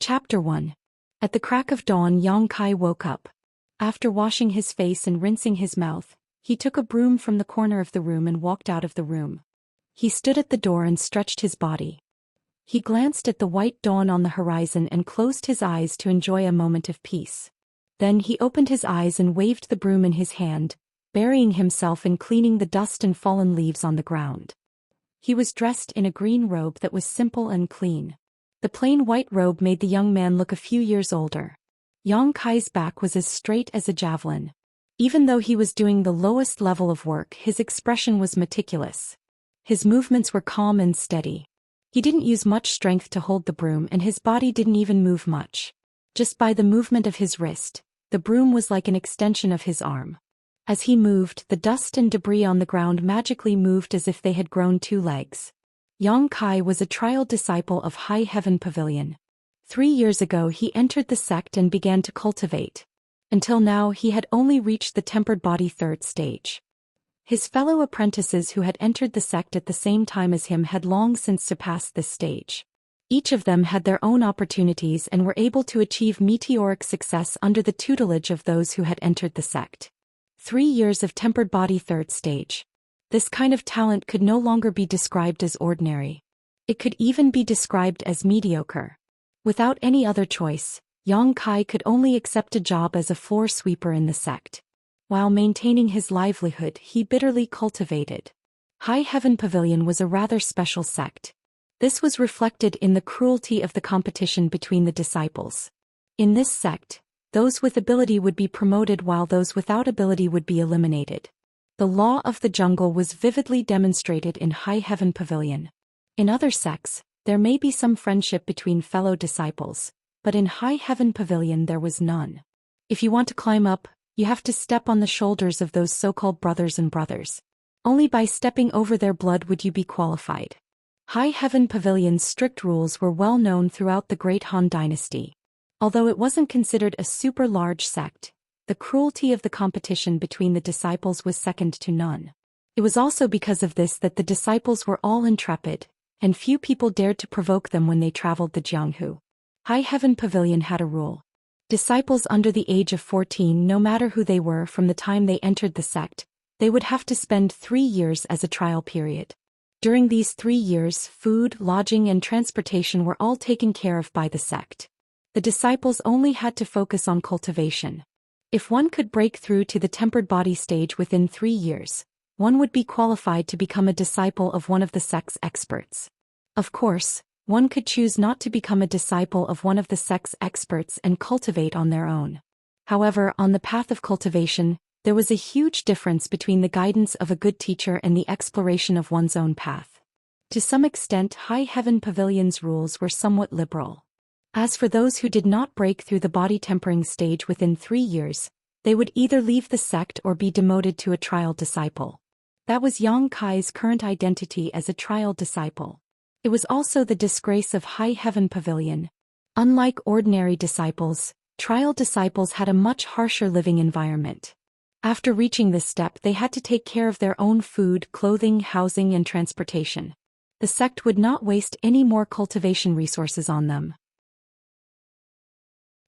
Chapter 1. At the crack of dawn, Yang Kai woke up. After washing his face and rinsing his mouth, he took a broom from the corner of the room and walked out of the room. He stood at the door and stretched his body. He glanced at the white dawn on the horizon and closed his eyes to enjoy a moment of peace. Then he opened his eyes and waved the broom in his hand, burying himself in cleaning the dust and fallen leaves on the ground. He was dressed in a green robe that was simple and clean. The plain white robe made the young man look a few years older. Yang Kai's back was as straight as a javelin. Even though he was doing the lowest level of work, his expression was meticulous. His movements were calm and steady. He didn't use much strength to hold the broom, and his body didn't even move much. Just by the movement of his wrist, the broom was like an extension of his arm. As he moved, the dust and debris on the ground magically moved as if they had grown two legs. Yang Kai was a trial disciple of High Heaven Pavilion. 3 years ago he entered the sect and began to cultivate. Until now he had only reached the tempered body 3rd stage. His fellow apprentices who had entered the sect at the same time as him had long since surpassed this stage. Each of them had their own opportunities and were able to achieve meteoric success under the tutelage of those who had entered the sect. 3 years of tempered body 3rd stage. This kind of talent could no longer be described as ordinary. It could even be described as mediocre. Without any other choice, Yang Kai could only accept a job as a floor sweeper in the sect. While maintaining his livelihood, he bitterly cultivated. High Heaven Pavilion was a rather special sect. This was reflected in the cruelty of the competition between the disciples. In this sect, those with ability would be promoted while those without ability would be eliminated. The law of the jungle was vividly demonstrated in High Heaven Pavilion. In other sects, there may be some friendship between fellow disciples, but in High Heaven Pavilion there was none. If you want to climb up, you have to step on the shoulders of those so-called brothers and brothers. Only by stepping over their blood would you be qualified. High Heaven Pavilion's strict rules were well known throughout the Great Han Dynasty. Although it wasn't considered a super large sect, the cruelty of the competition between the disciples was second to none. It was also because of this that the disciples were all intrepid, and few people dared to provoke them when they traveled the Jianghu. High Heaven Pavilion had a rule. Disciples under the age of 14, no matter who they were from the time they entered the sect, they would have to spend 3 years as a trial period. During these 3 years, food, lodging and transportation were all taken care of by the sect. The disciples only had to focus on cultivation. If one could break through to the tempered body stage within 3 years, one would be qualified to become a disciple of one of the sect's experts. Of course, one could choose not to become a disciple of one of the sect's experts and cultivate on their own. However, on the path of cultivation, there was a huge difference between the guidance of a good teacher and the exploration of one's own path. To some extent, High Heaven Pavilion's rules were somewhat liberal. As for those who did not break through the body tempering stage within 3 years, they would either leave the sect or be demoted to a trial disciple. That was Yang Kai's current identity as a trial disciple. It was also the disgrace of High Heaven Pavilion. Unlike ordinary disciples, trial disciples had a much harsher living environment. After reaching this step, they had to take care of their own food, clothing, housing, and transportation. The sect would not waste any more cultivation resources on them.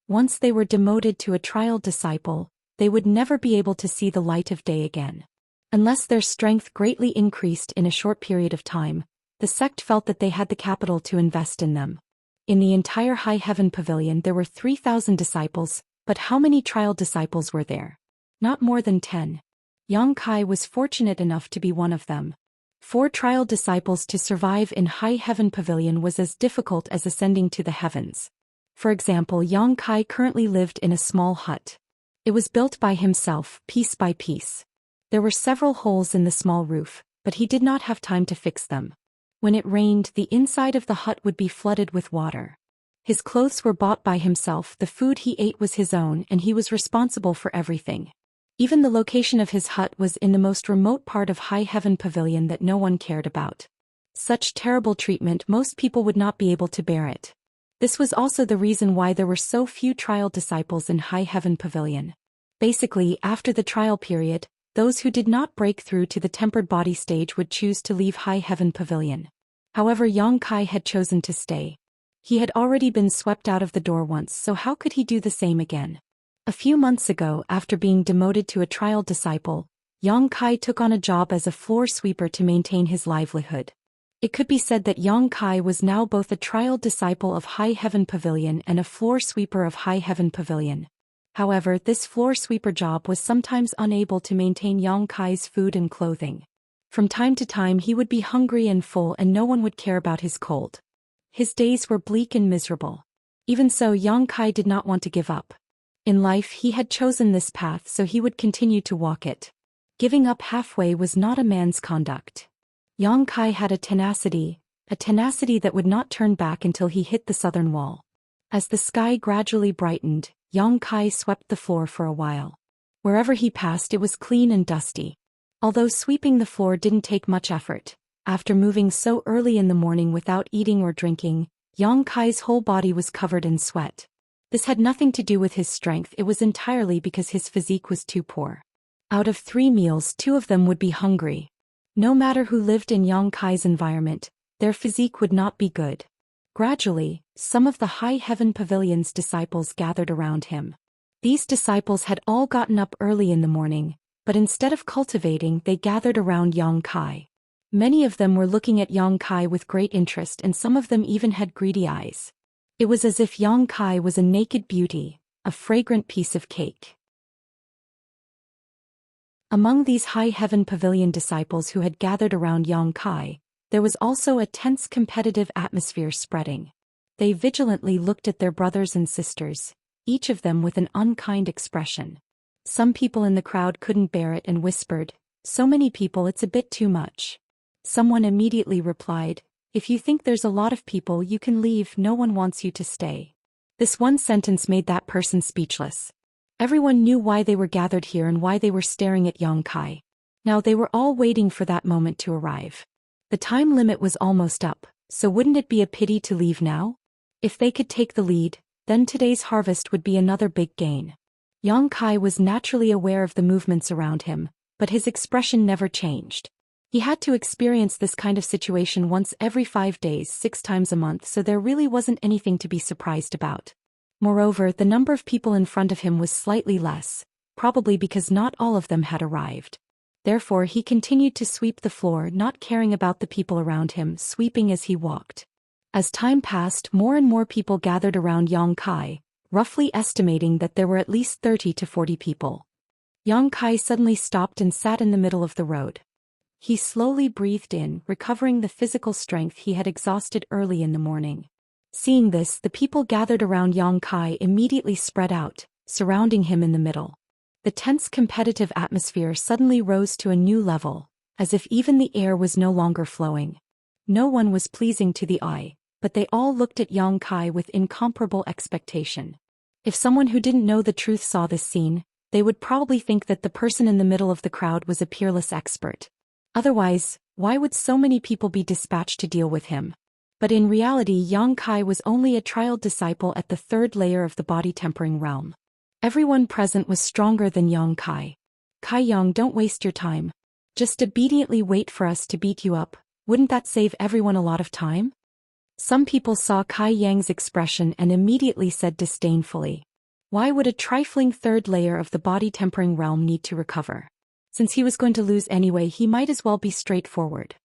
Once they were demoted to a trial disciple, they would never be able to see the light of day again. Unless their strength greatly increased in a short period of time, the sect felt that they had the capital to invest in them. In the entire High Heaven Pavilion there were 3,000 disciples, but how many trial disciples were there? Not more than 10. Yang Kai was fortunate enough to be one of them. 4 trial disciples to survive in High Heaven Pavilion was as difficult as ascending to the heavens. For example, Yang Kai currently lived in a small hut. It was built by himself, piece by piece. There were several holes in the small roof, but he did not have time to fix them. When it rained, the inside of the hut would be flooded with water. His clothes were bought by himself, the food he ate was his own, and he was responsible for everything. Even the location of his hut was in the most remote part of High Heaven Pavilion that no one cared about. Such terrible treatment, most people would not be able to bear it. This was also the reason why there were so few trial disciples in High Heaven Pavilion. Basically, after the trial period, those who did not break through to the tempered body stage would choose to leave High Heaven Pavilion. However, Yang Kai had chosen to stay. He had already been swept out of the door once, so how could he do the same again? A few months ago, after being demoted to a trial disciple, Yang Kai took on a job as a floor sweeper to maintain his livelihood. It could be said that Yang Kai was now both a trial disciple of High Heaven Pavilion and a floor sweeper of High Heaven Pavilion. However, this floor sweeper job was sometimes unable to maintain Yang Kai's food and clothing. From time to time he would be hungry and full and no one would care about his cold. His days were bleak and miserable. Even so, Yang Kai did not want to give up. In life he had chosen this path, so he would continue to walk it. Giving up halfway was not a man's conduct. Yang Kai had a tenacity that would not turn back until he hit the southern wall. As the sky gradually brightened, Yang Kai swept the floor for a while. Wherever he passed it was clean and dusty. Although sweeping the floor didn't take much effort, after moving so early in the morning without eating or drinking, Yang Kai's whole body was covered in sweat. This had nothing to do with his strength, it was entirely because his physique was too poor. Out of 3 meals, 2 of them would be hungry. No matter who lived in Yang Kai's environment, their physique would not be good. Gradually, some of the High Heaven Pavilion's disciples gathered around him. These disciples had all gotten up early in the morning, but instead of cultivating, they gathered around Yang Kai. Many of them were looking at Yang Kai with great interest, and some of them even had greedy eyes. It was as if Yang Kai was a naked beauty, a fragrant piece of cake. Among these High Heaven Pavilion disciples who had gathered around Yang Kai, there was also a tense competitive atmosphere spreading. They vigilantly looked at their brothers and sisters, each of them with an unkind expression. Some people in the crowd couldn't bear it and whispered, "So many people, it's a bit too much." Someone immediately replied, "If you think there's a lot of people, you can leave, no one wants you to stay." This one sentence made that person speechless. Everyone knew why they were gathered here and why they were staring at Yang Kai. Now they were all waiting for that moment to arrive. The time limit was almost up, so wouldn't it be a pity to leave now? If they could take the lead, then today's harvest would be another big gain. Yang Kai was naturally aware of the movements around him, but his expression never changed. He had to experience this kind of situation once every 5 days, 6 times a month, so there really wasn't anything to be surprised about. Moreover, the number of people in front of him was slightly less, probably because not all of them had arrived. Therefore he continued to sweep the floor, not caring about the people around him, sweeping as he walked. As time passed, more and more people gathered around Yang Kai, roughly estimating that there were at least 30 to 40 people. Yang Kai suddenly stopped and sat in the middle of the road. He slowly breathed in, recovering the physical strength he had exhausted early in the morning. Seeing this, the people gathered around Yang Kai immediately spread out, surrounding him in the middle. The tense competitive atmosphere suddenly rose to a new level, as if even the air was no longer flowing. No one was pleasing to the eye, but they all looked at Yang Kai with incomparable expectation. If someone who didn't know the truth saw this scene, they would probably think that the person in the middle of the crowd was a peerless expert. Otherwise, why would so many people be dispatched to deal with him? But in reality, Yang Kai was only a trial disciple at the 3rd layer of the body-tempering realm. Everyone present was stronger than Yang Kai. "Kai Yang, don't waste your time. Just obediently wait for us to beat you up, wouldn't that save everyone a lot of time?" Some people saw Kai Yang's expression and immediately said disdainfully, "Why would a trifling 3rd layer of the body-tempering realm need to recover? Since he was going to lose anyway, he might as well be straightforward.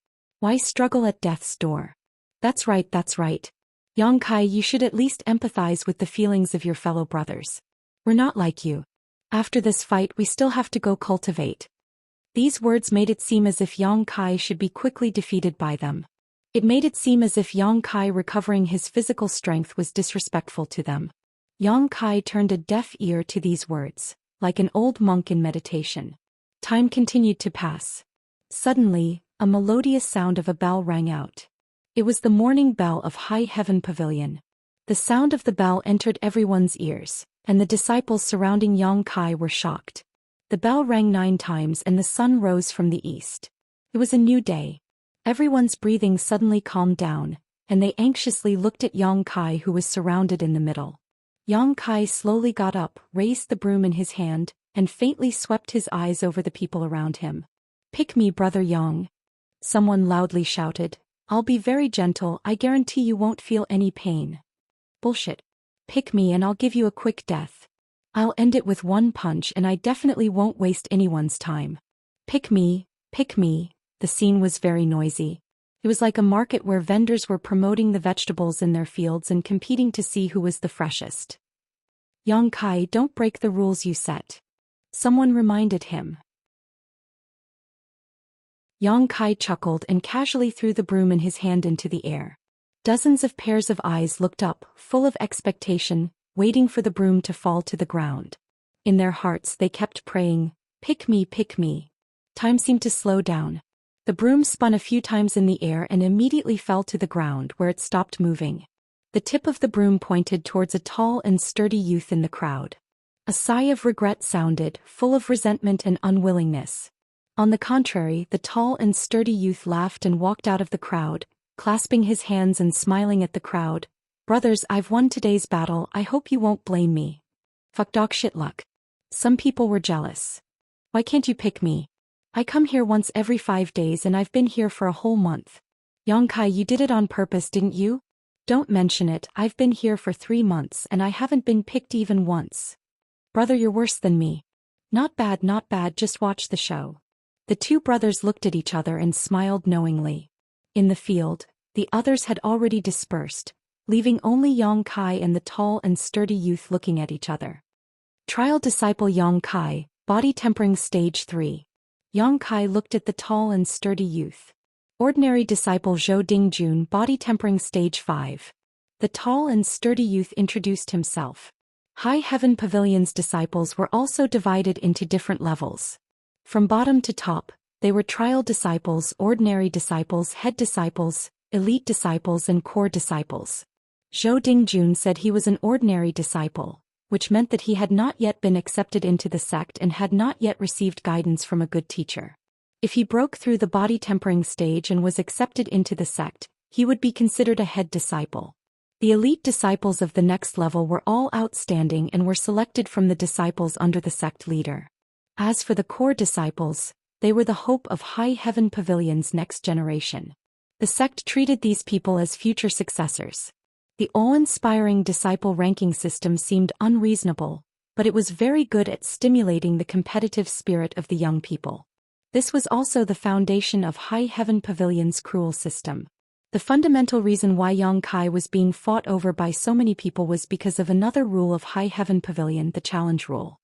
Why struggle at death's door?" That's right. Yang Kai, you should at least empathize with the feelings of your fellow brothers. We're not like you. After this fight we still have to go cultivate. These words made it seem as if Yang Kai should be quickly defeated by them. It made it seem as if Yang Kai recovering his physical strength was disrespectful to them. Yang Kai turned a deaf ear to these words, like an old monk in meditation. Time continued to pass. Suddenly, a melodious sound of a bell rang out. It was the morning bell of High Heaven Pavilion. The sound of the bell entered everyone's ears, and the disciples surrounding Yang Kai were shocked. The bell rang 9 times and the sun rose from the east. It was a new day. Everyone's breathing suddenly calmed down, and they anxiously looked at Yang Kai, who was surrounded in the middle. Yang Kai slowly got up, raised the broom in his hand, and faintly swept his eyes over the people around him. "Pick me, brother Yang," someone loudly shouted. "I'll be very gentle, I guarantee you won't feel any pain. Bullshit. Pick me and I'll give you a quick death. I'll end it with one punch and I definitely won't waste anyone's time. Pick me, pick me. The scene was very noisy. It was like a market where vendors were promoting the vegetables in their fields and competing to see who was the freshest. Yang Kai, don't break the rules you set. Someone reminded him. Yang Kai chuckled and casually threw the broom in his hand into the air. Dozens of pairs of eyes looked up, full of expectation, waiting for the broom to fall to the ground. In their hearts they kept praying, pick me, pick me. Time seemed to slow down. The broom spun a few times in the air and immediately fell to the ground where it stopped moving. The tip of the broom pointed towards a tall and sturdy youth in the crowd. A sigh of regret sounded, full of resentment and unwillingness. On the contrary, the tall and sturdy youth laughed and walked out of the crowd, clasping his hands and smiling at the crowd. Brothers, I've won today's battle, I hope you won't blame me. Fuck dog shit luck. Some people were jealous. Why can't you pick me? I come here once every 5 days and I've been here for a whole month. Yang Kai, you did it on purpose, didn't you? Don't mention it, I've been here for 3 months and I haven't been picked even once. Brother, you're worse than me. Not bad, just watch the show. The two brothers looked at each other and smiled knowingly. In the field, the others had already dispersed, leaving only Yang Kai and the tall and sturdy youth looking at each other. Trial Disciple Yang Kai, Body Tempering Stage 3. Yang Kai looked at the tall and sturdy youth. Ordinary Disciple Zhou Dingjun, Body Tempering Stage 5. The tall and sturdy youth introduced himself. High Heaven Pavilion's disciples were also divided into different levels. From bottom to top, they were Trial Disciples, Ordinary Disciples, Head Disciples, Elite Disciples and Core Disciples. Zhou Dingjun said he was an ordinary disciple, which meant that he had not yet been accepted into the sect and had not yet received guidance from a good teacher. If he broke through the body tempering stage and was accepted into the sect, he would be considered a head disciple. The elite disciples of the next level were all outstanding and were selected from the disciples under the sect leader. As for the core disciples, they were the hope of High Heaven Pavilion's next generation. The sect treated these people as future successors. The awe-inspiring disciple ranking system seemed unreasonable, but it was very good at stimulating the competitive spirit of the young people. This was also the foundation of High Heaven Pavilion's cruel system. The fundamental reason why Yang Kai was being fought over by so many people was because of another rule of High Heaven Pavilion, the challenge rule.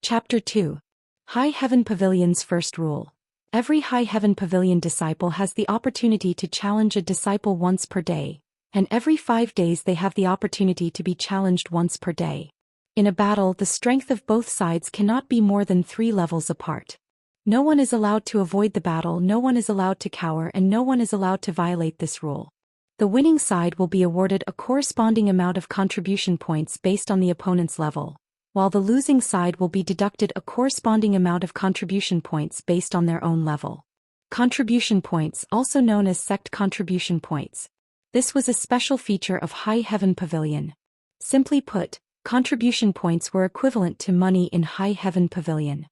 Chapter 2. High Heaven Pavilion's first rule. Every High Heaven Pavilion disciple has the opportunity to challenge a disciple once per day, and every 5 days they have the opportunity to be challenged once per day. In a battle, the strength of both sides cannot be more than 3 levels apart. No one is allowed to avoid the battle, no one is allowed to cower, and no one is allowed to violate this rule. The winning side will be awarded a corresponding amount of contribution points based on the opponent's level, while the losing side will be deducted a corresponding amount of contribution points based on their own level. Contribution points, also known as sect contribution points. This was a special feature of High Heaven Pavilion. Simply put, contribution points were equivalent to money in High Heaven Pavilion.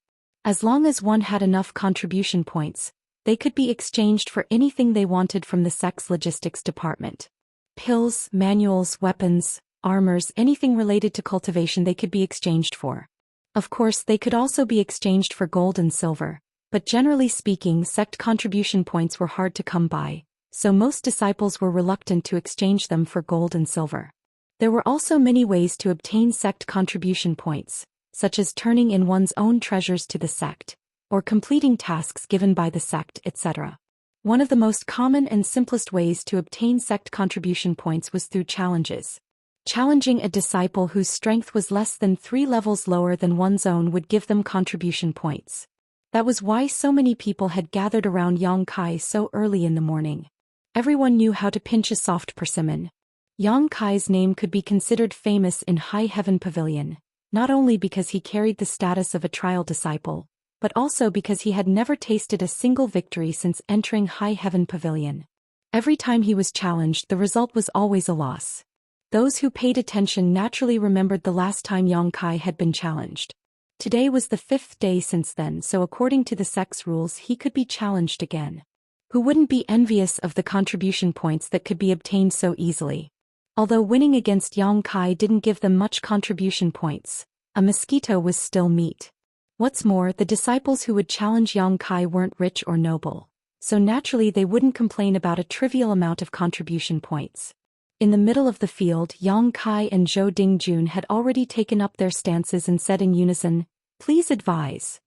As long as one had enough contribution points, they could be exchanged for anything they wanted from the sect's logistics department. Pills, manuals, weapons, armors, anything related to cultivation they could be exchanged for. Of course, they could also be exchanged for gold and silver, but generally speaking, sect contribution points were hard to come by, so most disciples were reluctant to exchange them for gold and silver. There were also many ways to obtain sect contribution points, such as turning in one's own treasures to the sect, or completing tasks given by the sect, etc. One of the most common and simplest ways to obtain sect contribution points was through challenges. Challenging a disciple whose strength was less than 3 levels lower than one's own would give them contribution points. That was why so many people had gathered around Yang Kai so early in the morning. Everyone knew how to pinch a soft persimmon. Yang Kai's name could be considered famous in High Heaven Pavilion, not only because he carried the status of a trial disciple, but also because he had never tasted a single victory since entering High Heaven Pavilion. Every time he was challenged, the result was always a loss. Those who paid attention naturally remembered the last time Yang Kai had been challenged. Today was the 5th day since then, so according to the sect's rules he could be challenged again. Who wouldn't be envious of the contribution points that could be obtained so easily? Although winning against Yang Kai didn't give them much contribution points, a mosquito was still meat. What's more, the disciples who would challenge Yang Kai weren't rich or noble, so naturally they wouldn't complain about a trivial amount of contribution points. In the middle of the field, Yang Kai and Zhou Dingjun had already taken up their stances and said in unison, "Please advise."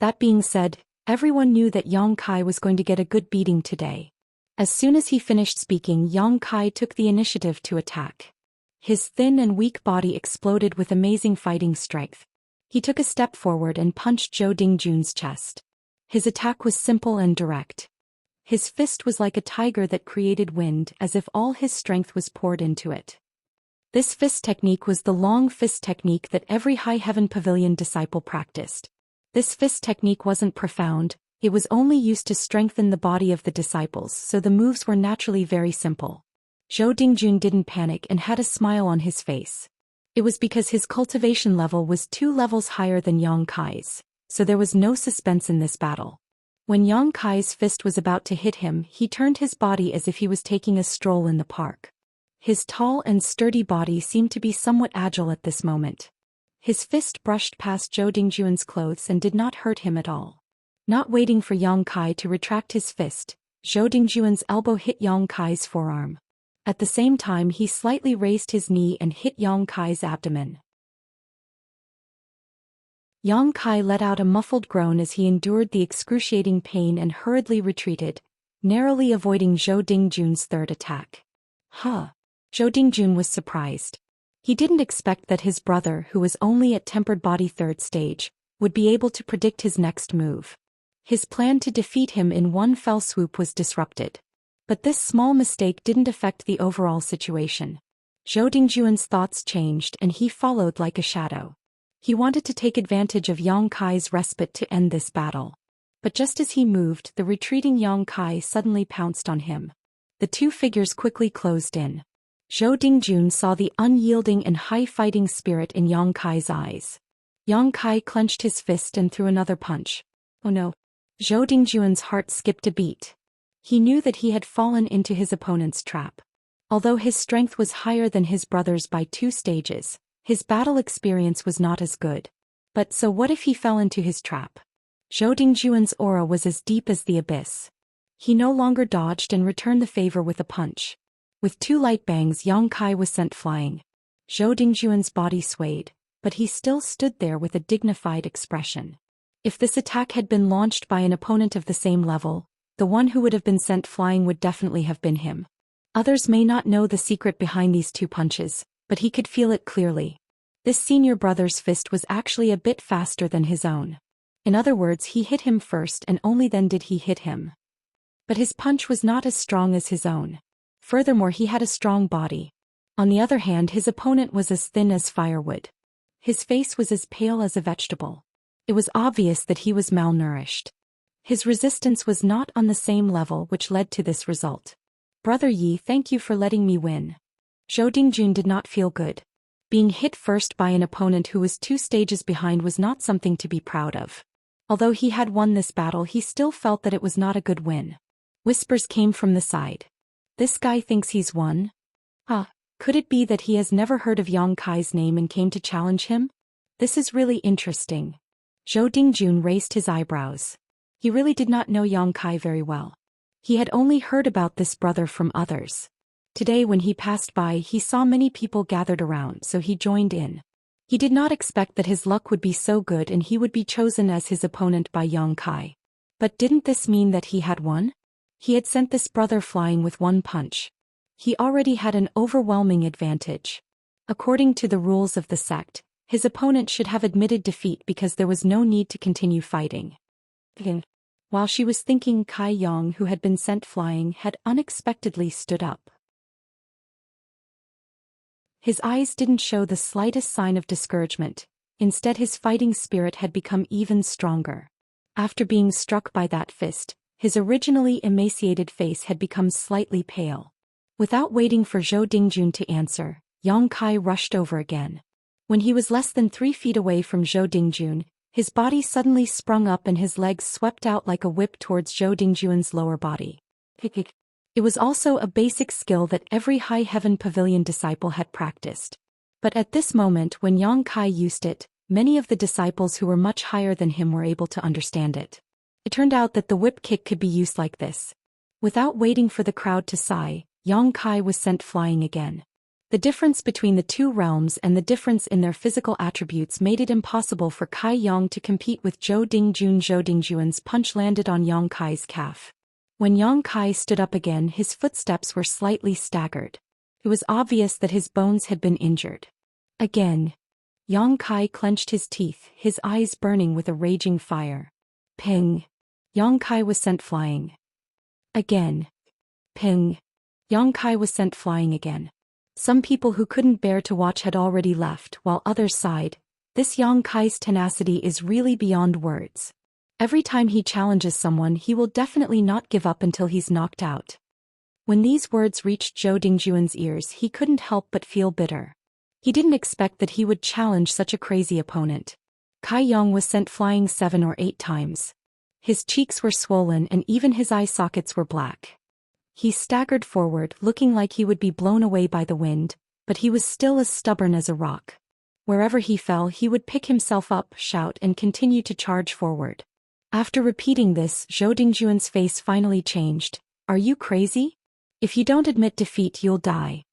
That being said, everyone knew that Yang Kai was going to get a good beating today. As soon as he finished speaking, Yang Kai took the initiative to attack. His thin and weak body exploded with amazing fighting strength. He took a step forward and punched Zhou Dingjun's chest. His attack was simple and direct. His fist was like a tiger that created wind, as if all his strength was poured into it. This fist technique was the long fist technique that every High Heaven Pavilion disciple practiced. This fist technique wasn't profound, it was only used to strengthen the body of the disciples, so the moves were naturally very simple. Zhou Dingjun didn't panic and had a smile on his face. It was because his cultivation level was 2 levels higher than Yang Kai's, so there was no suspense in this battle. When Yang Kai's fist was about to hit him, he turned his body as if he was taking a stroll in the park. His tall and sturdy body seemed to be somewhat agile at this moment. His fist brushed past Zhou Dingjun's clothes and did not hurt him at all. Not waiting for Yang Kai to retract his fist, Zhou Dingjun's elbow hit Yang Kai's forearm. At the same time, he slightly raised his knee and hit Yang Kai's abdomen. Yang Kai let out a muffled groan as he endured the excruciating pain and hurriedly retreated, narrowly avoiding Zhou Dingjun's third attack. Zhou Dingjun was surprised. He didn't expect that his brother, who was only at tempered body 3rd stage, would be able to predict his next move. His plan to defeat him in one fell swoop was disrupted. But this small mistake didn't affect the overall situation. Zhou Dingjun's thoughts changed and he followed like a shadow. He wanted to take advantage of Yang Kai's respite to end this battle. But just as he moved, the retreating Yang Kai suddenly pounced on him. The two figures quickly closed in. Zhou Dingjun saw the unyielding and high fighting spirit in Yang Kai's eyes. Yang Kai clenched his fist and threw another punch. Oh no! Zhou Dingjun's heart skipped a beat. He knew that he had fallen into his opponent's trap. Although his strength was higher than his brother's by 2 stages, his battle experience was not as good. But so what if he fell into his trap? Zhou Dingjun's aura was as deep as the abyss. He no longer dodged and returned the favor with a punch. With 2 light bangs, Yang Kai was sent flying. Zhou Dingjun's body swayed, but he still stood there with a dignified expression. If this attack had been launched by an opponent of the same level, the one who would have been sent flying would definitely have been him. Others may not know the secret behind these 2 punches, but he could feel it clearly. This senior brother's fist was actually a bit faster than his own. In other words, he hit him first and only then did he hit him. But his punch was not as strong as his own. Furthermore, he had a strong body. On the other hand, his opponent was as thin as firewood. His face was as pale as a vegetable. It was obvious that he was malnourished. His resistance was not on the same level, which led to this result. Brother Yi, thank you for letting me win. Zhou Dingjun did not feel good. Being hit first by an opponent who was 2 stages behind was not something to be proud of. Although he had won this battle, he still felt that it was not a good win. Whispers came from the side. This guy thinks he's won? Could it be that he has never heard of Yang Kai's name and came to challenge him? This is really interesting. Zhou Dingjun raised his eyebrows. He really did not know Yang Kai very well. He had only heard about this brother from others. Today when he passed by, he saw many people gathered around, so he joined in. He did not expect that his luck would be so good and he would be chosen as his opponent by Yang Kai. But didn't this mean that he had won? He had sent this brother flying with 1 punch. He already had an overwhelming advantage. According to the rules of the sect, his opponent should have admitted defeat because there was no need to continue fighting. While she was thinking, Kai Yang, who had been sent flying, had unexpectedly stood up. His eyes didn't show the slightest sign of discouragement. Instead, his fighting spirit had become even stronger. After being struck by that fist, his originally emaciated face had become slightly pale. Without waiting for Zhou Dingjun to answer, Yang Kai rushed over again. When he was less than 3 feet away from Zhou Dingjun, his body suddenly sprung up and his legs swept out like a whip towards Zhou Dingjun's lower body. It was also a basic skill that every High Heaven Pavilion disciple had practiced. But at this moment when Yang Kai used it, many of the disciples who were much higher than him were able to understand it. It turned out that the whip kick could be used like this. Without waiting for the crowd to sigh, Yang Kai was sent flying again. The difference between the two realms and the difference in their physical attributes made it impossible for Kai Yang to compete with Zhou Dingjun. Zhou Dingjuan's punch landed on Yang Kai's calf. When Yang Kai stood up again, his footsteps were slightly staggered. It was obvious that his bones had been injured. Again. Yang Kai clenched his teeth, his eyes burning with a raging fire. Ping. Yang Kai was sent flying. Again. Ping. Yang Kai was sent flying again. Some people who couldn't bear to watch had already left, while others sighed. This Yang Kai's tenacity is really beyond words. Every time he challenges someone, he will definitely not give up until he's knocked out. When these words reached Zhou Dingjuan's ears, he couldn't help but feel bitter. He didn't expect that he would challenge such a crazy opponent. Kai Yang was sent flying 7 or 8 times. His cheeks were swollen and even his eye sockets were black. He staggered forward, looking like he would be blown away by the wind, but he was still as stubborn as a rock. Wherever he fell, he would pick himself up, shout, and continue to charge forward. After repeating this, Zhou Dingjuan's face finally changed. Are you crazy? If you don't admit defeat, you'll die.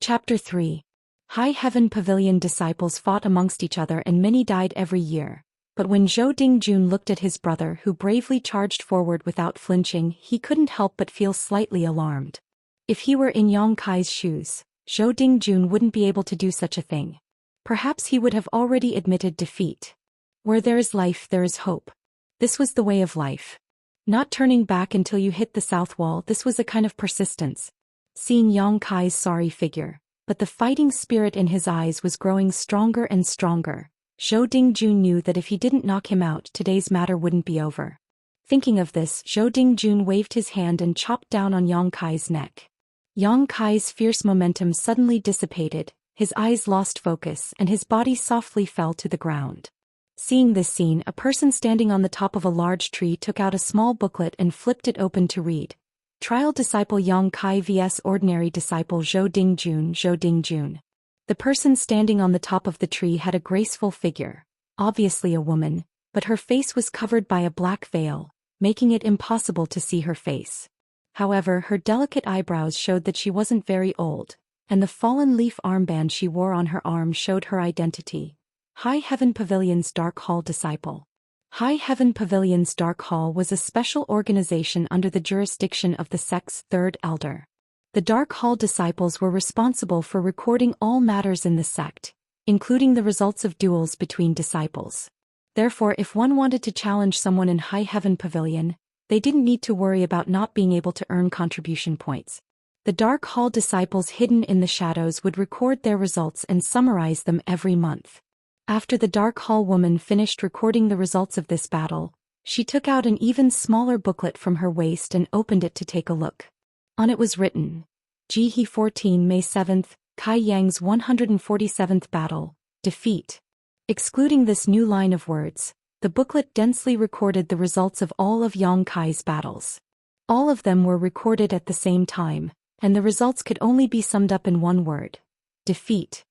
Chapter 3. High Heaven Pavilion disciples fought amongst each other and many died every year. But when Zhou Dingjun looked at his brother who bravely charged forward without flinching, he couldn't help but feel slightly alarmed. If he were in Yang Kai's shoes, Zhou Dingjun wouldn't be able to do such a thing. Perhaps he would have already admitted defeat. Where there is life, there is hope. This was the way of life. Not turning back until you hit the south wall, this was a kind of persistence. Seeing Yang Kai's sorry figure, but the fighting spirit in his eyes was growing stronger and stronger, Zhou Dingjun knew that if he didn't knock him out, today's matter wouldn't be over. Thinking of this, Zhou Dingjun waved his hand and chopped down on Yang Kai's neck. Yang Kai's fierce momentum suddenly dissipated, his eyes lost focus and his body softly fell to the ground. Seeing this scene, a person standing on the top of a large tree took out a small booklet and flipped it open to read. Trial Disciple Yang Kai vs Ordinary Disciple Zhou Dingjun. Zhou Dingjun. The person standing on the top of the tree had a graceful figure, obviously a woman, but her face was covered by a black veil, making it impossible to see her face. However, her delicate eyebrows showed that she wasn't very old, and the fallen leaf armband she wore on her arm showed her identity. High Heaven Pavilion's Dark Hall Disciple. High Heaven Pavilion's Dark Hall was a special organization under the jurisdiction of the sect's third elder. The Dark Hall disciples were responsible for recording all matters in the sect, including the results of duels between disciples. Therefore, if one wanted to challenge someone in High Heaven Pavilion, they didn't need to worry about not being able to earn contribution points. The Dark Hall disciples hidden in the shadows would record their results and summarize them every month. After the Dark Hall woman finished recording the results of this battle, she took out an even smaller booklet from her waist and opened it to take a look. On it was written, Jihe 14 May 7th, Kai Yang's 147th battle, defeat. Excluding this new line of words, the booklet densely recorded the results of all of Yang Kai's battles. All of them were recorded at the same time, and the results could only be summed up in one word: defeat.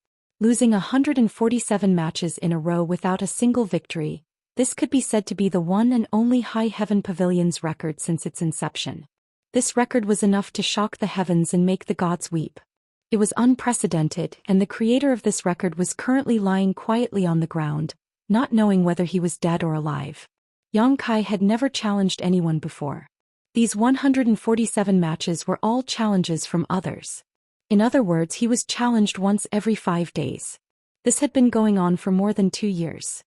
Losing 147 matches in a row without a single victory, this could be said to be the one and only High Heaven Pavilion's record since its inception. This record was enough to shock the heavens and make the gods weep. It was unprecedented, and the creator of this record was currently lying quietly on the ground, not knowing whether he was dead or alive. Yang Kai had never challenged anyone before. These 147 matches were all challenges from others. In other words, he was challenged once every 5 days. This had been going on for more than 2 years.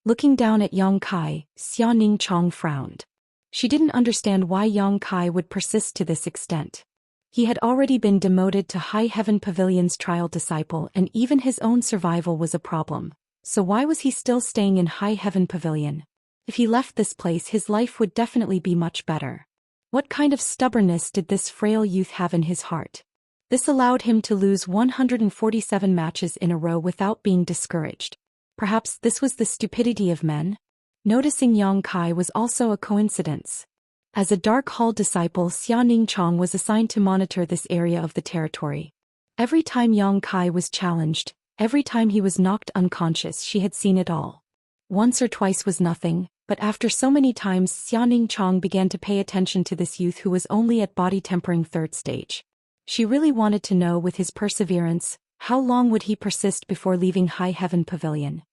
Looking down at Yang Kai, Xia Ningchong frowned. She didn't understand why Yang Kai would persist to this extent. He had already been demoted to High Heaven Pavilion's trial disciple, and even his own survival was a problem. So why was he still staying in High Heaven Pavilion? If he left this place, his life would definitely be much better. What kind of stubbornness did this frail youth have in his heart? This allowed him to lose 147 matches in a row without being discouraged. Perhaps this was the stupidity of men? Noticing Yang Kai was also a coincidence. As a Dark Hall disciple, Xia Ningchong was assigned to monitor this area of the territory. Every time Yang Kai was challenged, every time he was knocked unconscious, she had seen it all. Once or twice was nothing, but after so many times Xia Ningchong began to pay attention to this youth who was only at body tempering 3rd stage. She really wanted to know, with his perseverance, how long would he persist before leaving High Heaven Pavilion.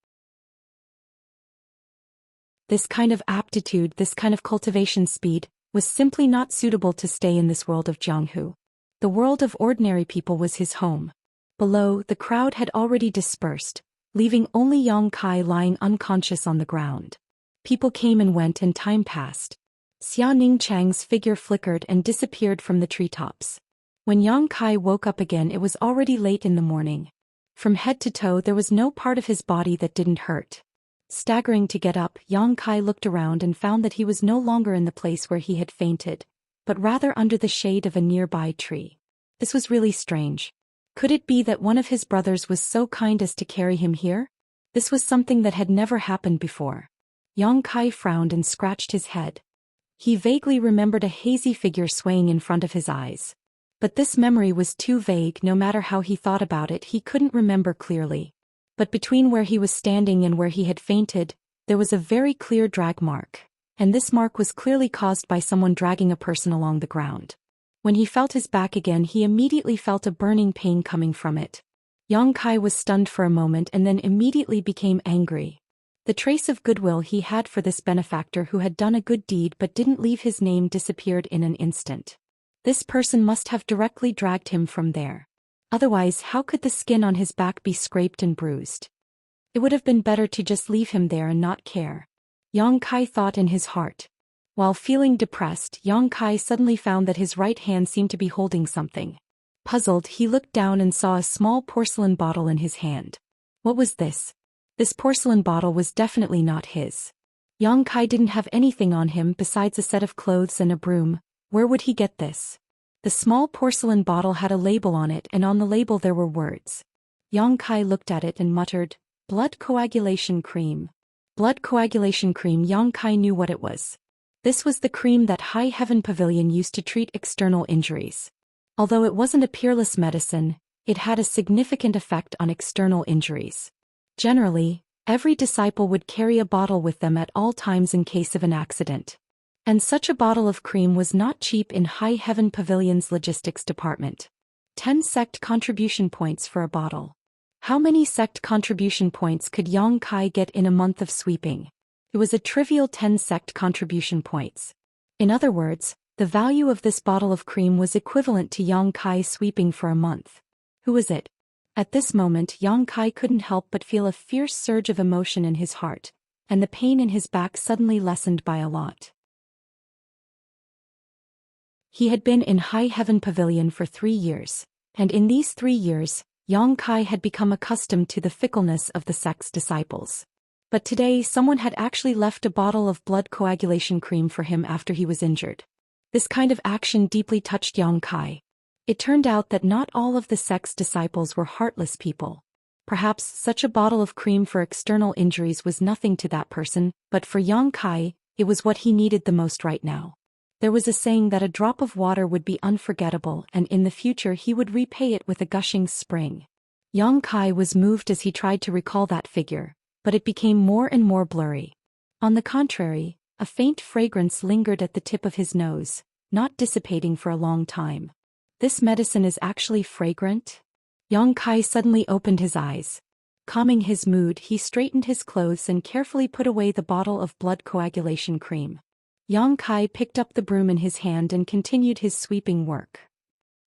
This kind of aptitude, this kind of cultivation speed, was simply not suitable to stay in this world of Jianghu. The world of ordinary people was his home. Below, the crowd had already dispersed, leaving only Yang Kai lying unconscious on the ground. People came and went and time passed. Xia Ningchang's figure flickered and disappeared from the treetops. When Yang Kai woke up again, it was already late in the morning. From head to toe there was no part of his body that didn't hurt. Staggering to get up, Yang Kai looked around and found that he was no longer in the place where he had fainted, but rather under the shade of a nearby tree. This was really strange. Could it be that one of his brothers was so kind as to carry him here? This was something that had never happened before. Yang Kai frowned and scratched his head. He vaguely remembered a hazy figure swaying in front of his eyes. But this memory was too vague. No matter how he thought about it, he couldn't remember clearly. But between where he was standing and where he had fainted, there was a very clear drag mark, and this mark was clearly caused by someone dragging a person along the ground. When he felt his back again, he immediately felt a burning pain coming from it. Yang Kai was stunned for a moment and then immediately became angry. The trace of goodwill he had for this benefactor who had done a good deed but didn't leave his name disappeared in an instant. This person must have directly dragged him from there. Otherwise, how could the skin on his back be scraped and bruised? It would have been better to just leave him there and not care. Yang Kai thought in his heart. While feeling depressed, Yang Kai suddenly found that his right hand seemed to be holding something. Puzzled, he looked down and saw a small porcelain bottle in his hand. What was this? This porcelain bottle was definitely not his. Yang Kai didn't have anything on him besides a set of clothes and a broom. Where would he get this? The small porcelain bottle had a label on it, and on the label there were words. Yang Kai looked at it and muttered, "Blood coagulation cream." Blood coagulation cream. Yang Kai knew what it was. This was the cream that High Heaven Pavilion used to treat external injuries. Although it wasn't a peerless medicine, it had a significant effect on external injuries. Generally, every disciple would carry a bottle with them at all times in case of an accident. And such a bottle of cream was not cheap in High Heaven Pavilion's logistics department. 10 sect contribution points for a bottle. How many sect contribution points could Yang Kai get in a month of sweeping? It was a trivial 10 sect contribution points. In other words, the value of this bottle of cream was equivalent to Yang Kai sweeping for a month. Who was it? At this moment, Yang Kai couldn't help but feel a fierce surge of emotion in his heart, and the pain in his back suddenly lessened by a lot. He had been in High Heaven Pavilion for 3 years, and in these 3 years, Yang Kai had become accustomed to the fickleness of the sect's disciples. But today someone had actually left a bottle of blood coagulation cream for him after he was injured. This kind of action deeply touched Yang Kai. It turned out that not all of the sect's disciples were heartless people. Perhaps such a bottle of cream for external injuries was nothing to that person, but for Yang Kai, it was what he needed the most right now. There was a saying that a drop of water would be unforgettable, and in the future he would repay it with a gushing spring. Yang Kai was moved as he tried to recall that figure, but it became more and more blurry. On the contrary, a faint fragrance lingered at the tip of his nose, not dissipating for a long time. This medicine is actually fragrant? Yang Kai suddenly opened his eyes. Calming his mood, he straightened his clothes and carefully put away the bottle of blood coagulation cream. Yang Kai picked up the broom in his hand and continued his sweeping work.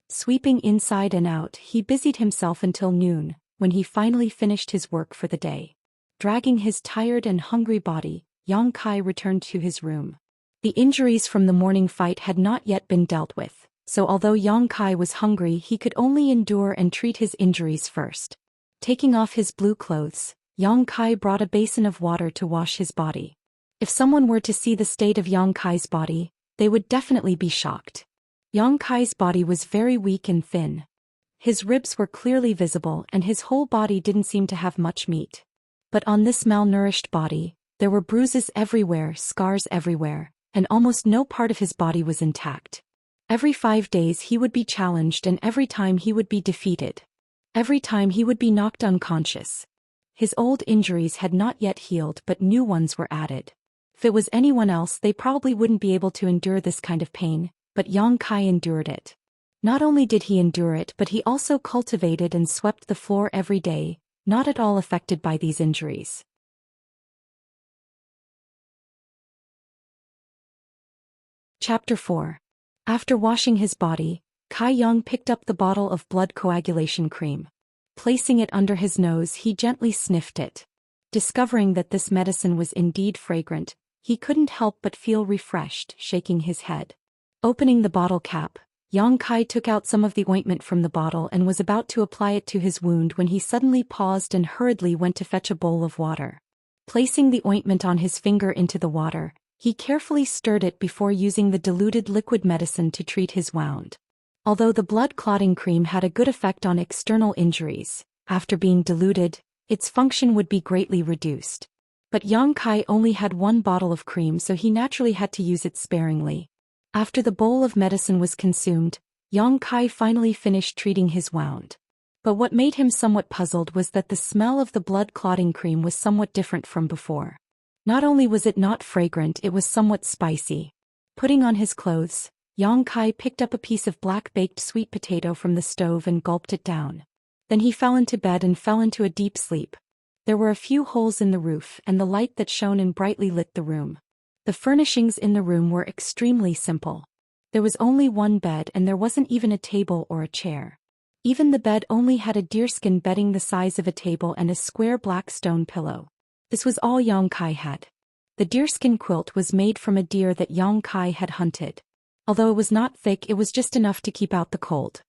Sweeping inside and out, he busied himself until noon, when he finally finished his work for the day. Dragging his tired and hungry body, Yang Kai returned to his room. The injuries from the morning fight had not yet been dealt with, so although Yang Kai was hungry, he could only endure and treat his injuries first. Taking off his blue clothes, Yang Kai brought a basin of water to wash his body. If someone were to see the state of Yang Kai's body, they would definitely be shocked. Yang Kai's body was very weak and thin. His ribs were clearly visible and his whole body didn't seem to have much meat. But on this malnourished body, There were bruises everywhere, scars everywhere, and almost no part of his body was intact. Every 5 days he would be challenged, and every time he would be defeated. Every time he would be knocked unconscious. His old injuries had not yet healed, but new ones were added. If it was anyone else, they probably wouldn't be able to endure this kind of pain, but Yang Kai endured it. Not only did he endure it, but he also cultivated and swept the floor every day, not at all affected by these injuries. Chapter 4. After washing his body, Kai Yang picked up the bottle of blood coagulation cream. Placing it under his nose, he gently sniffed it. Discovering that this medicine was indeed fragrant, he couldn't help but feel refreshed, shaking his head. Opening the bottle cap, Yang Kai took out some of the ointment from the bottle and was about to apply it to his wound when he suddenly paused and hurriedly went to fetch a bowl of water. Placing the ointment on his finger into the water, he carefully stirred it before using the diluted liquid medicine to treat his wound. Although the blood clotting cream had a good effect on external injuries, after being diluted, its function would be greatly reduced. But Yang Kai only had one bottle of cream, so he naturally had to use it sparingly. After the bowl of medicine was consumed, Yang Kai finally finished treating his wound. But what made him somewhat puzzled was that the smell of the blood clotting cream was somewhat different from before. Not only was it not fragrant, it was somewhat spicy. Putting on his clothes, Yang Kai picked up a piece of black-baked sweet potato from the stove and gulped it down. Then he fell into bed and fell into a deep sleep. There were a few holes in the roof, and the light that shone in brightly lit the room. The furnishings in the room were extremely simple. There was only one bed, and there wasn't even a table or a chair. Even the bed only had a deerskin bedding the size of a table and a square black stone pillow. This was all Yang Kai had. The deerskin quilt was made from a deer that Yang Kai had hunted. Although it was not thick, it was just enough to keep out the cold.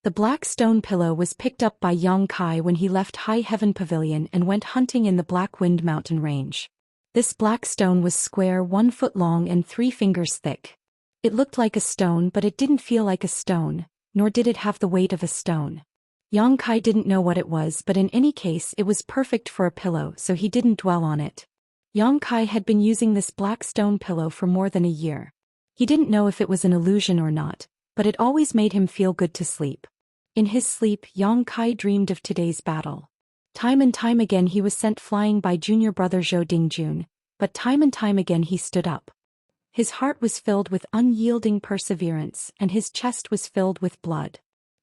The black stone pillow was picked up by Yang Kai when he left High Heaven Pavilion and went hunting in the Black Wind Mountain Range. This black stone was square, 1 foot long and 3 fingers thick. It looked like a stone, but it didn't feel like a stone, nor did it have the weight of a stone. Yang Kai didn't know what it was, but in any case it was perfect for a pillow, so he didn't dwell on it. Yang Kai had been using this black stone pillow for more than a year. He didn't know if it was an illusion or not, but it always made him feel good to sleep. In his sleep, Yang Kai dreamed of today's battle. Time and time again he was sent flying by junior brother Zhou Dingjun, but time and time again he stood up. His heart was filled with unyielding perseverance, and his chest was filled with blood.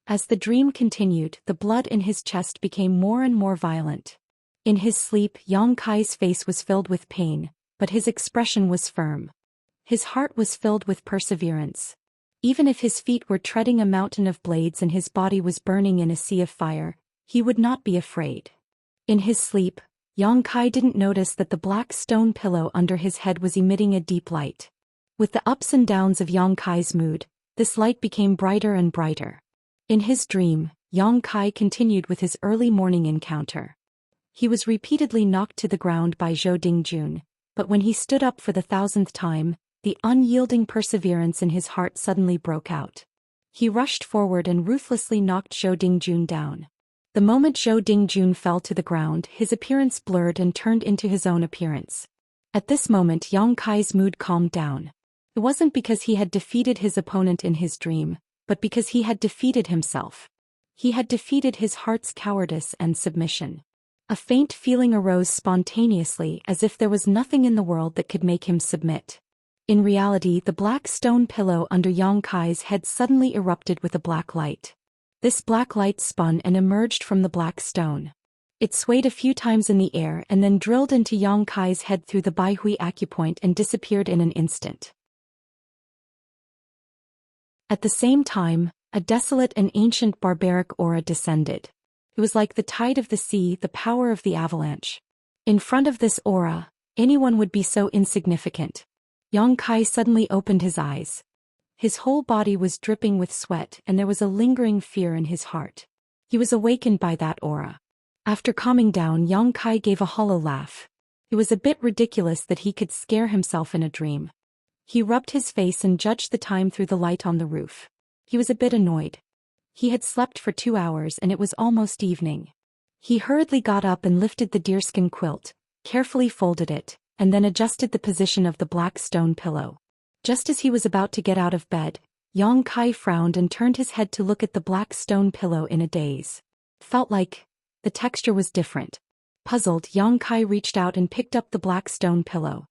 As the dream continued, the blood in his chest became more and more violent. In his sleep, Yang Kai's face was filled with pain, but his expression was firm. His heart was filled with perseverance. Even if his feet were treading a mountain of blades and his body was burning in a sea of fire, he would not be afraid. In his sleep, Yang Kai didn't notice that the black stone pillow under his head was emitting a deep light. With the ups and downs of Yang Kai's mood, this light became brighter and brighter. In his dream, Yang Kai continued with his early morning encounter. He was repeatedly knocked to the ground by Zhou Dingjun, but when he stood up for the 1000th time, the unyielding perseverance in his heart suddenly broke out. He rushed forward and ruthlessly knocked Zhou Dingjun down. The moment Zhou Dingjun fell to the ground, his appearance blurred and turned into his own appearance. At this moment, Yang Kai's mood calmed down. It wasn't because he had defeated his opponent in his dream, but because he had defeated himself. He had defeated his heart's cowardice and submission. A faint feeling arose spontaneously, as if there was nothing in the world that could make him submit. In reality, the black stone pillow under Yang Kai's head suddenly erupted with a black light. This black light spun and emerged from the black stone. It swayed a few times in the air and then drilled into Yang Kai's head through the Baihui acupoint and disappeared in an instant. At the same time, a desolate and ancient barbaric aura descended. It was like the tide of the sea, the power of the avalanche. In front of this aura, anyone would be so insignificant. Yang Kai suddenly opened his eyes. His whole body was dripping with sweat and there was a lingering fear in his heart. He was awakened by that aura. After calming down, Yang Kai gave a hollow laugh. It was a bit ridiculous that he could scare himself in a dream. He rubbed his face and judged the time through the light on the roof. He was a bit annoyed. He had slept for 2 hours and it was almost evening. He hurriedly got up and lifted the deerskin quilt, carefully folded it, and then adjusted the position of the black stone pillow. Just as he was about to get out of bed, Yang Kai frowned and turned his head to look at the black stone pillow in a daze. Felt like the texture was different. Puzzled, Yang Kai reached out and picked up the black stone pillow.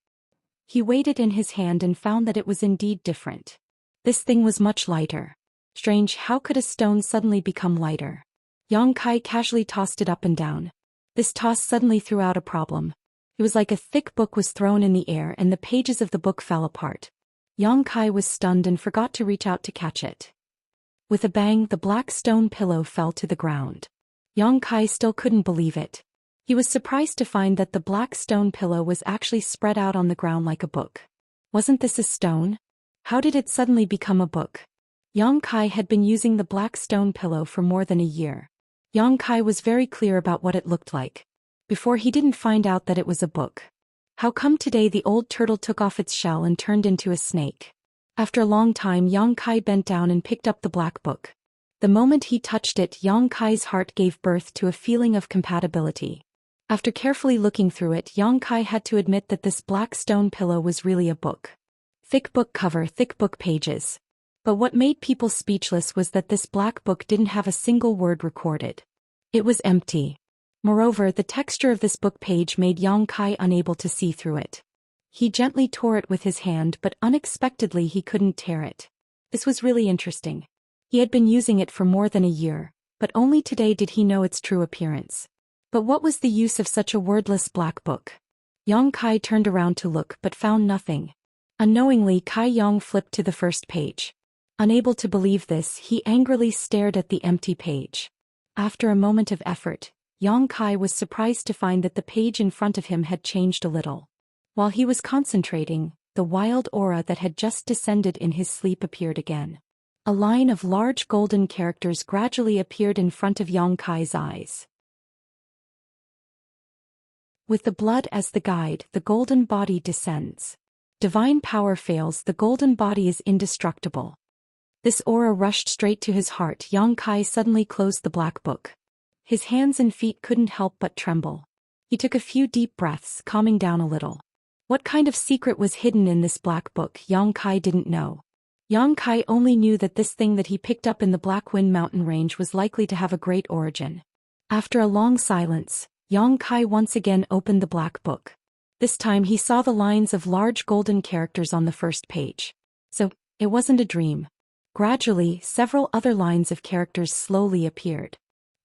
He weighed it in his hand and found that it was indeed different. This thing was much lighter. Strange, how could a stone suddenly become lighter? Yang Kai casually tossed it up and down. This toss suddenly threw out a problem. It was like a thick book was thrown in the air and the pages of the book fell apart. Yang Kai was stunned and forgot to reach out to catch it. With a bang, the black stone pillow fell to the ground. Yang Kai still couldn't believe it. He was surprised to find that the black stone pillow was actually spread out on the ground like a book. Wasn't this a stone? How did it suddenly become a book? Yang Kai had been using the black stone pillow for more than a year. Yang Kai was very clear about what it looked like. Before he didn't find out that it was a book. How come today the old turtle took off its shell and turned into a snake? After a long time, Yang Kai bent down and picked up the black book. The moment he touched it, Yang Kai's heart gave birth to a feeling of compatibility. After carefully looking through it, Yang Kai had to admit that this black stone pillow was really a book. Thick book cover, thick book pages. But what made people speechless was that this black book didn't have a single word recorded. It was empty. Moreover, the texture of this book page made Yang Kai unable to see through it. He gently tore it with his hand, but unexpectedly he couldn't tear it. This was really interesting. He had been using it for more than a year, but only today did he know its true appearance. But what was the use of such a wordless black book? Yang Kai turned around to look but found nothing. Unknowingly, Kai Yang flipped to the first page. Unable to believe this, he angrily stared at the empty page. After a moment of effort, Yang Kai was surprised to find that the page in front of him had changed a little. While he was concentrating, the wild aura that had just descended in his sleep appeared again. A line of large golden characters gradually appeared in front of Yang Kai's eyes. With the blood as the guide, the golden body descends. Divine power fails, the golden body is indestructible. This aura rushed straight to his heart. Yang Kai suddenly closed the black book. His hands and feet couldn't help but tremble. He took a few deep breaths, calming down a little. What kind of secret was hidden in this black book, Yang Kai didn't know. Yang Kai only knew that this thing that he picked up in the Black Wind Mountain range was likely to have a great origin. After a long silence, Yang Kai once again opened the black book. This time he saw the lines of large golden characters on the first page. So, it wasn't a dream. Gradually, several other lines of characters slowly appeared.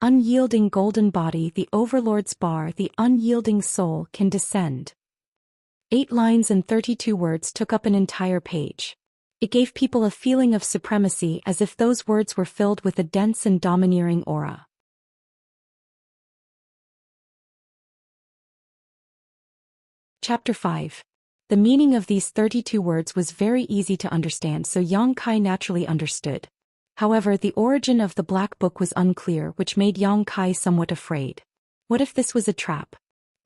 Unyielding golden body, the Overlord's bar, the unyielding soul can descend. 8 lines and 32 words took up an entire page. It gave people a feeling of supremacy, as if those words were filled with a dense and domineering aura. Chapter 5. The meaning of these 32 words was very easy to understand, so Yang Kai naturally understood. However, the origin of the black book was unclear, which made Yang Kai somewhat afraid. What if this was a trap?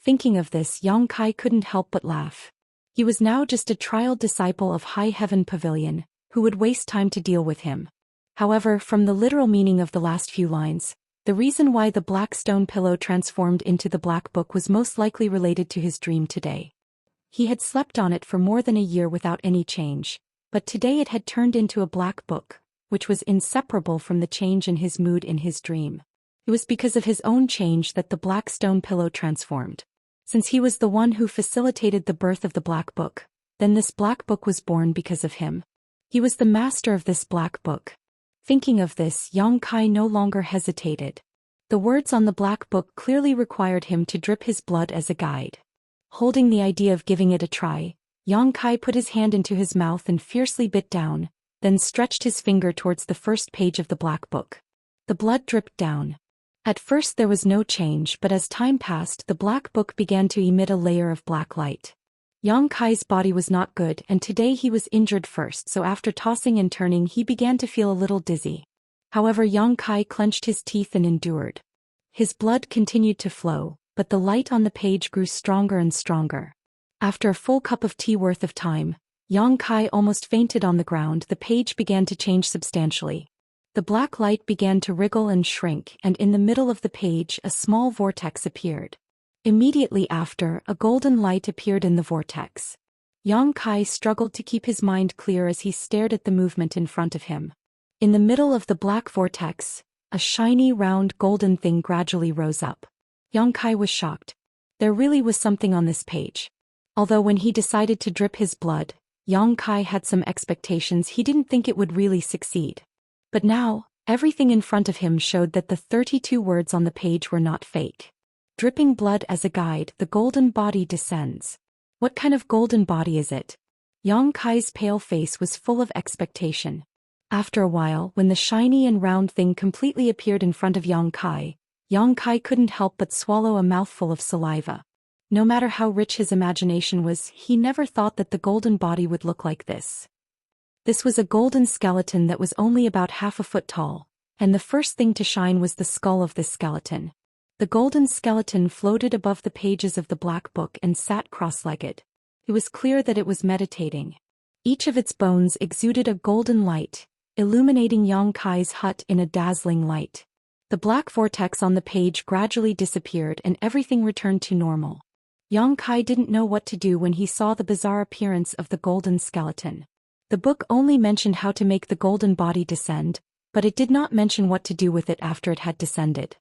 Thinking of this, Yang Kai couldn't help but laugh. He was now just a trial disciple of High Heaven Pavilion, who would waste time to deal with him. However, from the literal meaning of the last few lines, the reason why the black stone pillow transformed into the black book was most likely related to his dream today. He had slept on it for more than a year without any change, but today it had turned into a black book, which was inseparable from the change in his mood in his dream. It was because of his own change that the black stone pillow transformed. Since he was the one who facilitated the birth of the black book, then this black book was born because of him. He was the master of this black book. Thinking of this, Yang Kai no longer hesitated. The words on the black book clearly required him to drip his blood as a guide. Holding the idea of giving it a try, Yang Kai put his hand into his mouth and fiercely bit down, then stretched his finger towards the first page of the black book. The blood dripped down. At first there was no change, but as time passed, the black book began to emit a layer of black light. Yang Kai's body was not good, and today he was injured first, so after tossing and turning he began to feel a little dizzy. However, Yang Kai clenched his teeth and endured. His blood continued to flow, but the light on the page grew stronger and stronger. After a full cup of tea worth of time, Yang Kai almost fainted on the ground. The page began to change substantially. The black light began to wriggle and shrink, and in the middle of the page a small vortex appeared. Immediately after, a golden light appeared in the vortex. Yang Kai struggled to keep his mind clear as he stared at the movement in front of him. In the middle of the black vortex, a shiny round golden thing gradually rose up. Yang Kai was shocked. There really was something on this page. Although when he decided to drip his blood, Yang Kai had some expectations, he didn't think it would really succeed. But now, everything in front of him showed that the 32 words on the page were not fake. Dripping blood as a guide, the golden body descends. What kind of golden body is it? Yang Kai's pale face was full of expectation. After a while, when the shiny and round thing completely appeared in front of Yang Kai couldn't help but swallow a mouthful of saliva. No matter how rich his imagination was, he never thought that the golden body would look like this. This was a golden skeleton that was only about half a foot tall, and the first thing to shine was the skull of this skeleton. The golden skeleton floated above the pages of the black book and sat cross-legged. It was clear that it was meditating. Each of its bones exuded a golden light, illuminating Yang Kai's hut in a dazzling light. The black vortex on the page gradually disappeared and everything returned to normal. Yang Kai didn't know what to do when he saw the bizarre appearance of the golden skeleton. The book only mentioned how to make the golden body descend, but it did not mention what to do with it after it had descended.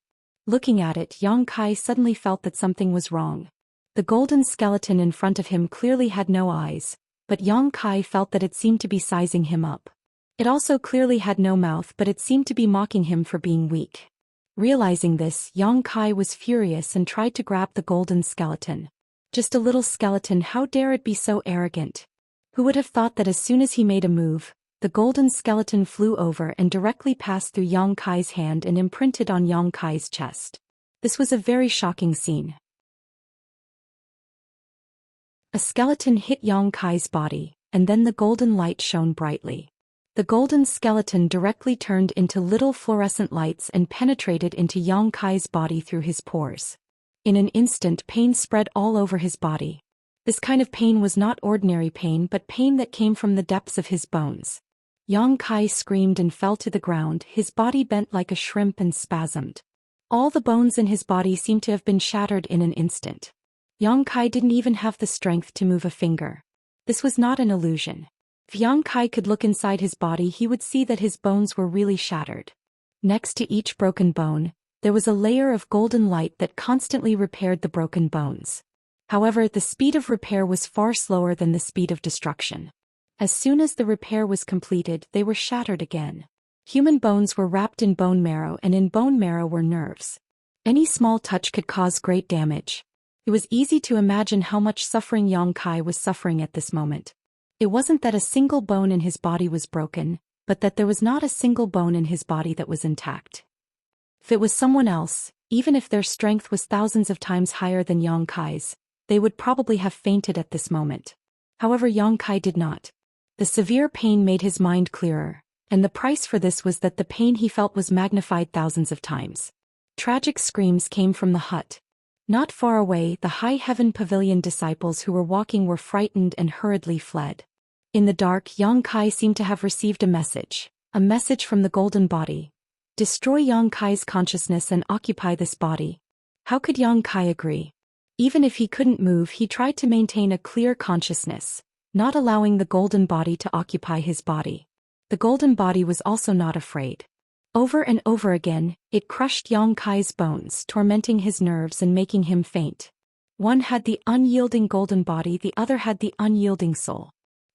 Looking at it, Yang Kai suddenly felt that something was wrong. The golden skeleton in front of him clearly had no eyes, but Yang Kai felt that it seemed to be sizing him up. It also clearly had no mouth, but it seemed to be mocking him for being weak. Realizing this, Yang Kai was furious and tried to grab the golden skeleton. Just a little skeleton, how dare it be so arrogant? Who would have thought that as soon as he made a move, the golden skeleton flew over and directly passed through Yang Kai's hand and imprinted on Yang Kai's chest. This was a very shocking scene. A skeleton hit Yang Kai's body, and then the golden light shone brightly. The golden skeleton directly turned into little fluorescent lights and penetrated into Yang Kai's body through his pores. In an instant, pain spread all over his body. This kind of pain was not ordinary pain but pain that came from the depths of his bones. Yang Kai screamed and fell to the ground, his body bent like a shrimp and spasmed. All the bones in his body seemed to have been shattered in an instant. Yang Kai didn't even have the strength to move a finger. This was not an illusion. If Yang Kai could look inside his body, he would see that his bones were really shattered. Next to each broken bone, there was a layer of golden light that constantly repaired the broken bones. However, the speed of repair was far slower than the speed of destruction. As soon as the repair was completed, they were shattered again. Human bones were wrapped in bone marrow, and in bone marrow were nerves. Any small touch could cause great damage. It was easy to imagine how much suffering Yang Kai was suffering at this moment. It wasn't that a single bone in his body was broken, but that there was not a single bone in his body that was intact. If it was someone else, even if their strength was thousands of times higher than Yang Kai's, they would probably have fainted at this moment. However, Yang Kai did not. The severe pain made his mind clearer, and the price for this was that the pain he felt was magnified thousands of times. Tragic screams came from the hut. Not far away, the High Heaven Pavilion disciples who were walking were frightened and hurriedly fled. In the dark, Yang Kai seemed to have received a message from the golden body. Destroy Yang Kai's consciousness and occupy this body. How could Yang Kai agree? Even if he couldn't move, he tried to maintain a clear consciousness, not allowing the golden body to occupy his body. The golden body was also not afraid. Over and over again, it crushed Yang Kai's bones, tormenting his nerves and making him faint. One had the unyielding golden body, the other had the unyielding soul.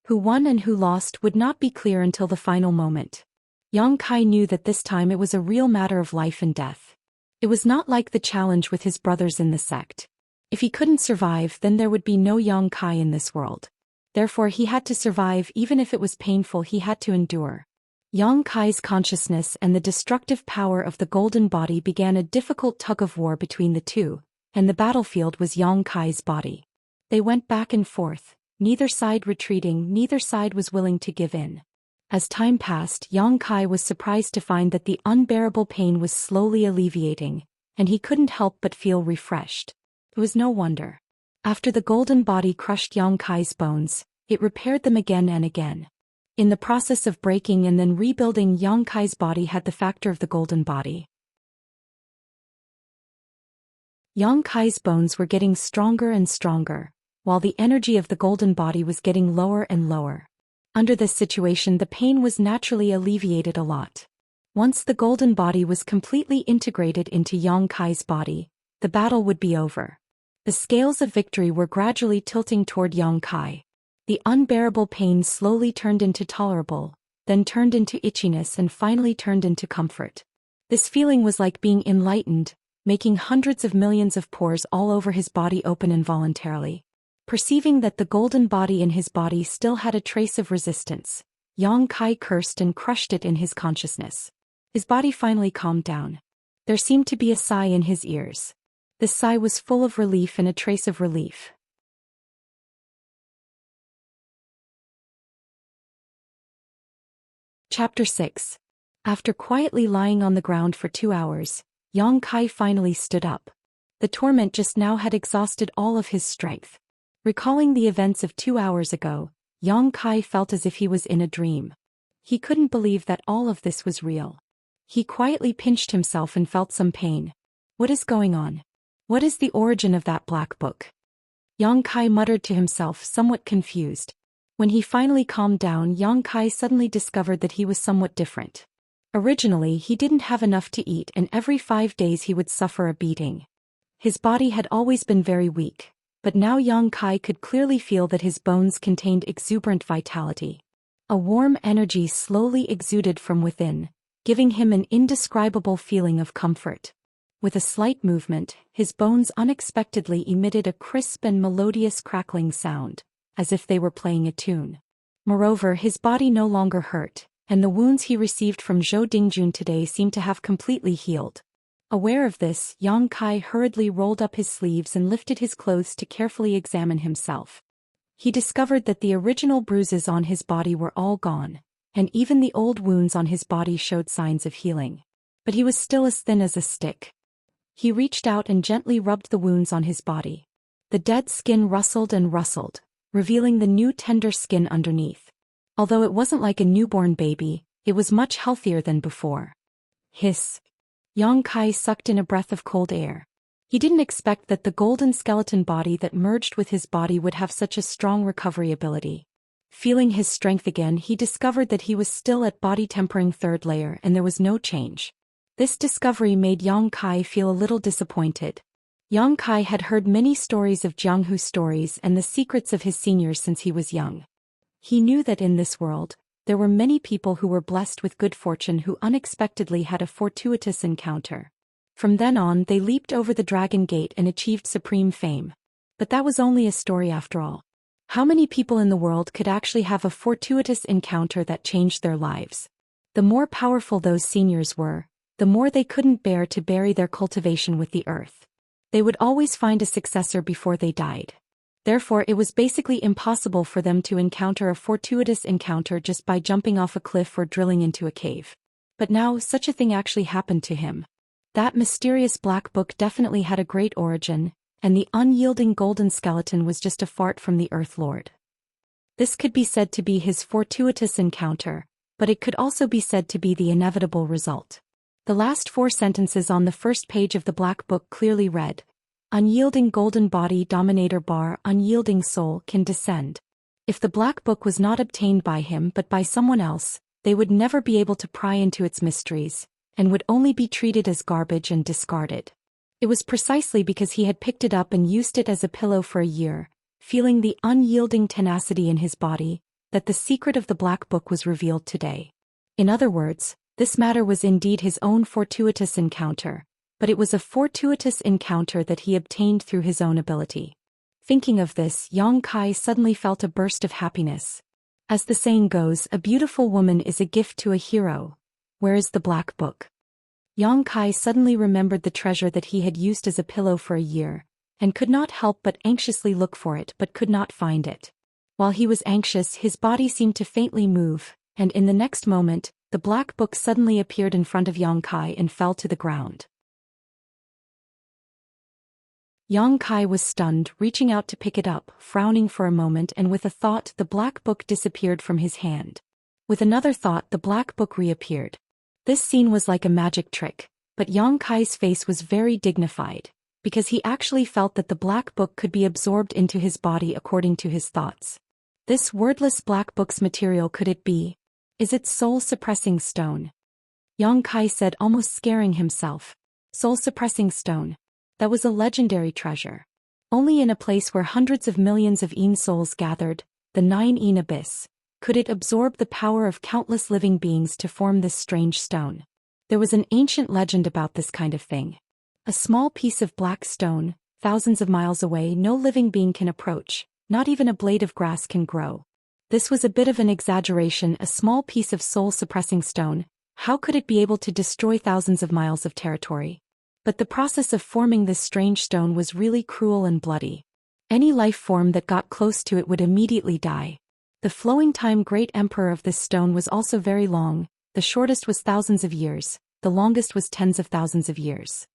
Who won and who lost would not be clear until the final moment. Yang Kai knew that this time it was a real matter of life and death. It was not like the challenge with his brothers in the sect. If he couldn't survive, then there would be no Yang Kai in this world. Therefore he had to survive, even if it was painful. He had to endure. Yang Kai's consciousness and the destructive power of the golden body began a difficult tug-of-war between the two, and the battlefield was Yang Kai's body. They went back and forth, neither side retreating, neither side was willing to give in. As time passed, Yang Kai was surprised to find that the unbearable pain was slowly alleviating, and he couldn't help but feel refreshed. It was no wonder. After the golden body crushed Yang Kai's bones, it repaired them again and again. In the process of breaking and then rebuilding, Yang Kai's body had the factor of the golden body. Yang Kai's bones were getting stronger and stronger, while the energy of the golden body was getting lower and lower. Under this situation, the pain was naturally alleviated a lot. Once the golden body was completely integrated into Yang Kai's body, the battle would be over. The scales of victory were gradually tilting toward Yang Kai. The unbearable pain slowly turned into tolerable, then turned into itchiness and finally turned into comfort. This feeling was like being enlightened, making hundreds of millions of pores all over his body open involuntarily. Perceiving that the golden body in his body still had a trace of resistance, Yang Kai cursed and crushed it in his consciousness. His body finally calmed down. There seemed to be a sigh in his ears. This sigh was full of relief and a trace of relief. Chapter 6. After quietly lying on the ground for 2 hours, Yang Kai finally stood up. The torment just now had exhausted all of his strength. Recalling the events of 2 hours ago, Yang Kai felt as if he was in a dream. He couldn't believe that all of this was real. He quietly pinched himself and felt some pain. What is going on? What is the origin of that black book? Yang Kai muttered to himself, somewhat confused. When he finally calmed down, Yang Kai suddenly discovered that he was somewhat different. Originally, he didn't have enough to eat, and every 5 days he would suffer a beating. His body had always been very weak, but now Yang Kai could clearly feel that his bones contained exuberant vitality. A warm energy slowly exuded from within, giving him an indescribable feeling of comfort. With a slight movement, his bones unexpectedly emitted a crisp and melodious crackling sound, as if they were playing a tune. Moreover, his body no longer hurt, and the wounds he received from Zhou Dingjun today seemed to have completely healed. Aware of this, Yang Kai hurriedly rolled up his sleeves and lifted his clothes to carefully examine himself. He discovered that the original bruises on his body were all gone, and even the old wounds on his body showed signs of healing. But he was still as thin as a stick. He reached out and gently rubbed the wounds on his body. The dead skin rustled and rustled, revealing the new tender skin underneath. Although it wasn't like a newborn baby, it was much healthier than before. Hiss. Yang Kai sucked in a breath of cold air. He didn't expect that the golden skeleton body that merged with his body would have such a strong recovery ability. Feeling his strength again, he discovered that he was still at body tempering 3rd layer and there was no change. This discovery made Yang Kai feel a little disappointed. Yang Kai had heard many stories of Jianghu stories and the secrets of his seniors since he was young. He knew that in this world, there were many people who were blessed with good fortune who unexpectedly had a fortuitous encounter. From then on, they leaped over the Dragon Gate and achieved supreme fame. But that was only a story after all. How many people in the world could actually have a fortuitous encounter that changed their lives? The more powerful those seniors were, the more they couldn't bear to bury their cultivation with the earth. They would always find a successor before they died. Therefore, it was basically impossible for them to encounter a fortuitous encounter just by jumping off a cliff or drilling into a cave. But now, such a thing actually happened to him. That mysterious black book definitely had a great origin, and the unyielding golden skeleton was just a fart from the Earth Lord. This could be said to be his fortuitous encounter, but it could also be said to be the inevitable result. The last 4 sentences on the first page of the black book clearly read, "Unyielding golden body dominator bar unyielding soul can descend." If the black book was not obtained by him but by someone else, they would never be able to pry into its mysteries, and would only be treated as garbage and discarded. It was precisely because he had picked it up and used it as a pillow for a year, feeling the unyielding tenacity in his body, that the secret of the black book was revealed today. In other words, this matter was indeed his own fortuitous encounter, but it was a fortuitous encounter that he obtained through his own ability. Thinking of this, Yang Kai suddenly felt a burst of happiness. As the saying goes, a beautiful woman is a gift to a hero. Where is the black book? Yang Kai suddenly remembered the treasure that he had used as a pillow for a year, and could not help but anxiously look for it but could not find it. While he was anxious, his body seemed to faintly move, and in the next moment, the black book suddenly appeared in front of Yang Kai and fell to the ground. Yang Kai was stunned, reaching out to pick it up, frowning for a moment, and with a thought the black book disappeared from his hand. With another thought the black book reappeared. This scene was like a magic trick, but Yang Kai's face was very dignified. because he actually felt that the black book could be absorbed into his body according to his thoughts. This wordless black book's material, could it be? Is it soul-suppressing stone? Yang Kai said, almost scaring himself. Soul-suppressing stone. That was a legendary treasure. Only in a place where hundreds of millions of Yin souls gathered, the 9 Yin abyss, could it absorb the power of countless living beings to form this strange stone. There was an ancient legend about this kind of thing. A small piece of black stone, thousands of miles away, no living being can approach, not even a blade of grass can grow. This was a bit of an exaggeration. A small piece of soul-suppressing stone, how could it be able to destroy thousands of miles of territory? But the process of forming this strange stone was really cruel and bloody. Any life form that got close to it would immediately die. The flowing time great emperor of this stone was also very long. The shortest was thousands of years, the longest was tens of thousands of years.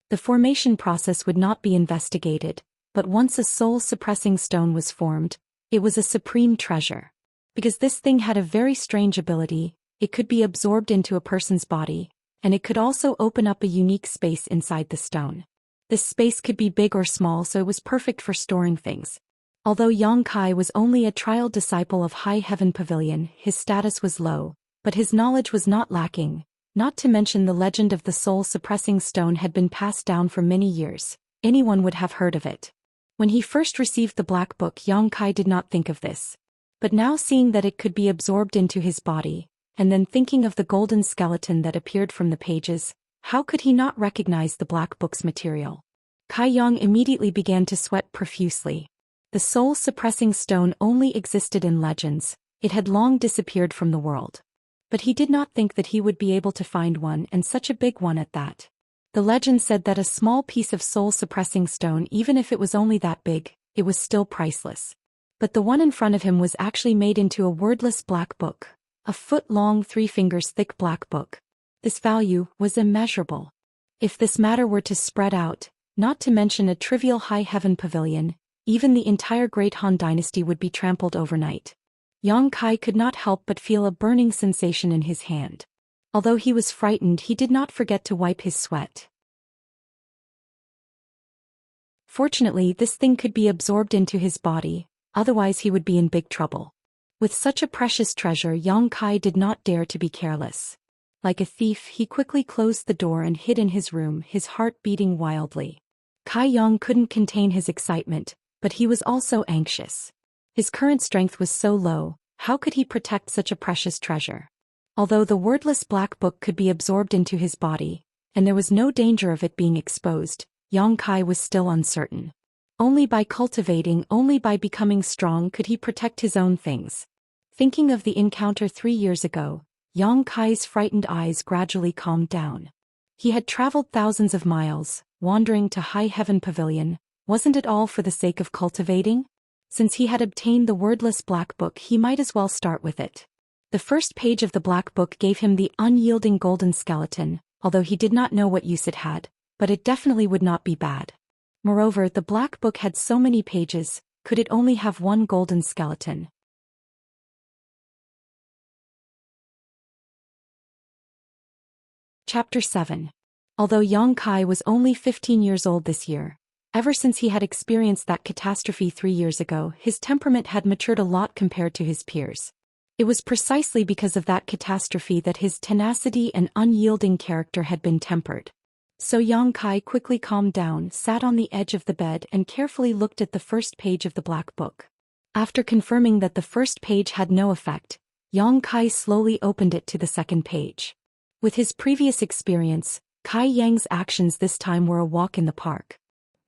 The formation process would not be investigated, but once a soul-suppressing stone was formed, it was a supreme treasure. Because this thing had a very strange ability, it could be absorbed into a person's body, and it could also open up a unique space inside the stone. This space could be big or small, so it was perfect for storing things. Although Yang Kai was only a trial disciple of High Heaven Pavilion, his status was low, but his knowledge was not lacking. Not to mention the legend of the soul-suppressing stone had been passed down for many years. Anyone would have heard of it. When he first received the black book, Yang Kai did not think of this. But now seeing that it could be absorbed into his body, and then thinking of the golden skeleton that appeared from the pages, how could he not recognize the black book's material? Kai Yang immediately began to sweat profusely. The soul-suppressing stone only existed in legends, it had long disappeared from the world. But he did not think that he would be able to find one, and such a big one at that. The legend said that a small piece of soul-suppressing stone, even if it was only that big, it was still priceless. But the one in front of him was actually made into a wordless black book, a foot-long, 3 fingers thick black book. This value was immeasurable. If this matter were to spread out, not to mention a trivial High Heaven Pavilion, even the entire Great Han Dynasty would be trampled overnight. Yang Kai could not help but feel a burning sensation in his hand. Although he was frightened, he did not forget to wipe his sweat. Fortunately, this thing could be absorbed into his body, otherwise he would be in big trouble. With such a precious treasure, Yang Kai did not dare to be careless. Like a thief, he quickly closed the door and hid in his room, his heart beating wildly. Kai Yang couldn't contain his excitement, but he was also anxious. His current strength was so low, how could he protect such a precious treasure? Although the wordless black book could be absorbed into his body, and there was no danger of it being exposed, Yang Kai was still uncertain. Only by cultivating, only by becoming strong could he protect his own things. Thinking of the encounter 3 years ago, Yang Kai's frightened eyes gradually calmed down. He had traveled thousands of miles, wandering to High Heaven Pavilion. Wasn't it all for the sake of cultivating? Since he had obtained the wordless black book, he might as well start with it. The first page of the black book gave him the unyielding golden skeleton, although he did not know what use it had, but it definitely would not be bad. Moreover, the black book had so many pages, could it only have one golden skeleton? Chapter 7. Although Yang Kai was only 15 years old this year, ever since he had experienced that catastrophe 3 years ago, his temperament had matured a lot compared to his peers. It was precisely because of that catastrophe that his tenacity and unyielding character had been tempered. So Yang Kai quickly calmed down, sat on the edge of the bed and carefully looked at the first page of the black book. After confirming that the first page had no effect, Yang Kai slowly opened it to the second page. With his previous experience, Kai Yang's actions this time were a walk in the park.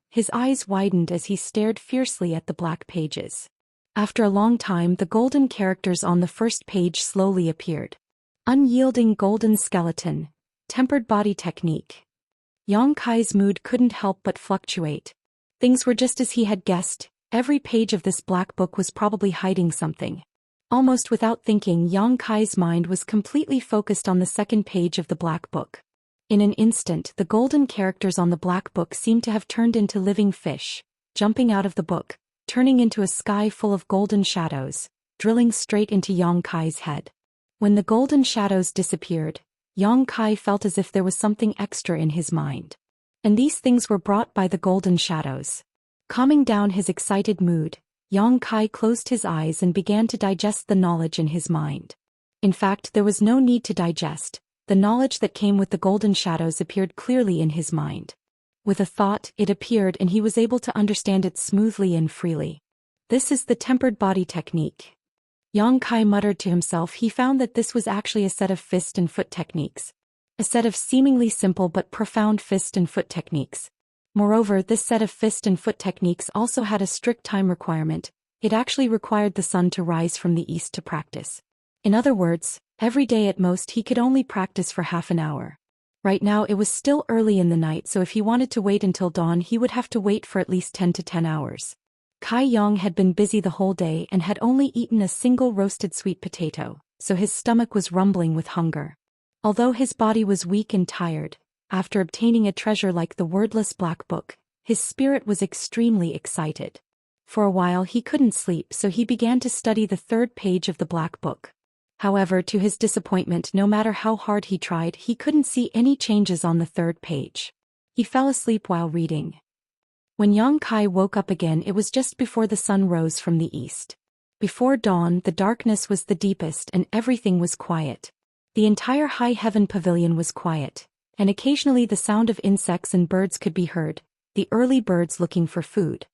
His eyes widened as he stared fiercely at the black pages. After a long time, the golden characters on the first page slowly appeared. Unyielding golden skeleton, tempered body technique. Yang Kai's mood couldn't help but fluctuate. Things were just as he had guessed. Every page of this black book was probably hiding something. Almost without thinking, Yang Kai's mind was completely focused on the second page of the black book. In an instant, the golden characters on the black book seemed to have turned into living fish, jumping out of the book, turning into a sky full of golden shadows, drilling straight into Yang Kai's head. When the golden shadows disappeared, Yang Kai felt as if there was something extra in his mind. And these things were brought by the golden shadows. Calming down his excited mood, Yang Kai closed his eyes and began to digest the knowledge in his mind. In fact, there was no need to digest. The knowledge that came with the golden shadows appeared clearly in his mind. With a thought, it appeared and he was able to understand it smoothly and freely. This is the tempered body technique. Yang Kai muttered to himself. He found that this was actually a set of fist and foot techniques. A set of seemingly simple but profound fist and foot techniques. Moreover, this set of fist and foot techniques also had a strict time requirement. It actually required the sun to rise from the east to practice. In other words, every day at most he could only practice for half an hour. Right now it was still early in the night, so if he wanted to wait until dawn he would have to wait for at least 10 to 10 hours. Kai Yang had been busy the whole day and had only eaten a single roasted sweet potato, so his stomach was rumbling with hunger. Although his body was weak and tired, after obtaining a treasure like the wordless black book, his spirit was extremely excited. For a while he couldn't sleep, so he began to study the 3rd page of the black book. However, to his disappointment, no matter how hard he tried, he couldn't see any changes on the 3rd page. He fell asleep while reading. When Yang Kai woke up again, it was just before the sun rose from the east. Before dawn, the darkness was the deepest and everything was quiet. The entire high heaven pavilion was quiet, and occasionally the sound of insects and birds could be heard, the early birds looking for food.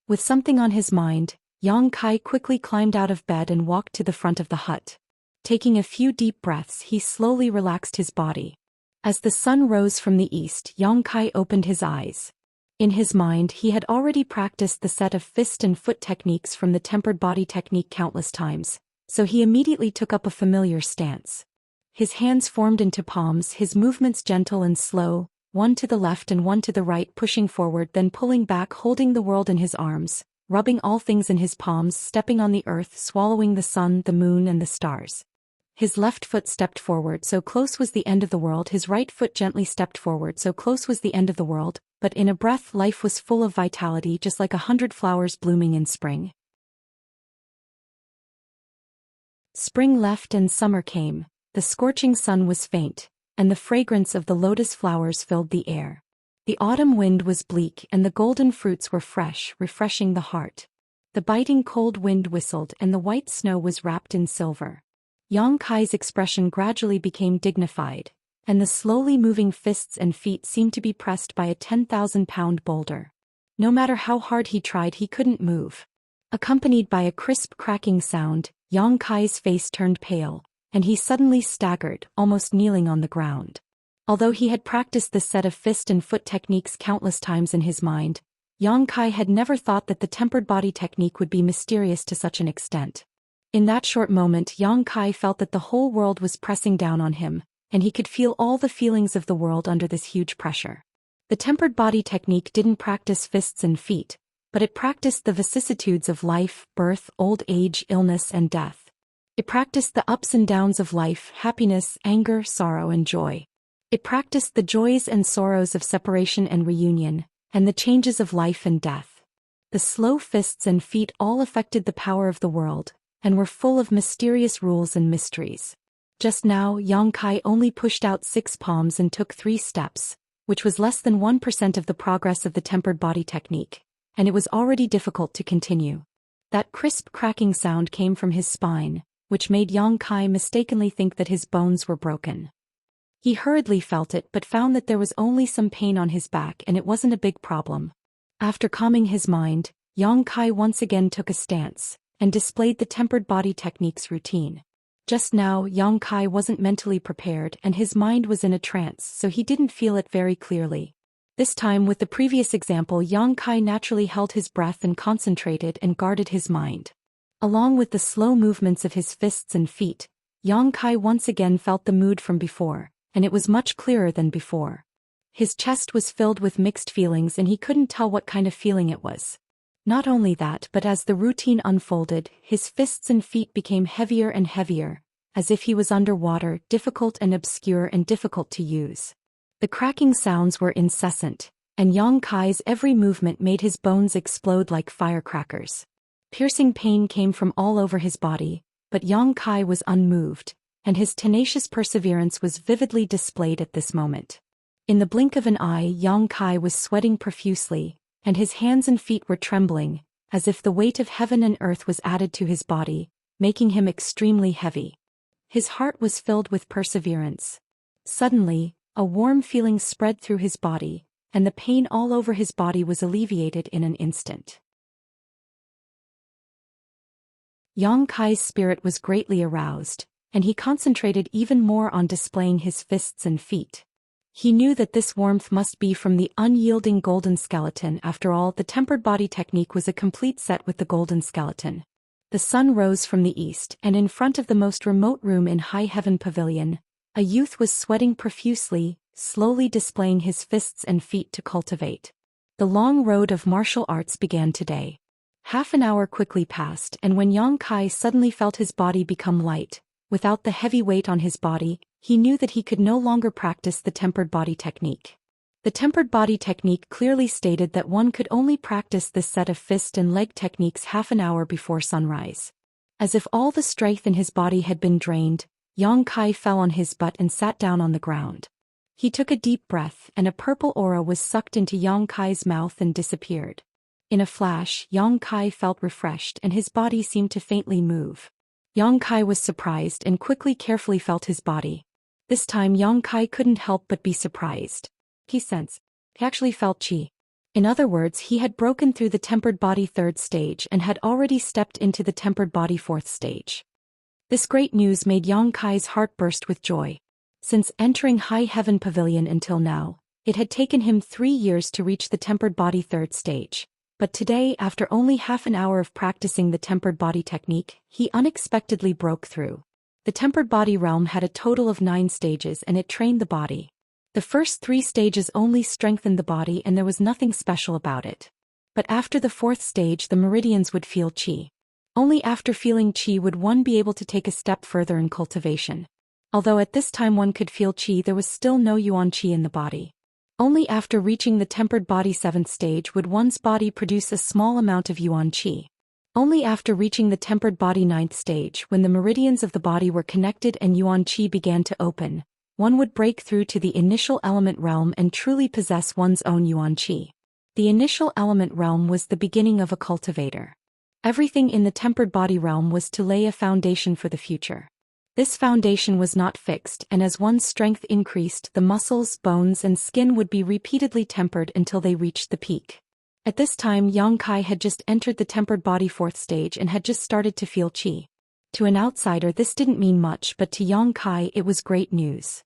With something on his mind, Yang Kai quickly climbed out of bed and walked to the front of the hut. Taking a few deep breaths, he slowly relaxed his body. As the sun rose from the east, Yang Kai opened his eyes. In his mind, he had already practiced the set of fist and foot techniques from the tempered body technique countless times, so he immediately took up a familiar stance. His hands formed into palms, his movements gentle and slow, one to the left and one to the right, pushing forward then pulling back, holding the world in his arms, rubbing all things in his palms, stepping on the earth, swallowing the sun, the moon and the stars. His left foot stepped forward, so close was the end of the world. His right foot gently stepped forward, so close was the end of the world, but in a breath life was full of vitality, just like 100 flowers blooming in spring. Spring left and summer came. The scorching sun was faint, and the fragrance of the lotus flowers filled the air. The autumn wind was bleak and the golden fruits were fresh, refreshing the heart. The biting cold wind whistled and the white snow was wrapped in silver. Yang Kai's expression gradually became dignified, and the slowly moving fists and feet seemed to be pressed by a 10,000-pound boulder. No matter how hard he tried, he couldn't move. Accompanied by a crisp cracking sound, Yang Kai's face turned pale, and he suddenly staggered, almost kneeling on the ground. Although he had practiced this set of fist and foot techniques countless times in his mind, Yang Kai had never thought that the tempered body technique would be mysterious to such an extent. In that short moment, Yang Kai felt that the whole world was pressing down on him, and he could feel all the feelings of the world under this huge pressure. The tempered body technique didn't practice fists and feet, but it practiced the vicissitudes of life, birth, old age, illness, and death. It practiced the ups and downs of life, happiness, anger, sorrow, and joy. It practiced the joys and sorrows of separation and reunion, and the changes of life and death. The slow fists and feet all affected the power of the world, and were full of mysterious rules and mysteries. Just now, Yang Kai only pushed out 6 palms and took 3 steps, which was less than 1% of the progress of the tempered body technique, and it was already difficult to continue. That crisp cracking sound came from his spine, which made Yang Kai mistakenly think that his bones were broken. He hurriedly felt it but found that there was only some pain on his back and it wasn't a big problem. After calming his mind, Yang Kai once again took a stance, and displayed the tempered body techniques routine. Just now, Yang Kai wasn't mentally prepared and his mind was in a trance, so he didn't feel it very clearly. This time, with the previous example, Yang Kai naturally held his breath and concentrated and guarded his mind. Along with the slow movements of his fists and feet, Yang Kai once again felt the mood from before, and it was much clearer than before. His chest was filled with mixed feelings and he couldn't tell what kind of feeling it was. Not only that, but as the routine unfolded, his fists and feet became heavier and heavier, as if he was underwater, difficult and obscure and difficult to use. The cracking sounds were incessant, and Yang Kai's every movement made his bones explode like firecrackers. Piercing pain came from all over his body, but Yang Kai was unmoved, and his tenacious perseverance was vividly displayed at this moment. In the blink of an eye, Yang Kai was sweating profusely, and his hands and feet were trembling, as if the weight of heaven and earth was added to his body, making him extremely heavy. His heart was filled with perseverance. Suddenly, a warm feeling spread through his body, and the pain all over his body was alleviated in an instant. Yang Kai's spirit was greatly aroused, and he concentrated even more on displaying his fists and feet. He knew that this warmth must be from the unyielding golden skeleton. After all, the tempered body technique was a complete set with the golden skeleton. The sun rose from the east, and in front of the most remote room in High Heaven Pavilion, a youth was sweating profusely, slowly displaying his fists and feet to cultivate. The long road of martial arts began today. Half an hour quickly passed, and when Yang Kai suddenly felt his body become light, without the heavy weight on his body, he knew that he could no longer practice the tempered body technique. The tempered body technique clearly stated that one could only practice this set of fist and leg techniques half an hour before sunrise. As if all the strength in his body had been drained, Yang Kai fell on his butt and sat down on the ground. He took a deep breath, and a purple aura was sucked into Yang Kai's mouth and disappeared. In a flash, Yang Kai felt refreshed and his body seemed to faintly move. Yang Kai was surprised and quickly carefully felt his body. This time Yang Kai couldn't help but be surprised. He actually felt qi. In other words, he had broken through the tempered body 3rd stage and had already stepped into the tempered body 4th stage. This great news made Yang Kai's heart burst with joy. Since entering High Heaven Pavilion until now, it had taken him 3 years to reach the tempered body 3rd stage. But today, after only half an hour of practicing the tempered body technique, he unexpectedly broke through. The tempered body realm had a total of 9 stages and it trained the body. The first 3 stages only strengthened the body and there was nothing special about it. But after the 4th stage the meridians would feel qi. Only after feeling qi would one be able to take a step further in cultivation. Although at this time one could feel qi, there was still no yuan qi in the body. Only after reaching the tempered body 7th stage would one's body produce a small amount of yuan qi. Only after reaching the tempered body 9th stage, when the meridians of the body were connected and yuan qi began to open, one would break through to the initial element realm and truly possess one's own yuan qi. The initial element realm was the beginning of a cultivator. Everything in the tempered body realm was to lay a foundation for the future. This foundation was not fixed, and as one's strength increased, the muscles, bones, and skin would be repeatedly tempered until they reached the peak. At this time, Yang Kai had just entered the tempered body 4th stage and had just started to feel qi. To an outsider this didn't mean much, but to Yang Kai it was great news.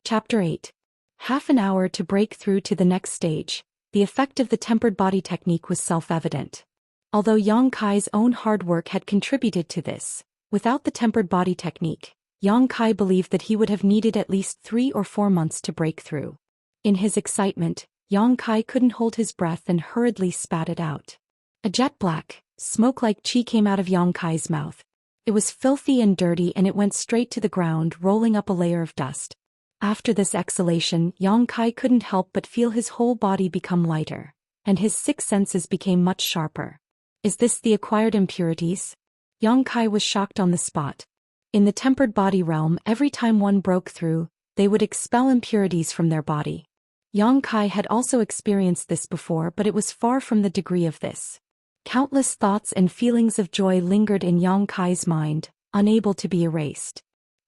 Chapter 8. Half an hour to break through to the next stage. The effect of the tempered body technique was self-evident. Although Yang Kai's own hard work had contributed to this, without the tempered body technique, Yang Kai believed that he would have needed at least 3 or 4 months to break through. In his excitement, Yang Kai couldn't hold his breath and hurriedly spat it out. A jet black, smoke-like qi came out of Yang Kai's mouth. It was filthy and dirty and it went straight to the ground, rolling up a layer of dust. After this exhalation, Yang Kai couldn't help but feel his whole body become lighter, and his 6 senses became much sharper. Is this the acquired impurities? Yang Kai was shocked on the spot. In the tempered body realm, every time one broke through, they would expel impurities from their body. Yang Kai had also experienced this before, but it was far from the degree of this. Countless thoughts and feelings of joy lingered in Yang Kai's mind, unable to be erased.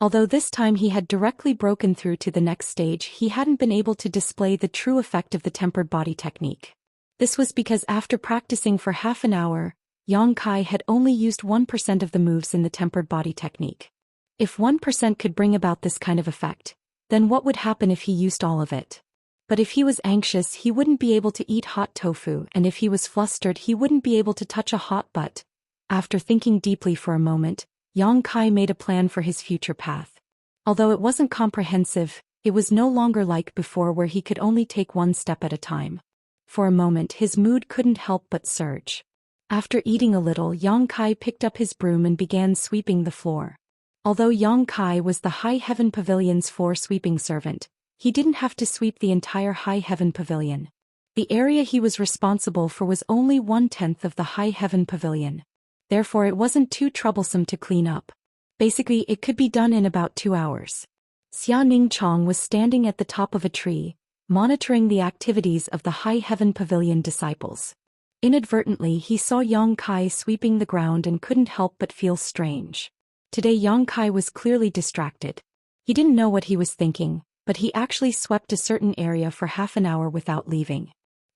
Although this time he had directly broken through to the next stage, he hadn't been able to display the true effect of the tempered body technique. This was because after practicing for half an hour, Yang Kai had only used 1% of the moves in the tempered body technique. If 1% could bring about this kind of effect, then what would happen if he used all of it? But if he was anxious, he wouldn't be able to eat hot tofu, and if he was flustered, he wouldn't be able to touch a hot butt. After thinking deeply for a moment, Yang Kai made a plan for his future path. Although it wasn't comprehensive, it was no longer like before where he could only take 1 step at a time. For a moment his mood couldn't help but surge. After eating a little, Yang Kai picked up his broom and began sweeping the floor. Although Yang Kai was the High Heaven Pavilion's floor sweeping servant, he didn't have to sweep the entire High Heaven Pavilion. The area he was responsible for was only 1/10 of the High Heaven Pavilion. Therefore it wasn't too troublesome to clean up. Basically, it could be done in about 2 hours. Xianxia was standing at the top of a tree, monitoring the activities of the High Heaven Pavilion disciples. Inadvertently, he saw Yang Kai sweeping the ground and couldn't help but feel strange. Today Yang Kai was clearly distracted. He didn't know what he was thinking, but he actually swept a certain area for half an hour without leaving.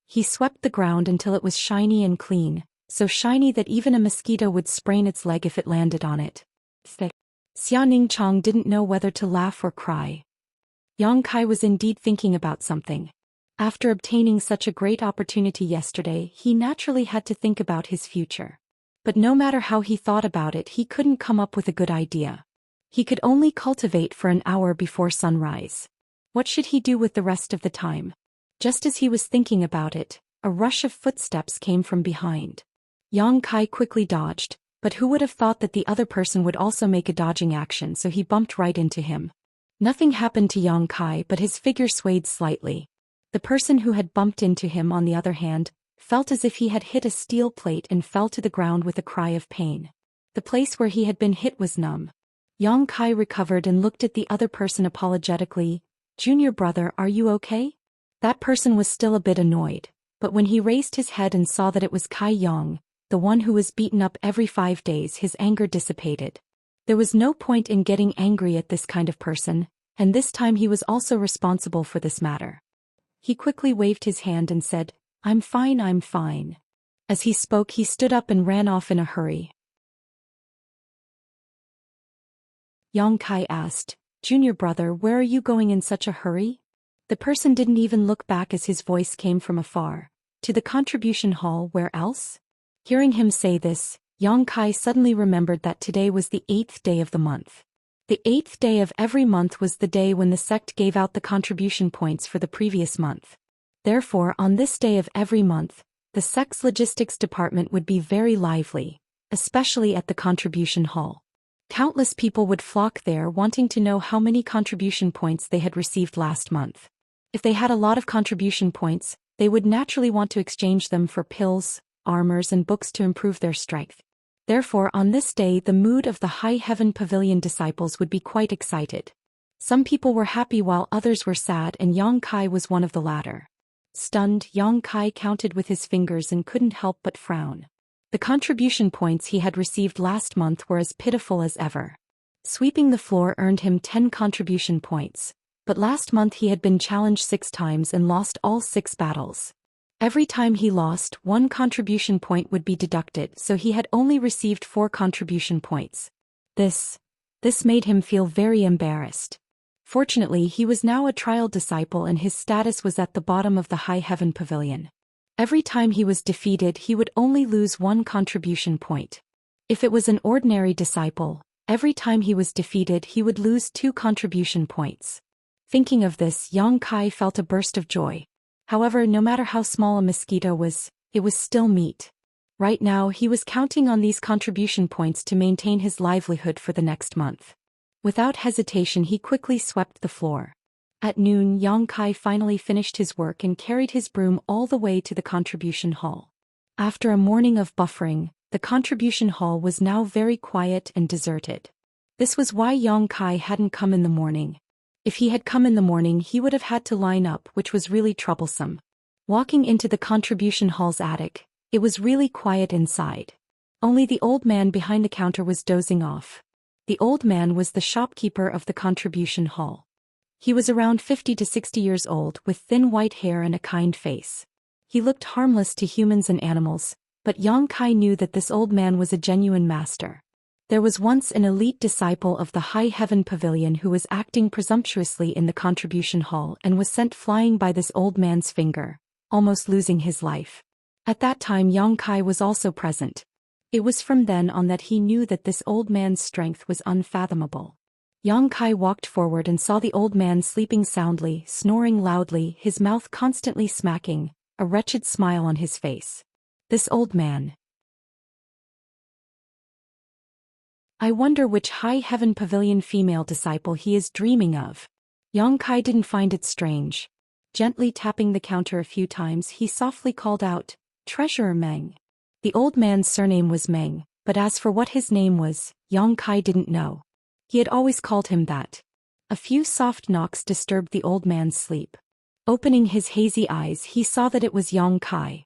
He swept the ground until it was shiny and clean, so shiny that even a mosquito would sprain its leg if it landed on it. Xianxia didn't know whether to laugh or cry. Yang Kai was indeed thinking about something. After obtaining such a great opportunity yesterday, he naturally had to think about his future. But no matter how he thought about it, he couldn't come up with a good idea. He could only cultivate for an hour before sunrise. What should he do with the rest of the time? Just as he was thinking about it, a rush of footsteps came from behind. Yang Kai quickly dodged, but who would have thought that the other person would also make a dodging action, so he bumped right into him. Nothing happened to Yang Kai, but his figure swayed slightly. The person who had bumped into him, on the other hand, felt as if he had hit a steel plate and fell to the ground with a cry of pain. The place where he had been hit was numb. Yang Kai recovered and looked at the other person apologetically. "Junior brother, are you okay?" That person was still a bit annoyed, but when he raised his head and saw that it was Kai Yang, the one who was beaten up every 5 days, his anger dissipated. There was no point in getting angry at this kind of person, and this time he was also responsible for this matter. He quickly waved his hand and said, I'm fine, I'm fine." As he spoke, he stood up and ran off in a hurry. Yang Kai asked, "Junior brother, where are you going in such a hurry?" The person didn't even look back as his voice came from afar. "To the contribution hall, where else?" Hearing him say this, Yang Kai suddenly remembered that today was the 8th day of the month. The 8th day of every month was the day when the sect gave out the contribution points for the previous month. Therefore, on this day of every month, the sect's logistics department would be very lively, especially at the contribution hall. Countless people would flock there wanting to know how many contribution points they had received last month. If they had a lot of contribution points, they would naturally want to exchange them for pills, armors and books to improve their strength. Therefore, on this day the mood of the High Heaven Pavilion disciples would be quite excited. Some people were happy while others were sad, and Yang Kai was one of the latter. Stunned, Yang Kai counted with his fingers and couldn't help but frown. The contribution points he had received last month were as pitiful as ever. Sweeping the floor earned him 10 contribution points, but last month he had been challenged 6 times and lost all 6 battles. Every time he lost, 1 contribution point would be deducted, so he had only received 4 contribution points. This made him feel very embarrassed. Fortunately, he was now a trial disciple and his status was at the bottom of the High Heaven Pavilion. Every time he was defeated, he would only lose 1 contribution point. If it was an ordinary disciple, every time he was defeated, he would lose 2 contribution points. Thinking of this, Yang Kai felt a burst of joy. However, no matter how small a mosquito was, it was still meat. Right now, he was counting on these contribution points to maintain his livelihood for the next month. Without hesitation, he quickly swept the floor. At noon, Yang Kai finally finished his work and carried his broom all the way to the contribution hall. After a morning of buffering, the contribution hall was now very quiet and deserted. This was why Yang Kai hadn't come in the morning. If he had come in the morning, he would have had to line up, which was really troublesome. Walking into the contribution hall's attic, it was really quiet inside. Only the old man behind the counter was dozing off. The old man was the shopkeeper of the contribution hall. He was around 50 to 60 years old, with thin white hair and a kind face. He looked harmless to humans and animals, but Yang Kai knew that this old man was a genuine master. There was once an elite disciple of the High Heaven Pavilion who was acting presumptuously in the contribution hall and was sent flying by this old man's finger, almost losing his life. At that time Yang Kai was also present. It was from then on that he knew that this old man's strength was unfathomable. Yang Kai walked forward and saw the old man sleeping soundly, snoring loudly, his mouth constantly smacking, a wretched smile on his face. This old man. I wonder which High Heaven Pavilion female disciple he is dreaming of. Yang Kai didn't find it strange. Gently tapping the counter a few times, he softly called out, "Treasurer Meng." The old man's surname was Meng, but as for what his name was, Yang Kai didn't know. He had always called him that. A few soft knocks disturbed the old man's sleep. Opening his hazy eyes, he saw that it was Yang Kai.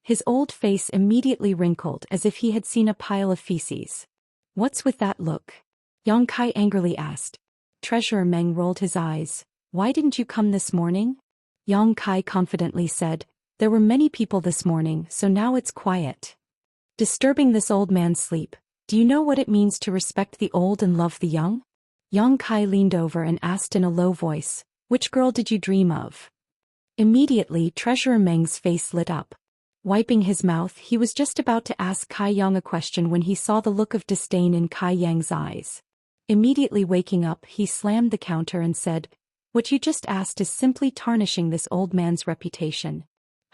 His old face immediately wrinkled as if he had seen a pile of feces. "What's with that look?" Yang Kai angrily asked. Treasurer Meng rolled his eyes. "Why didn't you come this morning?" Yang Kai confidently said, "There were many people this morning, so now it's quiet." Disturbing this old man's sleep. "Do you know what it means to respect the old and love the young?" Yang Kai leaned over and asked in a low voice, "Which girl did you dream of?" Immediately, Treasurer Meng's face lit up. Wiping his mouth, he was just about to ask Kai Yang a question when he saw the look of disdain in Kai Yang's eyes. Immediately waking up, he slammed the counter and said, "What you just asked is simply tarnishing this old man's reputation."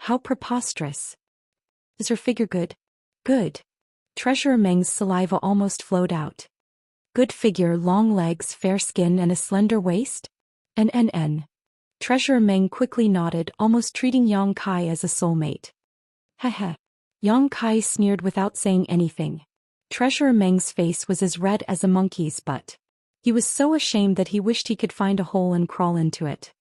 "How preposterous." "Is her figure good?" "Good." Treasurer Meng's saliva almost flowed out. "Good figure, long legs, fair skin and a slender waist?" N. Treasurer Meng quickly nodded, almost treating Yang Kai as a soulmate. Heh. Yang Kai sneered without saying anything. Treasurer Meng's face was as red as a monkey's butt. He was so ashamed that he wished he could find a hole and crawl into it.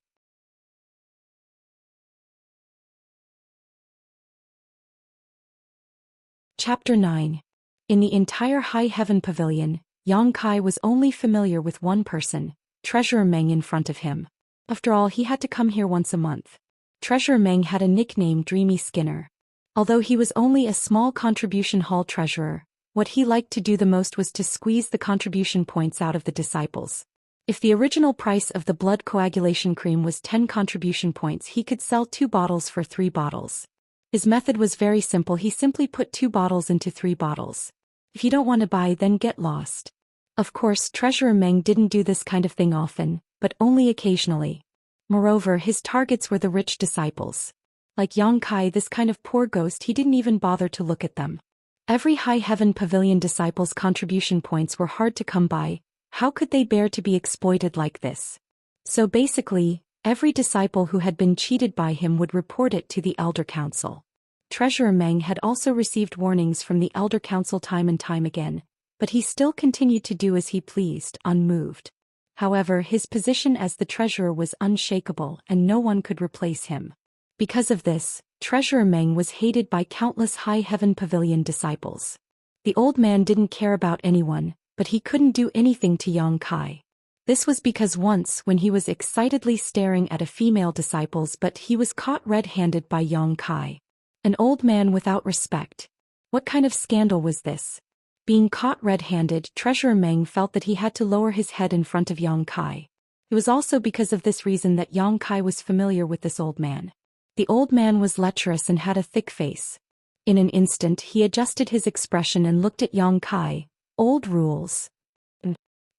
Chapter 9. In the entire High Heaven Pavilion, Yang Kai was only familiar with one person, Treasurer Meng in front of him. After all, he had to come here once a month. Treasurer Meng had a nickname, Dreamy Skinner. Although he was only a small contribution hall treasurer, what he liked to do the most was to squeeze the contribution points out of the disciples. If the original price of the blood coagulation cream was 10 contribution points, he could sell 2 bottles for 3 bottles. His method was very simple. He simply put 2 bottles into 3 bottles. If you don't want to buy, then get lost. Of course, Treasurer Meng didn't do this kind of thing often, but only occasionally. Moreover, his targets were the rich disciples. Like Yang Kai, this kind of poor ghost, he didn't even bother to look at them. Every High Heaven Pavilion disciple's contribution points were hard to come by. How could they bear to be exploited like this? So basically, every disciple who had been cheated by him would report it to the Elder Council. Treasurer Meng had also received warnings from the Elder Council time and time again, but he still continued to do as he pleased, unmoved. However, his position as the treasurer was unshakable and no one could replace him. Because of this, Treasurer Meng was hated by countless High Heaven Pavilion disciples. The old man didn't care about anyone, but he couldn't do anything to Yang Kai. This was because once, when he was excitedly staring at a female disciple, but he was caught red-handed by Yang Kai. An old man without respect. What kind of scandal was this? Being caught red-handed, Treasurer Meng felt that he had to lower his head in front of Yang Kai. It was also because of this reason that Yang Kai was familiar with this old man. The old man was lecherous and had a thick face. In an instant, he adjusted his expression and looked at Yang Kai. "Old rules."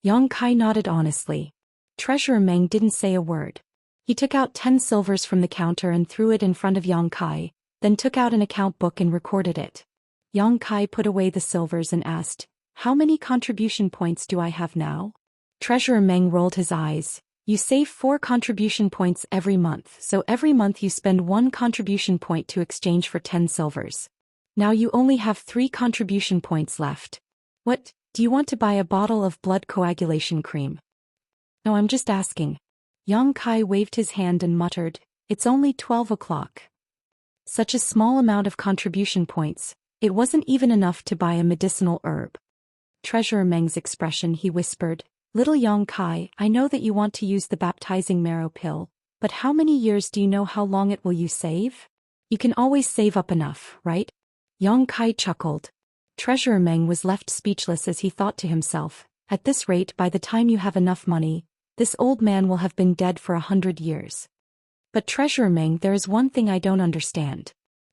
Yang Kai nodded honestly. Treasurer Meng didn't say a word. He took out 10 silvers from the counter and threw it in front of Yang Kai, then took out an account book and recorded it. Yang Kai put away the silvers and asked, "How many contribution points do I have now?" Treasurer Meng rolled his eyes. "You save 4 contribution points every month, so every month you spend 1 contribution point to exchange for 10 silvers. Now you only have 3 contribution points left. What, do you want to buy a bottle of blood coagulation cream?" "No, I'm just asking." Yang Kai waved his hand and muttered, "It's only 12 o'clock. Such a small amount of contribution points, it wasn't even enough to buy a medicinal herb. Treasurer Meng's expression, he whispered, "Little Yang Kai, I know that you want to use the baptizing marrow pill, but how many years do you know how long it will you save? You can always save up enough, right?" Yang Kai chuckled. Treasurer Meng was left speechless as he thought to himself, "At this rate, by the time you have enough money, this old man will have been dead for 100 years. But Treasurer Meng, there is one thing I don't understand."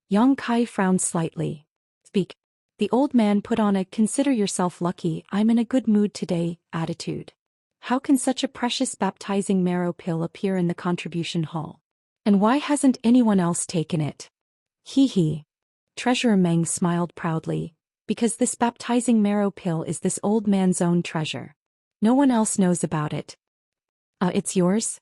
Yang Kai frowned slightly. "Speak." The old man put on a "consider yourself lucky, I'm in a good mood today" attitude. "How can such a precious baptizing marrow pill appear in the contribution hall? And why hasn't anyone else taken it?" He. Treasurer Meng smiled proudly. "Because this baptizing marrow pill is this old man's own treasure. No one else knows about it." It's yours?"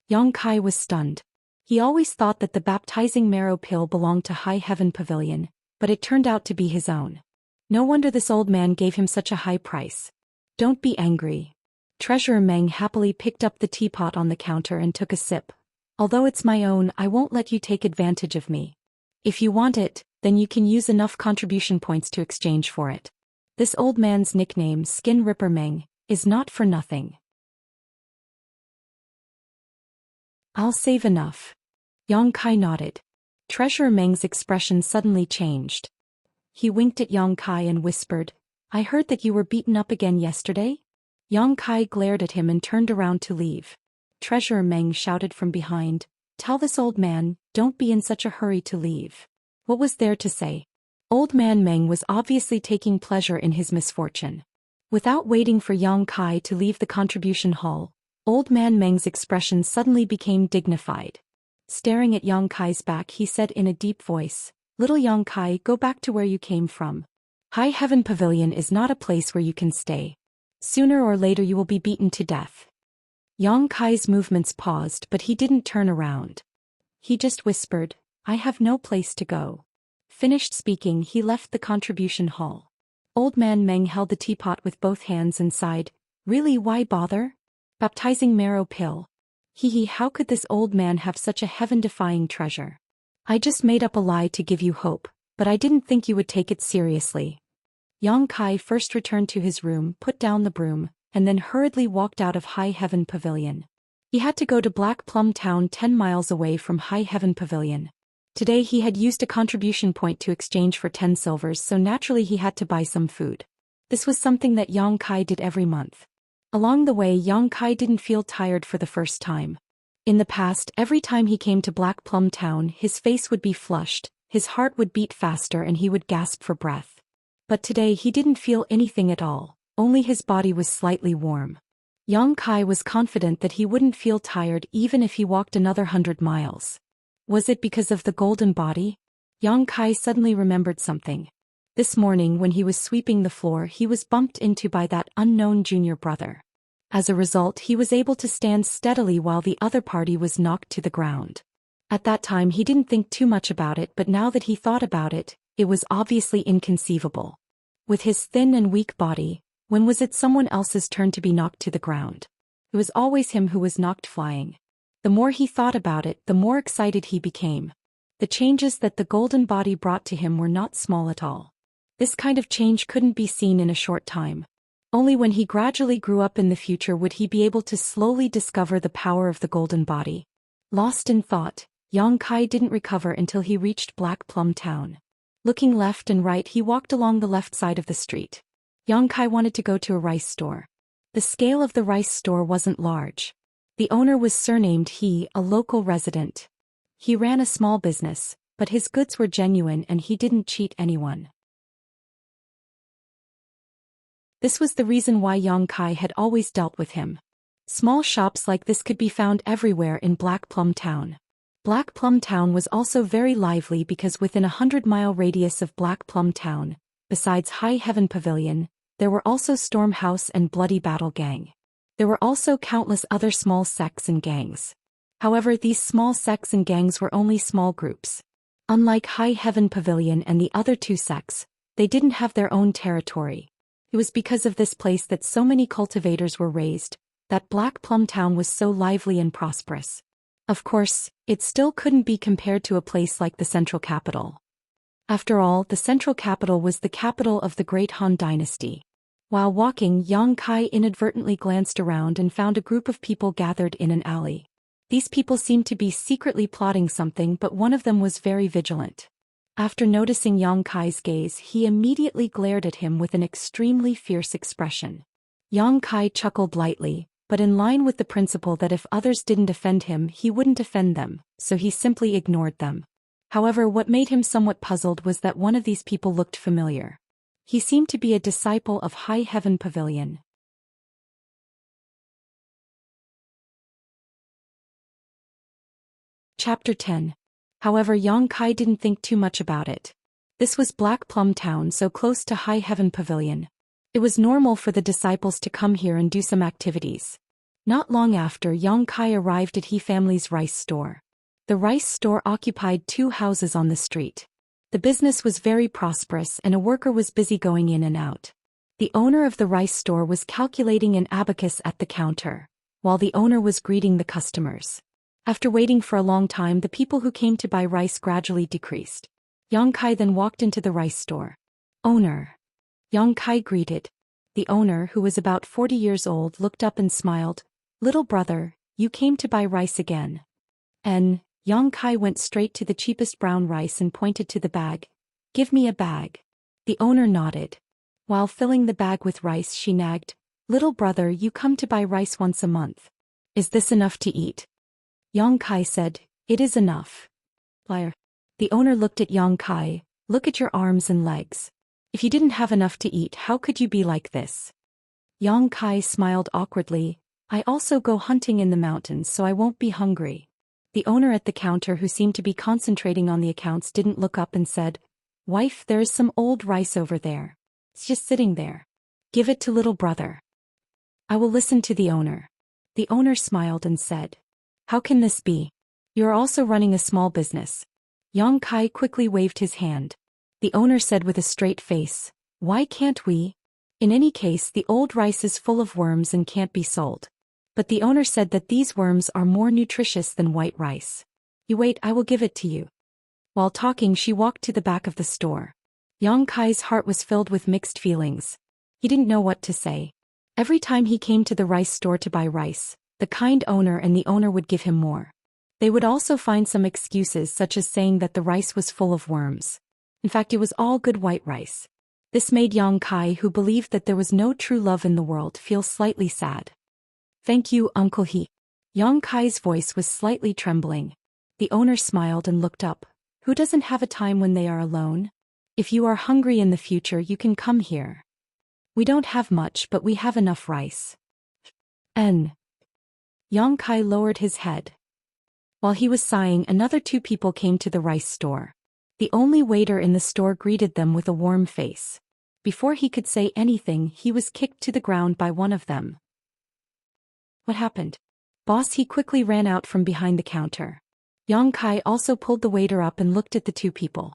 Yang Kai was stunned. He always thought that the baptizing marrow pill belonged to High Heaven Pavilion, but it turned out to be his own. No wonder this old man gave him such a high price. "Don't be angry. Treasurer Meng happily picked up the teapot on the counter and took a sip. Although it's my own, I won't let you take advantage of me. If you want it, then you can use enough contribution points to exchange for it. This old man's nickname, Skin Ripper Meng, is not for nothing. I'll save enough. Yang Kai nodded. Treasurer Meng's expression suddenly changed. He winked at Yang Kai and whispered, I heard that you were beaten up again yesterday? Yang Kai glared at him and turned around to leave. Treasurer Meng shouted from behind, Tell this old man, don't be in such a hurry to leave. What was there to say? Old man Meng was obviously taking pleasure in his misfortune. Without waiting for Yang Kai to leave the contribution hall, Old man Meng's expression suddenly became dignified. Staring at Yang Kai's back, he said in a deep voice, Little Yang Kai, go back to where you came from. High Heaven Pavilion is not a place where you can stay. Sooner or later you will be beaten to death. Yang Kai's movements paused, but he didn't turn around. He just whispered, I have no place to go. Finished speaking, he left the contribution hall. Old man Meng held the teapot with both hands and sighed, Really, why bother? Baptizing marrow pill. Hee, how could this old man have such a heaven-defying treasure? I just made up a lie to give you hope, but I didn't think you would take it seriously. Yang Kai first returned to his room, put down the broom, and then hurriedly walked out of High Heaven Pavilion. He had to go to Black Plum Town 10 miles away from High Heaven Pavilion. Today he had used a contribution point to exchange for 10 silvers, so naturally he had to buy some food. This was something that Yang Kai did every month. Along the way, Yang Kai didn't feel tired for the first time. In the past, every time he came to Black Plum Town, his face would be flushed, his heart would beat faster and he would gasp for breath. But today he didn't feel anything at all, only his body was slightly warm. Yang Kai was confident that he wouldn't feel tired even if he walked another 100 miles. Was it because of the golden body? Yang Kai suddenly remembered something. This morning when he was sweeping the floor, he was bumped into by that unknown junior brother. As a result, he was able to stand steadily while the other party was knocked to the ground. At that time he didn't think too much about it, but now that he thought about it, it was obviously inconceivable. With his thin and weak body, when was it someone else's turn to be knocked to the ground? It was always him who was knocked flying. The more he thought about it, the more excited he became. The changes that the golden body brought to him were not small at all. This kind of change couldn't be seen in a short time. Only when he gradually grew up in the future would he be able to slowly discover the power of the golden body. Lost in thought, Yang Kai didn't recover until he reached Black Plum Town. Looking left and right, he walked along the left side of the street. Yang Kai wanted to go to a rice store. The scale of the rice store wasn't large. The owner was surnamed He, a local resident. He ran a small business, but his goods were genuine and he didn't cheat anyone. This was the reason why Yang Kai had always dealt with him. Small shops like this could be found everywhere in Black Plum Town. Black Plum Town was also very lively because within a 100-mile radius of Black Plum Town, besides High Heaven Pavilion, there were also Storm House and Bloody Battle Gang. There were also countless other small sects and gangs. However, these small sects and gangs were only small groups. Unlike High Heaven Pavilion and the other two sects, they didn't have their own territory. It was because of this place that so many cultivators were raised, that Black Plum Town was so lively and prosperous. Of course, it still couldn't be compared to a place like the Central Capital. After all, the Central Capital was the capital of the Great Han Dynasty. While walking, Yang Kai inadvertently glanced around and found a group of people gathered in an alley. These people seemed to be secretly plotting something, but one of them was very vigilant. After noticing Yang Kai's gaze, he immediately glared at him with an extremely fierce expression. Yang Kai chuckled lightly, but in line with the principle that if others didn't offend him, he wouldn't offend them, so he simply ignored them. However, what made him somewhat puzzled was that one of these people looked familiar. He seemed to be a disciple of High Heaven Pavilion. Chapter 10. However, Yang Kai didn't think too much about it. This was Black Plum Town, so close to High Heaven Pavilion. It was normal for the disciples to come here and do some activities. Not long after, Yang Kai arrived at He family's rice store. The rice store occupied 2 houses on the street. The business was very prosperous and a worker was busy going in and out. The owner of the rice store was calculating an abacus at the counter, while the owner was greeting the customers. After waiting for a long time, the people who came to buy rice gradually decreased. Yang Kai then walked into the rice store. Owner. Yang Kai greeted. The owner, who was about 40 years old, looked up and smiled. Little brother, you came to buy rice again. And Yang Kai went straight to the cheapest brown rice and pointed to the bag. Give me a bag. The owner nodded. While filling the bag with rice, she nagged. Little brother, you come to buy rice once a month. Is this enough to eat? Yang Kai said, it is enough. Liar. The owner looked at Yang Kai. Look at your arms and legs. If you didn't have enough to eat, how could you be like this? Yang Kai smiled awkwardly. I also go hunting in the mountains, so I won't be hungry. The owner at the counter, who seemed to be concentrating on the accounts, didn't look up and said, Wife, there is some old rice over there. It's just sitting there. Give it to little brother. I will listen to the owner. The owner smiled and said, How can this be? You are also running a small business. Yang Kai quickly waved his hand. The owner said with a straight face, Why can't we? In any case, the old rice is full of worms and can't be sold. But the owner said that these worms are more nutritious than white rice. You wait, I will give it to you. While talking, she walked to the back of the store. Yang Kai's heart was filled with mixed feelings. He didn't know what to say. Every time he came to the rice store to buy rice, the kind owner and the owner would give him more. They would also find some excuses, such as saying that the rice was full of worms. In fact, it was all good white rice. This made Yang Kai, who believed that there was no true love in the world, feel slightly sad. Thank you, Uncle He. Yang Kai's voice was slightly trembling. The owner smiled and looked up. Who doesn't have a time when they are alone? If you are hungry in the future, you can come here. We don't have much, but we have enough rice. N. Yang Kai lowered his head. While he was sighing, another two people came to the rice store. The only waiter in the store greeted them with a warm face. Before he could say anything, he was kicked to the ground by one of them. What happened? Boss, he quickly ran out from behind the counter. Yang Kai also pulled the waiter up and looked at the two people.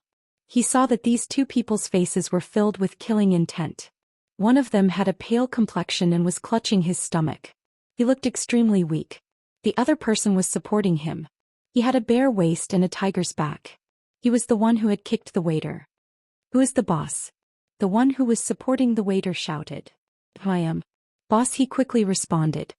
He saw that these two people's faces were filled with killing intent. One of them had a pale complexion and was clutching his stomach. He looked extremely weak. The other person was supporting him. He had a bare waist and a tiger's back. He was the one who had kicked the waiter. Who is the boss? The one who was supporting the waiter shouted. I am. Boss, he quickly responded.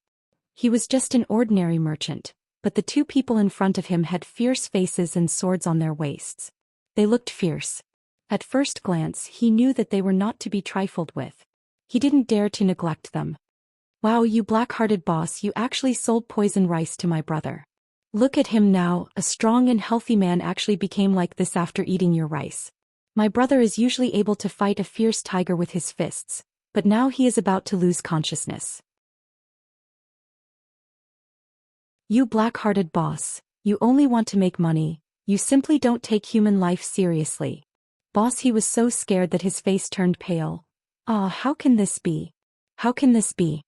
He was just an ordinary merchant, but the two people in front of him had fierce faces and swords on their waists. They looked fierce. At first glance, he knew that they were not to be trifled with. He didn't dare to neglect them. Wow, you black-hearted boss, you actually sold poison rice to my brother. Look at him now, a strong and healthy man actually became like this after eating your rice. My brother is usually able to fight a fierce tiger with his fists, but now he is about to lose consciousness. You black-hearted boss, you only want to make money, you simply don't take human life seriously. Boss, he was so scared that his face turned pale. Ah, how can this be? How can this be?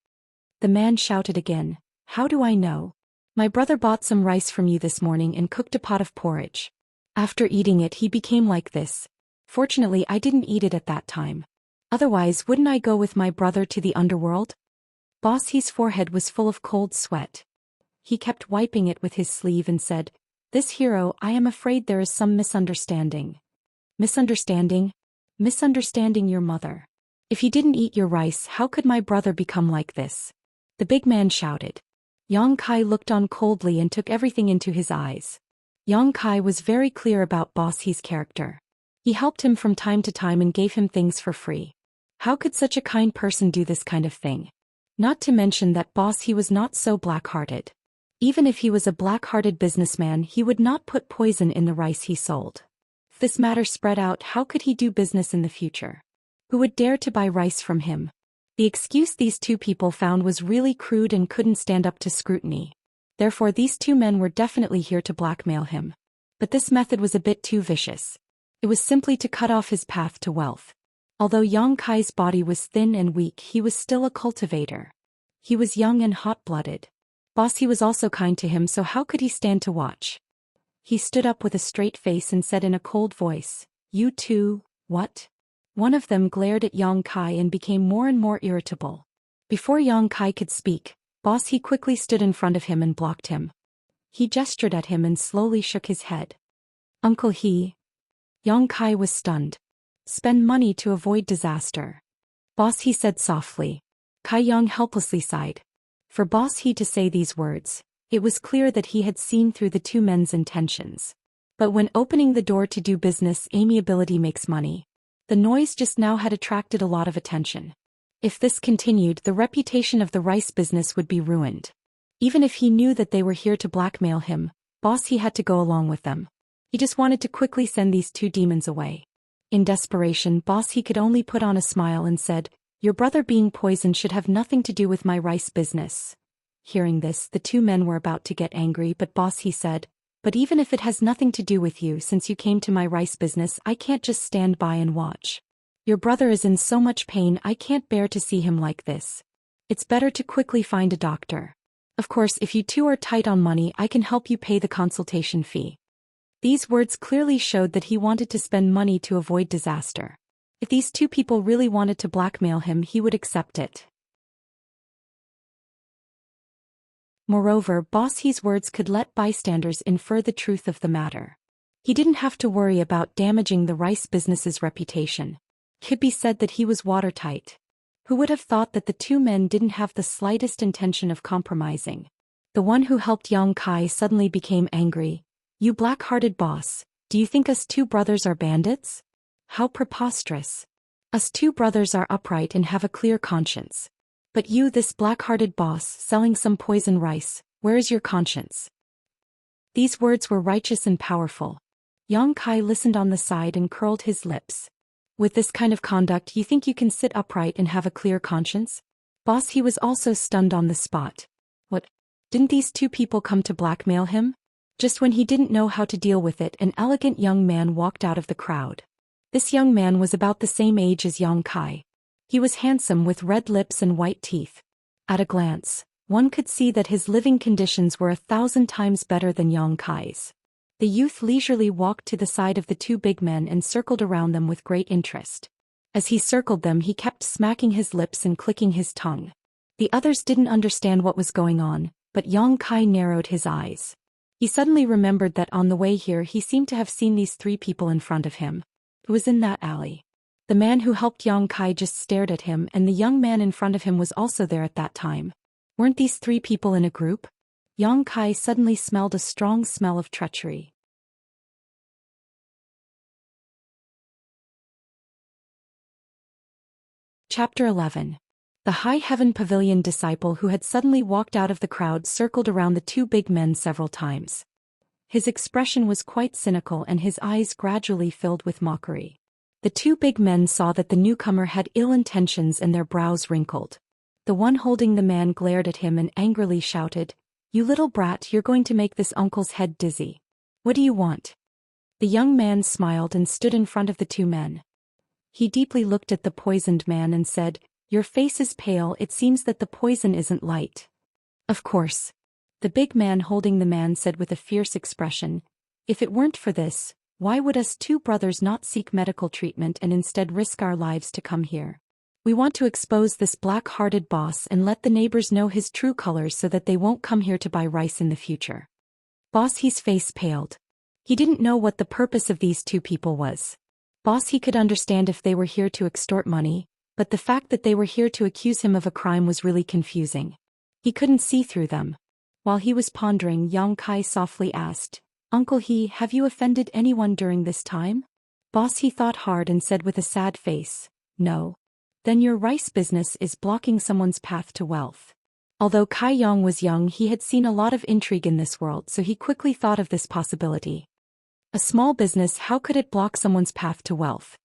The man shouted again. How do I know? My brother bought some rice from you this morning and cooked a pot of porridge. After eating it, he became like this. Fortunately, I didn't eat it at that time. Otherwise, wouldn't I go with my brother to the underworld? Boss, his forehead was full of cold sweat. He kept wiping it with his sleeve and said, This hero, I am afraid there is some misunderstanding. Misunderstanding? Misunderstanding your mother. If he didn't eat your rice, how could my brother become like this? The big man shouted. Yang Kai looked on coldly and took everything into his eyes. Yang Kai was very clear about Boss He's character. He helped him from time to time and gave him things for free. How could such a kind person do this kind of thing? Not to mention that Boss He was not so black-hearted. Even if he was a black-hearted businessman, he would not put poison in the rice he sold. If this matter spread out, how could he do business in the future? Who would dare to buy rice from him? The excuse these two people found was really crude and couldn't stand up to scrutiny. Therefore, these two men were definitely here to blackmail him. But this method was a bit too vicious. It was simply to cut off his path to wealth. Although Yang Kai's body was thin and weak, he was still a cultivator. He was young and hot-blooded. Boss, he was also kind to him, so how could he stand to watch? He stood up with a straight face and said in a cold voice, You too, what? One of them glared at Yang Kai and became more and more irritable. Before Yang Kai could speak, Boss He quickly stood in front of him and blocked him. He gestured at him and slowly shook his head. Uncle He. Yang Kai was stunned. Spend money to avoid disaster. Boss He said softly. Kai Yang helplessly sighed. For Boss He to say these words, it was clear that he had seen through the two men's intentions. But when opening the door to do business, amiability makes money. The noise just now had attracted a lot of attention. If this continued, the reputation of the rice business would be ruined. Even if he knew that they were here to blackmail him, Boss He had to go along with them. He just wanted to quickly send these two demons away. In desperation, Boss He could only put on a smile and said, "Your brother being poisoned should have nothing to do with my rice business." Hearing this, the two men were about to get angry, but Boss He said, "But even if it has nothing to do with you, since you came to my rice business, I can't just stand by and watch. Your brother is in so much pain, I can't bear to see him like this. It's better to quickly find a doctor. Of course, if you two are tight on money, I can help you pay the consultation fee." These words clearly showed that he wanted to spend money to avoid disaster. If these two people really wanted to blackmail him, he would accept it. Moreover, Boss He's words could let bystanders infer the truth of the matter. He didn't have to worry about damaging the rice business's reputation. It could be said that he was watertight. Who would have thought that the two men didn't have the slightest intention of compromising? The one who helped Yang Kai suddenly became angry. "You black-hearted boss, do you think us two brothers are bandits? How preposterous. Us two brothers are upright and have a clear conscience. But you, this black-hearted boss, selling some poison rice, where is your conscience?" These words were righteous and powerful. Yang Kai listened on the side and curled his lips. With this kind of conduct, you think you can sit upright and have a clear conscience? Boss He was also stunned on the spot. What? Didn't these two people come to blackmail him? Just when he didn't know how to deal with it, an elegant young man walked out of the crowd. This young man was about the same age as Yang Kai. He was handsome with red lips and white teeth. At a glance, one could see that his living conditions were 1,000 times better than Yang Kai's. The youth leisurely walked to the side of the two big men and circled around them with great interest. As he circled them, he kept smacking his lips and clicking his tongue. The others didn't understand what was going on, but Yang Kai narrowed his eyes. He suddenly remembered that on the way here he seemed to have seen these three people in front of him. It was in that alley. The man who helped Yang Kai just stared at him, and the young man in front of him was also there at that time. Weren't these three people in a group? Yang Kai suddenly smelled a strong smell of treachery. Chapter 11. The High Heaven Pavilion disciple who had suddenly walked out of the crowd circled around the two big men several times. His expression was quite cynical and his eyes gradually filled with mockery. The two big men saw that the newcomer had ill intentions and their brows wrinkled. The one holding the man glared at him and angrily shouted, "You little brat, you're going to make this uncle's head dizzy. What do you want?" The young man smiled and stood in front of the two men. He deeply looked at the poisoned man and said, "Your face is pale, it seems that the poison isn't light." "Of course." The big man holding the man said with a fierce expression, "If it weren't for this, why would us two brothers not seek medical treatment and instead risk our lives to come here? We want to expose this black-hearted boss and let the neighbors know his true colors so that they won't come here to buy rice in the future." Boss He's face paled. He didn't know what the purpose of these two people was. Boss He could understand if they were here to extort money, but the fact that they were here to accuse him of a crime was really confusing. He couldn't see through them. While he was pondering, Yang Kai softly asked, "Uncle He, have you offended anyone during this time?" Boss He thought hard and said with a sad face, "No." "Then your rice business is blocking someone's path to wealth." Although Kai Yang was young, he had seen a lot of intrigue in this world, so he quickly thought of this possibility. A small business, how could it block someone's path to wealth?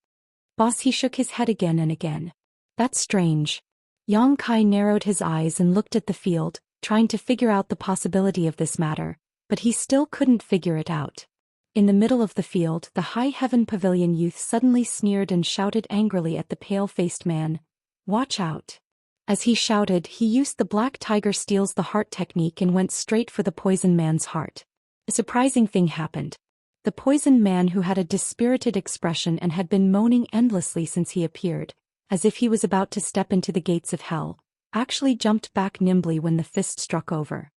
Boss He shook his head again and again. "That's strange." Yang Kai narrowed his eyes and looked at the field, trying to figure out the possibility of this matter, but he still couldn't figure it out. In the middle of the field, the High Heaven Pavilion youth suddenly sneered and shouted angrily at the pale-faced man, "Watch out." As he shouted, he used the Black Tiger Steals the Heart technique and went straight for the poisoned man's heart. A surprising thing happened. The poisoned man, who had a dispirited expression and had been moaning endlessly since he appeared, as if he was about to step into the gates of hell, actually jumped back nimbly when the fist struck over.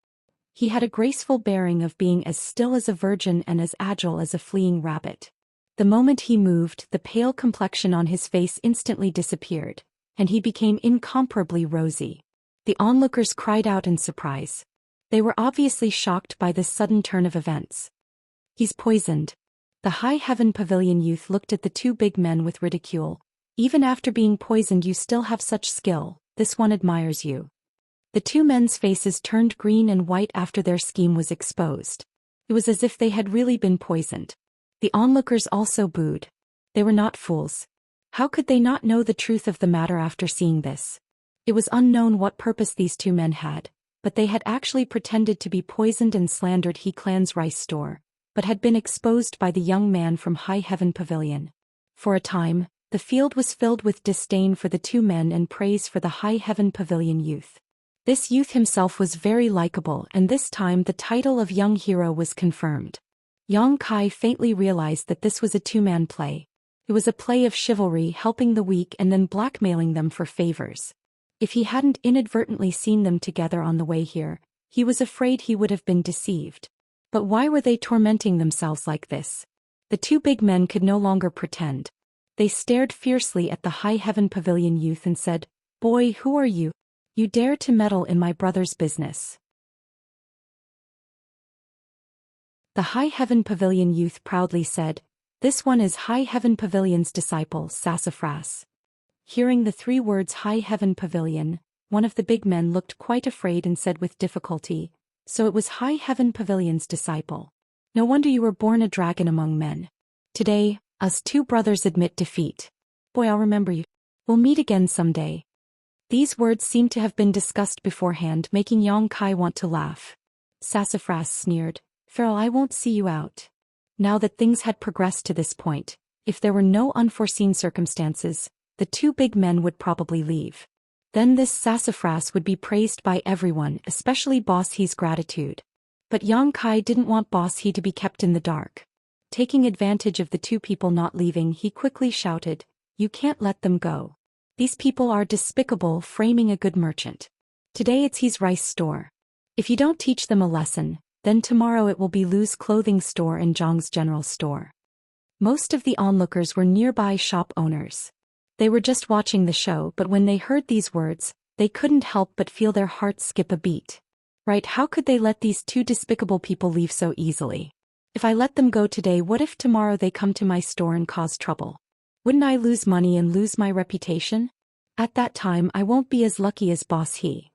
He had a graceful bearing of being as still as a virgin and as agile as a fleeing rabbit. The moment he moved, the pale complexion on his face instantly disappeared, and he became incomparably rosy. The onlookers cried out in surprise. They were obviously shocked by this sudden turn of events. "He's poisoned." The High Heaven Pavilion youth looked at the two big men with ridicule. "Even after being poisoned you still have such skill, this one admires you." The two men's faces turned green and white after their scheme was exposed. It was as if they had really been poisoned. The onlookers also booed. They were not fools. How could they not know the truth of the matter after seeing this? It was unknown what purpose these two men had, but they had actually pretended to be poisoned and slandered He Clan's rice store, but had been exposed by the young man from High Heaven Pavilion. For a time, the field was filled with disdain for the two men and praise for the High Heaven Pavilion youth. This youth himself was very likable, and this time the title of young hero was confirmed. Yang Kai faintly realized that this was a two-man play. It was a play of chivalry, helping the weak and then blackmailing them for favors. If he hadn't inadvertently seen them together on the way here, he was afraid he would have been deceived. But why were they tormenting themselves like this? The two big men could no longer pretend. They stared fiercely at the High Heaven Pavilion youth and said, "Boy, who are you? You dare to meddle in my brother's business." The High Heaven Pavilion youth proudly said, "This one is High Heaven Pavilion's disciple, Sassafras." Hearing the three words High Heaven Pavilion, one of the big men looked quite afraid and said with difficulty, "So it was High Heaven Pavilion's disciple. No wonder you were born a dragon among men. Today, us two brothers admit defeat. Boy, I'll remember you. We'll meet again someday." These words seemed to have been discussed beforehand, making Yang Kai want to laugh. Sassafras sneered, "Farrell, I won't see you out." Now that things had progressed to this point, if there were no unforeseen circumstances, the two big men would probably leave. Then this Sassafras would be praised by everyone, especially Boss He's gratitude. But Yang Kai didn't want Boss He to be kept in the dark. Taking advantage of the two people not leaving, he quickly shouted, "You can't let them go. These people are despicable, framing a good merchant. Today it's his rice store. If you don't teach them a lesson, then tomorrow it will be Lu's clothing store and Zhang's general store." Most of the onlookers were nearby shop owners. They were just watching the show, but when they heard these words, they couldn't help but feel their hearts skip a beat. Right, how could they let these two despicable people leave so easily? If I let them go today, what if tomorrow they come to my store and cause trouble? Wouldn't I lose money and lose my reputation? At that time I won't be as lucky as Boss He.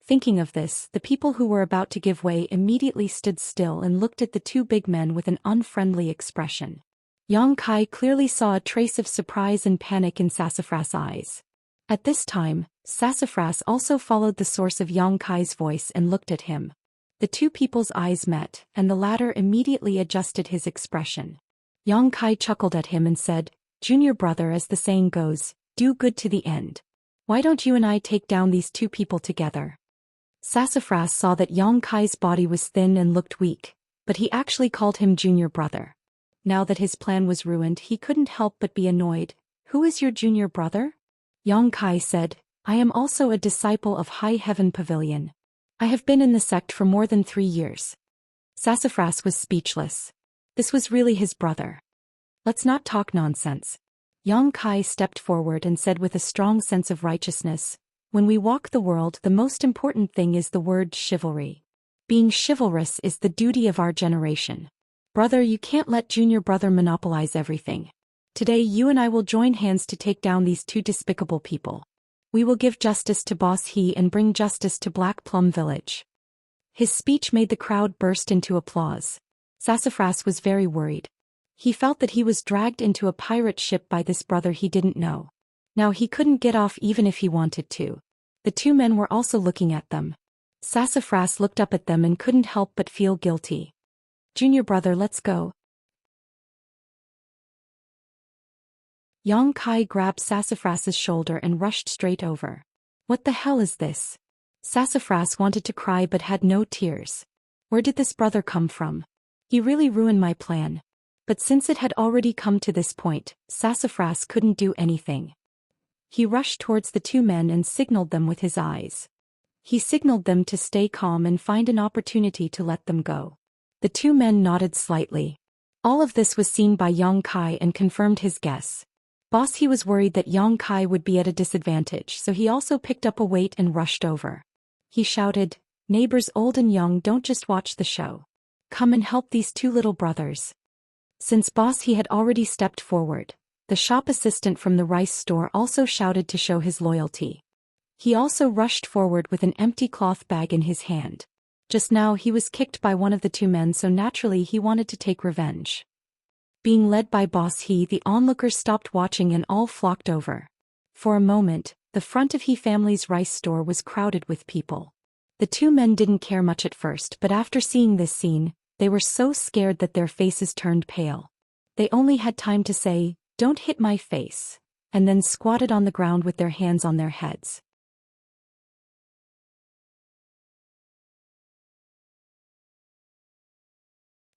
Thinking of this, the people who were about to give way immediately stood still and looked at the two big men with an unfriendly expression. Yang Kai clearly saw a trace of surprise and panic in Sassafras' eyes. At this time, Sassafras also followed the source of Yang Kai's voice and looked at him. The two people's eyes met, and the latter immediately adjusted his expression. Yang Kai chuckled at him and said, "Junior brother, as the saying goes, do good to the end. Why don't you and I take down these two people together?" Sassafras saw that Yang Kai's body was thin and looked weak, but he actually called him junior brother. Now that his plan was ruined, he couldn't help but be annoyed. "Who is your junior brother?" Yang Kai said, "I am also a disciple of High Heaven Pavilion. I have been in the sect for more than 3 years." Sassafras was speechless. This was really his brother. "Let's not talk nonsense." Yang Kai stepped forward and said with a strong sense of righteousness, "When we walk the world, the most important thing is the word chivalry. Being chivalrous is the duty of our generation. Brother, you can't let junior brother monopolize everything. Today you and I will join hands to take down these two despicable people. We will give justice to Boss He and bring justice to Black Plum Village." His speech made the crowd burst into applause. Sassafras was very worried. He felt that he was dragged into a pirate ship by this brother he didn't know. Now he couldn't get off even if he wanted to. The two men were also looking at them. Sassafras looked up at them and couldn't help but feel guilty. "Junior brother, let's go." Yang Kai grabbed Sassafras's shoulder and rushed straight over. "What the hell is this?" Sassafras wanted to cry but had no tears. Where did this brother come from? He really ruined my plan. But since it had already come to this point, Sassafras couldn't do anything. He rushed towards the two men and signaled them with his eyes. He signaled them to stay calm and find an opportunity to let them go. The two men nodded slightly. All of this was seen by Yang Kai and confirmed his guess. Boss, he was worried that Yang Kai would be at a disadvantage, so he also picked up a weight and rushed over. He shouted, "Neighbors old and young, don't just watch the show. Come and help these two little brothers." Since Boss he had already stepped forward, the shop assistant from the rice store also shouted to show his loyalty. He also rushed forward with an empty cloth bag in his hand. Just now he was kicked by one of the two men, so naturally he wanted to take revenge. Being led by Boss He, the onlookers stopped watching and all flocked over. For a moment, the front of He family's rice store was crowded with people. The two men didn't care much at first, but after seeing this scene, they were so scared that their faces turned pale. They only had time to say, "Don't hit my face," and then squatted on the ground with their hands on their heads.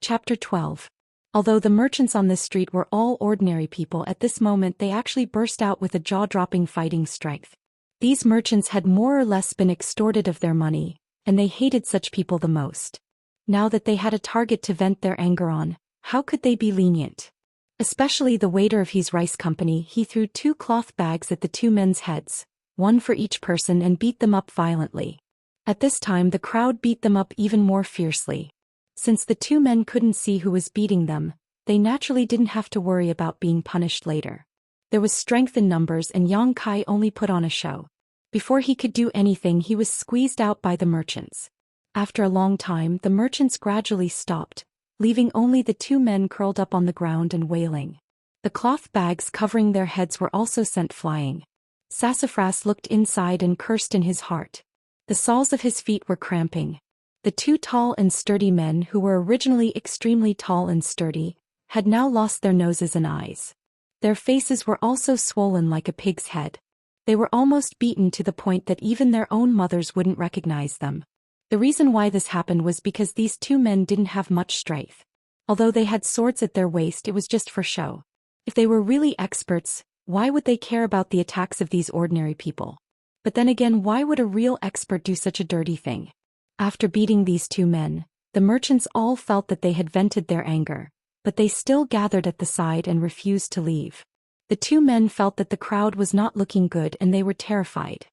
Chapter 12. Although the merchants on this street were all ordinary people, at this moment they actually burst out with a jaw-dropping fighting strength. These merchants had more or less been extorted of their money, and they hated such people the most. Now that they had a target to vent their anger on, how could they be lenient? Especially the waiter of his rice company. He threw 2 cloth bags at the two men's heads, one for each person, and beat them up violently. At this time the crowd beat them up even more fiercely. Since the two men couldn't see who was beating them, they naturally didn't have to worry about being punished later. There was strength in numbers, and Yang Kai only put on a show. Before he could do anything, he was squeezed out by the merchants. After a long time, the merchants gradually stopped, leaving only the two men curled up on the ground and wailing. The cloth bags covering their heads were also sent flying. Sassafras looked inside and cursed in his heart. The soles of his feet were cramping. The two tall and sturdy men, who were originally extremely tall and sturdy, had now lost their noses and eyes. Their faces were also swollen like a pig's head. They were almost beaten to the point that even their own mothers wouldn't recognize them. The reason why this happened was because these two men didn't have much strength. Although they had swords at their waist, it was just for show. If they were really experts, why would they care about the attacks of these ordinary people? But then again, why would a real expert do such a dirty thing? After beating these two men, the merchants all felt that they had vented their anger, but they still gathered at the side and refused to leave. The two men felt that the crowd was not looking good and they were terrified.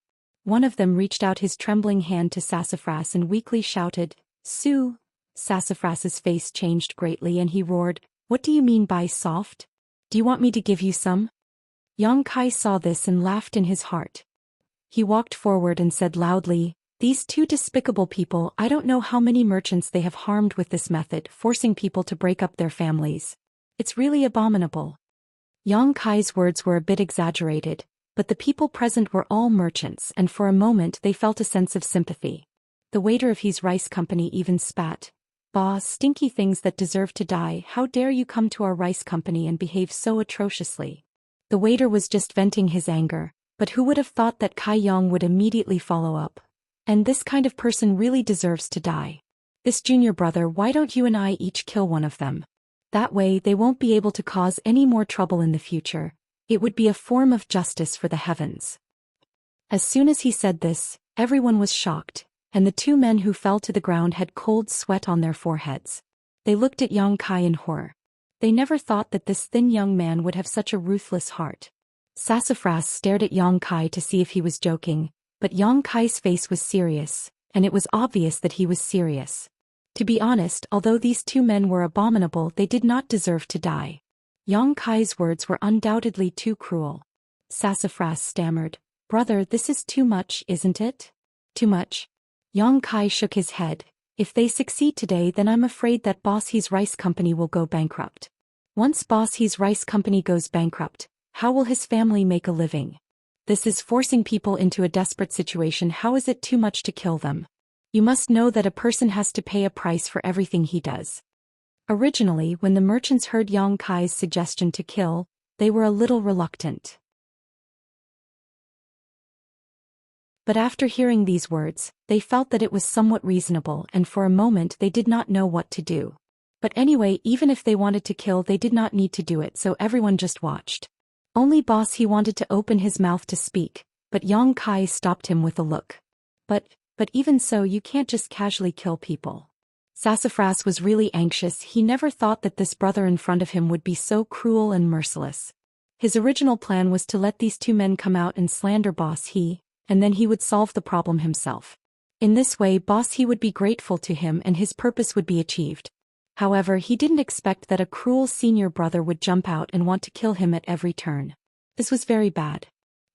One of them reached out his trembling hand to Sassafras and weakly shouted, "Sue." Sassafras's face changed greatly and he roared, "What do you mean by soft? Do you want me to give you some?" Yang Kai saw this and laughed in his heart. He walked forward and said loudly, "These two despicable people, I don't know how many merchants they have harmed with this method, forcing people to break up their families. It's really abominable." Yang Kai's words were a bit exaggerated, but the people present were all merchants, and for a moment they felt a sense of sympathy. The waiter of his rice company even spat, "Bah, stinky things that deserve to die, how dare you come to our rice company and behave so atrociously." The waiter was just venting his anger, but who would have thought that Kai Yang would immediately follow up? "And this kind of person really deserves to die. This junior brother, why don't you and I each kill one of them? That way they won't be able to cause any more trouble in the future. It would be a form of justice for the heavens." As soon as he said this, everyone was shocked, and the two men who fell to the ground had cold sweat on their foreheads. They looked at Yang Kai in horror. They never thought that this thin young man would have such a ruthless heart. Sassafras stared at Yang Kai to see if he was joking, but Yang Kai's face was serious, and it was obvious that he was serious. To be honest, although these two men were abominable, they did not deserve to die. Yang Kai's words were undoubtedly too cruel. Sassafras stammered, "Brother, this is too much, isn't it?" "Too much?" Yang Kai shook his head. "If they succeed today, then I'm afraid that Boss He's rice company will go bankrupt. Once Boss He's rice company goes bankrupt, how will his family make a living? This is forcing people into a desperate situation. How is it too much to kill them? You must know that a person has to pay a price for everything he does." Originally, when the merchants heard Yang Kai's suggestion to kill, they were a little reluctant. But after hearing these words, they felt that it was somewhat reasonable, and for a moment they did not know what to do. But anyway, even if they wanted to kill, they did not need to do it, so everyone just watched. Only Boss he wanted to open his mouth to speak, but Yang Kai stopped him with a look. But even so, you can't just casually kill people. Sassafras was really anxious. He never thought that this brother in front of him would be so cruel and merciless. His original plan was to let these two men come out and slander Boss He, and then he would solve the problem himself. In this way, Boss He would be grateful to him and his purpose would be achieved. However, he didn't expect that a cruel senior brother would jump out and want to kill him at every turn. This was very bad.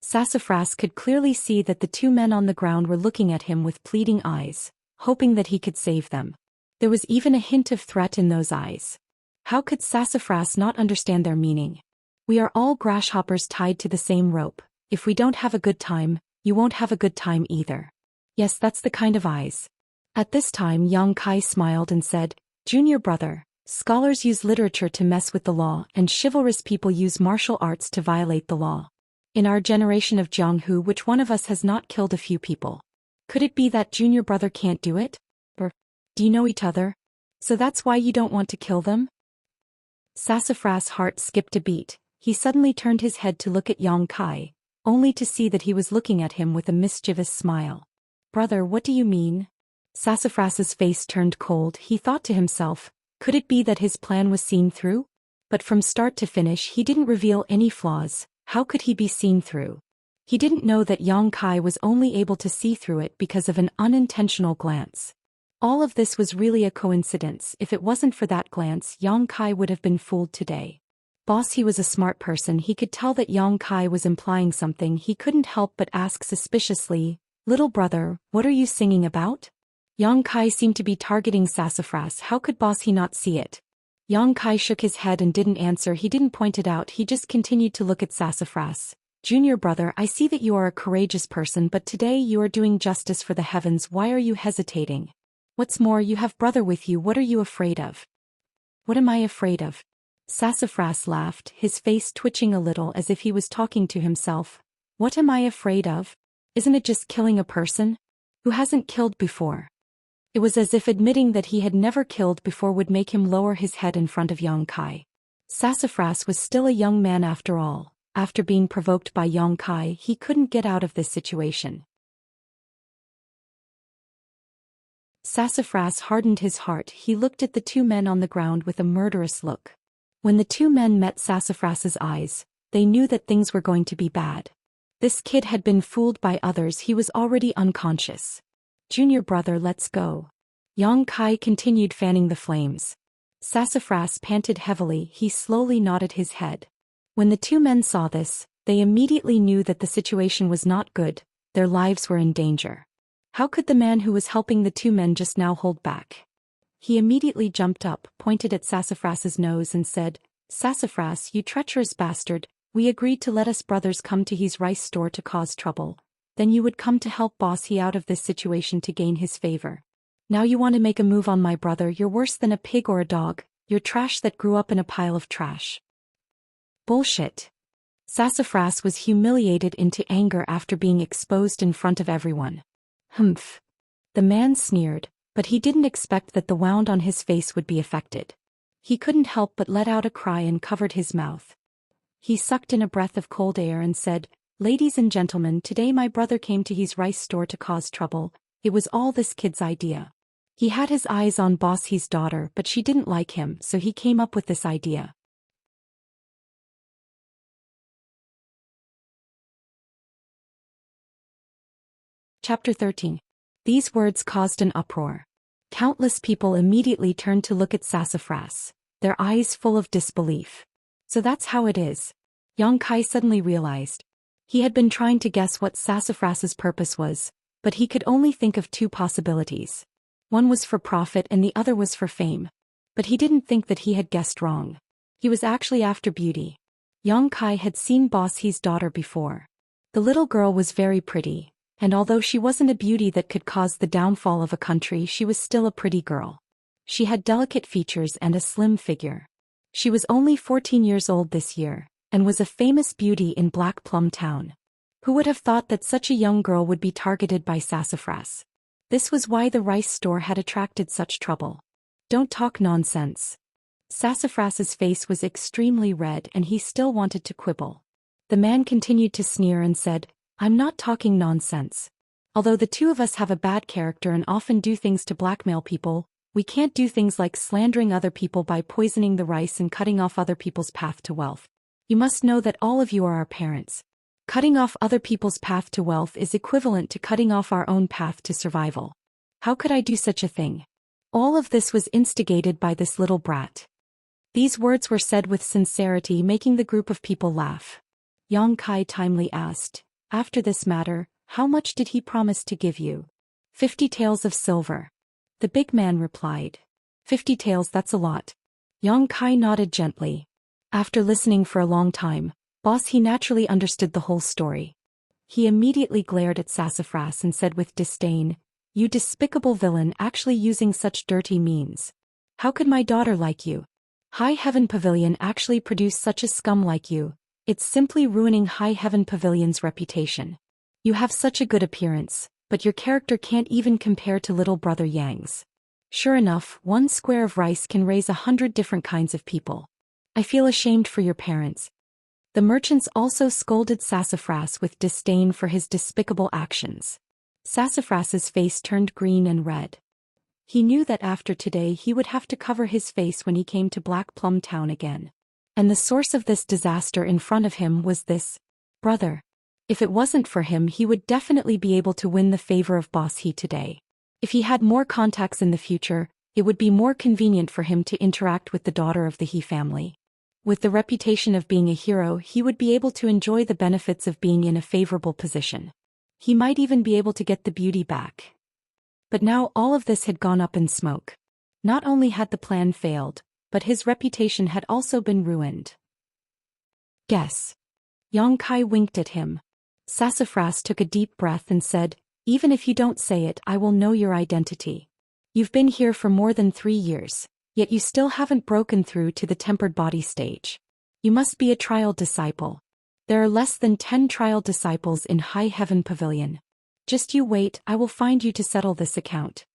Sassafras could clearly see that the two men on the ground were looking at him with pleading eyes, hoping that he could save them. There was even a hint of threat in those eyes. How could Sassafras not understand their meaning? We are all grasshoppers tied to the same rope. If we don't have a good time, you won't have a good time either. Yes, that's the kind of eyes. At this time, Yang Kai smiled and said, Junior brother, scholars use literature to mess with the law and chivalrous people use martial arts to violate the law. In our generation of Jianghu, which one of us has not killed a few people? Could it be that junior brother can't do it? Or, do you know each other? So that's why you don't want to kill them? Sassafras' heart skipped a beat. He suddenly turned his head to look at Yang Kai, only to see that he was looking at him with a mischievous smile. Brother, what do you mean? Sassafras's face turned cold. He thought to himself, could it be that his plan was seen through? But from start to finish he didn't reveal any flaws. How could he be seen through? He didn't know that Yang Kai was only able to see through it because of an unintentional glance. All of this was really a coincidence. If it wasn't for that glance, Yang Kai would have been fooled today. Boss, he was a smart person. He could tell that Yang Kai was implying something. He couldn't help but ask suspiciously, little brother, what are you singing about? Yang Kai seemed to be targeting Sassafras. How could Boss he not see it? Yang Kai shook his head and didn't answer. He didn't point it out. He just continued to look at Sassafras. Junior brother, I see that you are a courageous person, but today you are doing justice for the heavens. Why are you hesitating? What's more, you have brother with you. What are you afraid of? What am I afraid of? Sassafras laughed, his face twitching a little as if he was talking to himself. What am I afraid of? Isn't it just killing a person? Who hasn't killed before? It was as if admitting that he had never killed before would make him lower his head in front of Yang Kai. Sassafras was still a young man after all. After being provoked by Yang Kai, he couldn't get out of this situation. Sassafras hardened his heart. He looked at the two men on the ground with a murderous look. When the two men met Sassafras's eyes, they knew that things were going to be bad. This kid had been fooled by others. He was already unconscious. Junior brother, let's go. Yang Kai continued fanning the flames. Sassafras panted heavily. He slowly nodded his head. When the two men saw this, they immediately knew that the situation was not good. Their lives were in danger. How could the man who was helping the two men just now hold back? He immediately jumped up, pointed at Sassafras's nose and said, Sassafras, you treacherous bastard, we agreed to let us brothers come to his rice store to cause trouble. Then you would come to help Boss He out of this situation to gain his favor. Now you want to make a move on my brother. You're worse than a pig or a dog. You're trash that grew up in a pile of trash. Bullshit. Sassafras was humiliated into anger after being exposed in front of everyone. Humph. The man sneered, but he didn't expect that the wound on his face would be affected. He couldn't help but let out a cry and covered his mouth. He sucked in a breath of cold air and said, Ladies and gentlemen, today my brother came to his rice store to cause trouble. It was all this kid's idea. He had his eyes on Boss He's daughter, but she didn't like him, so he came up with this idea. Chapter 13. These words caused an uproar. Countless people immediately turned to look at Sassafras, their eyes full of disbelief. So that's how it is. Yang Kai suddenly realized. He had been trying to guess what Sassafras's purpose was, but he could only think of two possibilities. One was for profit and the other was for fame. But he didn't think that he had guessed wrong. He was actually after beauty. Yang Kai had seen Boss He's daughter before. The little girl was very pretty, and although she wasn't a beauty that could cause the downfall of a country, she was still a pretty girl. She had delicate features and a slim figure. She was only 14 years old this year, and was a famous beauty in Black Plum Town. Who would have thought that such a young girl would be targeted by Sassafras? This was why the rice store had attracted such trouble. Don't talk nonsense. Sassafras's face was extremely red and he still wanted to quibble. The man continued to sneer and said, I'm not talking nonsense. Although the two of us have a bad character and often do things to blackmail people, we can't do things like slandering other people by poisoning the rice and cutting off other people's path to wealth. You must know that all of you are our parents. Cutting off other people's path to wealth is equivalent to cutting off our own path to survival. How could I do such a thing? All of this was instigated by this little brat. These words were said with sincerity, making the group of people laugh. Yang Kai timely asked, after this matter, how much did he promise to give you? 50 taels of silver. The big man replied. 50 taels, that's a lot. Yang Kai nodded gently. After listening for a long time, boss, he naturally understood the whole story. He immediately glared at Sassafras and said with disdain, you despicable villain, actually using such dirty means. How could my daughter like you? High Heaven Pavilion actually produce such a scum like you. It's simply ruining High Heaven Pavilion's reputation. You have such a good appearance, but your character can't even compare to little brother Yang's. Sure enough, 1 square of rice can raise 100 different kinds of people. I feel ashamed for your parents. The merchants also scolded Sassafras with disdain for his despicable actions. Sassafras's face turned green and red. He knew that after today he would have to cover his face when he came to Black Plum Town again. And the source of this disaster in front of him was this brother. If it wasn't for him, he would definitely be able to win the favor of Boss He today. If he had more contacts in the future, it would be more convenient for him to interact with the daughter of the He family. With the reputation of being a hero, he would be able to enjoy the benefits of being in a favorable position. He might even be able to get the beauty back. But now all of this had gone up in smoke. Not only had the plan failed, but his reputation had also been ruined. Guess. Yang Kai winked at him. Sassafras took a deep breath and said, even if you don't say it, I will know your identity. You've been here for more than 3 years, yet you still haven't broken through to the tempered body stage. You must be a trial disciple. There are less than 10 trial disciples in High Heaven Pavilion. Just you wait, I will find you to settle this account.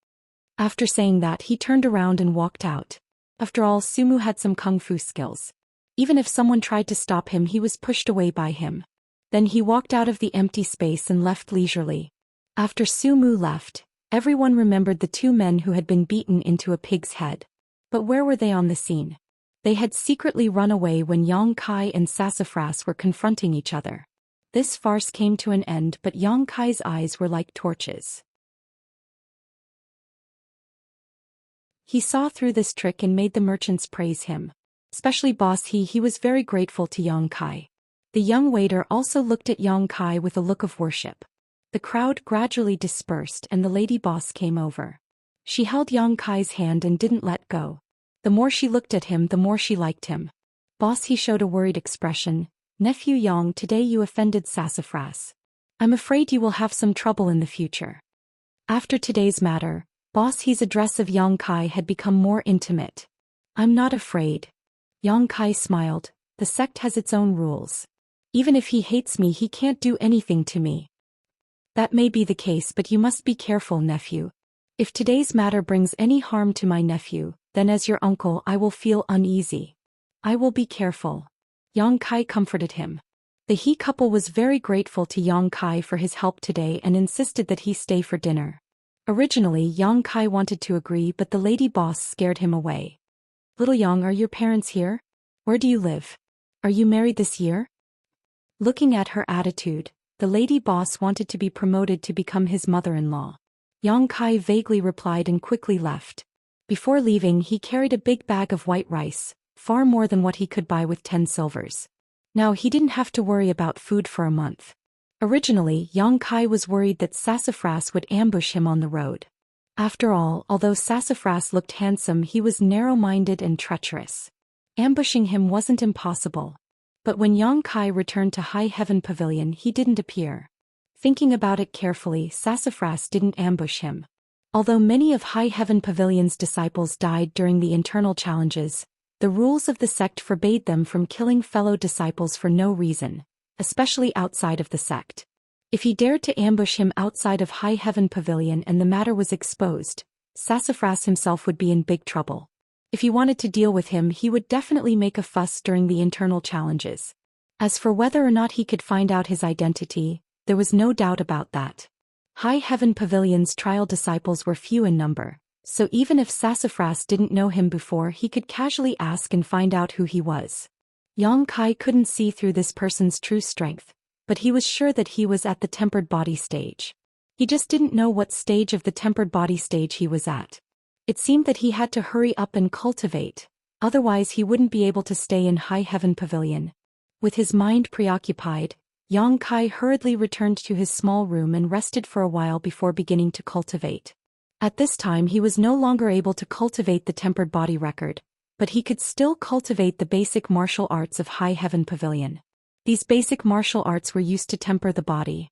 After saying that, he turned around and walked out. After all, Sumu had some kung fu skills. Even if someone tried to stop him, he was pushed away by him. Then he walked out of the empty space and left leisurely. After Sumu left, everyone remembered the 2 men who had been beaten into a pig's head. But where were they on the scene? They had secretly run away when Yang Kai and Sassafras were confronting each other. This farce came to an end, but Yang Kai's eyes were like torches. He saw through this trick and made the merchants praise him. Especially Boss He was very grateful to Yang Kai. The young waiter also looked at Yang Kai with a look of worship. The crowd gradually dispersed and the lady boss came over. She held Yang Kai's hand and didn't let go. The more she looked at him, the more she liked him. Boss He showed a worried expression. Nephew Yang, today you offended Sassafras. I'm afraid you will have some trouble in the future. After today's matter, Boss He's address of Yang Kai had become more intimate. I'm not afraid. Yang Kai smiled. The sect has its own rules. Even if he hates me, he can't do anything to me. That may be the case, but you must be careful, nephew. If today's matter brings any harm to my nephew, then as your uncle I will feel uneasy. I will be careful. Yang Kai comforted him. The He couple was very grateful to Yang Kai for his help today and insisted that he stay for dinner. Originally, Yang Kai wanted to agree, but the lady boss scared him away. Little Yang, are your parents here? Where do you live? Are you married this year? Looking at her attitude, the lady boss wanted to be promoted to become his mother-in-law. Yang Kai vaguely replied and quickly left. Before leaving, he carried a big bag of white rice, far more than what he could buy with 10 silvers. Now he didn't have to worry about food for a month. Originally, Yang Kai was worried that Sassafras would ambush him on the road. After all, although Sassafras looked handsome, he was narrow-minded and treacherous. Ambushing him wasn't impossible. But when Yang Kai returned to High Heaven Pavilion, he didn't appear. Thinking about it carefully, Sassafras didn't ambush him. Although many of High Heaven Pavilion's disciples died during the internal challenges, the rules of the sect forbade them from killing fellow disciples for no reason, especially outside of the sect. If he dared to ambush him outside of High Heaven Pavilion and the matter was exposed, Sassafras himself would be in big trouble. If he wanted to deal with him, he would definitely make a fuss during the internal challenges. As for whether or not he could find out his identity, there was no doubt about that. High Heaven Pavilion's trial disciples were few in number, so even if Sassafras didn't know him before, he could casually ask and find out who he was. Yang Kai couldn't see through this person's true strength, but he was sure that he was at the tempered body stage. He just didn't know what stage of the tempered body stage he was at. It seemed that he had to hurry up and cultivate, otherwise he wouldn't be able to stay in High Heaven Pavilion. With his mind preoccupied, Yang Kai hurriedly returned to his small room and rested for a while before beginning to cultivate. At this time he was no longer able to cultivate the tempered body record, but he could still cultivate the basic martial arts of High Heaven Pavilion. These basic martial arts were used to temper the body.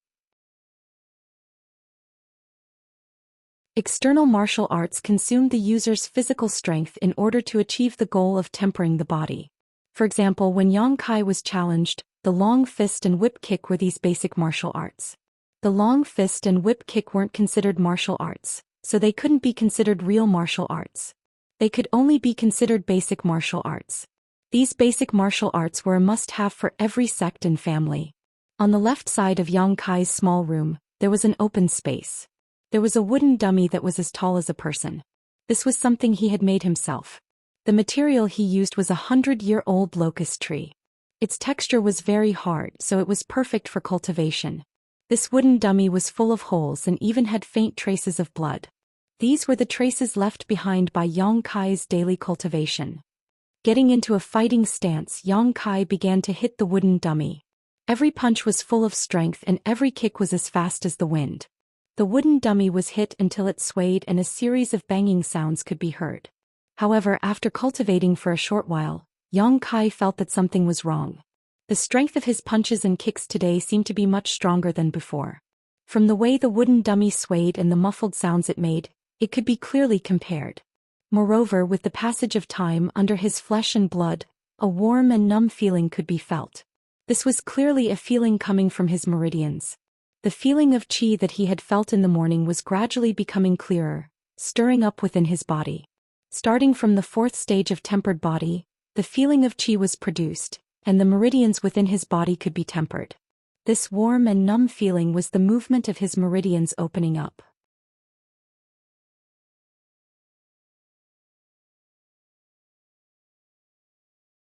External martial arts consumed the user's physical strength in order to achieve the goal of tempering the body. For example, when Yang Kai was challenged, the long fist and whip kick were these basic martial arts. The long fist and whip kick weren't considered martial arts, so they couldn't be considered real martial arts. They could only be considered basic martial arts. These basic martial arts were a must-have for every sect and family. On the left side of Yang Kai's small room, there was an open space. There was a wooden dummy that was as tall as a person. This was something he had made himself. The material he used was a 100-year-old locust tree. Its texture was very hard, so it was perfect for cultivation. This wooden dummy was full of holes and even had faint traces of blood. These were the traces left behind by Yang Kai's daily cultivation. Getting into a fighting stance, Yang Kai began to hit the wooden dummy. Every punch was full of strength and every kick was as fast as the wind. The wooden dummy was hit until it swayed and a series of banging sounds could be heard. However, after cultivating for a short while, Yang Kai felt that something was wrong. The strength of his punches and kicks today seemed to be much stronger than before. From the way the wooden dummy swayed and the muffled sounds it made, it could be clearly compared. Moreover, with the passage of time under his flesh and blood, a warm and numb feeling could be felt. This was clearly a feeling coming from his meridians. The feeling of qi that he had felt in the morning was gradually becoming clearer, stirring up within his body. Starting from the fourth stage of tempered body, the feeling of qi was produced, and the meridians within his body could be tempered. This warm and numb feeling was the movement of his meridians opening up.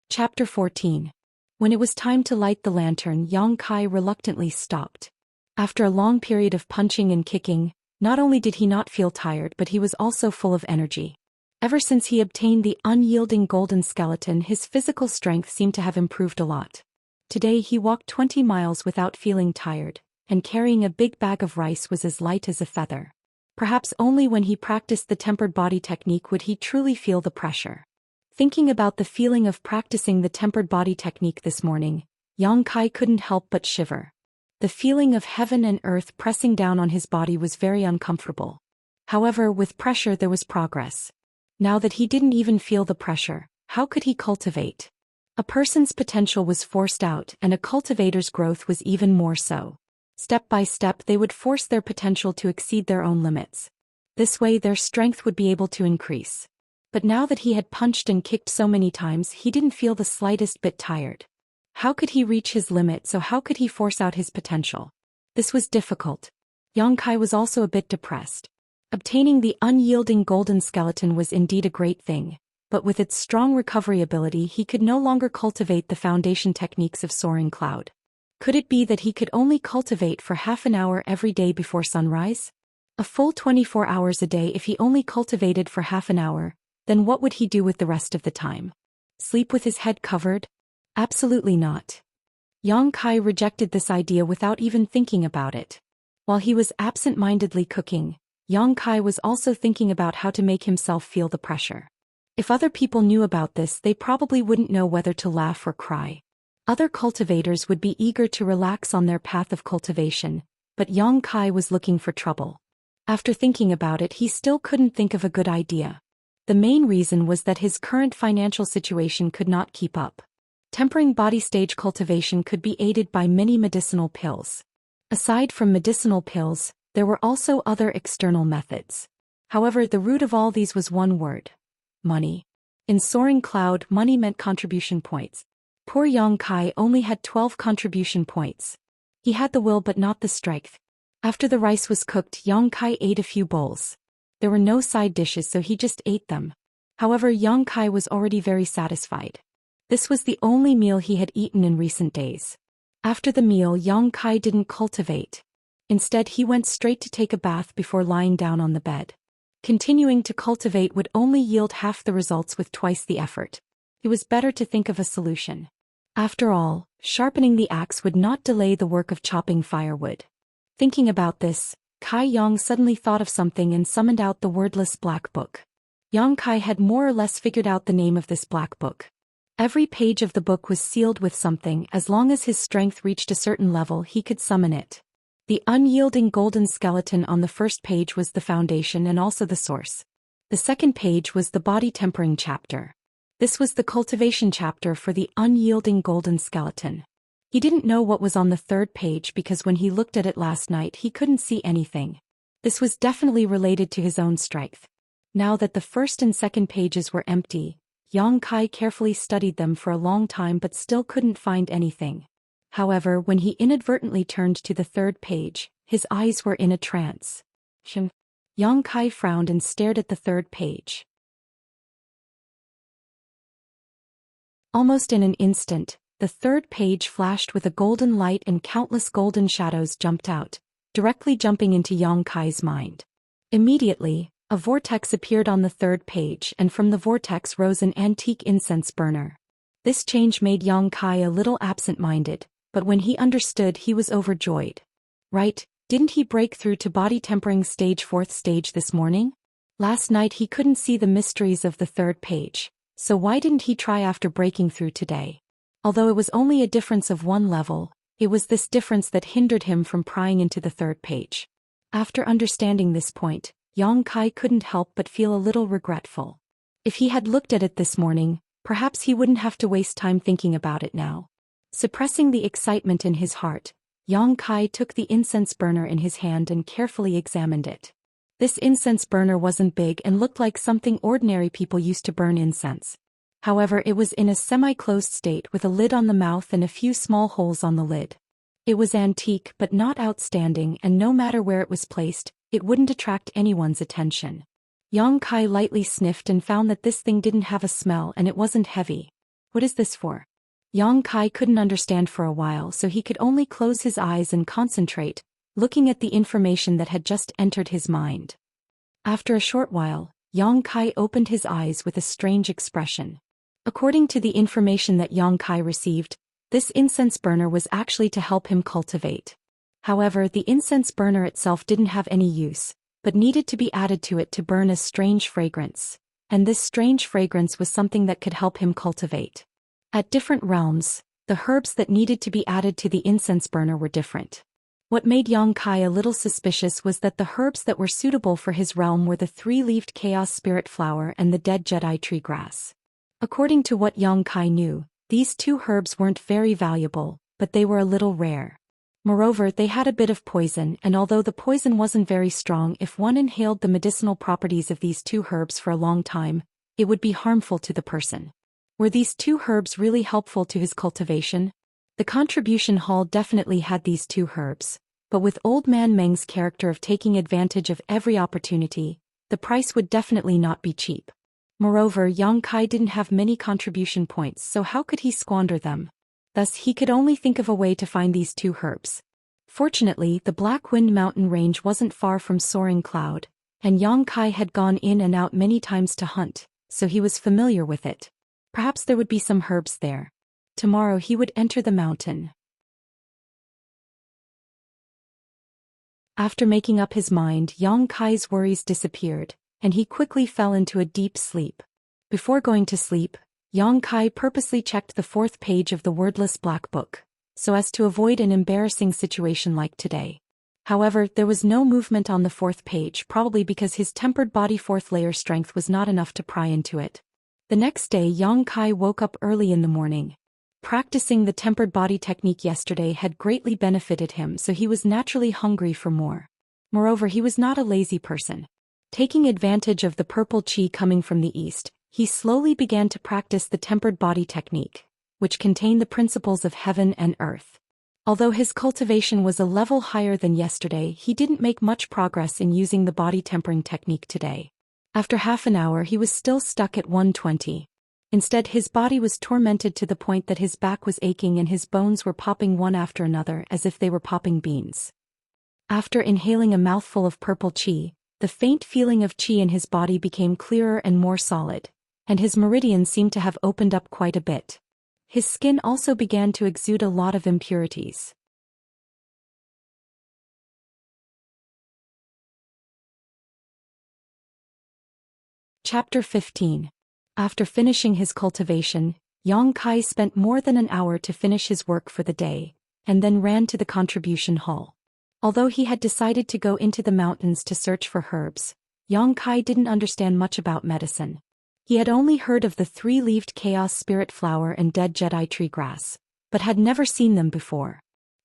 Chapter 14. When it was time to light the lantern, Yang Kai reluctantly stopped. After a long period of punching and kicking, not only did he not feel tired, but he was also full of energy. Ever since he obtained the unyielding golden skeleton, his physical strength seemed to have improved a lot. Today he walked 20 miles without feeling tired, and carrying a big bag of rice was as light as a feather. Perhaps only when he practiced the tempered body technique would he truly feel the pressure. Thinking about the feeling of practicing the tempered body technique this morning, Yang Kai couldn't help but shiver. The feeling of heaven and earth pressing down on his body was very uncomfortable. However, with pressure there was progress. Now that he didn't even feel the pressure, how could he cultivate? A person's potential was forced out, and a cultivator's growth was even more so. Step by step they would force their potential to exceed their own limits. This way their strength would be able to increase. But now that he had punched and kicked so many times, he didn't feel the slightest bit tired. How could he reach his limit, so how could he force out his potential? This was difficult. Yang Kai was also a bit depressed. Obtaining the unyielding golden skeleton was indeed a great thing, but with its strong recovery ability he could no longer cultivate the foundation techniques of soaring cloud. Could it be that he could only cultivate for half an hour every day before sunrise? A full 24 hours a day. If he only cultivated for half an hour, then what would he do with the rest of the time? Sleep with his head covered? Absolutely not. Yang Kai rejected this idea without even thinking about it. While he was absent-mindedly cooking, Yang Kai was also thinking about how to make himself feel the pressure. If other people knew about this, they probably wouldn't know whether to laugh or cry. Other cultivators would be eager to relax on their path of cultivation, but Yang Kai was looking for trouble. After thinking about it, he still couldn't think of a good idea. The main reason was that his current financial situation could not keep up. Tempering body stage cultivation could be aided by many medicinal pills. Aside from medicinal pills, there were also other external methods. However, the root of all these was one word: money. In Soaring Cloud, money meant contribution points. Poor Yang Kai only had 12 contribution points. He had the will but not the strength. After the rice was cooked, Yang Kai ate a few bowls. There were no side dishes, so he just ate them. However, Yang Kai was already very satisfied. This was the only meal he had eaten in recent days. After the meal, Yang Kai didn't cultivate. Instead, he went straight to take a bath before lying down on the bed. Continuing to cultivate would only yield half the results with twice the effort. It was better to think of a solution. After all, sharpening the axe would not delay the work of chopping firewood. Thinking about this, Kai Yang suddenly thought of something and summoned out the wordless black book. Yang Kai had more or less figured out the name of this black book. Every page of the book was sealed with something. As long as his strength reached a certain level, he could summon it. The unyielding golden skeleton on the first page was the foundation and also the source. The second page was the body tempering chapter. This was the cultivation chapter for the unyielding golden skeleton. He didn't know what was on the third page because when he looked at it last night he couldn't see anything. This was definitely related to his own strength. Now that the first and second pages were empty, Yang Kai carefully studied them for a long time but still couldn't find anything. However, when he inadvertently turned to the third page, his eyes were in a trance. Yang Kai frowned and stared at the third page. Almost in an instant, the third page flashed with a golden light and countless golden shadows jumped out, directly jumping into Yang Kai's mind. Immediately, a vortex appeared on the third page and from the vortex rose an antique incense burner. This change made Yang Kai a little absent-minded, but when he understood he was overjoyed. Right, didn't he break through to body tempering stage 4th stage this morning? Last night he couldn't see the mysteries of the third page, so why didn't he try after breaking through today? Although it was only a difference of 1 level, it was this difference that hindered him from prying into the third page. After understanding this point, Yang Kai couldn't help but feel a little regretful. If he had looked at it this morning, perhaps he wouldn't have to waste time thinking about it now. Suppressing the excitement in his heart, Yang Kai took the incense burner in his hand and carefully examined it. This incense burner wasn't big and looked like something ordinary people used to burn incense. However, it was in a semi-closed state with a lid on the mouth and a few small holes on the lid. It was antique but not outstanding, and no matter where it was placed, it wouldn't attract anyone's attention. Yang Kai lightly sniffed and found that this thing didn't have a smell and it wasn't heavy. What is this for? Yang Kai couldn't understand for a while, so he could only close his eyes and concentrate, looking at the information that had just entered his mind. After a short while, Yang Kai opened his eyes with a strange expression. According to the information that Yang Kai received, this incense burner was actually to help him cultivate. However, the incense burner itself didn't have any use, but needed to be added to it to burn a strange fragrance. And this strange fragrance was something that could help him cultivate. At different realms, the herbs that needed to be added to the incense burner were different. What made Yang Kai a little suspicious was that the herbs that were suitable for his realm were the 3-leaved Chaos Spirit Flower and the dead Jedi Tree Grass. According to what Yang Kai knew, these 2 herbs weren't very valuable, but they were a little rare. Moreover, they had a bit of poison, and although the poison wasn't very strong, if one inhaled the medicinal properties of these 2 herbs for a long time, it would be harmful to the person. Were these 2 herbs really helpful to his cultivation? The contribution hall definitely had these 2 herbs, but with Old Man Meng's character of taking advantage of every opportunity, the price would definitely not be cheap. Moreover, Yang Kai didn't have many contribution points, so how could he squander them? Thus he could only think of a way to find these 2 herbs. Fortunately, the Black Wind Mountain range wasn't far from Soaring Cloud, and Yang Kai had gone in and out many times to hunt, so he was familiar with it. Perhaps there would be some herbs there. Tomorrow he would enter the mountain. After making up his mind, Yang Kai's worries disappeared, and he quickly fell into a deep sleep. Before going to sleep, Yang Kai purposely checked the 4th page of the wordless black book, so as to avoid an embarrassing situation like today. However, there was no movement on the 4th page, probably because his tempered body 4th layer strength was not enough to pry into it. The next day, Yang Kai woke up early in the morning. Practicing the tempered body technique yesterday had greatly benefited him, so he was naturally hungry for more. Moreover, he was not a lazy person. Taking advantage of the purple chi coming from the east, He slowly began to practice the tempered body technique, which contained the principles of heaven and earth. Although his cultivation was a level higher than yesterday, he didn't make much progress in using the body tempering technique today. After half an hour he was still stuck at 120. Instead, his body was tormented to the point that his back was aching and his bones were popping one after another as if they were popping beans. After inhaling a mouthful of purple qi, the faint feeling of qi in his body became clearer and more solid, and his meridians seemed to have opened up quite a bit. His skin also began to exude a lot of impurities. Chapter 15. After finishing his cultivation, Yang Kai spent more than an hour to finish his work for the day, and then ran to the contribution hall. Although he had decided to go into the mountains to search for herbs, Yang Kai didn't understand much about medicine. He had only heard of the three-leaved chaos spirit flower and dead Jedi tree grass, but had never seen them before.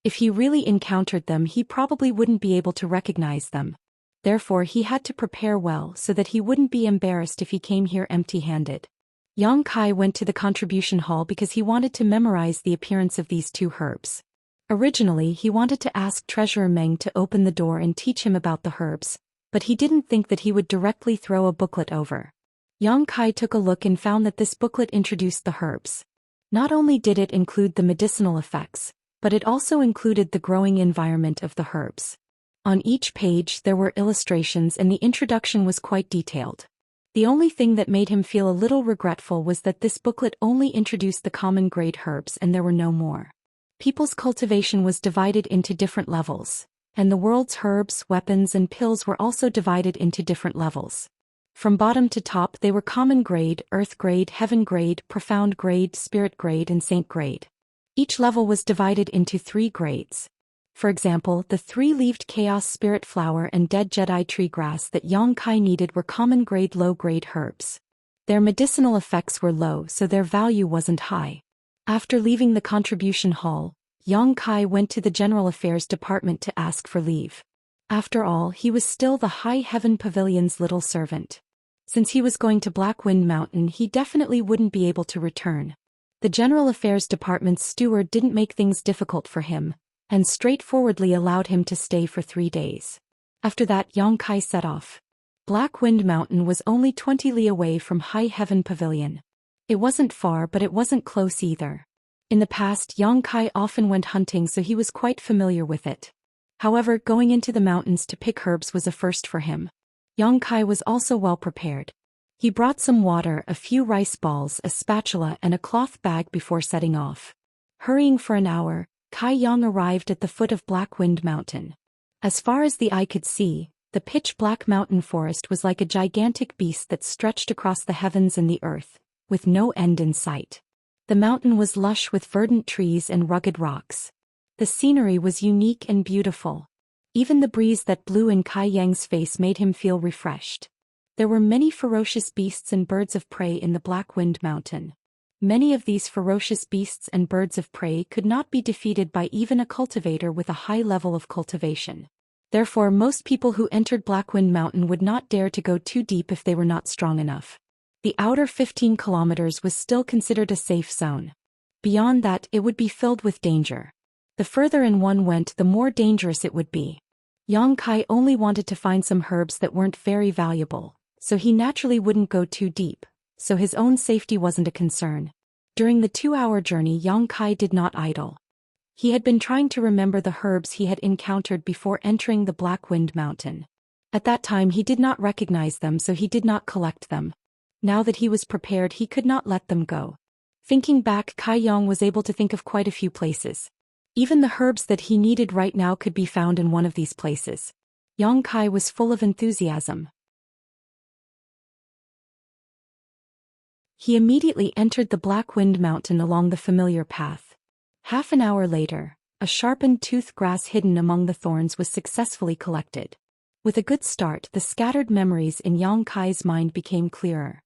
If he really encountered them, he probably wouldn't be able to recognize them. Therefore he had to prepare well so that he wouldn't be embarrassed if he came here empty-handed. Yang Kai went to the contribution hall because he wanted to memorize the appearance of these two herbs. Originally he wanted to ask Treasurer Meng to open the door and teach him about the herbs, but he didn't think that he would directly throw a booklet over. Yang Kai took a look and found that this booklet introduced the herbs. Not only did it include the medicinal effects, but it also included the growing environment of the herbs. On each page there were illustrations and the introduction was quite detailed. The only thing that made him feel a little regretful was that this booklet only introduced the common grade herbs and there were no more. People's cultivation was divided into different levels, and the world's herbs, weapons and pills were also divided into different levels. From bottom to top they were common grade, earth grade, heaven grade, profound grade, spirit grade and saint grade. Each level was divided into 3 grades. For example, the three-leaved chaos spirit flower and dead Jedi tree grass that Yang Kai needed were common grade low-grade herbs. Their medicinal effects were low so their value wasn't high. After leaving the contribution hall, Yang Kai went to the General Affairs Department to ask for leave. After all, he was still the High Heaven Pavilion's little servant. Since he was going to Black Wind Mountain, he definitely wouldn't be able to return. The General Affairs Department's steward didn't make things difficult for him, and straightforwardly allowed him to stay for 3 days. After that Yang Kai set off. Black Wind Mountain was only 20 li away from High Heaven Pavilion. It wasn't far but it wasn't close either. In the past Yang Kai often went hunting so he was quite familiar with it. However, going into the mountains to pick herbs was a first for him. Yang Kai was also well prepared. He brought some water, a few rice balls, a spatula and a cloth bag before setting off. Hurrying for an hour, Kai Yang arrived at the foot of Black Wind Mountain. As far as the eye could see, the pitch-black mountain forest was like a gigantic beast that stretched across the heavens and the earth, with no end in sight. The mountain was lush with verdant trees and rugged rocks. The scenery was unique and beautiful. Even the breeze that blew in Kai Yang's face made him feel refreshed. There were many ferocious beasts and birds of prey in the Black Wind Mountain. Many of these ferocious beasts and birds of prey could not be defeated by even a cultivator with a high level of cultivation. Therefore, most people who entered Black Wind Mountain would not dare to go too deep if they were not strong enough. The outer 15 kilometers was still considered a safe zone. Beyond that, it would be filled with danger. The further in one went, the more dangerous it would be. Yang Kai only wanted to find some herbs that weren't very valuable, so he naturally wouldn't go too deep. So his own safety wasn't a concern. During the 2-hour journey Yang Kai did not idle. He had been trying to remember the herbs he had encountered before entering the Black Wind Mountain. At that time he did not recognize them so he did not collect them. Now that he was prepared he could not let them go. Thinking back, Kai Yang was able to think of quite a few places. Even the herbs that he needed right now could be found in one of these places. Yang Kai was full of enthusiasm. He immediately entered the Black Wind Mountain along the familiar path. Half an hour later, a sharpened tooth grass hidden among the thorns was successfully collected. With a good start, the scattered memories in Yang Kai's mind became clearer.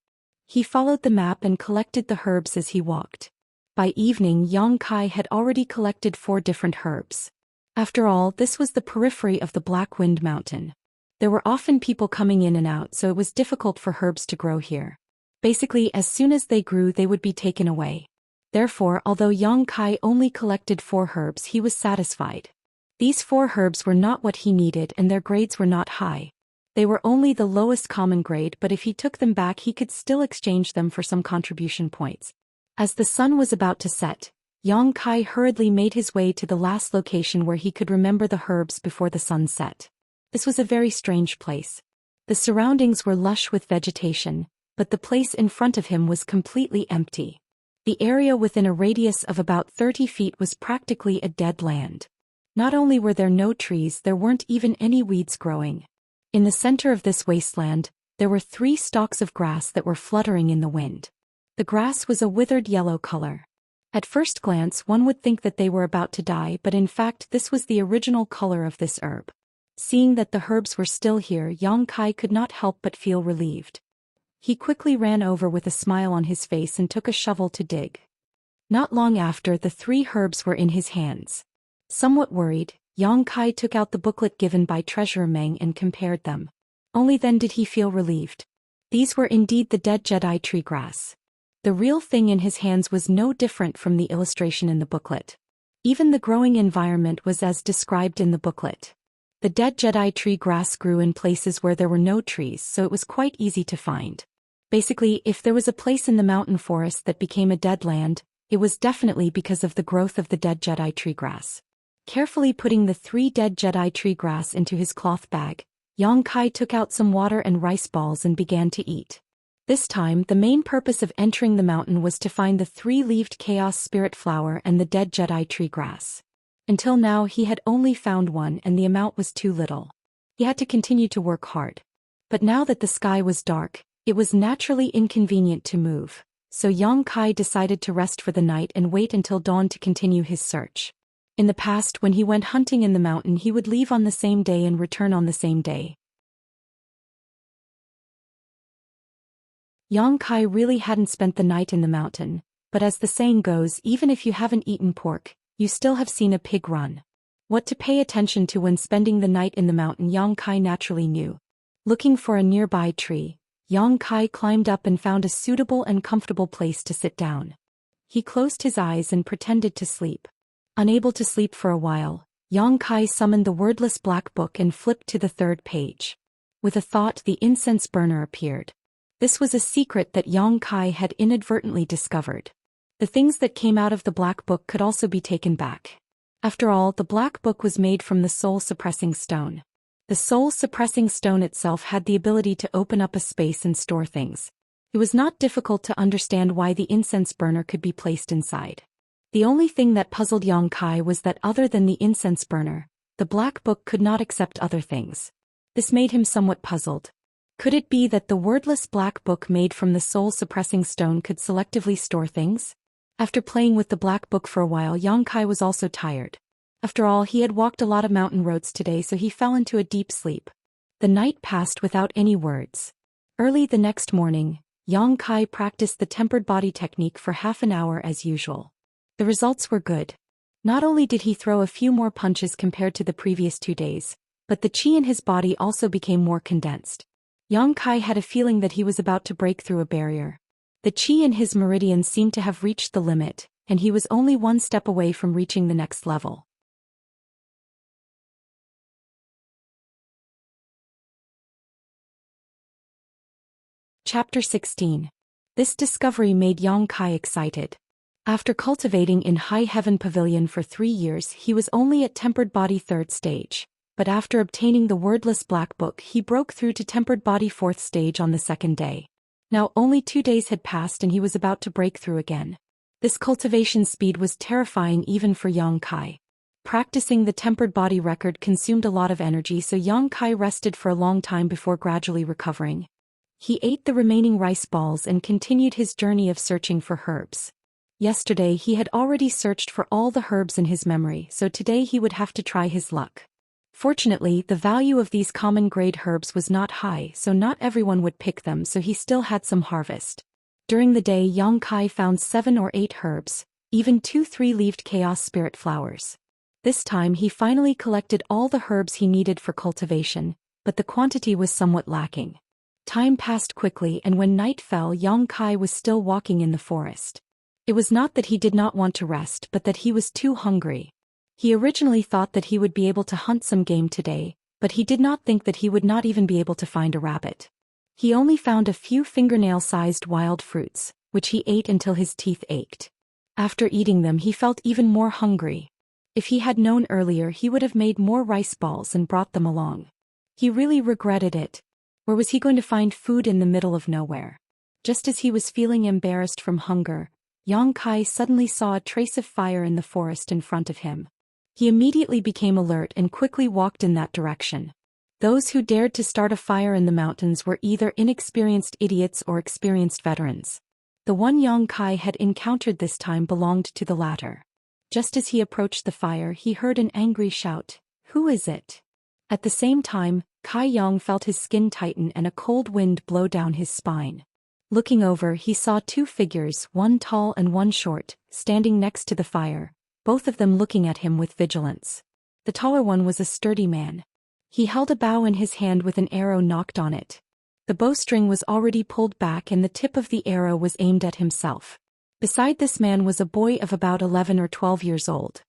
He followed the map and collected the herbs as he walked. By evening, Yang Kai had already collected 4 different herbs. After all, this was the periphery of the Black Wind Mountain. There were often people coming in and out, so it was difficult for herbs to grow here. Basically, as soon as they grew they would be taken away. Therefore, although Yang Kai only collected 4 herbs, he was satisfied. These 4 herbs were not what he needed and their grades were not high. They were only the lowest common grade, but if he took them back he could still exchange them for some contribution points. As the sun was about to set, Yang Kai hurriedly made his way to the last location where he could remember the herbs before the sun set. This was a very strange place. The surroundings were lush with vegetation, but the place in front of him was completely empty. The area within a radius of about 30 feet was practically a dead land. Not only were there no trees, there weren't even any weeds growing. In the center of this wasteland, there were 3 stalks of grass that were fluttering in the wind. The grass was a withered yellow color. At first glance one would think that they were about to die, but in fact this was the original color of this herb. Seeing that the herbs were still here, Yang Kai could not help but feel relieved. He quickly ran over with a smile on his face and took a shovel to dig. Not long after, the 3 herbs were in his hands. Somewhat worried, Yang Kai took out the booklet given by Treasurer Meng and compared them. Only then did he feel relieved. These were indeed the dead Jedi tree grass. The real thing in his hands was no different from the illustration in the booklet. Even the growing environment was as described in the booklet. The dead Jedi tree grass grew in places where there were no trees, so it was quite easy to find. Basically, if there was a place in the mountain forest that became a dead land, it was definitely because of the growth of the dead Jedi tree grass. Carefully putting the 3 dead Jedi tree grass into his cloth bag, Yang Kai took out some water and rice balls and began to eat. This time, the main purpose of entering the mountain was to find the 3-leaved Chaos Spirit Flower and the dead Jedi tree grass. Until now he had only found one and the amount was too little. He had to continue to work hard. But now that the sky was dark, it was naturally inconvenient to move, so Yang Kai decided to rest for the night and wait until dawn to continue his search. In the past, when he went hunting in the mountain, he would leave on the same day and return on the same day. Yang Kai really hadn't spent the night in the mountain, but as the saying goes, even if you haven't eaten pork, you still have seen a pig run. What to pay attention to when spending the night in the mountain Yang Kai naturally knew. Looking for a nearby tree, Yang Kai climbed up and found a suitable and comfortable place to sit down. He closed his eyes and pretended to sleep. Unable to sleep for a while, Yang Kai summoned the wordless black book and flipped to the 3rd page. With a thought, the incense burner appeared. This was a secret that Yang Kai had inadvertently discovered. The things that came out of the black book could also be taken back. After all, the black book was made from the soul-suppressing stone. The soul-suppressing stone itself had the ability to open up a space and store things. It was not difficult to understand why the incense burner could be placed inside. The only thing that puzzled Yang Kai was that other than the incense burner, the black book could not accept other things. This made him somewhat puzzled. Could it be that the wordless black book made from the soul-suppressing stone could selectively store things? After playing with the black book for a while, Yang Kai was also tired. After all, he had walked a lot of mountain roads today, so he fell into a deep sleep. The night passed without any words. Early the next morning, Yang Kai practiced the tempered body technique for half an hour as usual. The results were good. Not only did he throw a few more punches compared to the previous 2 days, but the chi in his body also became more condensed. Yang Kai had a feeling that he was about to break through a barrier. The chi in his meridians seemed to have reached the limit, and he was only 1 step away from reaching the next level. Chapter 16. This discovery made Yang Kai excited. After cultivating in High Heaven Pavilion for 3 years, he was only at Tempered Body 3rd stage, but after obtaining the wordless black book he broke through to Tempered Body 4th stage on the 2nd day. Now only 2 days had passed and he was about to break through again. This cultivation speed was terrifying even for Yang Kai. Practicing the Tempered Body record consumed a lot of energy, so Yang Kai rested for a long time before gradually recovering. He ate the remaining rice balls and continued his journey of searching for herbs. Yesterday he had already searched for all the herbs in his memory, so today he would have to try his luck. Fortunately, the value of these common grade herbs was not high, so not everyone would pick them, so he still had some harvest. During the day Yang Kai found 7 or 8 herbs, even 2 3-leaved Chaos Spirit flowers. This time he finally collected all the herbs he needed for cultivation, but the quantity was somewhat lacking. Time passed quickly, and when night fell, Yang Kai was still walking in the forest. It was not that he did not want to rest, but that he was too hungry. He originally thought that he would be able to hunt some game today, but he did not think that he would not even be able to find a rabbit. He only found a few fingernail-sized wild fruits, which he ate until his teeth ached. After eating them, he felt even more hungry. If he had known earlier, he would have made more rice balls and brought them along. He really regretted it. Where was he going to find food in the middle of nowhere? Just as he was feeling embarrassed from hunger, Yang Kai suddenly saw a trace of fire in the forest in front of him. He immediately became alert and quickly walked in that direction. Those who dared to start a fire in the mountains were either inexperienced idiots or experienced veterans. The one Yang Kai had encountered this time belonged to the latter. Just as he approached the fire, he heard an angry shout, "Who is it?" At the same time, Kai Yang felt his skin tighten and a cold wind blow down his spine. Looking over, he saw two figures, one tall and one short, standing next to the fire, both of them looking at him with vigilance. The taller one was a sturdy man. He held a bow in his hand with an arrow nocked on it. The bowstring was already pulled back and the tip of the arrow was aimed at himself. Beside this man was a boy of about 11 or 12 years old.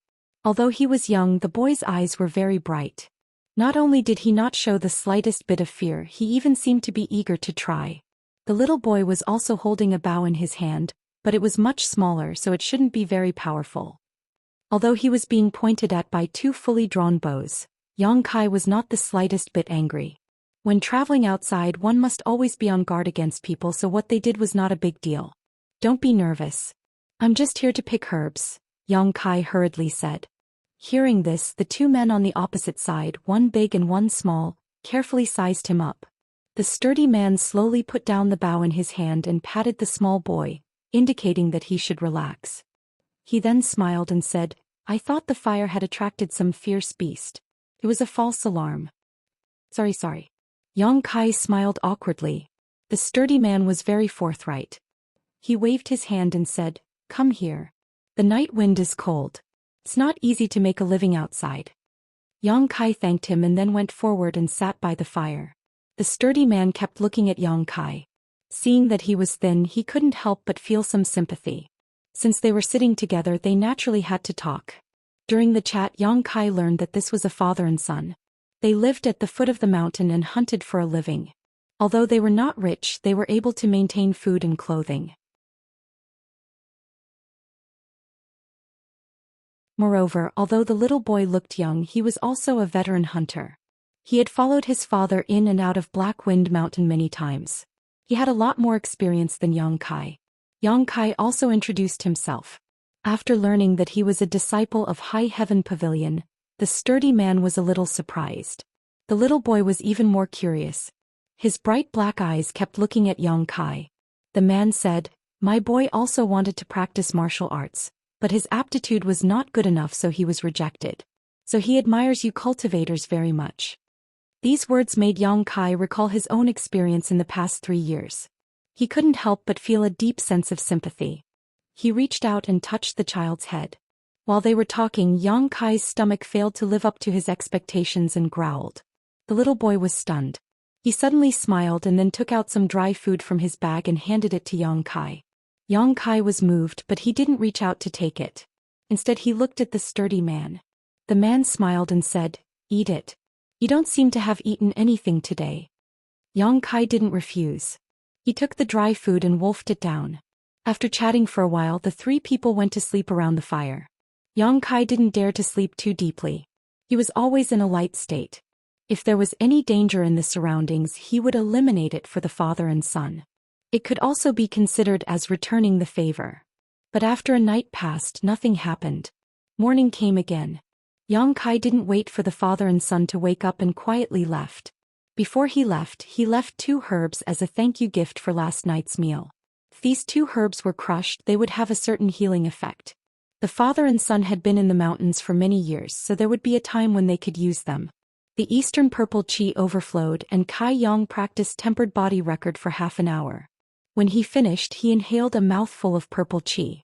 Although he was young, the boy's eyes were very bright. Not only did he not show the slightest bit of fear, he even seemed to be eager to try. The little boy was also holding a bow in his hand, but it was much smaller, so it shouldn't be very powerful. Although he was being pointed at by two fully drawn bows, Yang Kai was not the slightest bit angry. When traveling outside, one must always be on guard against people, so what they did was not a big deal. "Don't be nervous. I'm just here to pick herbs," Yang Kai hurriedly said. Hearing this, the two men on the opposite side, one big and one small, carefully sized him up. The sturdy man slowly put down the bow in his hand and patted the small boy, indicating that he should relax. He then smiled and said, "I thought the fire had attracted some fierce beast. It was a false alarm." Sorry. Yang Kai smiled awkwardly. The sturdy man was very forthright. He waved his hand and said, "Come here. The night wind is cold. It's not easy to make a living outside." Yang Kai thanked him and then went forward and sat by the fire. The sturdy man kept looking at Yang Kai. Seeing that he was thin, he couldn't help but feel some sympathy. Since they were sitting together, they naturally had to talk. During the chat, Yang Kai learned that this was a father and son. They lived at the foot of the mountain and hunted for a living. Although they were not rich, they were able to maintain food and clothing. Moreover, although the little boy looked young, he was also a veteran hunter. He had followed his father in and out of Black Wind Mountain many times. He had a lot more experience than Yang Kai. Yang Kai also introduced himself. After learning that he was a disciple of High Heaven Pavilion, the sturdy man was a little surprised. The little boy was even more curious. His bright black eyes kept looking at Yang Kai. The man said, "My boy also wanted to practice martial arts, but his aptitude was not good enough, so he was rejected. So he admires you cultivators very much." These words made Yang Kai recall his own experience in the past 3 years. He couldn't help but feel a deep sense of sympathy. He reached out and touched the child's head. While they were talking, Yang Kai's stomach failed to live up to his expectations and growled. The little boy was stunned. He suddenly smiled and then took out some dry food from his bag and handed it to Yang Kai. Yang Kai was moved, but he didn't reach out to take it. Instead, he looked at the sturdy man. The man smiled and said, "Eat it. You don't seem to have eaten anything today." Yang Kai didn't refuse. He took the dry food and wolfed it down. After chatting for a while, the three people went to sleep around the fire. Yang Kai didn't dare to sleep too deeply. He was always in a light state. If there was any danger in the surroundings, he would eliminate it for the father and son. It could also be considered as returning the favor. But after a night passed, nothing happened. Morning came again. Yang Kai didn't wait for the father and son to wake up and quietly left. Before he left 2 herbs as a thank you gift for last night's meal. If these 2 herbs were crushed, they would have a certain healing effect. The father and son had been in the mountains for many years, so there would be a time when they could use them. The Eastern Purple Qi overflowed and Kai Yang practiced tempered body record for half an hour. When he finished, he inhaled a mouthful of purple qi.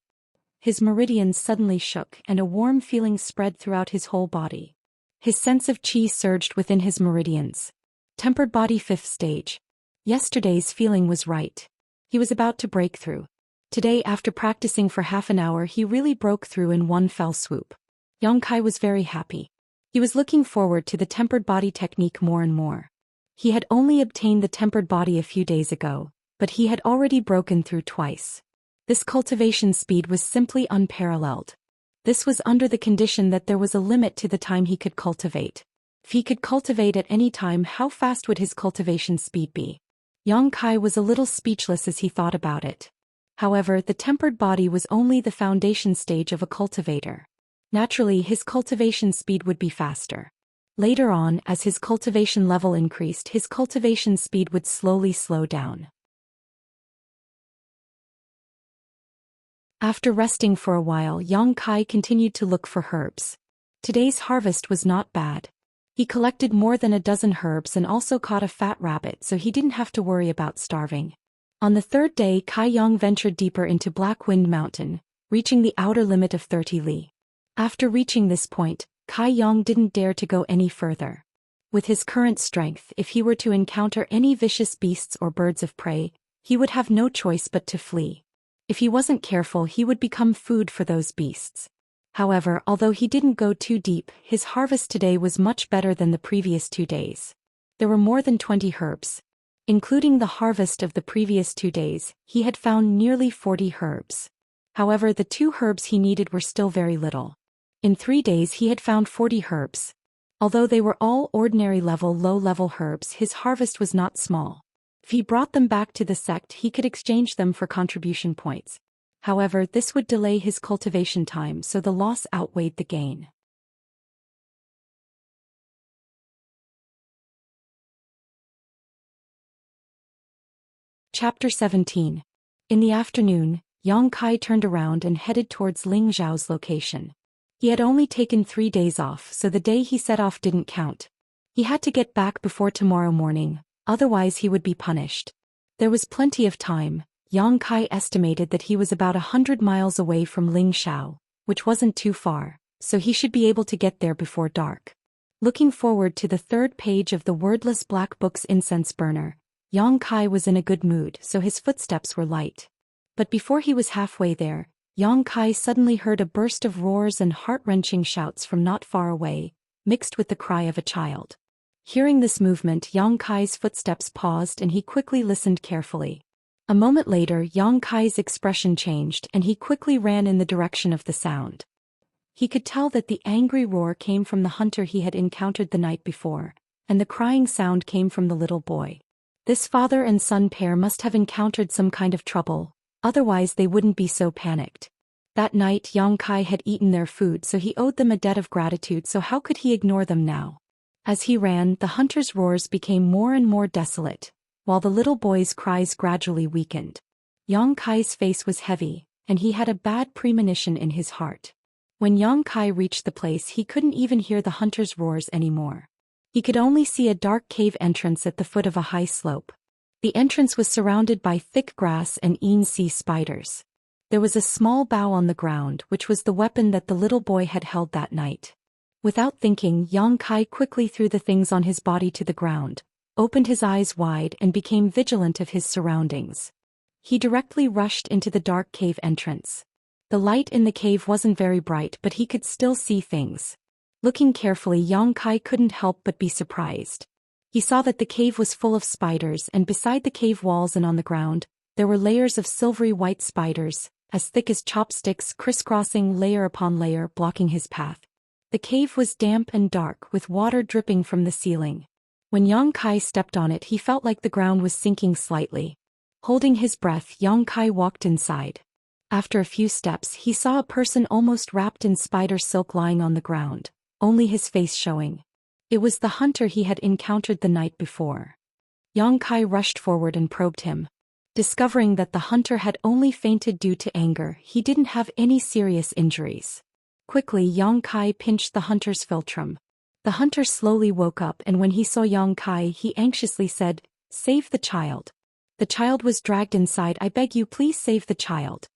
His meridians suddenly shook and a warm feeling spread throughout his whole body. His sense of qi surged within his meridians. Tempered body 5th stage. Yesterday's feeling was right. He was about to break through. Today, after practicing for half an hour, he really broke through in one fell swoop. Xianxia was very happy. He was looking forward to the tempered body technique more and more. He had only obtained the tempered body a few days ago, but he had already broken through twice. This cultivation speed was simply unparalleled. This was under the condition that there was a limit to the time he could cultivate. If he could cultivate at any time, how fast would his cultivation speed be? Xianxia was a little speechless as he thought about it. However, the tempered body was only the foundation stage of a cultivator. Naturally, his cultivation speed would be faster. Later on, as his cultivation level increased, his cultivation speed would slowly slow down. After resting for a while, Xianxia continued to look for herbs. Today's harvest was not bad. He collected more than a dozen herbs and also caught a fat rabbit, so he didn't have to worry about starving. On the third day, Kai Yang ventured deeper into Black Wind Mountain, reaching the outer limit of 30 li. After reaching this point, Kai Yang didn't dare to go any further. With his current strength, if he were to encounter any vicious beasts or birds of prey, he would have no choice but to flee. If he wasn't careful, he would become food for those beasts. However, although he didn't go too deep, his harvest today was much better than the previous 2 days. There were more than 20 herbs. Including the harvest of the previous 2 days, he had found nearly 40 herbs. However, the 2 herbs he needed were still very little. In 3 days he had found 40 herbs. Although they were all ordinary level, low-level herbs, his harvest was not small. If he brought them back to the sect, he could exchange them for contribution points. However, this would delay his cultivation time, so the loss outweighed the gain. Chapter 17. In the afternoon, Xianxia turned around and headed towards Ling Zhao's location. He had only taken 3 days off, so the day he set off didn't count. He had to get back before tomorrow morning, otherwise he would be punished. There was plenty of time. Xianxia estimated that he was about 100 miles away from Ling Zhao, which wasn't too far, so he should be able to get there before dark. Looking forward to the 3rd page of the wordless black book's incense burner, Xianxia was in a good mood, so his footsteps were light. But before he was halfway there, Xianxia suddenly heard a burst of roars and heart-wrenching shouts from not far away, mixed with the cry of a child. Hearing this movement, Xianxia's footsteps paused and he quickly listened carefully. A moment later, Xianxia's expression changed and he quickly ran in the direction of the sound. He could tell that the angry roar came from the hunter he had encountered the night before, and the crying sound came from the little boy. This father and son pair must have encountered some kind of trouble, otherwise they wouldn't be so panicked. That night Xianxia had eaten their food, so he owed them a debt of gratitude, so how could he ignore them now? As he ran, the hunter's roars became more and more desolate, while the little boy's cries gradually weakened. Xianxia's face was heavy, and he had a bad premonition in his heart. When Xianxia reached the place, he couldn't even hear the hunter's roars anymore. He could only see a dark cave entrance at the foot of a high slope. The entrance was surrounded by thick grass and sea spiders. There was a small bough on the ground, which was the weapon that the little boy had held that night. Without thinking, Xianxia quickly threw the things on his body to the ground, opened his eyes wide and became vigilant of his surroundings. He directly rushed into the dark cave entrance. The light in the cave wasn't very bright, but he could still see things. Looking carefully, Xianxia couldn't help but be surprised. He saw that the cave was full of spiders, and beside the cave walls and on the ground, there were layers of silvery white spiders, as thick as chopsticks, crisscrossing layer upon layer, blocking his path. The cave was damp and dark, with water dripping from the ceiling. When Xianxia stepped on it, he felt like the ground was sinking slightly. Holding his breath, Xianxia walked inside. After a few steps, he saw a person almost wrapped in spider silk lying on the ground, only his face showing. It was the hunter he had encountered the night before. Xianxia rushed forward and probed him. Discovering that the hunter had only fainted due to anger, he didn't have any serious injuries. Quickly, Xianxia pinched the hunter's philtrum. The hunter slowly woke up, and when he saw Xianxia, he anxiously said, "Save the child." The child was dragged inside. "I beg you, please save the child."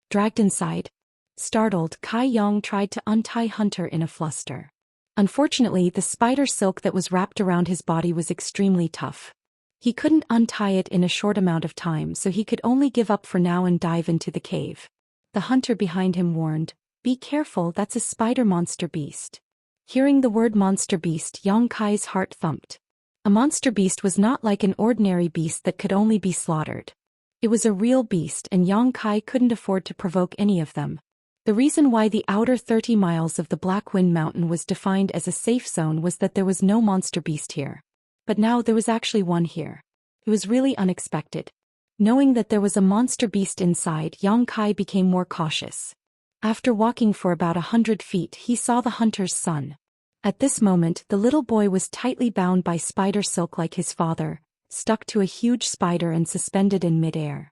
Dragged inside? Startled, Kai Yang tried to untie Hunter in a fluster. Unfortunately, the spider silk that was wrapped around his body was extremely tough. He couldn't untie it in a short amount of time, so he could only give up for now and dive into the cave. The hunter behind him warned, "Be careful, that's a spider monster beast." Hearing the word monster beast, Yang Kai's heart thumped. A monster beast was not like an ordinary beast that could only be slaughtered. It was a real beast, and Yang Kai couldn't afford to provoke any of them. The reason why the outer 30 miles of the Black Wind Mountain was defined as a safe zone was that there was no monster beast here. But now there was actually one here. It was really unexpected. Knowing that there was a monster beast inside, Yang Kai became more cautious. After walking for about 100 feet, he saw the hunter's son. At this moment, the little boy was tightly bound by spider silk like his father, stuck to a huge spider and suspended in mid-air.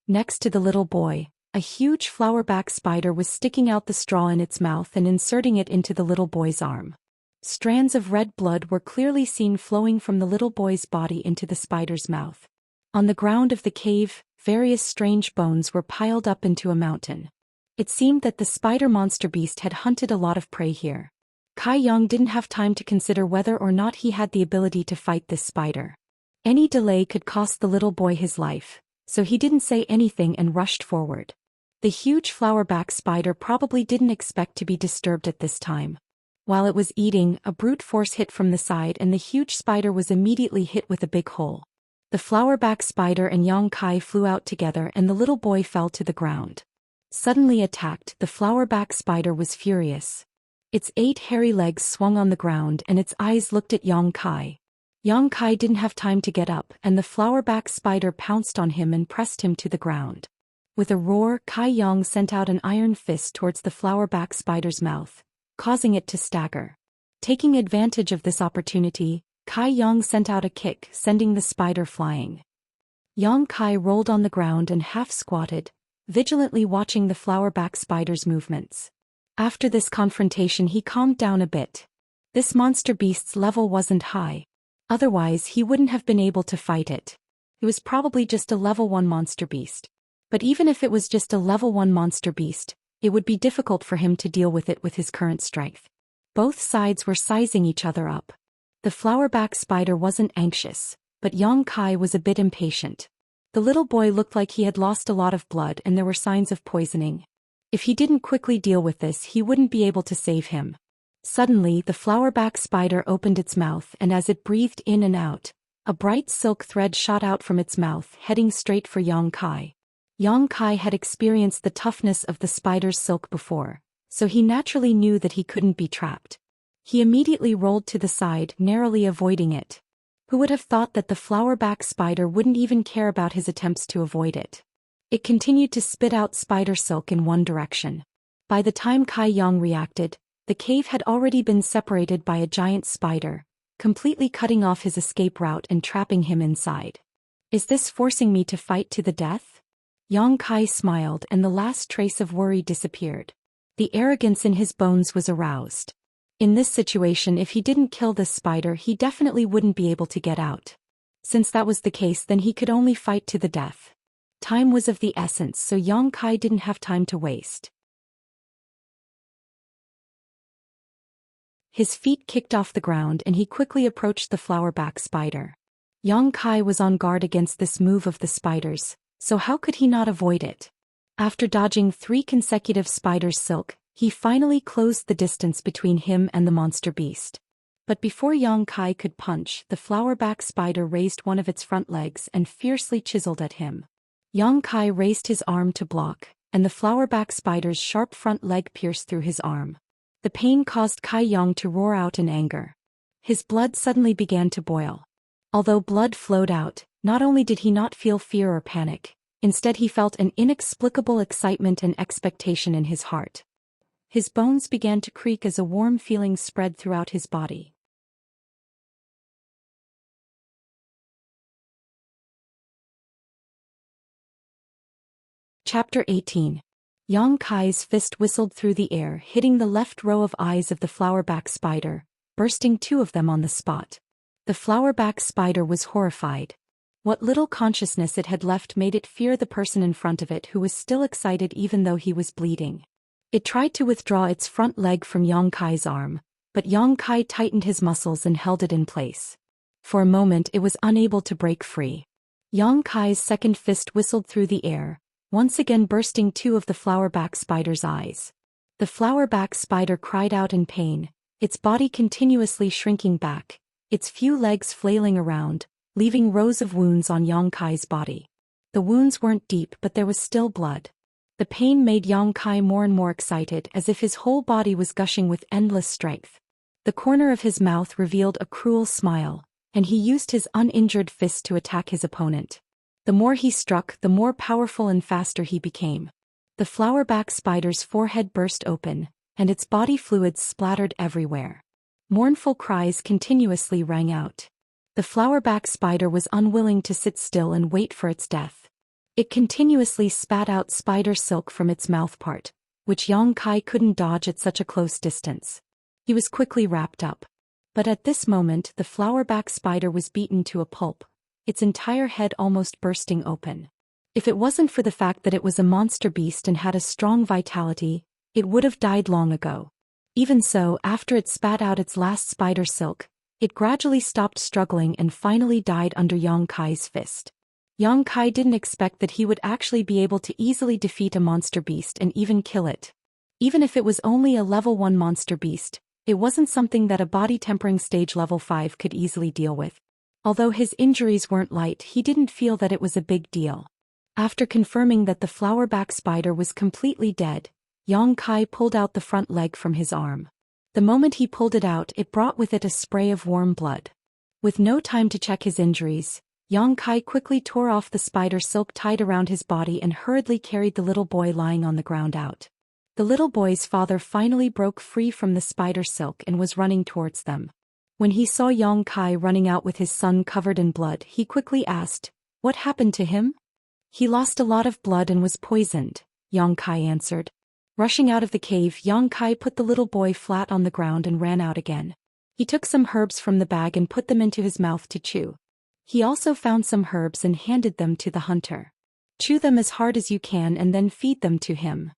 Next to the little boy, a huge flowerback spider was sticking out the straw in its mouth and inserting it into the little boy's arm. Strands of red blood were clearly seen flowing from the little boy's body into the spider's mouth. On the ground of the cave, various strange bones were piled up into a mountain. It seemed that the spider monster beast had hunted a lot of prey here. Kai Yang didn't have time to consider whether or not he had the ability to fight this spider. Any delay could cost the little boy his life, so he didn't say anything and rushed forward. The huge flowerback spider probably didn't expect to be disturbed at this time. While it was eating, a brute force hit from the side and the huge spider was immediately hit with a big hole. The flowerback spider and Yang Kai flew out together and the little boy fell to the ground. Suddenly attacked, the flowerback spider was furious. Its 8 hairy legs swung on the ground and its eyes looked at Yang Kai. Yang Kai didn't have time to get up and the flowerback spider pounced on him and pressed him to the ground. With a roar, Kai Yang sent out an iron fist towards the flowerback spider's mouth, causing it to stagger. Taking advantage of this opportunity, Kai Yang sent out a kick, sending the spider flying. Yang Kai rolled on the ground and half-squatted, vigilantly watching the flowerback spider's movements. After this confrontation, he calmed down a bit. This monster beast's level wasn't high. Otherwise, he wouldn't have been able to fight it. It was probably just a level 1 monster beast. But even if it was just a level 1 monster beast, it would be difficult for him to deal with it with his current strength. Both sides were sizing each other up. The flowerback spider wasn't anxious, but Yang Kai was a bit impatient. The little boy looked like he had lost a lot of blood and there were signs of poisoning. If he didn't quickly deal with this, he wouldn't be able to save him. Suddenly, the flowerback spider opened its mouth and as it breathed in and out, a bright silk thread shot out from its mouth, heading straight for Yang Kai. Yang Kai had experienced the toughness of the spider's silk before, so he naturally knew that he couldn't be trapped. He immediately rolled to the side, narrowly avoiding it. Who would have thought that the flowerback spider wouldn't even care about his attempts to avoid it? It continued to spit out spider silk in one direction. By the time Kai Yang reacted, the cave had already been separated by a giant spider, completely cutting off his escape route and trapping him inside. Is this forcing me to fight to the death? Yang Kai smiled and the last trace of worry disappeared. The arrogance in his bones was aroused. In this situation, if he didn't kill this spider, he definitely wouldn't be able to get out. Since that was the case, then he could only fight to the death. Time was of the essence, so Yang Kai didn't have time to waste. His feet kicked off the ground and he quickly approached the flowerback spider. Yang Kai was on guard against this move of the spider's, so how could he not avoid it? After dodging 3 consecutive spider's silk, he finally closed the distance between him and the monster beast. But before Yang Kai could punch, the flowerback spider raised one of its front legs and fiercely chiseled at him. Yang Kai raised his arm to block, and the flowerback spider's sharp front leg pierced through his arm. The pain caused Kai Yang to roar out in anger. His blood suddenly began to boil. Although blood flowed out, not only did he not feel fear or panic, instead he felt an inexplicable excitement and expectation in his heart. His bones began to creak as a warm feeling spread throughout his body. Chapter 18. Yang Kai's fist whistled through the air, hitting the left row of eyes of the flowerback spider, bursting 2 of them on the spot. The flowerback spider was horrified. What little consciousness it had left made it fear the person in front of it, who was still excited even though he was bleeding. It tried to withdraw its front leg from Yang Kai's arm, but Yang Kai tightened his muscles and held it in place. For a moment it was unable to break free. Yang Kai's second fist whistled through the air, once again bursting two of the flowerback spider's eyes. The flowerback spider cried out in pain, its body continuously shrinking back, its few legs flailing around, leaving rows of wounds on Yang Kai's body. The wounds weren't deep, but there was still blood. The pain made Yang Kai more and more excited, as if his whole body was gushing with endless strength. The corner of his mouth revealed a cruel smile, and he used his uninjured fist to attack his opponent. The more he struck, the more powerful and faster he became. The flowerback spider's forehead burst open, and its body fluids splattered everywhere. Mournful cries continuously rang out. The flowerback spider was unwilling to sit still and wait for its death. It continuously spat out spider silk from its mouthpart, which Yang Kai couldn't dodge at such a close distance. He was quickly wrapped up. But at this moment the flowerback spider was beaten to a pulp, its entire head almost bursting open. If it wasn't for the fact that it was a monster beast and had a strong vitality, it would have died long ago. Even so, after it spat out its last spider silk, it gradually stopped struggling and finally died under Yang Kai's fist. Yang Kai didn't expect that he would actually be able to easily defeat a monster beast and even kill it. Even if it was only a level 1 monster beast, it wasn't something that a body tempering stage level 5 could easily deal with. Although his injuries weren't light, he didn't feel that it was a big deal. After confirming that the flowerback spider was completely dead, Yang Kai pulled out the front leg from his arm. The moment he pulled it out, it brought with it a spray of warm blood. With no time to check his injuries, Yang Kai quickly tore off the spider silk tied around his body and hurriedly carried the little boy lying on the ground out. The little boy's father finally broke free from the spider silk and was running towards them. When he saw Yang Kai running out with his son covered in blood, he quickly asked, "What happened to him?" "He lost a lot of blood and was poisoned," Yang Kai answered. Rushing out of the cave, Yang Kai put the little boy flat on the ground and ran out again. He took some herbs from the bag and put them into his mouth to chew. He also found some herbs and handed them to the hunter. "Chew them as hard as you can and then feed them to him."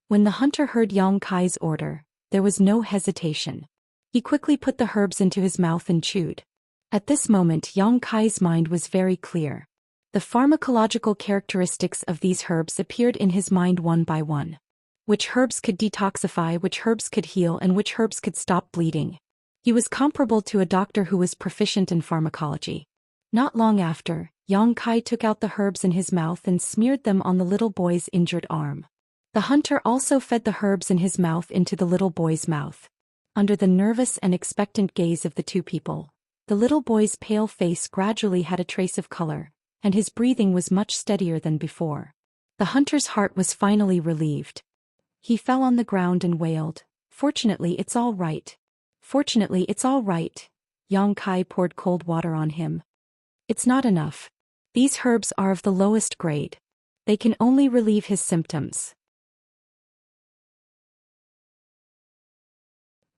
When the hunter heard Yang Kai's order, there was no hesitation. He quickly put the herbs into his mouth and chewed. At this moment Yang Kai's mind was very clear. The pharmacological characteristics of these herbs appeared in his mind one by one. Which herbs could detoxify, which herbs could heal, and which herbs could stop bleeding. He was comparable to a doctor who was proficient in pharmacology. Not long after, Yang Kai took out the herbs in his mouth and smeared them on the little boy's injured arm. The hunter also fed the herbs in his mouth into the little boy's mouth. Under the nervous and expectant gaze of the two people, the little boy's pale face gradually had a trace of color, and his breathing was much steadier than before. The hunter's heart was finally relieved. He fell on the ground and wailed, "Fortunately, it's all right. Fortunately, it's all right." Yang Kai poured cold water on him. "It's not enough. These herbs are of the lowest grade. They can only relieve his symptoms.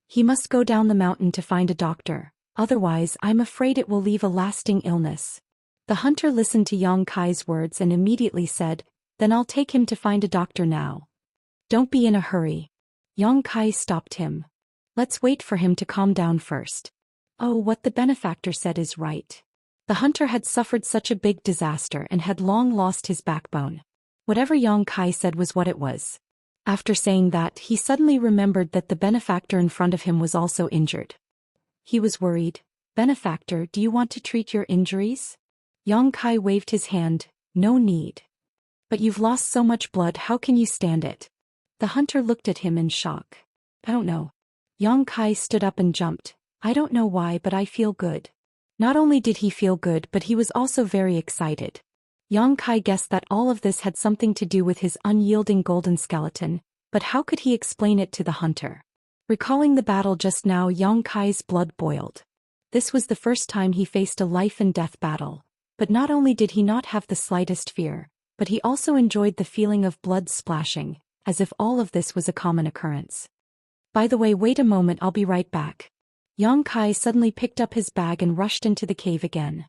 He must go down the mountain to find a doctor, otherwise I'm afraid it will leave a lasting illness." The hunter listened to Yang Kai's words and immediately said, "Then I'll take him to find a doctor now." "Don't be in a hurry." Yang Kai stopped him. "Let's wait for him to calm down first." Oh, what the benefactor said is right. The hunter had suffered such a big disaster and had long lost his backbone. Whatever Yang Kai said was what it was. After saying that, he suddenly remembered that the benefactor in front of him was also injured. He was worried. "Benefactor, do you want to treat your injuries?" Yang Kai waved his hand, "No need." "But you've lost so much blood, how can you stand it?" The hunter looked at him in shock. "I don't know." Yang Kai stood up and jumped. "I don't know why, but I feel good." Not only did he feel good, but he was also very excited. Yang Kai guessed that all of this had something to do with his unyielding golden skeleton, but how could he explain it to the hunter? Recalling the battle just now, Yang Kai's blood boiled. This was the first time he faced a life and death battle, but not only did he not have the slightest fear, but he also enjoyed the feeling of blood splashing, as if all of this was a common occurrence. "By the way, wait a moment, I'll be right back." Yang Kai suddenly picked up his bag and rushed into the cave again.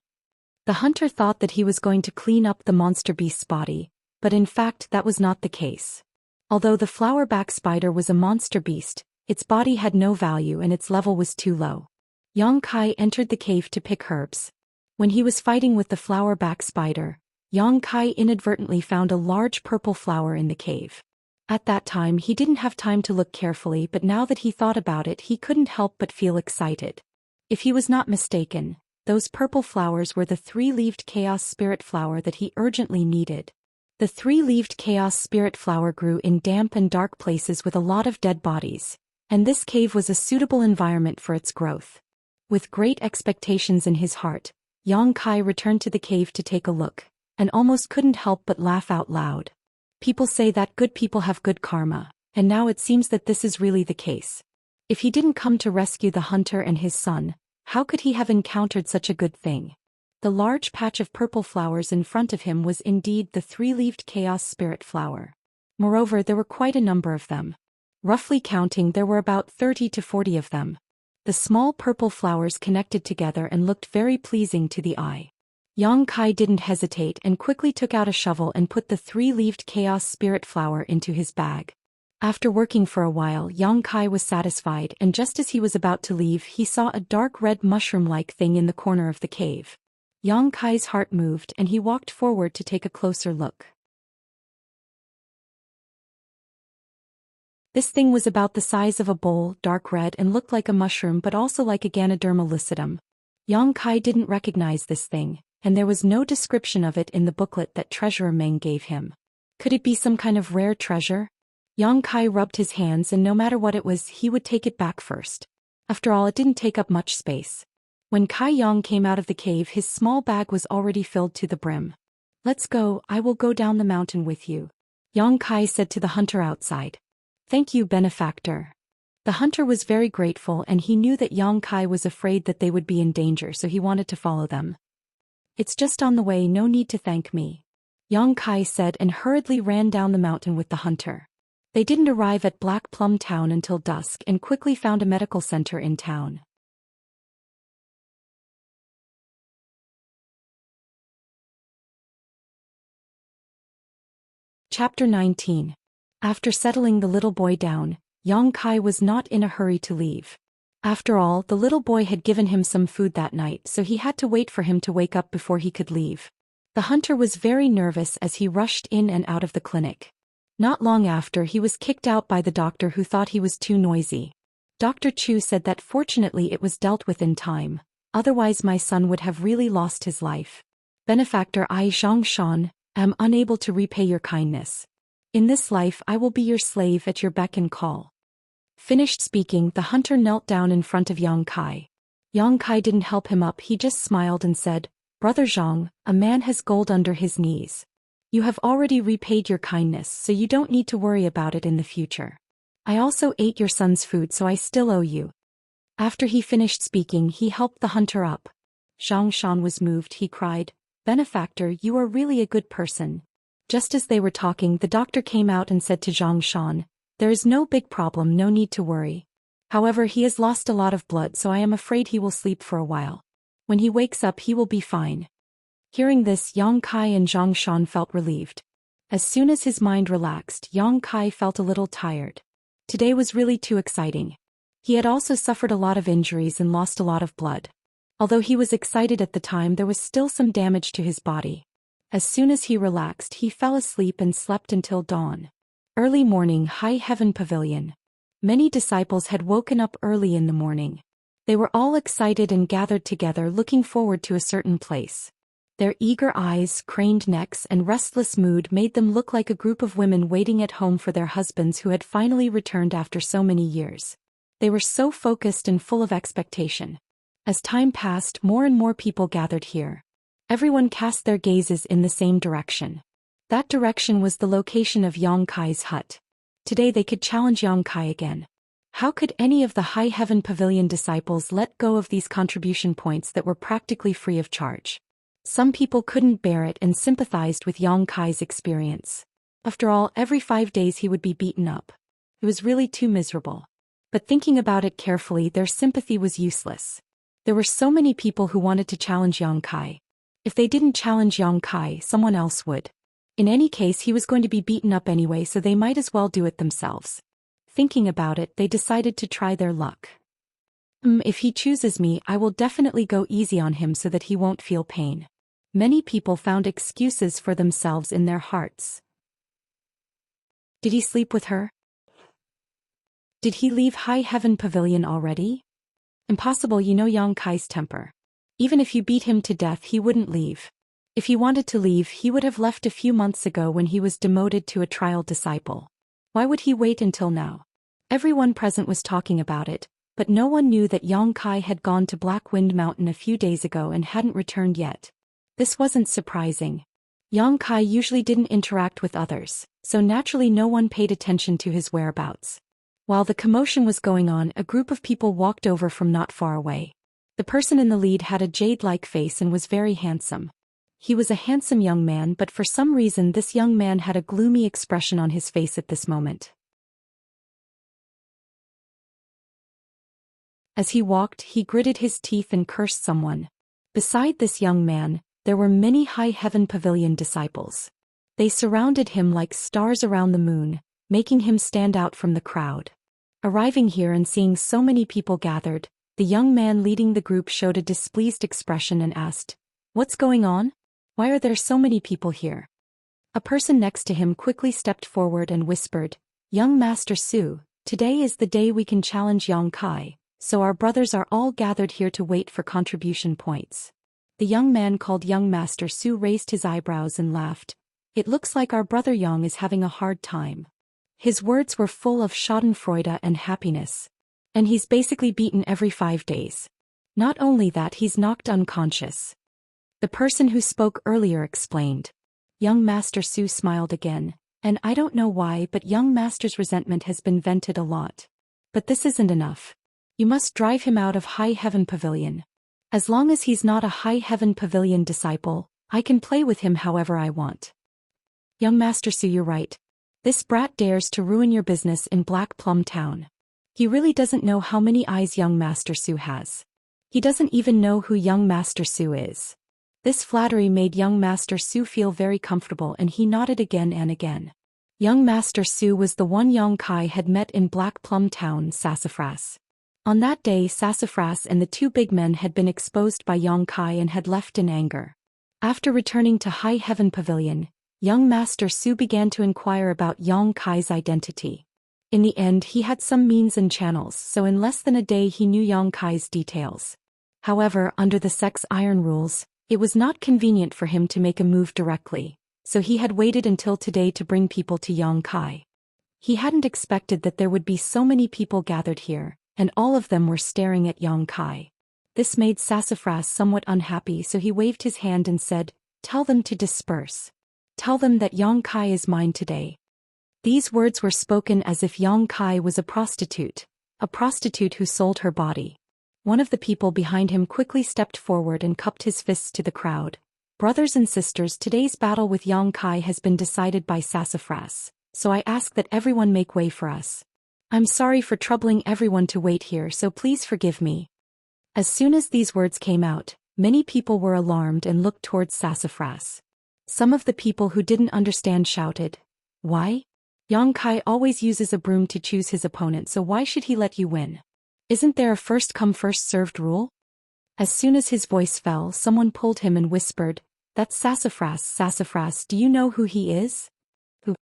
The hunter thought that he was going to clean up the monster beast's body, but in fact that was not the case. Although the flowerback spider was a monster beast, Its body had no value and its level was too low. Yang Kai entered the cave to pick herbs. When he was fighting with the flower-back spider, Yang Kai inadvertently found a large purple flower in the cave. At that time he didn't have time to look carefully, but now that he thought about it he couldn't help but feel excited. If he was not mistaken, those purple flowers were the three-leaved chaos spirit flower that he urgently needed. The three-leaved chaos spirit flower grew in damp and dark places with a lot of dead bodies, and this cave was a suitable environment for its growth. With great expectations in his heart, Yang Kai returned to the cave to take a look, and almost couldn't help but laugh out loud. People say that good people have good karma, and now it seems that this is really the case. If he didn't come to rescue the hunter and his son, how could he have encountered such a good thing? The large patch of purple flowers in front of him was indeed the three-leaved chaos spirit flower. Moreover, there were quite a number of them. Roughly counting, there were about 30 to 40 of them. The small purple flowers connected together and looked very pleasing to the eye. Yang Kai didn't hesitate and quickly took out a shovel and put the three-leaved chaos spirit flower into his bag. After working for a while, Yang Kai was satisfied, and just as he was about to leave he saw a dark red mushroom-like thing in the corner of the cave. Yang Kai's heart moved and he walked forward to take a closer look. This thing was about the size of a bowl, dark red, and looked like a mushroom but also like a Ganoderma lucidum. Yang Kai didn't recognize this thing, and there was no description of it in the booklet that Treasurer Meng gave him. Could it be some kind of rare treasure? Yang Kai rubbed his hands, and no matter what it was, he would take it back first. After all, it didn't take up much space. When Kai Yang came out of the cave, his small bag was already filled to the brim. "Let's go, I will go down the mountain with you," Yang Kai said to the hunter outside. "Thank you, benefactor." The hunter was very grateful, and he knew that Yang Kai was afraid that they would be in danger, so he wanted to follow them. "It's just on the way, no need to thank me," Yang Kai said and hurriedly ran down the mountain with the hunter. They didn't arrive at Black Plum Town until dusk and quickly found a medical center in town. Chapter 19. After settling the little boy down, Yang Kai was not in a hurry to leave. After all, the little boy had given him some food that night, so he had to wait for him to wake up before he could leave. The hunter was very nervous as he rushed in and out of the clinic. Not long after, he was kicked out by the doctor who thought he was too noisy. Dr. Chu said that fortunately it was dealt with in time, otherwise my son would have really lost his life. "Benefactor, I, Zhou Xian, am unable to repay your kindness. In this life I will be your slave at your beck and call." Finished speaking, the hunter knelt down in front of Yang Kai. Yang Kai didn't help him up, he just smiled and said, "Brother Zhang, a man has gold under his knees. You have already repaid your kindness, so you don't need to worry about it in the future. I also ate your son's food, so I still owe you." After he finished speaking, he helped the hunter up. Zhang Shan was moved. He cried, "Benefactor, you are really a good person." Just as they were talking, the doctor came out and said to Zhang Shan, "There is no big problem, no need to worry. However, he has lost a lot of blood, so I am afraid he will sleep for a while. When he wakes up he will be fine." Hearing this, Yang Kai and Zhang Shan felt relieved. As soon as his mind relaxed, Yang Kai felt a little tired. Today was really too exciting. He had also suffered a lot of injuries and lost a lot of blood. Although he was excited at the time, there was still some damage to his body. As soon as he relaxed, he fell asleep and slept until dawn. Early morning, High Heaven Pavilion. Many disciples had woken up early in the morning. They were all excited and gathered together, looking forward to a certain place. Their eager eyes, craned necks, and restless mood made them look like a group of women waiting at home for their husbands who had finally returned after so many years. They were so focused and full of expectation. As time passed, more and more people gathered here. Everyone cast their gazes in the same direction. That direction was the location of Yang Kai's hut. Today they could challenge Yang Kai again. How could any of the High Heaven Pavilion disciples let go of these contribution points that were practically free of charge? Some people couldn't bear it and sympathized with Yang Kai's experience. After all, every 5 days he would be beaten up. It was really too miserable. But thinking about it carefully, their sympathy was useless. There were so many people who wanted to challenge Yang Kai. If they didn't challenge Yang Kai, someone else would. In any case, he was going to be beaten up anyway, so they might as well do it themselves. thinking about it, they decided to try their luck. If he chooses me, I will definitely go easy on him so that he won't feel pain. Many people found excuses for themselves in their hearts. Did he sleep with her? Did he leave High Heaven Pavilion already? Impossible, you know Yang Kai's temper. Even if you beat him to death, he wouldn't leave. If he wanted to leave, he would have left a few months ago when he was demoted to a trial disciple. Why would he wait until now? Everyone present was talking about it, but no one knew that Yang Kai had gone to Black Wind Mountain a few days ago and hadn't returned yet. This wasn't surprising. Yang Kai usually didn't interact with others, so naturally no one paid attention to his whereabouts. While the commotion was going on, a group of people walked over from not far away. The person in the lead had a jade-like face and was very handsome. He was a handsome young man, but for some reason this young man had a gloomy expression on his face at this moment. As he walked, he gritted his teeth and cursed someone. Beside this young man, there were many High Heaven Pavilion disciples. They surrounded him like stars around the moon, making him stand out from the crowd. Arriving here and seeing so many people gathered, the young man leading the group showed a displeased expression and asked, "What's going on? Why are there so many people here?" A person next to him quickly stepped forward and whispered, "Young Master Su, today is the day we can challenge Yang Kai, so our brothers are all gathered here to wait for contribution points." The young man called Young Master Su raised his eyebrows and laughed. "It looks like our brother Yang is having a hard time." His words were full of schadenfreude and happiness. And he's basically beaten every 5 days. Not only that, he's knocked unconscious. The person who spoke earlier explained. Young Master Su smiled again, and I don't know why, but Young Master's resentment has been vented a lot. But this isn't enough. You must drive him out of High Heaven Pavilion. As long as he's not a High Heaven Pavilion disciple, I can play with him however I want. Young Master Su, you're right. This brat dares to ruin your business in Black Plum Town. He really doesn't know how many eyes Young Master Su has. He doesn't even know who Young Master Su is. This flattery made Young Master Su feel very comfortable, and he nodded again and again. Young Master Su was the one Yang Kai had met in Black Plum Town, Sassafras. On that day, Sassafras and the two big men had been exposed by Yang Kai and had left in anger. After returning to High Heaven Pavilion, Young Master Su began to inquire about Yang Kai's identity. In the end, he had some means and channels, so in less than a day he knew Yang Kai's details. However, under the Sex Iron rules, it was not convenient for him to make a move directly, so he had waited until today to bring people to Yang Kai. He hadn't expected that there would be so many people gathered here, and all of them were staring at Yang Kai. This made Sassafras somewhat unhappy, so he waved his hand and said, "Tell them to disperse. Tell them that Yang Kai is mine today." These words were spoken as if Yang Kai was a prostitute who sold her body. One of the people behind him quickly stepped forward and cupped his fists to the crowd. "Brothers and sisters, today's battle with Yang Kai has been decided by Sassafras, so I ask that everyone make way for us. I'm sorry for troubling everyone to wait here, so please forgive me." As soon as these words came out, many people were alarmed and looked towards Sassafras. Some of the people who didn't understand shouted, "Why? Yang Kai always uses a broom to choose his opponent, so why should he let you win? Isn't there a first-come first-served rule?" As soon as his voice fell, someone pulled him and whispered, "That's Sassafras. Sassafras, do you know who he is?" "Who?"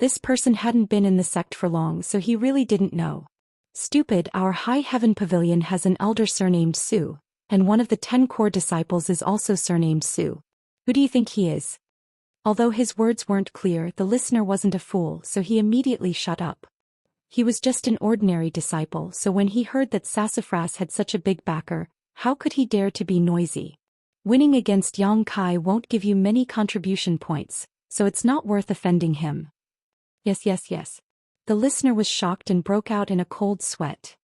This person hadn't been in the sect for long, so he really didn't know. "Stupid, our High Heaven Pavilion has an elder surnamed Su, and one of the 10 core disciples is also surnamed Su. Who do you think he is?" Although his words weren't clear, the listener wasn't a fool, so he immediately shut up. He was just an ordinary disciple, so when he heard that Sassafras had such a big backer, how could he dare to be noisy? Winning against Yang Kai won't give you many contribution points, so it's not worth offending him. Yes. The listener was shocked and broke out in a cold sweat.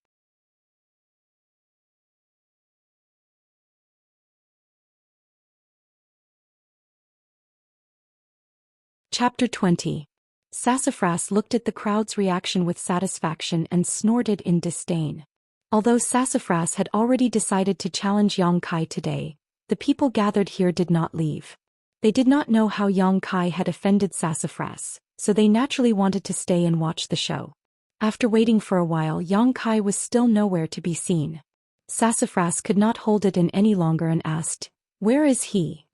Chapter 20. Sassafras looked at the crowd's reaction with satisfaction and snorted in disdain. Although Sassafras had already decided to challenge Yang Kai today, the people gathered here did not leave. They did not know how Yang Kai had offended Sassafras, so they naturally wanted to stay and watch the show. After waiting for a while, Yang Kai was still nowhere to be seen. Sassafras could not hold it in any longer and asked, "Where is he?"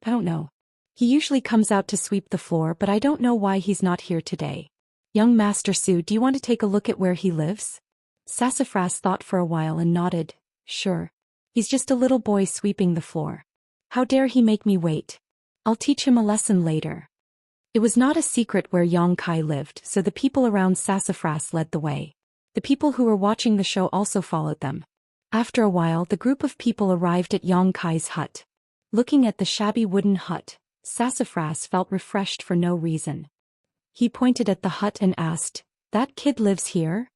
"I don't know. He usually comes out to sweep the floor, but I don't know why he's not here today." "Young Master Su, do you want to take a look at where he lives?" Sassafras thought for a while and nodded. "Sure. He's just a little boy sweeping the floor. How dare he make me wait? I'll teach him a lesson later." It was not a secret where Yang Kai lived, so the people around Sassafras led the way. The people who were watching the show also followed them. After a while, the group of people arrived at Yang Kai's hut. Looking at the shabby wooden hut, Sassafras felt refreshed for no reason. He pointed at the hut and asked, "That kid lives here?"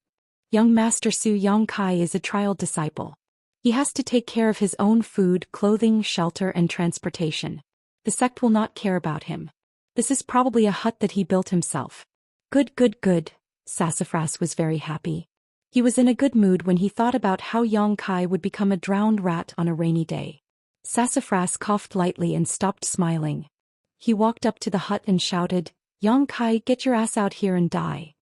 "Young Master Su, Yang Kai is a trial disciple. He has to take care of his own food, clothing, shelter, and transportation. The sect will not care about him. This is probably a hut that he built himself." Good, good, good. Sassafras was very happy. He was in a good mood when he thought about how Yang Kai would become a drowned rat on a rainy day. Sassafras coughed lightly and stopped smiling. He walked up to the hut and shouted, "Yang Kai, get your ass out here and die."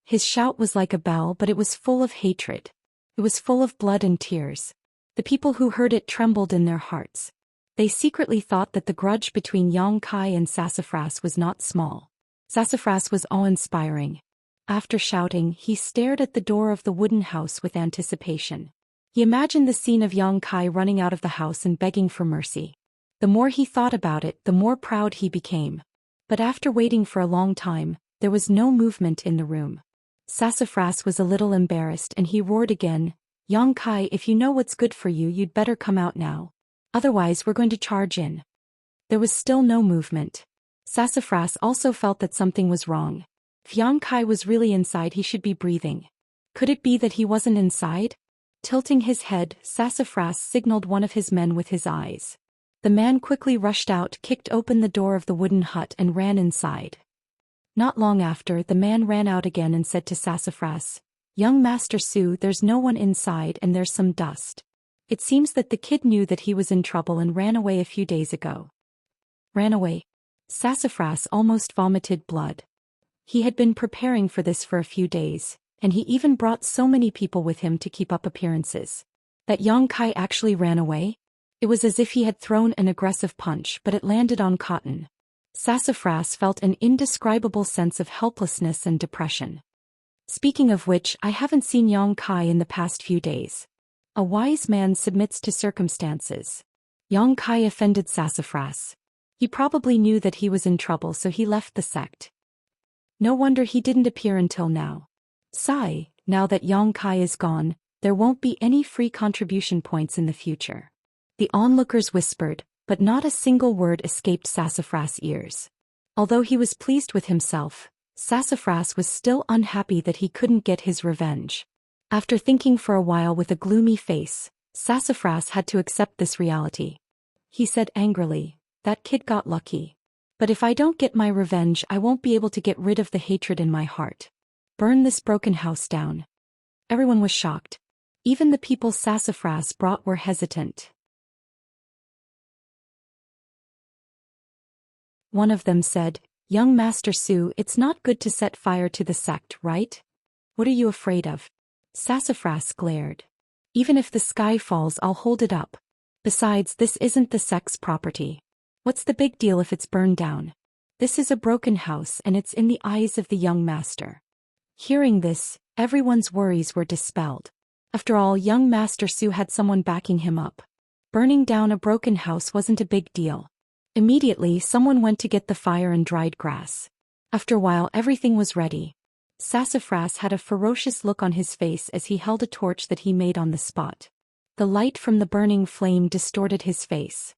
His shout was like a bell, but it was full of hatred. It was full of blood and tears. The people who heard it trembled in their hearts. They secretly thought that the grudge between Yang Kai and Sassafras was not small. Sassafras was awe-inspiring. After shouting, he stared at the door of the wooden house with anticipation. He imagined the scene of Yang Kai running out of the house and begging for mercy. The more he thought about it, the more proud he became. But after waiting for a long time, there was no movement in the room. Sassafras was a little embarrassed and he roared again, "Yang Kai, if you know what's good for you, you'd better come out now. Otherwise we're going to charge in." There was still no movement. Sassafras also felt that something was wrong. If Yang Kai was really inside, he should be breathing. Could it be that he wasn't inside? Tilting his head, Sassafras signaled one of his men with his eyes. The man quickly rushed out, kicked open the door of the wooden hut and ran inside. Not long after, the man ran out again and said to Sassafras, "Young Master Su, there's no one inside and there's some dust. It seems that the kid knew that he was in trouble and ran away a few days ago." Ran away? Sassafras almost vomited blood. He had been preparing for this for a few days, and he even brought so many people with him to keep up appearances. That Yang Kai actually ran away? It was as if he had thrown an aggressive punch, but it landed on cotton. Sassafras felt an indescribable sense of helplessness and depression. Speaking of which, I haven't seen Yang Kai in the past few days. A wise man submits to circumstances. Yang Kai offended Sassafras. He probably knew that he was in trouble, so he left the sect. No wonder he didn't appear until now. Sigh, now that Yang Kai is gone, there won't be any free contribution points in the future. The onlookers whispered, but not a single word escaped Sassafras' ears. Although he was pleased with himself, Sassafras was still unhappy that he couldn't get his revenge. After thinking for a while with a gloomy face, Sassafras had to accept this reality. He said angrily, "That kid got lucky. But if I don't get my revenge, I won't be able to get rid of the hatred in my heart. Burn this broken house down." Everyone was shocked. Even the people Sassafras brought were hesitant. One of them said, "Young Master Su, it's not good to set fire to the sect, right? What are you afraid of?" Sassafras glared. "Even if the sky falls, I'll hold it up. Besides, this isn't the sect's property. What's the big deal if it's burned down? This is a broken house and it's in the eyes of the young master." Hearing this, everyone's worries were dispelled. After all, young Master Su had someone backing him up. Burning down a broken house wasn't a big deal. Immediately, someone went to get the fire and dried grass. After a while, everything was ready. Sassafras had a ferocious look on his face as he held a torch that he made on the spot. The light from the burning flame distorted his face.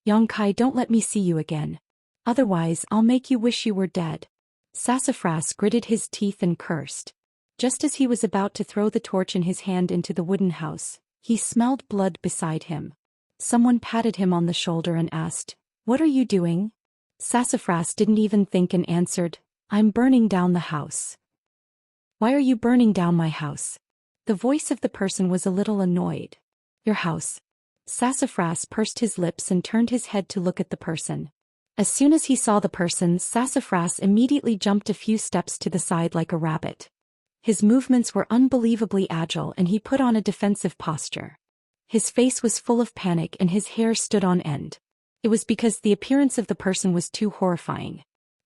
"Yang Kai, don't let me see you again. Otherwise, I'll make you wish you were dead." Sassafras gritted his teeth and cursed. Just as he was about to throw the torch in his hand into the wooden house, he smelled blood beside him. Someone patted him on the shoulder and asked, "What are you doing?" Sassafras didn't even think and answered, "I'm burning down the house." "Why are you burning down my house?" The voice of the person was a little annoyed. "Your house." Sassafras pursed his lips and turned his head to look at the person. As soon as he saw the person, Sassafras immediately jumped a few steps to the side like a rabbit. His movements were unbelievably agile and he put on a defensive posture. His face was full of panic and his hair stood on end. It was because the appearance of the person was too horrifying.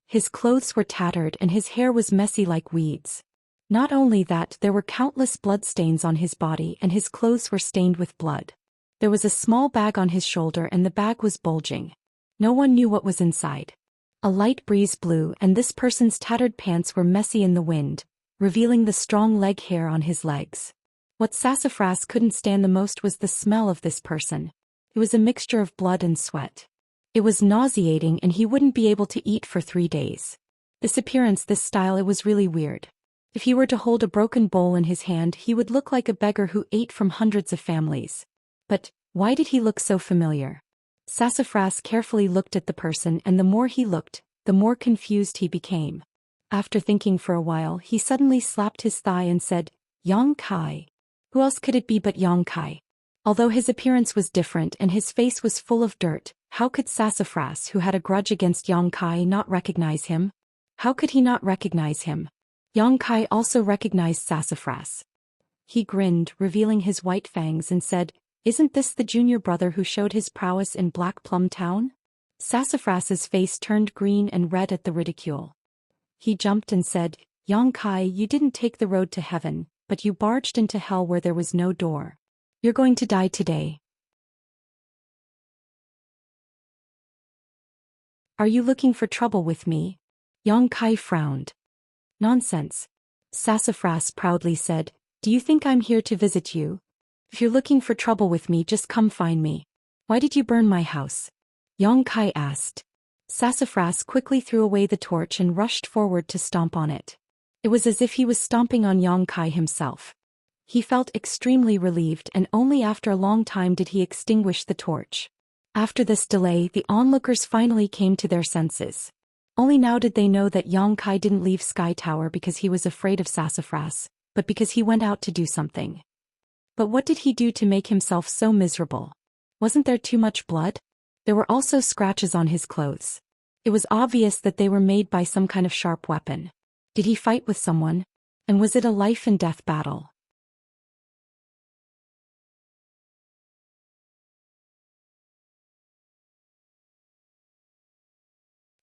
His clothes were tattered and his hair was messy like weeds. Not only that, there were countless bloodstains on his body and his clothes were stained with blood. There was a small bag on his shoulder and the bag was bulging. No one knew what was inside. A light breeze blew and this person's tattered pants were messy in the wind, revealing the strong leg hair on his legs. What Sassafras couldn't stand the most was the smell of this person. It was a mixture of blood and sweat. It was nauseating and he wouldn't be able to eat for 3 days. This appearance, this style, it was really weird. If he were to hold a broken bowl in his hand, he would look like a beggar who ate from hundreds of families. But why did he look so familiar? Sassafras carefully looked at the person and the more he looked, the more confused he became. After thinking for a while, he suddenly slapped his thigh and said, "Yang Kai." Who else could it be but Yang Kai? Although his appearance was different and his face was full of dirt, how could Sassafras, who had a grudge against Yang Kai, not recognize him? How could he not recognize him? Yang Kai also recognized Sassafras. He grinned, revealing his white fangs, and said, "Isn't this the junior brother who showed his prowess in Black Plum Town?" Sassafras's face turned green and red at the ridicule. He jumped and said, "Yang Kai, you didn't take the road to heaven, but you barged into hell where there was no door. You're going to die today. Are you looking for trouble with me?" Yang Kai frowned. "Nonsense," Sassafras proudly said. "Do you think I'm here to visit you? If you're looking for trouble with me, just come find me." "Why did you burn my house?" Yang Kai asked. Sassafras quickly threw away the torch and rushed forward to stomp on it. It was as if he was stomping on Yang Kai himself. He felt extremely relieved and only after a long time did he extinguish the torch. After this delay, the onlookers finally came to their senses. Only now did they know that Yang Kai didn't leave Sky Tower because he was afraid of Sassafras, but because he went out to do something. But what did he do to make himself so miserable? Wasn't there too much blood? There were also scratches on his clothes. It was obvious that they were made by some kind of sharp weapon. Did he fight with someone? And was it a life and death battle?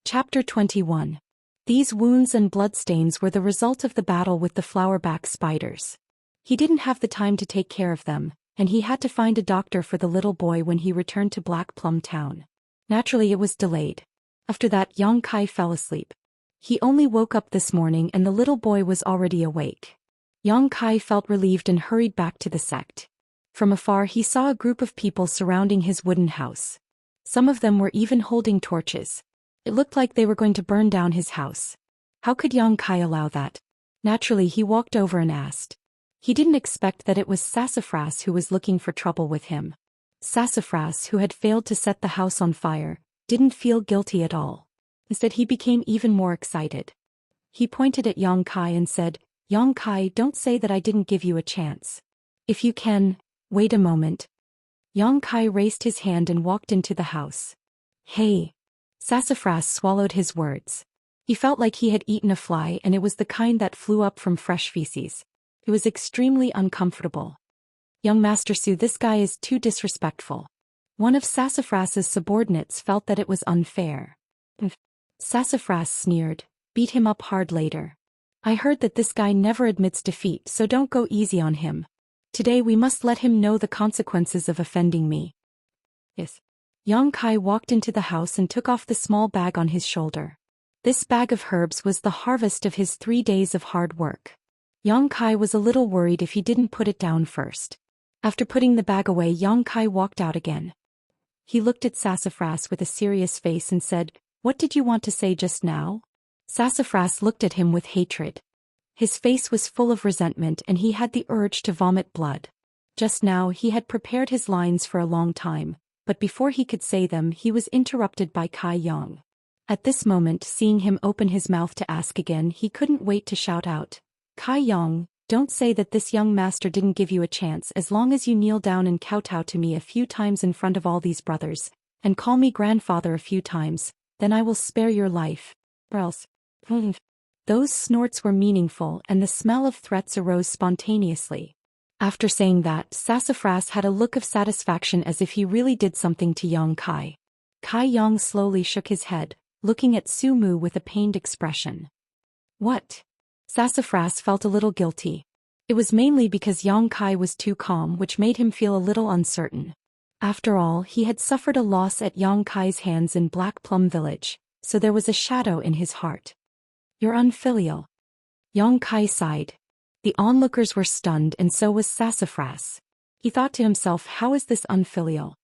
Chapter 21. These wounds and bloodstains were the result of the battle with the flowerback spiders. He didn't have the time to take care of them, and he had to find a doctor for the little boy when he returned to Black Plum Town. Naturally, it was delayed. After that, Yang Kai fell asleep. He only woke up this morning and the little boy was already awake. Yang Kai felt relieved and hurried back to the sect. From afar he saw a group of people surrounding his wooden house. Some of them were even holding torches. It looked like they were going to burn down his house. How could Yang Kai allow that? Naturally, he walked over and asked. He didn't expect that it was Sassafras who was looking for trouble with him. Sassafras, who had failed to set the house on fire, didn't feel guilty at all. Instead, he became even more excited. He pointed at Yang Kai and said, "Yang Kai, don't say that I didn't give you a chance. If you can, wait a moment." Yang Kai raised his hand and walked into the house. "Hey." Sassafras swallowed his words. He felt like he had eaten a fly, and it was the kind that flew up from fresh feces. It was extremely uncomfortable. "Young Master Su, this guy is too disrespectful." One of Sassafras's subordinates felt that it was unfair. Sassafras sneered, "Beat him up hard later. I heard that this guy never admits defeat, so don't go easy on him. Today we must let him know the consequences of offending me." "Yes." Yang Kai walked into the house and took off the small bag on his shoulder. This bag of herbs was the harvest of his 3 days of hard work. Yang Kai was a little worried if he didn't put it down first. After putting the bag away, Yang Kai walked out again. He looked at Sassafras with a serious face and said, "What did you want to say just now?" Sassafras looked at him with hatred. His face was full of resentment and he had the urge to vomit blood. Just now he had prepared his lines for a long time, but before he could say them he was interrupted by Kai Yang. At this moment, seeing him open his mouth to ask again, he couldn't wait to shout out, "Kai Yang, don't say that this young master didn't give you a chance. As long as you kneel down and kowtow to me a few times in front of all these brothers, and call me grandfather a few times, then I will spare your life. Or else. Those snorts were meaningful and the smell of threats arose spontaneously. After saying that, Sassafras had a look of satisfaction as if he really did something to Yang Kai. Kai Yang slowly shook his head, looking at Su Mu with a pained expression. What? Sassafras felt a little guilty. It was mainly because Yang Kai was too calm, which made him feel a little uncertain. After all, he had suffered a loss at Yang Kai's hands in Black Plum Village, so there was a shadow in his heart. You're unfilial. Yang Kai sighed. The onlookers were stunned and so was Sassafras. He thought to himself, how is this unfilial?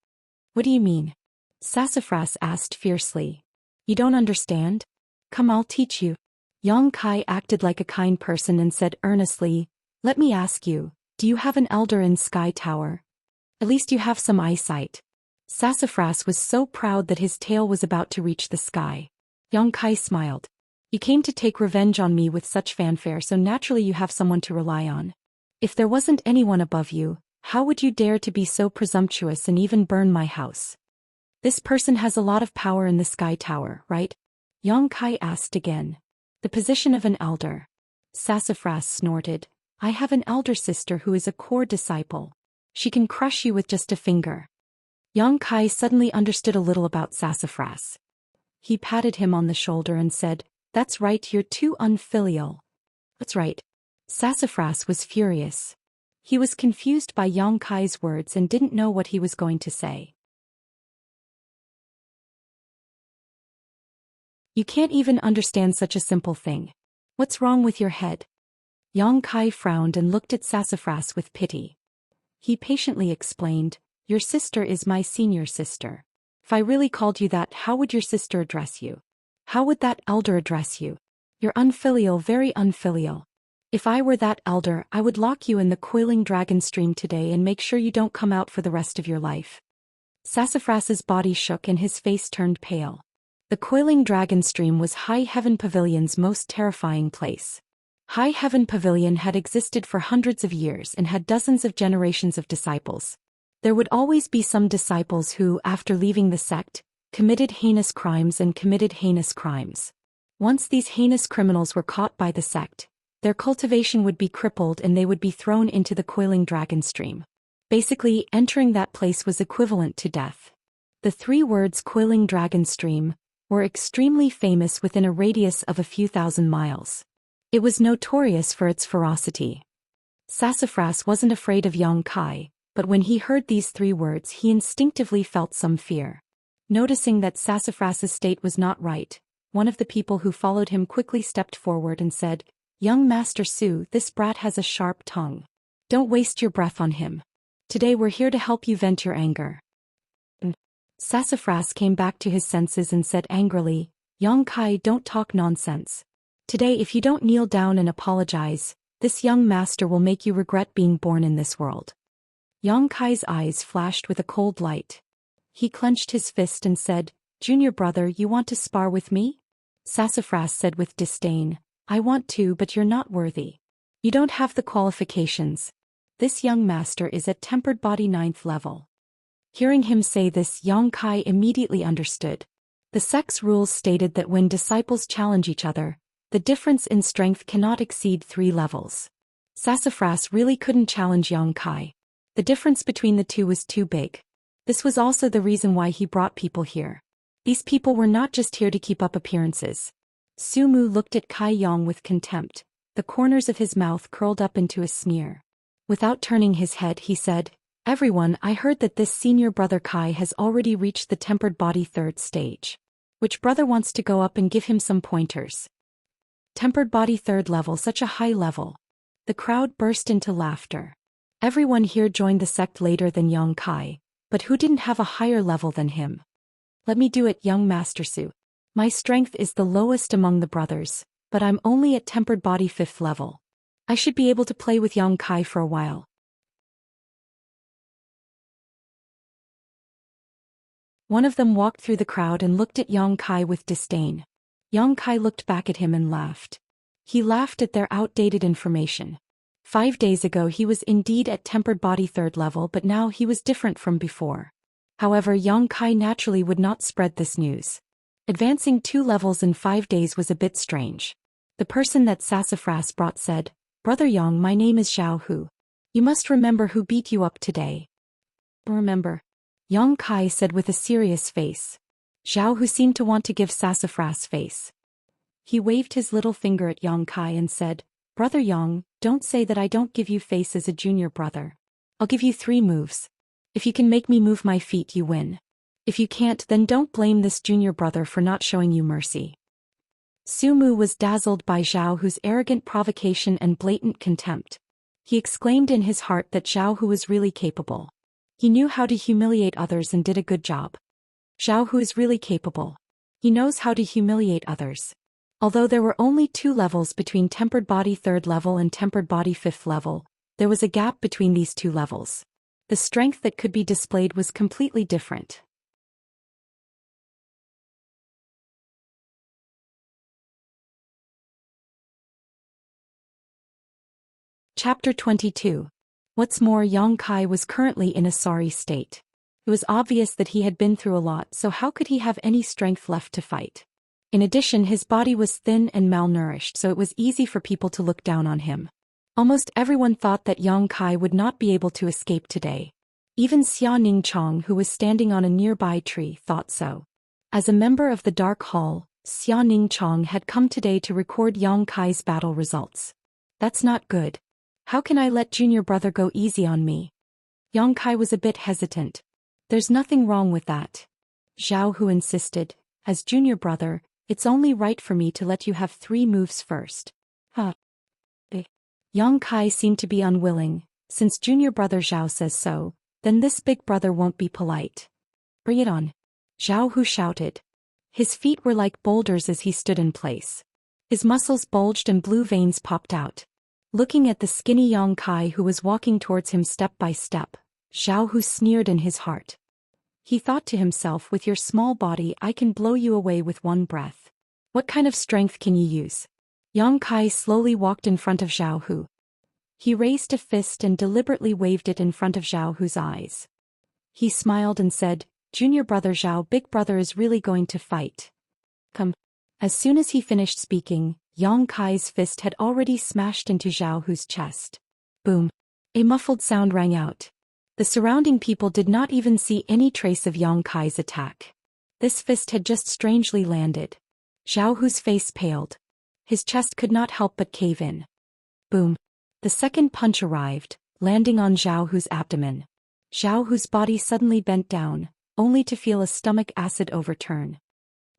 What do you mean? Sassafras asked fiercely. You don't understand? Come, I'll teach you. Yang Kai acted like a kind person and said earnestly, let me ask you, do you have an elder in Sky Tower? At least you have some eyesight. Sassafras was so proud that his tail was about to reach the sky. Yang Kai smiled. You came to take revenge on me with such fanfare, so naturally you have someone to rely on. If there wasn't anyone above you, how would you dare to be so presumptuous and even burn my house? This person has a lot of power in the Sky Tower, right? Yang Kai asked again. The position of an elder. Sassafras snorted. I have an elder sister who is a core disciple. She can crush you with just a finger. Yang Kai suddenly understood a little about Sassafras. He patted him on the shoulder and said, that's right, you're too unfilial. That's right. Sassafras was furious. He was confused by Yang Kai's words and didn't know what he was going to say. You can't even understand such a simple thing. What's wrong with your head? Yang Kai frowned and looked at Sassafras with pity. He patiently explained, your sister is my senior sister. If I really called you that, how would your sister address you? How would that elder address you? You're unfilial, very unfilial. If I were that elder, I would lock you in the coiling dragon stream today and make sure you don't come out for the rest of your life. Sassafras's body shook and his face turned pale. The coiling dragon stream was High Heaven Pavilion's most terrifying place. High Heaven Pavilion had existed for hundreds of years and had dozens of generations of disciples. There would always be some disciples who, after leaving the sect, committed heinous crimes. Once these heinous criminals were caught by the sect, their cultivation would be crippled and they would be thrown into the coiling dragon stream. Basically, entering that place was equivalent to death. The 3 words coiling dragon stream were extremely famous within a radius of a few thousand miles. It was notorious for its ferocity. Sassafras wasn't afraid of Yang Kai, but when he heard these 3 words he instinctively felt some fear. Noticing that Sassafras's state was not right, one of the people who followed him quickly stepped forward and said, Young Master Su, this brat has a sharp tongue. Don't waste your breath on him. Today we're here to help you vent your anger. Sassafras came back to his senses and said angrily, Yang Kai, don't talk nonsense. Today if you don't kneel down and apologize, this young master will make you regret being born in this world. Yang Kai's eyes flashed with a cold light. He clenched his fist and said, Junior brother, you want to spar with me? Sassafras said with disdain, I want to, but you're not worthy. You don't have the qualifications. This young master is at tempered body 9th level. Hearing him say this, Yang Kai immediately understood. The sect's rules stated that when disciples challenge each other, the difference in strength cannot exceed 3 levels. Sassafras really couldn't challenge Yang Kai. The difference between the two was too big. This was also the reason why he brought people here. These people were not just here to keep up appearances. Su Mu looked at Kai Yang with contempt, the corners of his mouth curled up into a sneer. Without turning his head he said, Everyone, I heard that this senior brother Kai has already reached the tempered body 3rd stage. Which brother wants to go up and give him some pointers? Tempered body 3rd level, such a high level. The crowd burst into laughter. Everyone here joined the sect later than Yang Kai, but who didn't have a higher level than him? Let me do it, young Master Su. My strength is the lowest among the brothers, but I'm only at tempered body 5th level. I should be able to play with Yang Kai for a while. One of them walked through the crowd and looked at Yang Kai with disdain. Yang Kai looked back at him and laughed. He laughed at their outdated information. 5 days ago he was indeed at tempered body 3rd level, but now he was different from before. However, Yang Kai naturally would not spread this news. Advancing 2 levels in 5 days was a bit strange. The person that Sassafras brought said, "Brother Yang, my name is Zhao Hu. You must remember who beat you up today." "Remember?" Yang Kai said with a serious face. Zhao Hu seemed to want to give Sassafras face. He waved his little finger at Yang Kai and said, "Brother Yang, don't say that I don't give you face as a junior brother. I'll give you 3 moves. If you can make me move my feet, you win. If you can't, then don't blame this junior brother for not showing you mercy." Sumu was dazzled by Zhao Hu's arrogant provocation and blatant contempt. He exclaimed in his heart that Zhao Hu was really capable. He knew how to humiliate others and did a good job. Zhao Hu is really capable. He knows how to humiliate others. Although there were only 2 levels between Tempered Body 3rd level and Tempered Body 5th level, there was a gap between these 2 levels. The strength that could be displayed was completely different. Chapter 22. What's more, Yang Kai was currently in a sorry state. It was obvious that he had been through a lot, so how could he have any strength left to fight? In addition, his body was thin and malnourished, so it was easy for people to look down on him. Almost everyone thought that Yang Kai would not be able to escape today. Even Xia Ningchong, who was standing on a nearby tree, thought so. As a member of the Dark Hall, Xia Ningchong had come today to record Yang Kai's battle results. That's not good. How can I let junior brother go easy on me? Yang Kai was a bit hesitant. There's nothing wrong with that. Zhao Hu insisted, as junior brother, it's only right for me to let you have 3 moves first. Yang Kai seemed to be unwilling. Since junior brother Zhao says so, then this big brother won't be polite. Bring it on. Zhao Hu shouted. His feet were like boulders as he stood in place. His muscles bulged and blue veins popped out. Looking at the skinny Yang Kai who was walking towards him step by step, Zhao Hu sneered in his heart. He thought to himself, with your small body I can blow you away with one breath. What kind of strength can you use? Yang Kai slowly walked in front of Zhao Hu. He raised a fist and deliberately waved it in front of Zhao Hu's eyes. He smiled and said, "Junior brother Zhao, big brother is really going to fight. Come." As soon as he finished speaking, Yang Kai's fist had already smashed into Zhao Hu's chest. Boom. A muffled sound rang out. The surrounding people did not even see any trace of Yang Kai's attack. This fist had just strangely landed. Zhao Hu's face paled. His chest could not help but cave in. Boom. The second punch arrived, landing on Zhao Hu's abdomen. Zhao Hu's body suddenly bent down, only to feel a stomach acid overturn.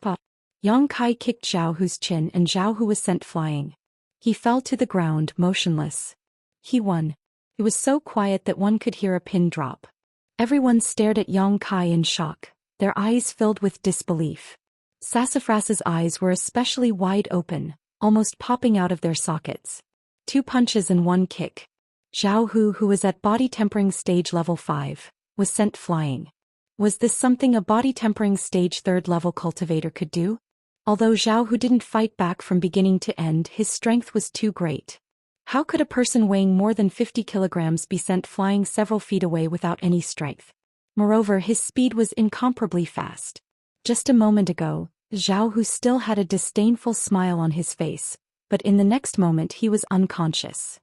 Pop. Yang Kai kicked Zhao Hu's chin and Zhao Hu was sent flying. He fell to the ground, motionless. He won. It was so quiet that one could hear a pin drop. Everyone stared at Yang Kai in shock, their eyes filled with disbelief. Sassafras's eyes were especially wide open, almost popping out of their sockets. 2 punches and 1 kick. Zhao Hu, who was at body tempering stage level 5, was sent flying. Was this something a body tempering stage 3rd level cultivator could do? Although Zhao Hu didn't fight back from beginning to end, his strength was too great. How could a person weighing more than 50 kilograms be sent flying several feet away without any strength? Moreover, his speed was incomparably fast. Just a moment ago, Zhao Hu still had a disdainful smile on his face, but in the next moment he was unconscious.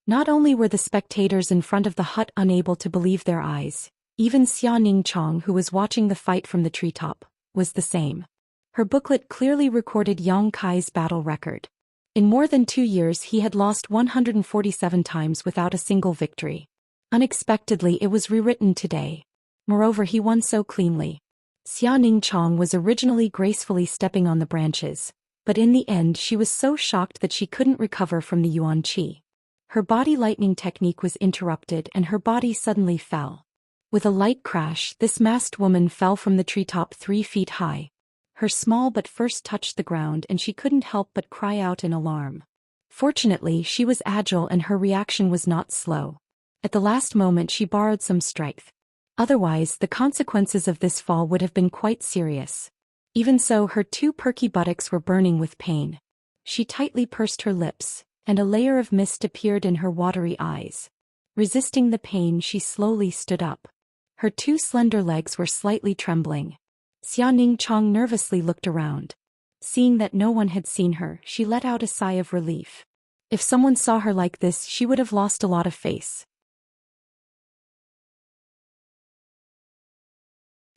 Not only were the spectators in front of the hut unable to believe their eyes, even Xia Ningchong, who was watching the fight from the treetop, was the same. Her booklet clearly recorded Yang Kai's battle record. In more than 2 years he had lost 147 times without a single victory. Unexpectedly it was rewritten today. Moreover, he won so cleanly. Xia Ningchong was originally gracefully stepping on the branches, but in the end she was so shocked that she couldn't recover from the Yuan Qi. Her body lightning technique was interrupted and her body suddenly fell. With a light crash, this masked woman fell from the treetop 3 feet high. Her small butt first touched the ground and she couldn't help but cry out in alarm. Fortunately, she was agile and her reaction was not slow. At the last moment she borrowed some strength. Otherwise, the consequences of this fall would have been quite serious. Even so, her 2 perky buttocks were burning with pain. She tightly pursed her lips, and a layer of mist appeared in her watery eyes. Resisting the pain, she slowly stood up. Her 2 slender legs were slightly trembling. Xianxia nervously looked around. Seeing that no one had seen her, she let out a sigh of relief. If someone saw her like this, she would have lost a lot of face.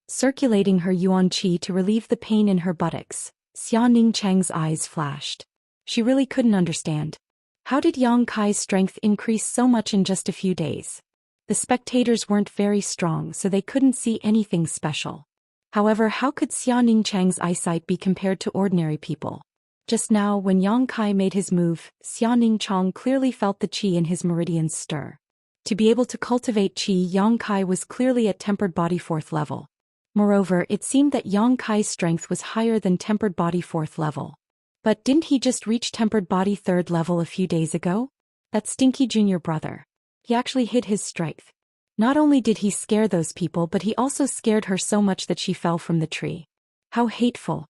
Circulating her yuan qi to relieve the pain in her buttocks, Xianxia's eyes flashed. She really couldn't understand. How did Yang Kai's strength increase so much in just a few days? The spectators weren't very strong, so they couldn't see anything special. However, how could Xianxia's eyesight be compared to ordinary people? Just now, when Yang Kai made his move, Xianxia clearly felt the qi in his meridians stir. To be able to cultivate qi, Yang Kai was clearly at tempered body 4th level. Moreover, it seemed that Yang Kai's strength was higher than tempered body 4th level. But didn't he just reach tempered body 3rd level a few days ago? That stinky junior brother. He actually hid his strength. Not only did he scare those people, but he also scared her so much that she fell from the tree. How hateful.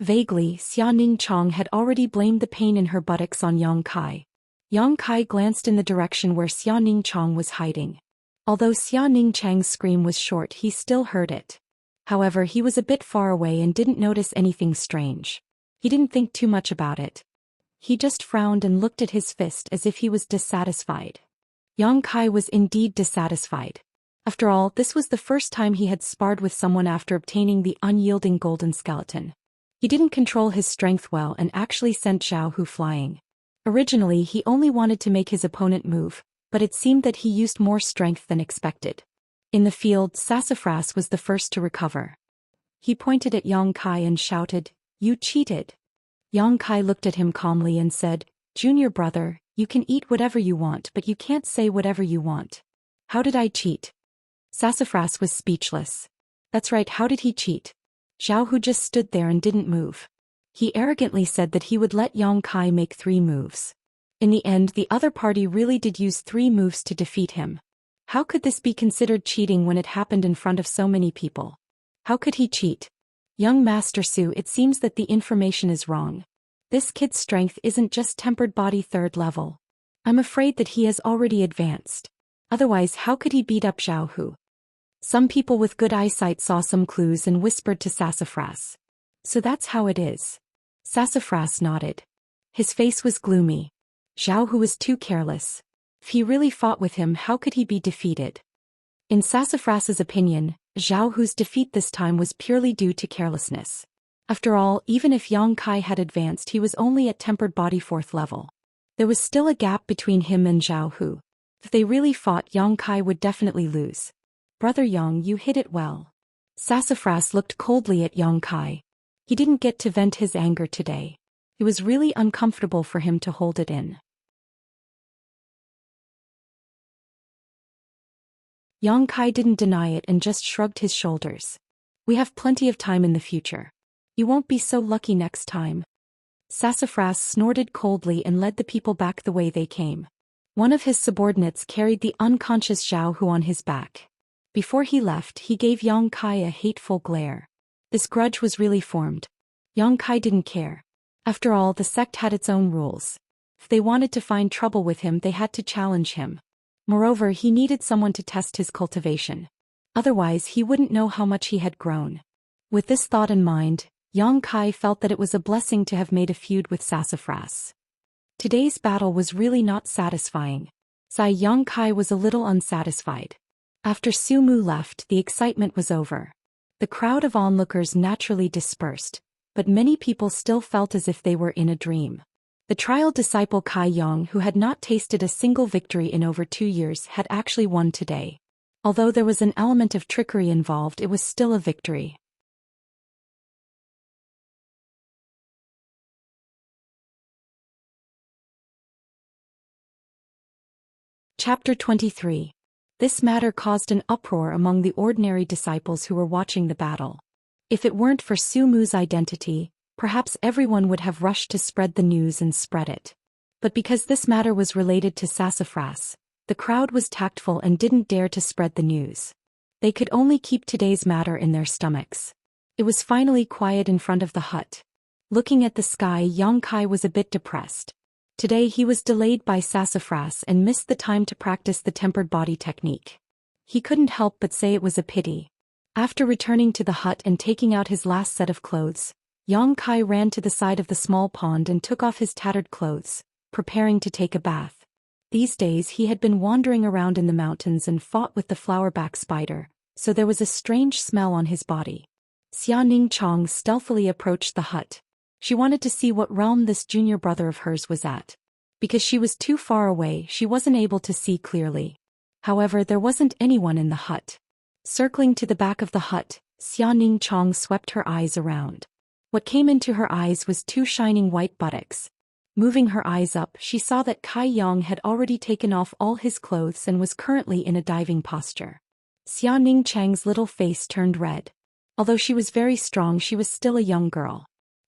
Vaguely, Xianxia had already blamed the pain in her buttocks on Yang Kai. Yang Kai glanced in the direction where Xianxia was hiding. Although Xianxia's scream was short, he still heard it. However, he was a bit far away and didn't notice anything strange. He didn't think too much about it. He just frowned and looked at his fist as if he was dissatisfied. Yang Kai was indeed dissatisfied. After all, this was the first time he had sparred with someone after obtaining the unyielding golden skeleton. He didn't control his strength well and actually sent Zhou Hu flying. Originally, he only wanted to make his opponent move, but it seemed that he used more strength than expected. In the field, Sassafras was the first to recover. He pointed at Yang Kai and shouted, "You cheated." Yang Kai looked at him calmly and said, "Junior brother, you can eat whatever you want, but you can't say whatever you want." "How did I cheat?" Sassafras was speechless. That's right, how did he cheat? Zhou Hu just stood there and didn't move. He arrogantly said that he would let Yang Kai make 3 moves. In the end, the other party really did use 3 moves to defeat him. How could this be considered cheating when it happened in front of so many people? How could he cheat? Young Master Su, it seems that the information is wrong. This kid's strength isn't just tempered body 3rd level. I'm afraid that he has already advanced. Otherwise, how could he beat up Zhou Hu? Some people with good eyesight saw some clues and whispered to Sassafras. So that's how it is. Sassafras nodded. His face was gloomy. Zhou Hu was too careless. If he really fought with him, how could he be defeated? In Sassafras's opinion, Zhou Hu's defeat this time was purely due to carelessness. After all, even if Yang Kai had advanced, he was only at tempered body 4th level. There was still a gap between him and Zhou Hu. If they really fought, Yang Kai would definitely lose. "Brother Yang, you hit it well." Sassafras looked coldly at Yang Kai. He didn't get to vent his anger today. It was really uncomfortable for him to hold it in. Yang Kai didn't deny it and just shrugged his shoulders. "We have plenty of time in the future. You won't be so lucky next time." Sassafras snorted coldly and led the people back the way they came. One of his subordinates carried the unconscious Zhou Hu on his back. Before he left, he gave Yang Kai a hateful glare. This grudge was really formed. Yang Kai didn't care. After all, the sect had its own rules. If they wanted to find trouble with him, they had to challenge him. Moreover, he needed someone to test his cultivation. Otherwise, he wouldn't know how much he had grown. With this thought in mind, Yang Kai felt that it was a blessing to have made a feud with Sassafras. Today's battle was really not satisfying. Yang Kai was a little unsatisfied. After Su Mu left, the excitement was over. The crowd of onlookers naturally dispersed, but many people still felt as if they were in a dream. The trial disciple Kai Yang, who had not tasted a single victory in over 2 years, had actually won today. Although there was an element of trickery involved, it was still a victory. Chapter 23. This matter caused an uproar among the ordinary disciples who were watching the battle. If it weren't for Su Mu's identity, perhaps everyone would have rushed to spread the news and spread it. But because this matter was related to Sassafras, the crowd was tactful and didn't dare to spread the news. They could only keep today's matter in their stomachs. It was finally quiet in front of the hut. Looking at the sky, Yang Kai was a bit depressed. Today he was delayed by Sassafras and missed the time to practice the tempered body technique. He couldn't help but say it was a pity. After returning to the hut and taking out his last set of clothes, Yang Kai ran to the side of the small pond and took off his tattered clothes, preparing to take a bath. These days he had been wandering around in the mountains and fought with the flowerback spider, so there was a strange smell on his body. Xia Ningchong stealthily approached the hut. She wanted to see what realm this junior brother of hers was at. Because she was too far away, she wasn't able to see clearly. However, there wasn't anyone in the hut. Circling to the back of the hut, Xia Ningchong swept her eyes around. What came into her eyes was two shining white buttocks. Moving her eyes up, she saw that Kai Yang had already taken off all his clothes and was currently in a diving posture. Xia Ningchang's little face turned red. Although she was very strong, she was still a young girl.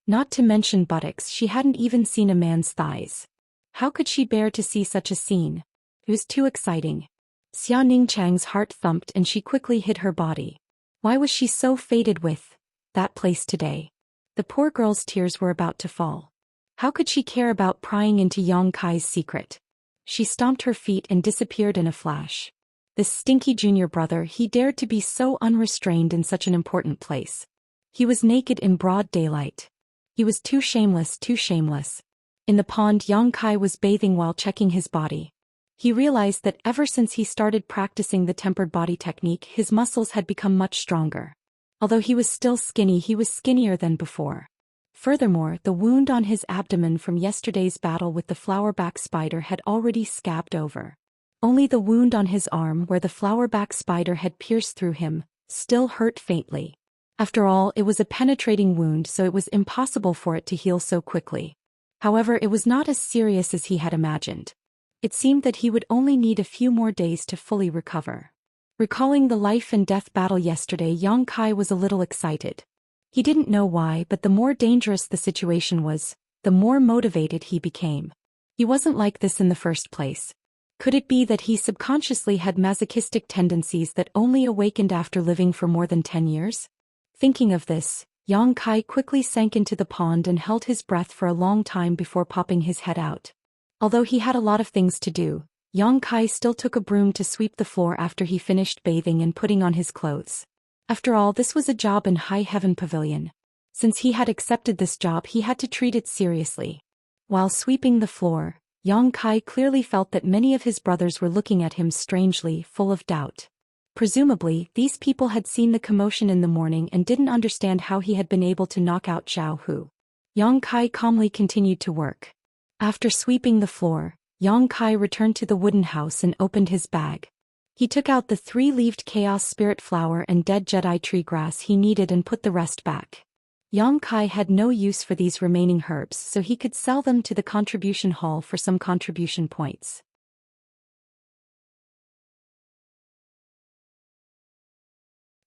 Not to mention buttocks, she hadn't even seen a man's thighs. How could she bear to see such a scene? It was too exciting. Xia Ningchang's heart thumped and she quickly hid her body. Why was she so fated with that place today? The poor girl's tears were about to fall. How could she care about prying into Yang Kai's secret? She stomped her feet and disappeared in a flash. This stinky junior brother, he dared to be so unrestrained in such an important place. He was naked in broad daylight. He was too shameless, too shameless. In the pond, Yang Kai was bathing while checking his body. He realized that ever since he started practicing the tempered body technique, his muscles had become much stronger. Although he was still skinny, he was skinnier than before. Furthermore, the wound on his abdomen from yesterday's battle with the flowerback spider had already scabbed over. Only the wound on his arm, where the flowerback spider had pierced through him, still hurt faintly. After all, it was a penetrating wound, so it was impossible for it to heal so quickly. However, it was not as serious as he had imagined. It seemed that he would only need a few more days to fully recover. Recalling the life and death battle yesterday, Yang Kai was a little excited. He didn't know why, but the more dangerous the situation was, the more motivated he became. He wasn't like this in the first place. Could it be that he subconsciously had masochistic tendencies that only awakened after living for more than 10 years? Thinking of this, Yang Kai quickly sank into the pond and held his breath for a long time before popping his head out. Although he had a lot of things to do, Yang Kai still took a broom to sweep the floor after he finished bathing and putting on his clothes. After all, this was a job in High Heaven Pavilion. Since he had accepted this job, he had to treat it seriously. While sweeping the floor, Yang Kai clearly felt that many of his brothers were looking at him strangely, full of doubt. Presumably, these people had seen the commotion in the morning and didn't understand how he had been able to knock out Zhao Hu. Yang Kai calmly continued to work. After sweeping the floor, Yang Kai returned to the wooden house and opened his bag. He took out the 3-leaved Chaos Spirit Flower and dead Jedi tree grass he needed and put the rest back. Yang Kai had no use for these remaining herbs, so he could sell them to the contribution hall for some contribution points.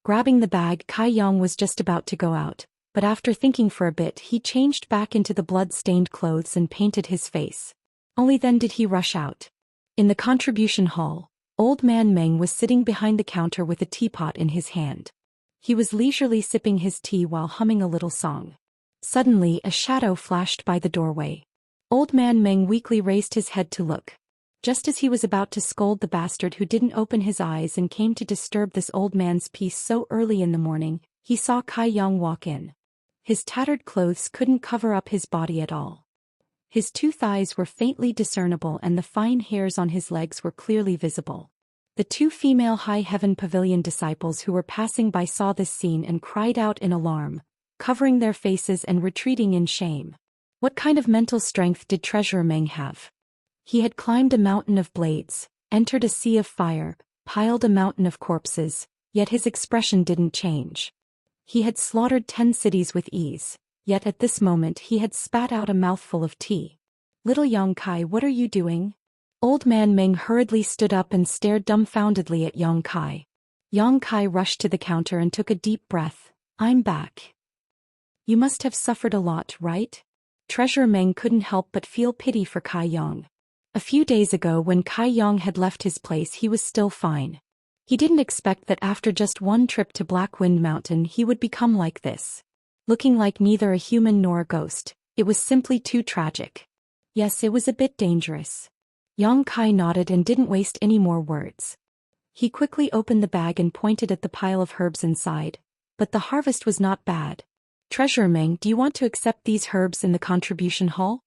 Grabbing the bag, Kai Yang was just about to go out, but after thinking for a bit, he changed back into the blood-stained clothes and painted his face. Only then did he rush out. In the contribution hall, Old Man Meng was sitting behind the counter with a teapot in his hand. He was leisurely sipping his tea while humming a little song. Suddenly, a shadow flashed by the doorway. Old Man Meng weakly raised his head to look. Just as he was about to scold the bastard who didn't open his eyes and came to disturb this old man's peace so early in the morning, he saw Kai Yang walk in. His tattered clothes couldn't cover up his body at all. His 2 thighs were faintly discernible and the fine hairs on his legs were clearly visible. The 2 female High Heaven Pavilion disciples who were passing by saw this scene and cried out in alarm, covering their faces and retreating in shame. What kind of mental strength did Treasurer Meng have? He had climbed a mountain of blades, entered a sea of fire, piled a mountain of corpses, yet his expression didn't change. He had slaughtered 10 cities with ease. Yet at this moment he had spat out a mouthful of tea. Little Yang Kai, what are you doing? Old Man Meng hurriedly stood up and stared dumbfoundedly at Yang Kai. Yang Kai rushed to the counter and took a deep breath. I'm back. You must have suffered a lot, right? Treasurer Meng couldn't help but feel pity for Kai Yang. A few days ago when Kai Yang had left his place, he was still fine. He didn't expect that after just one trip to Black Wind Mountain he would become like this. Looking like neither a human nor a ghost, it was simply too tragic. Yes, it was a bit dangerous. Yang Kai nodded and didn't waste any more words. He quickly opened the bag and pointed at the pile of herbs inside. But the harvest was not bad. Treasurer Meng, do you want to accept these herbs in the contribution hall?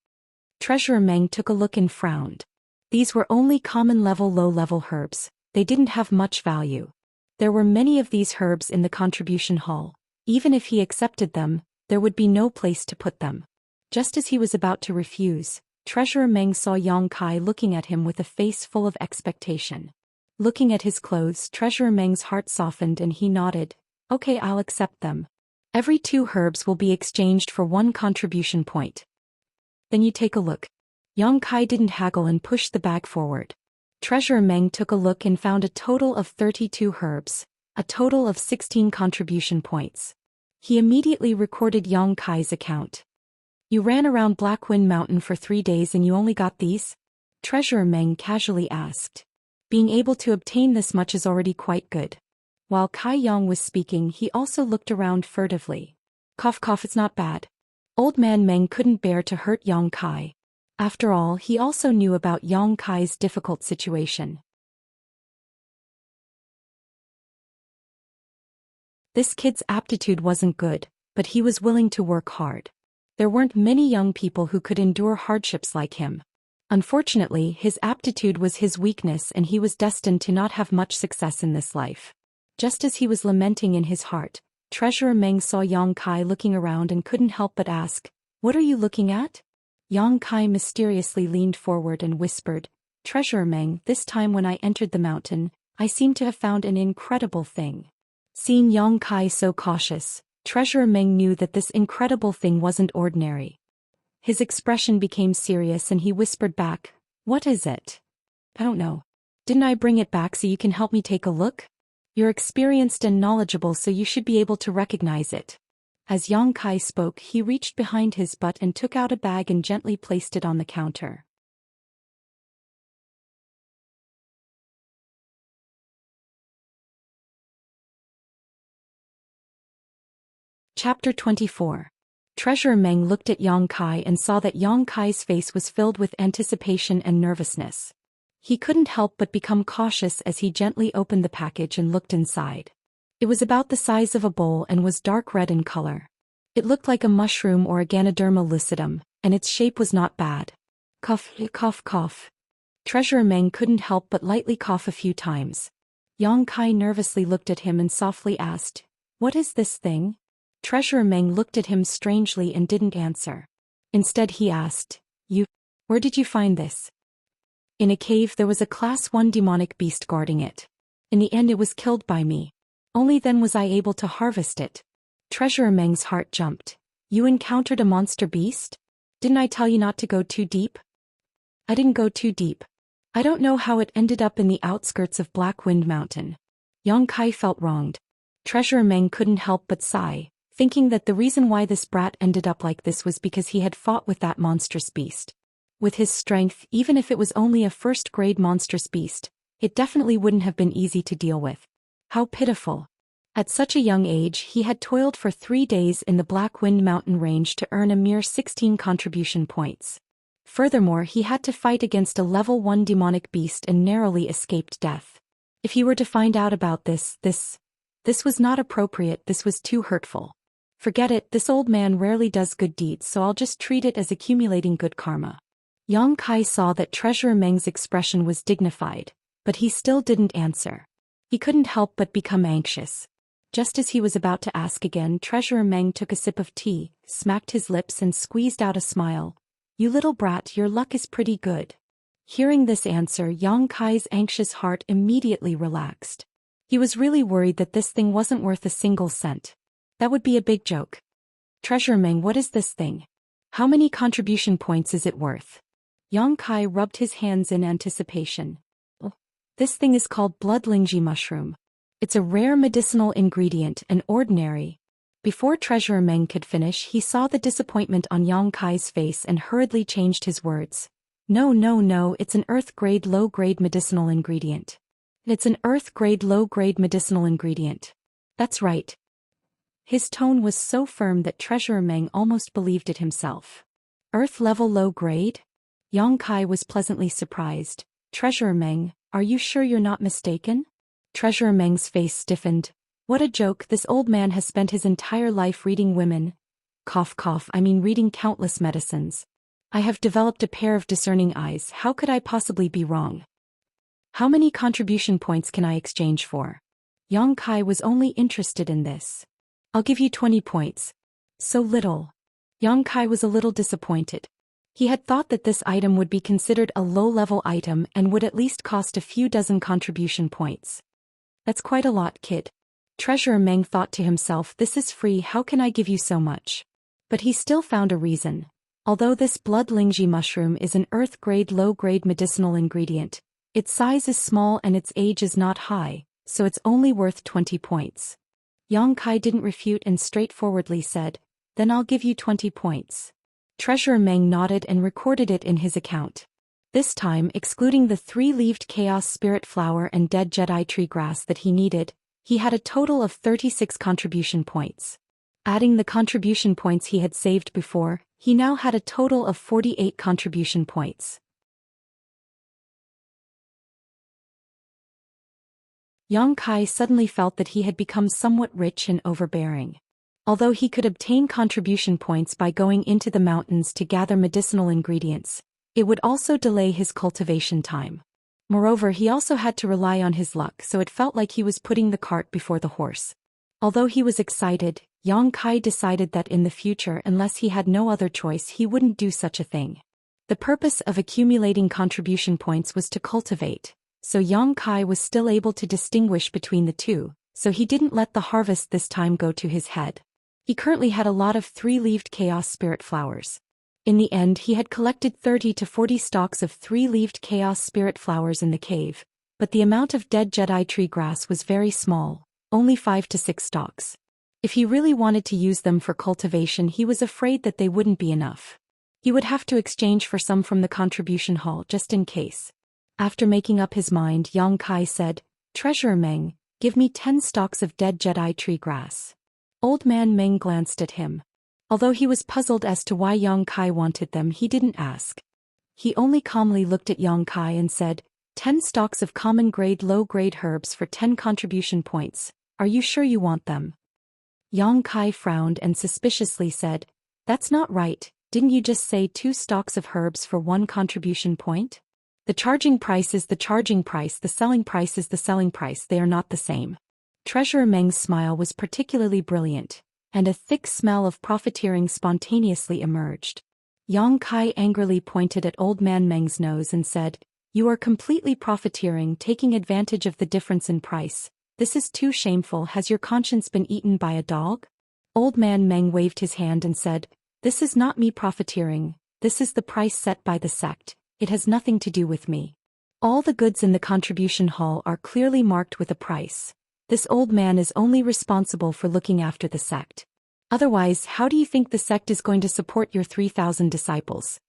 Treasurer Meng took a look and frowned. These were only common low-level herbs. They didn't have much value. There were many of these herbs in the contribution hall. Even if he accepted them, there would be no place to put them. Just as he was about to refuse, Treasurer Meng saw Yang Kai looking at him with a face full of expectation. Looking at his clothes, Treasurer Meng's heart softened and he nodded. Okay, I'll accept them. Every 2 herbs will be exchanged for 1 contribution point. Then you take a look. Yang Kai didn't haggle and pushed the bag forward. Treasurer Meng took a look and found a total of 32 herbs, a total of 16 contribution points. He immediately recorded Yang Kai's account. You ran around Blackwind Mountain for 3 days and you only got these? Treasurer Meng casually asked. Being able to obtain this much is already quite good. While Kai Yang was speaking, he also looked around furtively. Cough cough, it's not bad. Old man Meng couldn't bear to hurt Yang Kai. After all, he also knew about Yang Kai's difficult situation. This kid's aptitude wasn't good, but he was willing to work hard. There weren't many young people who could endure hardships like him. Unfortunately, his aptitude was his weakness and he was destined to not have much success in this life. Just as he was lamenting in his heart, Treasurer Meng saw Yang Kai looking around and couldn't help but ask, "What are you looking at?" Yang Kai mysteriously leaned forward and whispered, "Treasurer Meng, this time when I entered the mountain, I seem to have found an incredible thing." Seeing Yang Kai so cautious, Treasurer Meng knew that this incredible thing wasn't ordinary. His expression became serious and he whispered back, "What is it?" "I don't know. Didn't I bring it back so you can help me take a look? You're experienced and knowledgeable so you should be able to recognize it." As Yang Kai spoke, he reached behind his butt and took out a bag and gently placed it on the counter. Chapter 24. Treasurer Meng looked at Yang Kai and saw that Yang Kai's face was filled with anticipation and nervousness. He couldn't help but become cautious as he gently opened the package and looked inside. It was about the size of a bowl and was dark red in color. It looked like a mushroom or a Ganoderma lucidum, and its shape was not bad. Cough, cough, cough. Treasurer Meng couldn't help but lightly cough a few times. Yang Kai nervously looked at him and softly asked, "What is this thing?" Treasurer Meng looked at him strangely and didn't answer. Instead he asked, Where did you find this?" "In a cave. There was a Class 1 demonic beast guarding it. In the end it was killed by me. Only then was I able to harvest it." Treasurer Meng's heart jumped. "You encountered a monster beast? Didn't I tell you not to go too deep?" "I didn't go too deep. I don't know how it ended up in the outskirts of Blackwind Mountain." Yang Kai felt wronged. Treasurer Meng couldn't help but sigh, thinking that the reason why this brat ended up like this was because he had fought with that monstrous beast. With his strength, even if it was only a first-grade monstrous beast, it definitely wouldn't have been easy to deal with. How pitiful. At such a young age he had toiled for 3 days in the Blackwind Mountain range to earn a mere 16 contribution points. Furthermore, he had to fight against a level 1 demonic beast and narrowly escaped death. If he were to find out about this was not appropriate, this was too hurtful. Forget it, this old man rarely does good deeds, so I'll just treat it as accumulating good karma. Yang Kai saw that Treasurer Meng's expression was dignified, but he still didn't answer. He couldn't help but become anxious. Just as he was about to ask again, Treasurer Meng took a sip of tea, smacked his lips and squeezed out a smile. "You little brat, your luck is pretty good." Hearing this answer, Yang Kai's anxious heart immediately relaxed. He was really worried that this thing wasn't worth a single cent. That would be a big joke. "Treasurer Meng, what is this thing? How many contribution points is it worth?" Yang Kai rubbed his hands in anticipation. "Oh, this thing is called bloodlingji mushroom. It's a rare medicinal ingredient and ordinary." Before Treasurer Meng could finish, he saw the disappointment on Yang Kai's face and hurriedly changed his words. No, it's an earth-grade low-grade medicinal ingredient. It's an earth-grade low-grade medicinal ingredient. That's right." His tone was so firm that Treasurer Meng almost believed it himself. "Earth-level low-grade?" Yang Kai was pleasantly surprised. "Treasurer Meng, are you sure you're not mistaken?" Treasurer Meng's face stiffened. What a joke, this old man has spent his entire life reading women. Cough cough, I mean reading countless medicines. I have developed a pair of discerning eyes, how could I possibly be wrong? How many contribution points can I exchange for? Yang Kai was only interested in this. I'll give you 20 points. So little. Yang Kai was a little disappointed. He had thought that this item would be considered a low-level item and would at least cost a few dozen contribution points. That's quite a lot, kid. Treasurer Meng thought to himself, this is free, how can I give you so much? But he still found a reason. Although this blood lingji mushroom is an earth-grade low-grade medicinal ingredient, its size is small and its age is not high, so it's only worth 20 points. Yang Kai didn't refute and straightforwardly said, then I'll give you 20 points. Treasurer Meng nodded and recorded it in his account. This time, excluding the 3-leaved Chaos Spirit Flower and Dead Jedi Tree Grass that he needed, he had a total of 36 contribution points. Adding the contribution points he had saved before, he now had a total of 48 contribution points. Yang Kai suddenly felt that he had become somewhat rich and overbearing. Although he could obtain contribution points by going into the mountains to gather medicinal ingredients, it would also delay his cultivation time. Moreover, he also had to rely on his luck, so it felt like he was putting the cart before the horse. Although he was excited, Yang Kai decided that in the future, unless he had no other choice, he wouldn't do such a thing. The purpose of accumulating contribution points was to cultivate, so Yang Kai was still able to distinguish between the two, so he didn't let the harvest this time go to his head. He currently had a lot of 3-leaved Chaos Spirit Flowers. In the end, he had collected 30 to 40 stalks of 3-leaved Chaos Spirit Flowers in the cave, but the amount of Dead Jedi Tree Grass was very small, only 5 to 6 stalks. If he really wanted to use them for cultivation, he was afraid that they wouldn't be enough. He would have to exchange for some from the contribution hall just in case. After making up his mind, Yang Kai said, Treasurer Meng, give me 10 stalks of Dead Jedi Tree Grass. Old Man Meng glanced at him. Although he was puzzled as to why Yang Kai wanted them, he didn't ask. He only calmly looked at Yang Kai and said, 10 stalks of common grade low-grade herbs for 10 contribution points. Are you sure you want them? Yang Kai frowned and suspiciously said, that's not right, didn't you just say 2 stalks of herbs for 1 contribution point? The charging price is the charging price, the selling price is the selling price, they are not the same. Treasurer Meng's smile was particularly brilliant, and a thick smell of profiteering spontaneously emerged. Yang Kai angrily pointed at Old Man Meng's nose and said, you are completely profiteering, taking advantage of the difference in price. This is too shameful. Has your conscience been eaten by a dog? Old Man Meng waved his hand and said, this is not me profiteering, this is the price set by the sect, it has nothing to do with me. All the goods in the contribution hall are clearly marked with a price. This old man is only responsible for looking after the sect. Otherwise, how do you think the sect is going to support your 3,000 disciples?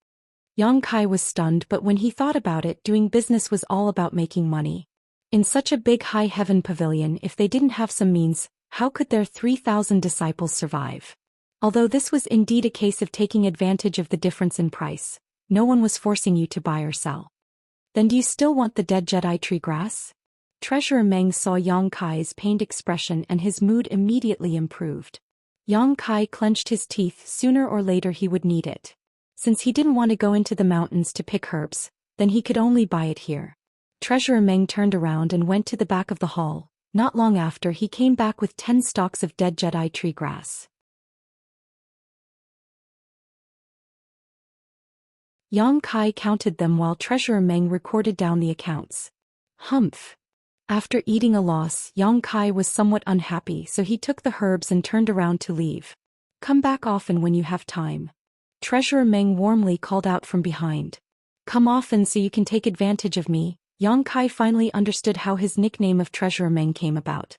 Yang Kai was stunned, but when he thought about it, doing business was all about making money. In such a big high heaven pavilion, if they didn't have some means, how could their 3,000 disciples survive? Although this was indeed a case of taking advantage of the difference in price, no one was forcing you to buy or sell. Then do you still want the Dead Jedi Tree Grass? Treasurer Meng saw Yang Kai's pained expression and his mood immediately improved. Yang Kai clenched his teeth, sooner or later he would need it. Since he didn't want to go into the mountains to pick herbs, then he could only buy it here. Treasurer Meng turned around and went to the back of the hall. Not long after, he came back with 10 stalks of Dead Jedi Tree Grass. Yang Kai counted them while Treasurer Meng recorded down the accounts. Humph. After eating a loss, Yang Kai was somewhat unhappy, so he took the herbs and turned around to leave. Come back often when you have time. Treasurer Meng warmly called out from behind. Come often so you can take advantage of me. Yang Kai finally understood how his nickname of Treasurer Meng came about.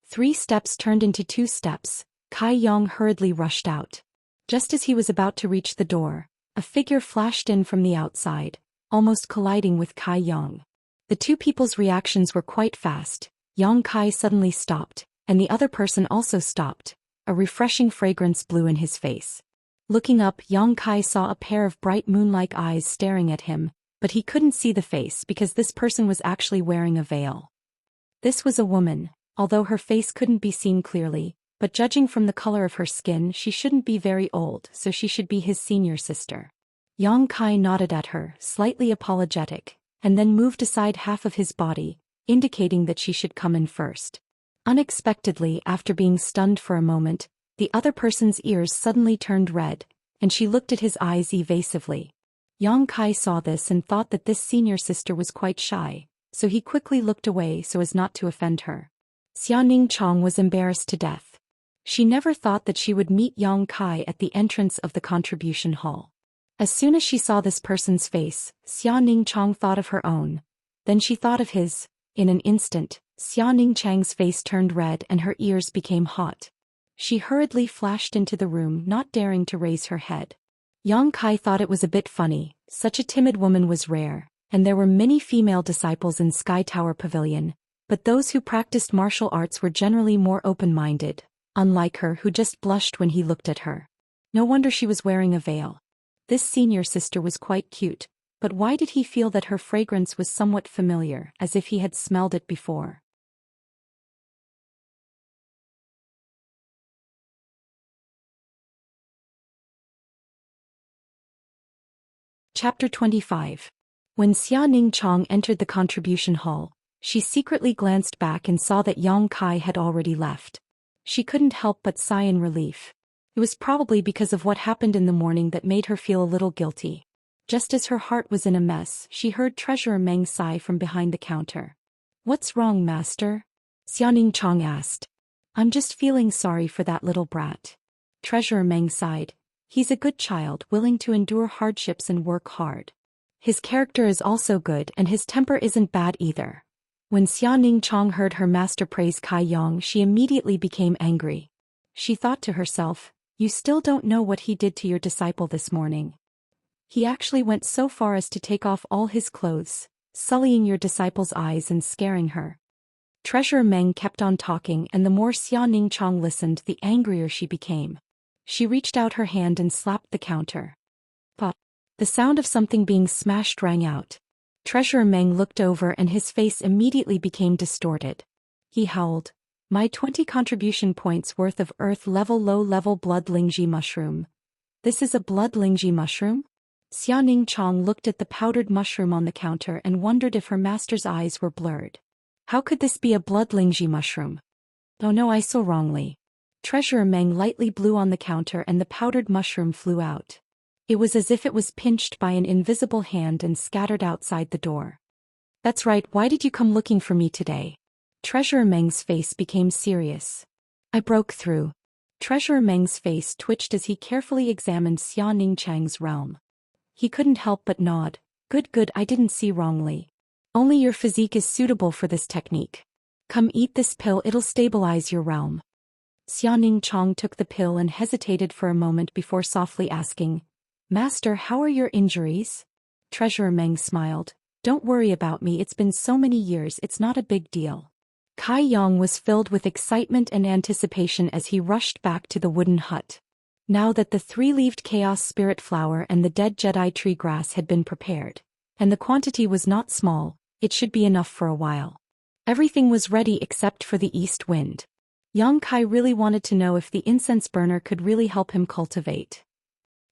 3 steps turned into 2 steps. Kai Yang hurriedly rushed out. Just as he was about to reach the door, a figure flashed in from the outside, almost colliding with Kai Yang. The two people's reactions were quite fast. Yang Kai suddenly stopped, and the other person also stopped. A refreshing fragrance blew in his face. Looking up, Yang Kai saw a pair of bright moon-like eyes staring at him, but he couldn't see the face because this person was actually wearing a veil. This was a woman, although her face couldn't be seen clearly, but judging from the color of her skin she shouldn't be very old, so she should be his senior sister. Yang Kai nodded at her, slightly apologetic, and then moved aside half of his body, indicating that she should come in first. Unexpectedly, after being stunned for a moment, the other person's ears suddenly turned red, and she looked at his eyes evasively. Yang Kai saw this and thought that this senior sister was quite shy, so he quickly looked away so as not to offend her. Xianxia was embarrassed to death. She never thought that she would meet Yang Kai at the entrance of the contribution hall. As soon as she saw this person's face, Xianxia thought of her own. Then she thought of his. In an instant, Xianxia's face turned red and her ears became hot. She hurriedly flashed into the room, not daring to raise her head. Yang Kai thought it was a bit funny. Such a timid woman was rare, and there were many female disciples in Sky Tower Pavilion, but those who practiced martial arts were generally more open-minded, unlike her who just blushed when he looked at her. No wonder she was wearing a veil. This senior sister was quite cute, but why did he feel that her fragrance was somewhat familiar, as if he had smelled it before? Chapter 25. When Xianxia entered the contribution hall, she secretly glanced back and saw that Yang Kai had already left. She couldn't help but sigh in relief. It was probably because of what happened in the morning that made her feel a little guilty. Just as her heart was in a mess, she heard Treasurer Meng sigh from behind the counter. "What's wrong, master?" Xianxia asked. "I'm just feeling sorry for that little brat." Treasurer Meng sighed. "He's a good child, willing to endure hardships and work hard. His character is also good and his temper isn't bad either." When Xianxia heard her master praise Kai Yang, she immediately became angry. She thought to herself, "You still don't know what he did to your disciple this morning. He actually went so far as to take off all his clothes, sullying your disciple's eyes and scaring her." Treasurer Meng kept on talking, and the more Xianxia listened, the angrier she became. She reached out her hand and slapped the counter. Pop! The sound of something being smashed rang out. Treasurer Meng looked over and his face immediately became distorted. He howled, "My 20 contribution points worth of earth-level low-level blood lingji mushroom. This is a blood lingji mushroom?" Xianxia looked at the powdered mushroom on the counter and wondered if her master's eyes were blurred. How could this be a blood lingji mushroom? "Oh no, I saw wrongly." Treasurer Meng lightly blew on the counter and the powdered mushroom flew out. It was as if it was pinched by an invisible hand and scattered outside the door. "That's right, why did you come looking for me today?" Treasurer Meng's face became serious. "I broke through." Treasurer Meng's face twitched as he carefully examined Xianxia's realm. He couldn't help but nod. Good, I didn't see wrongly. Only your physique is suitable for this technique. Come eat this pill, it'll stabilize your realm." Xianxia took the pill and hesitated for a moment before softly asking, "Master, how are your injuries?" Treasurer Meng smiled. "Don't worry about me, it's been so many years, it's not a big deal." Kai Yang was filled with excitement and anticipation as he rushed back to the wooden hut. Now that the 3-leaved Chaos Spirit Flower and the dead Jedi Tree Grass had been prepared, and the quantity was not small, it should be enough for a while. Everything was ready except for the east wind. Yang Kai really wanted to know if the incense burner could really help him cultivate.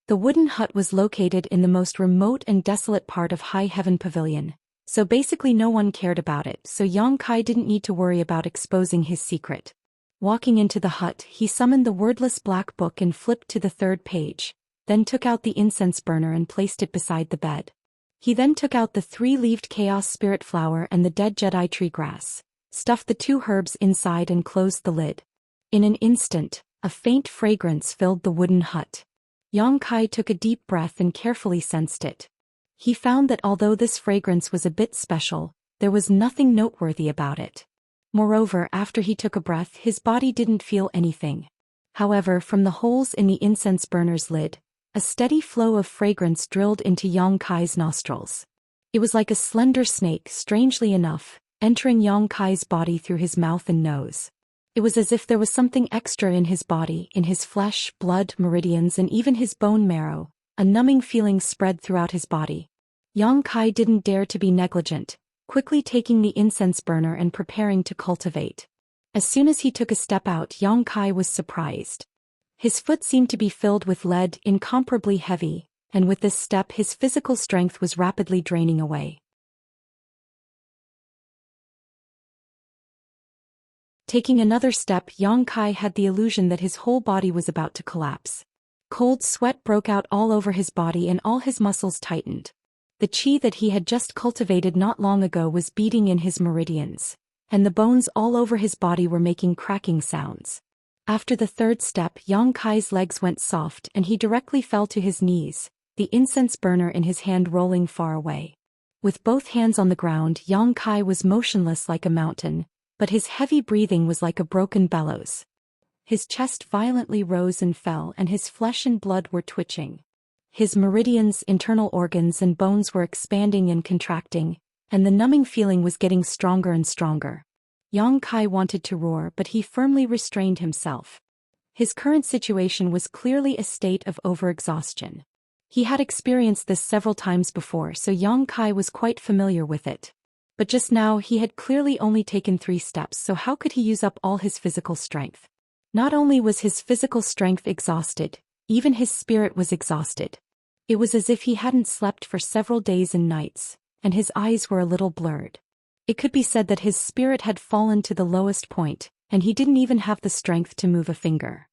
The wooden hut was located in the most remote and desolate part of High Heaven Pavilion, so basically no one cared about it, so Yang Kai didn't need to worry about exposing his secret. Walking into the hut, he summoned the wordless black book and flipped to the 3rd page, then took out the incense burner and placed it beside the bed. He then took out the 3-leaved Chaos Spirit Flower and the dead Jedi Tree Grass, stuffed the 2 herbs inside and closed the lid. In an instant, a faint fragrance filled the wooden hut. Yang Kai took a deep breath and carefully sensed it. He found that although this fragrance was a bit special, there was nothing noteworthy about it. Moreover, after he took a breath, his body didn't feel anything. However, from the holes in the incense burner's lid, a steady flow of fragrance drilled into Yang Kai's nostrils. It was like a slender snake, strangely enough, entering Yang Kai's body through his mouth and nose. It was as if there was something extra in his body, in his flesh, blood, meridians and even his bone marrow. A numbing feeling spread throughout his body. Yang Kai didn't dare to be negligent. quickly taking the incense burner and preparing to cultivate. As soon as he took a step out, Yang Kai was surprised. His foot seemed to be filled with lead, incomparably heavy, and with this step his physical strength was rapidly draining away. Taking another step, Yang Kai had the illusion that his whole body was about to collapse. Cold sweat broke out all over his body and all his muscles tightened. The qi that he had just cultivated not long ago was beating in his meridians, and the bones all over his body were making cracking sounds. After the third step, Yang Kai's legs went soft and he directly fell to his knees, the incense burner in his hand rolling far away. With both hands on the ground, Yang Kai was motionless like a mountain, but his heavy breathing was like a broken bellows. His chest violently rose and fell and his flesh and blood were twitching. His meridians, internal organs and bones were expanding and contracting, and the numbing feeling was getting stronger and stronger. Yang Kai wanted to roar, but he firmly restrained himself. His current situation was clearly a state of overexhaustion. He had experienced this several times before, so Yang Kai was quite familiar with it. But just now he had clearly only taken 3 steps, so how could he use up all his physical strength? Not only was his physical strength exhausted, even his spirit was exhausted. It was as if he hadn't slept for several days and nights, and his eyes were a little blurred. It could be said that his spirit had fallen to the lowest point, and he didn't even have the strength to move a finger.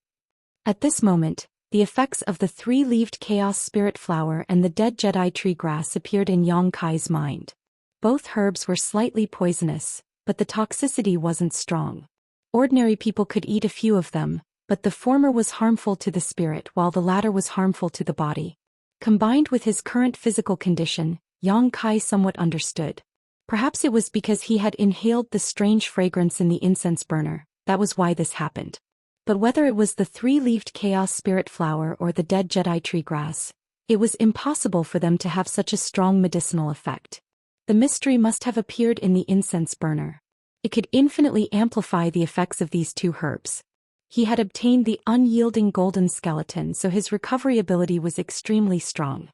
At this moment, the effects of the 3-leaved chaos spirit flower and the dead Jedi tree grass appeared in Yang Kai's mind. Both herbs were slightly poisonous, but the toxicity wasn't strong. Ordinary people could eat a few of them, but the former was harmful to the spirit while the latter was harmful to the body. Combined with his current physical condition, Yang Kai somewhat understood. Perhaps it was because he had inhaled the strange fragrance in the incense burner, that was why this happened. But whether it was the 3-leaved chaos spirit flower or the dead Jedi tree grass, it was impossible for them to have such a strong medicinal effect. The mystery must have appeared in the incense burner. It could infinitely amplify the effects of these 2 herbs. He had obtained the unyielding golden skeleton, so his recovery ability was extremely strong.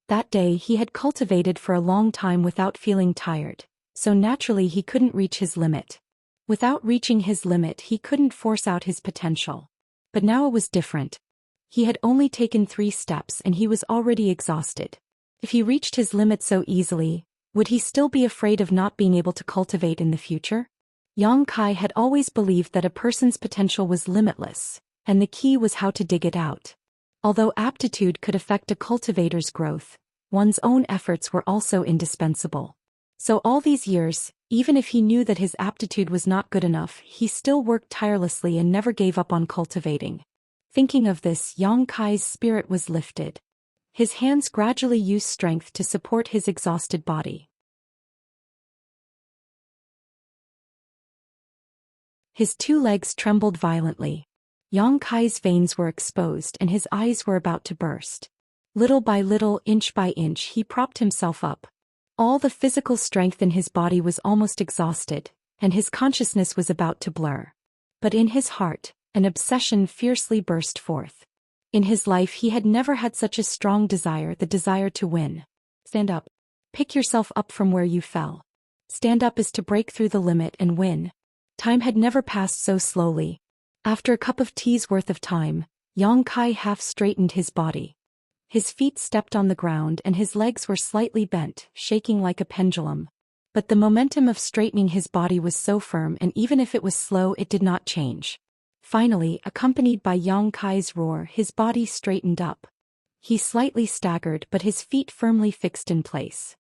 That day he had cultivated for a long time without feeling tired, so naturally he couldn't reach his limit. Without reaching his limit he couldn't force out his potential. But now it was different. He had only taken 3 steps and he was already exhausted. If he reached his limit so easily, would he still be afraid of not being able to cultivate in the future? Yang Kai had always believed that a person's potential was limitless, and the key was how to dig it out. Although aptitude could affect a cultivator's growth, one's own efforts were also indispensable. So all these years, even if he knew that his aptitude was not good enough, he still worked tirelessly and never gave up on cultivating. Thinking of this, Yang Kai's spirit was lifted. His hands gradually used strength to support his exhausted body. His 2 legs trembled violently. Yang Kai's veins were exposed and his eyes were about to burst. Little by little, inch by inch, he propped himself up. All the physical strength in his body was almost exhausted, and his consciousness was about to blur. But in his heart, an obsession fiercely burst forth. In his life he had never had such a strong desire, the desire to win. Stand up. Pick yourself up from where you fell. Stand up is to break through the limit and win. Time had never passed so slowly. After a cup of tea's worth of time, Yang Kai half straightened his body. His feet stepped on the ground and his legs were slightly bent, shaking like a pendulum. But the momentum of straightening his body was so firm, and even if it was slow it did not change. Finally, accompanied by Yang Kai's roar, his body straightened up. He slightly staggered, but his feet firmly fixed in place.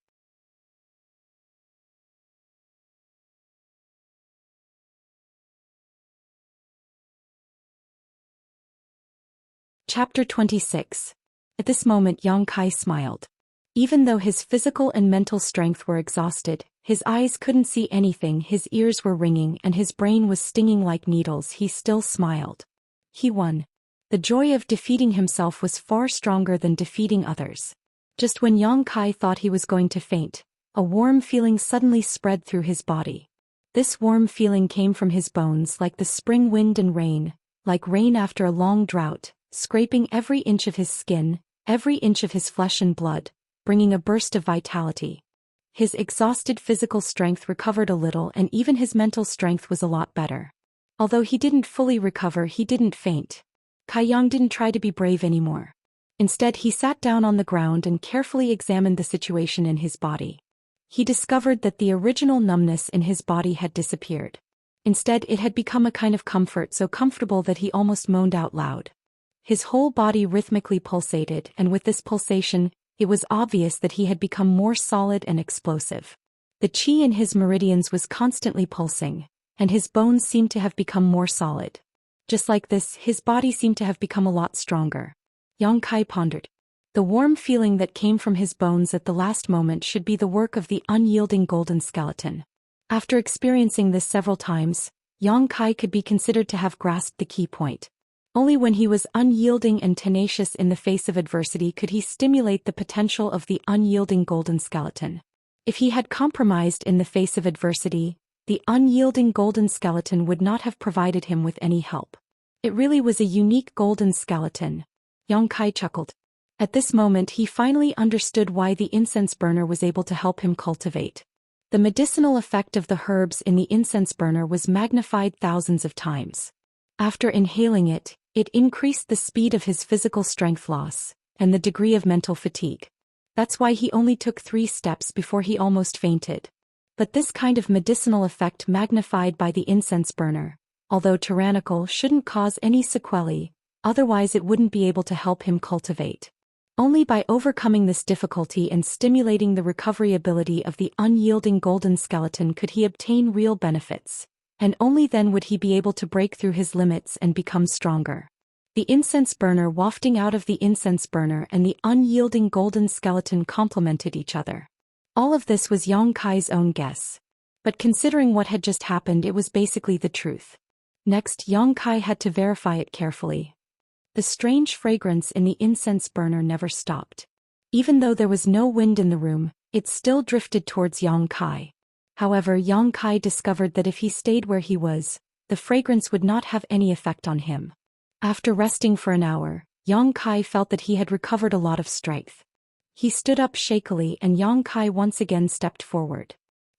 Chapter 26. At this moment Yang Kai smiled. Even though his physical and mental strength were exhausted, his eyes couldn't see anything, his ears were ringing and his brain was stinging like needles, he still smiled. He won. The joy of defeating himself was far stronger than defeating others. Just when Yang Kai thought he was going to faint, a warm feeling suddenly spread through his body. This warm feeling came from his bones like the spring wind and rain, like rain after a long drought, scraping every inch of his skin, every inch of his flesh and blood, bringing a burst of vitality. His exhausted physical strength recovered a little and even his mental strength was a lot better. Although he didn't fully recover, he didn't faint. Kai Yang didn't try to be brave anymore. Instead, he sat down on the ground and carefully examined the situation in his body. He discovered that the original numbness in his body had disappeared. Instead, it had become a kind of comfort, so comfortable that he almost moaned out loud. His whole body rhythmically pulsated, and with this pulsation, it was obvious that he had become more solid and explosive. The qi in his meridians was constantly pulsing, and his bones seemed to have become more solid. Just like this, his body seemed to have become a lot stronger. Yang Kai pondered. The warm feeling that came from his bones at the last moment should be the work of the unyielding golden skeleton. After experiencing this several times, Yang Kai could be considered to have grasped the key point. Only when he was unyielding and tenacious in the face of adversity could he stimulate the potential of the unyielding golden skeleton. If he had compromised in the face of adversity, the unyielding golden skeleton would not have provided him with any help. It really was a unique golden skeleton. Yang Kai chuckled. At this moment he finally understood why the incense burner was able to help him cultivate. The medicinal effect of the herbs in the incense burner was magnified thousands of times. After inhaling it, it increased the speed of his physical strength loss, and the degree of mental fatigue. That's why he only took 3 steps before he almost fainted. But this kind of medicinal effect magnified by the incense burner, although tyrannical, shouldn't cause any sequelae, otherwise it wouldn't be able to help him cultivate. Only by overcoming this difficulty and stimulating the recovery ability of the unyielding golden skeleton could he obtain real benefits. And only then would he be able to break through his limits and become stronger. The incense burner wafting out of the incense burner and the unyielding golden skeleton complemented each other. All of this was Yang Kai's own guess. But considering what had just happened, it was basically the truth. Next, Yang Kai had to verify it carefully. The strange fragrance in the incense burner never stopped. Even though there was no wind in the room, it still drifted towards Yang Kai. However, Yang Kai discovered that if he stayed where he was, the fragrance would not have any effect on him. After resting for an hour, Yang Kai felt that he had recovered a lot of strength. He stood up shakily and Yang Kai once again stepped forward.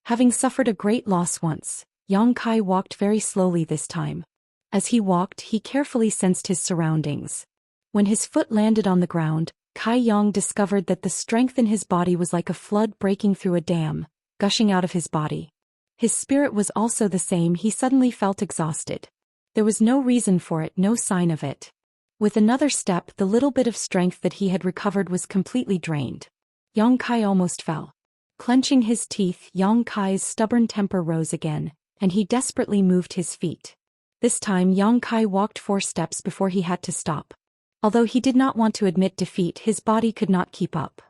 Having suffered a great loss once, Yang Kai walked very slowly this time. As he walked, he carefully sensed his surroundings. When his foot landed on the ground, Kai Yang discovered that the strength in his body was like a flood breaking through a dam, gushing out of his body. His spirit was also the same. He suddenly felt exhausted. There was no reason for it, no sign of it. With another step, the little bit of strength that he had recovered was completely drained. Yang Kai almost fell. Clenching his teeth, Yang Kai's stubborn temper rose again, and he desperately moved his feet. This time Yang Kai walked 4 steps before he had to stop. Although he did not want to admit defeat, his body could not keep up.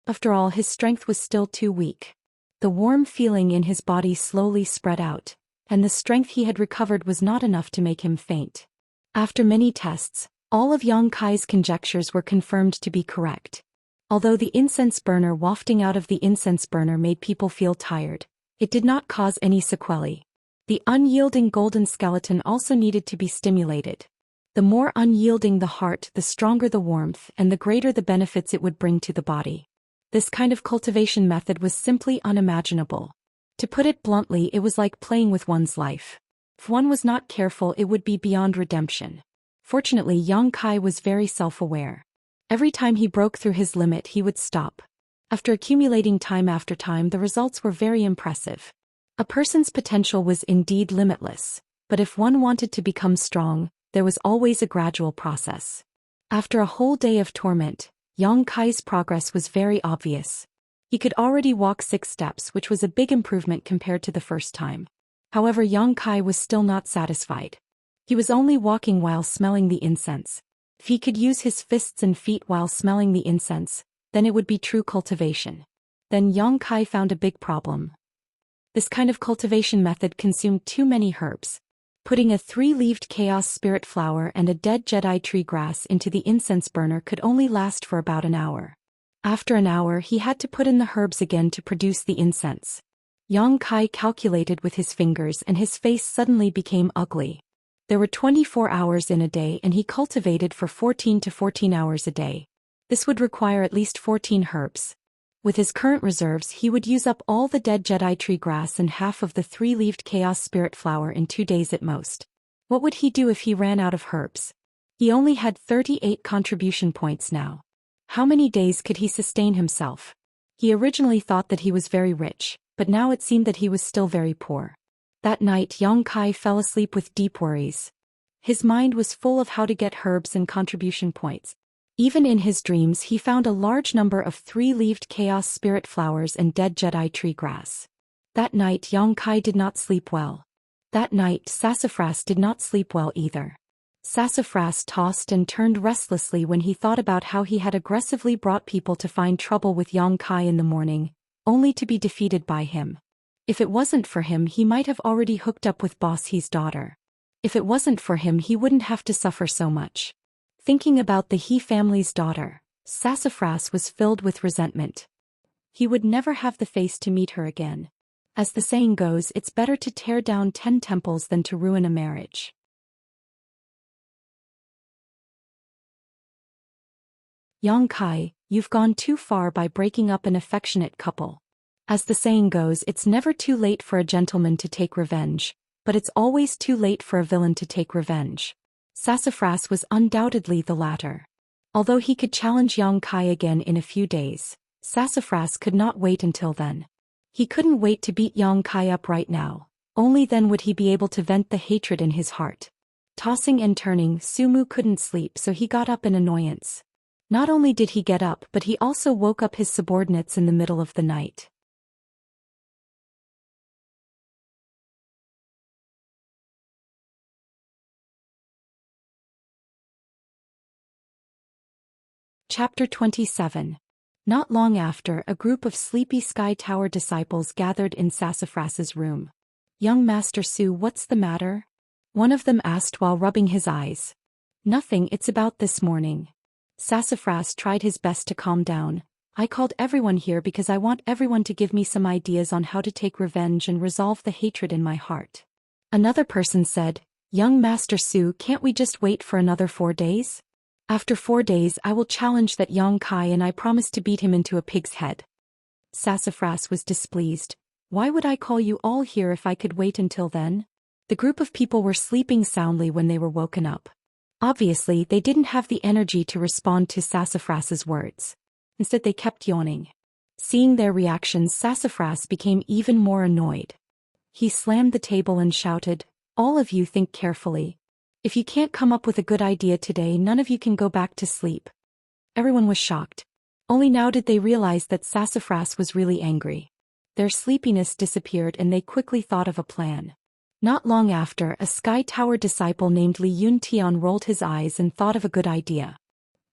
After all, his strength was still too weak. The warm feeling in his body slowly spread out, and the strength he had recovered was not enough to make him faint. After many tests, all of Yang Kai's conjectures were confirmed to be correct. Although the incense burner wafting out of the incense burner made people feel tired, it did not cause any sequelae. The unyielding golden skeleton also needed to be stimulated. The more unyielding the heart, the stronger the warmth, and the greater the benefits it would bring to the body. This kind of cultivation method was simply unimaginable. To put it bluntly, it was like playing with one's life. If one was not careful, it would be beyond redemption. Fortunately, Yang Kai was very self-aware. Every time he broke through his limit, he would stop. After accumulating time after time, the results were very impressive. A person's potential was indeed limitless, but if one wanted to become strong, there was always a gradual process. After a whole day of torment, Yang Kai's progress was very obvious. He could already walk 6 steps, which was a big improvement compared to the first time. However, Yang Kai was still not satisfied. He was only walking while smelling the incense. If he could use his fists and feet while smelling the incense, then it would be true cultivation. Then Yang Kai found a big problem. This kind of cultivation method consumed too many herbs. Putting a 3-leaved chaos spirit flower and a dead Jedi tree grass into the incense burner could only last for about an hour. After an hour, he had to put in the herbs again to produce the incense. Yang Kai calculated with his fingers and his face suddenly became ugly. There were 24 hours in a day and he cultivated for 14 to 14 hours a day. This would require at least 14 herbs. With his current reserves, he would use up all the dead Jedi tree grass and half of the 3-leaved Chaos Spirit flower in 2 days at most. What would he do if he ran out of herbs? He only had 38 contribution points now. How many days could he sustain himself? He originally thought that he was very rich, but now it seemed that he was still very poor. That night Yang Kai fell asleep with deep worries. His mind was full of how to get herbs and contribution points. Even in his dreams he found a large number of 3-leaved Chaos Spirit flowers and dead Jedi tree grass. That night Yang Kai did not sleep well. That night Sassafras did not sleep well either. Sassafras tossed and turned restlessly when he thought about how he had aggressively brought people to find trouble with Yang Kai in the morning, only to be defeated by him. If it wasn't for him he might have already hooked up with Boss He's daughter. If it wasn't for him he wouldn't have to suffer so much. Thinking about the He family's daughter, Sassafras was filled with resentment. He would never have the face to meet her again. As the saying goes, it's better to tear down 10 temples than to ruin a marriage. Yang Kai, you've gone too far by breaking up an affectionate couple. As the saying goes, it's never too late for a gentleman to take revenge, but it's always too late for a villain to take revenge. Sassafras was undoubtedly the latter. Although he could challenge Yang Kai again in a few days, Sassafras could not wait until then. He couldn't wait to beat Yang Kai up right now, only then would he be able to vent the hatred in his heart. Tossing and turning, Sumu couldn't sleep, so he got up in annoyance. Not only did he get up, but he also woke up his subordinates in the middle of the night. Chapter 27. Not long after, a group of sleepy Sky Tower disciples gathered in Sassafras's room. "Young Master Su, what's the matter?" one of them asked while rubbing his eyes. "Nothing, it's about this morning." Sassafras tried his best to calm down. "I called everyone here because I want everyone to give me some ideas on how to take revenge and resolve the hatred in my heart." Another person said, "Young Master Su, can't we just wait for another 4 days? After 4 days I will challenge that Yang Kai and I promise to beat him into a pig's head." Sassafras was displeased. "Why would I call you all here if I could wait until then?" The group of people were sleeping soundly when they were woken up. Obviously, they didn't have the energy to respond to Sassafras's words. Instead they kept yawning. Seeing their reactions, Sassafras became even more annoyed. He slammed the table and shouted, "All of you think carefully. If you can't come up with a good idea today, none of you can go back to sleep." Everyone was shocked. Only now did they realize that Sassafras was really angry. Their sleepiness disappeared and they quickly thought of a plan. Not long after, a Sky Tower disciple named Li Yuntian rolled his eyes and thought of a good idea.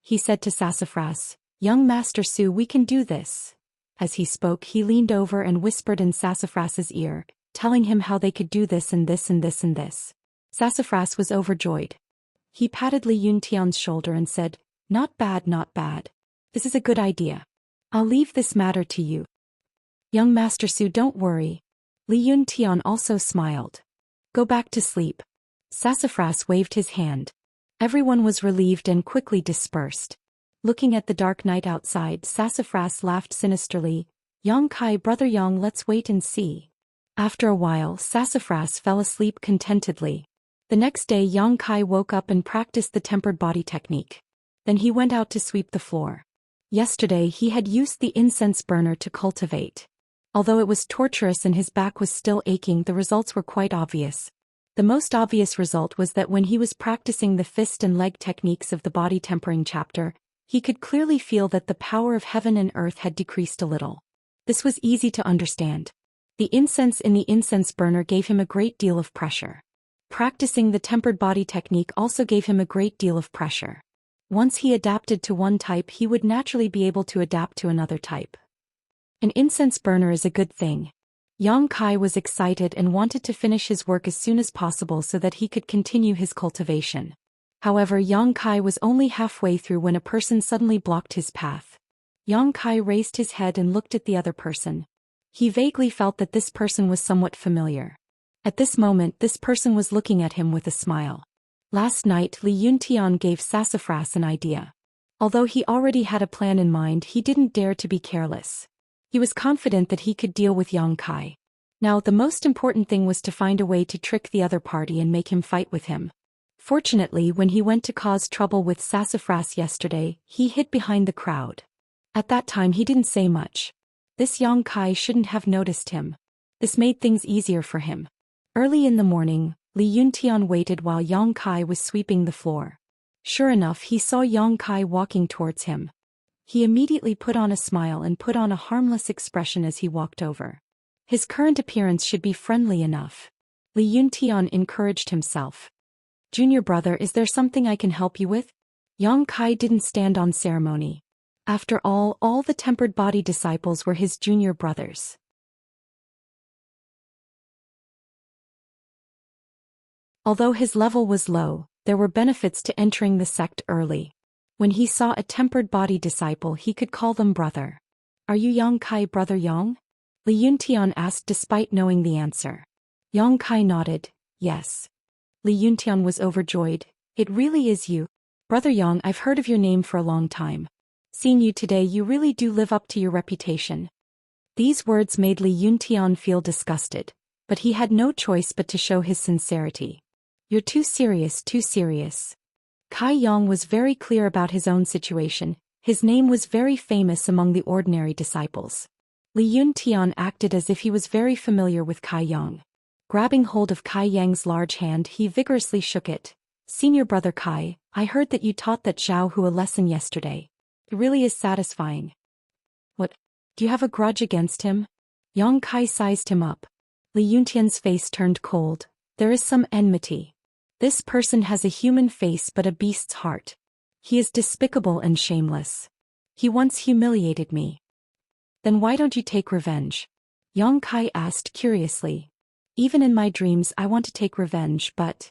He said to Sassafras, "Young Master Su, we can do this." As he spoke, he leaned over and whispered in Sassafras's ear, telling him how they could do this and this and this and this. Sassafras was overjoyed. He patted Li Yuntian's shoulder and said, "Not bad, not bad. This is a good idea. I'll leave this matter to you. Young Master Su, don't worry." Li Yuntian also smiled. "Go back to sleep." Sassafras waved his hand. Everyone was relieved and quickly dispersed. Looking at the dark night outside, Sassafras laughed sinisterly. "Yang Kai, brother Yang, let's wait and see." After a while, Sassafras fell asleep contentedly. The next day Yang Kai woke up and practiced the tempered body technique. Then he went out to sweep the floor. Yesterday he had used the incense burner to cultivate. Although it was torturous and his back was still aching, the results were quite obvious. The most obvious result was that when he was practicing the fist and leg techniques of the body tempering chapter, he could clearly feel that the power of heaven and earth had decreased a little. This was easy to understand. The incense in the incense burner gave him a great deal of pressure. Practicing the tempered body technique also gave him a great deal of pressure. Once he adapted to one type, he would naturally be able to adapt to another type. An incense burner is a good thing. Yang Kai was excited and wanted to finish his work as soon as possible so that he could continue his cultivation. However, Yang Kai was only halfway through when a person suddenly blocked his path. Yang Kai raised his head and looked at the other person. He vaguely felt that this person was somewhat familiar. At this moment, this person was looking at him with a smile. Last night, Li Yuntian gave Sassafras an idea. Although he already had a plan in mind, he didn't dare to be careless. He was confident that he could deal with Yang Kai. Now, the most important thing was to find a way to trick the other party and make him fight with him. Fortunately, when he went to cause trouble with Sassafras yesterday, he hid behind the crowd. At that time he didn't say much. This Yang Kai shouldn't have noticed him. This made things easier for him. Early in the morning, Li Yuntian waited while Yang Kai was sweeping the floor. Sure enough, he saw Yang Kai walking towards him. He immediately put on a smile and put on a harmless expression as he walked over. His current appearance should be friendly enough. Li Yuntian encouraged himself. Junior brother, is there something I can help you with? Yang Kai didn't stand on ceremony. After all the tempered body disciples were his junior brothers. Although his level was low, there were benefits to entering the sect early. When he saw a tempered body disciple, he could call them brother. Are you Yang Kai, brother Yang? Li Yuntian asked despite knowing the answer. Yang Kai nodded, yes. Li Yuntian was overjoyed. It really is you. Brother Yang, I've heard of your name for a long time. Seeing you today, you really do live up to your reputation. These words made Li Yuntian feel disgusted, but he had no choice but to show his sincerity. You're too serious, too serious. Kai Yang was very clear about his own situation. His name was very famous among the ordinary disciples. Li Yuntian acted as if he was very familiar with Kai Yang. Grabbing hold of Kai Yang's large hand, he vigorously shook it. Senior brother Kai, I heard that you taught that Zhao Hu a lesson yesterday. It really is satisfying. What? Do you have a grudge against him? Yang Kai sized him up. Li Yuntian's face turned cold. There is some enmity. This person has a human face but a beast's heart. He is despicable and shameless. He once humiliated me. Then why don't you take revenge? Yang Kai asked curiously. Even in my dreams I want to take revenge, but...